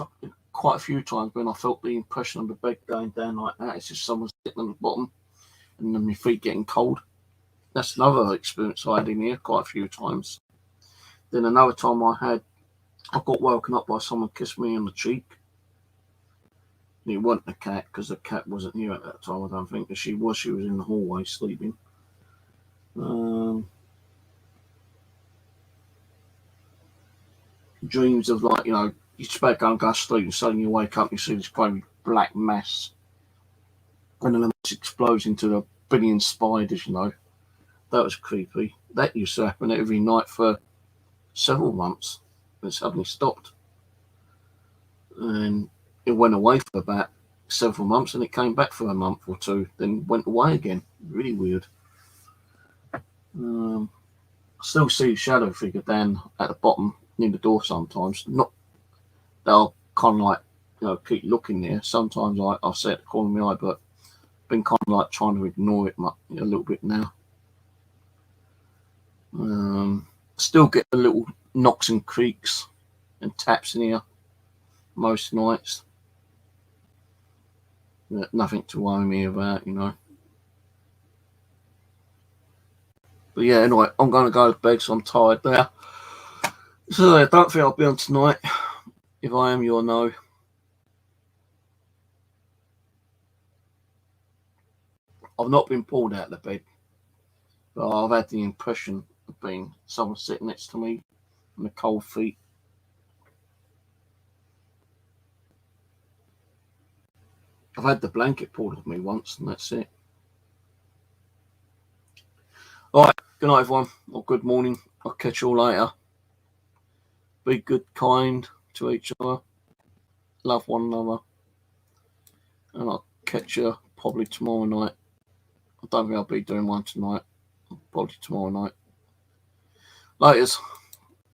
quite a few times when I felt the impression of the bed going down like that. It's just someone sitting on the bottom and then my feet getting cold. That's another experience I had in here quite a few times. Then another time I got woken up by someone kissed me on the cheek. It wasn't the cat, because the cat wasn't here at that time, I don't think. If she was in the hallway sleeping. Dreams of you just about to go to sleep and suddenly you wake up and you see this great black mass. And then it explodes into a billion spiders, That was creepy. That used to happen every night for several months. And it suddenly stopped. And it went away for about several months, and it came back for a month or two, then went away again. Really weird. I still see a shadow figure down at the bottom near the door sometimes. Not they'll kind of keep looking there. Sometimes I'll see it at the corner of my eye, but I've been kind of trying to ignore it a little bit now. Still get the little knocks and creaks and taps in here most nights. Nothing to worry me about, But yeah, anyway, I'm going to go to bed, so I'm tired now. So I don't think I'll be on tonight. If I am, you'll know. I've not been pulled out of the bed, but I've had the impression of being someone sitting next to me and the cold feet. I've had the blanket pulled off me once, and that's it. All right, good night, everyone, or good morning. I'll catch you all later. Be good, kind to each other. Love one another. And I'll catch you probably tomorrow night. I don't think I'll be doing one tonight. Probably tomorrow night. Laters.